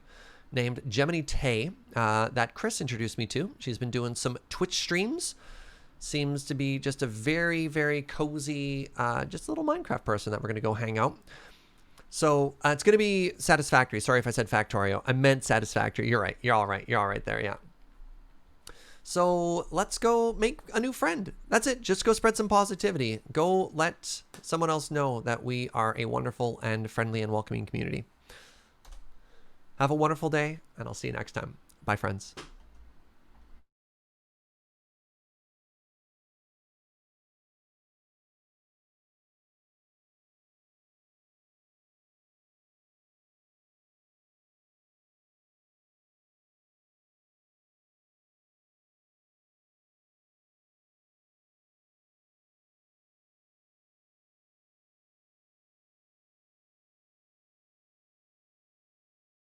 [SPEAKER 1] named Gemini Tay that Chris introduced me to. She's been doing some Twitch streams. Seems to be just a very cozy, just a little Minecraft person that we're going to go hang out. So it's going to be Satisfactory. Sorry if I said Factorio. I meant Satisfactory. You're right. You're all right. You're all right there. Yeah. So let's go make a new friend. That's it. Just go spread some positivity. Go let someone else know that we are a wonderful and friendly and welcoming community. Have a wonderful day, and I'll see you next time. Bye, friends.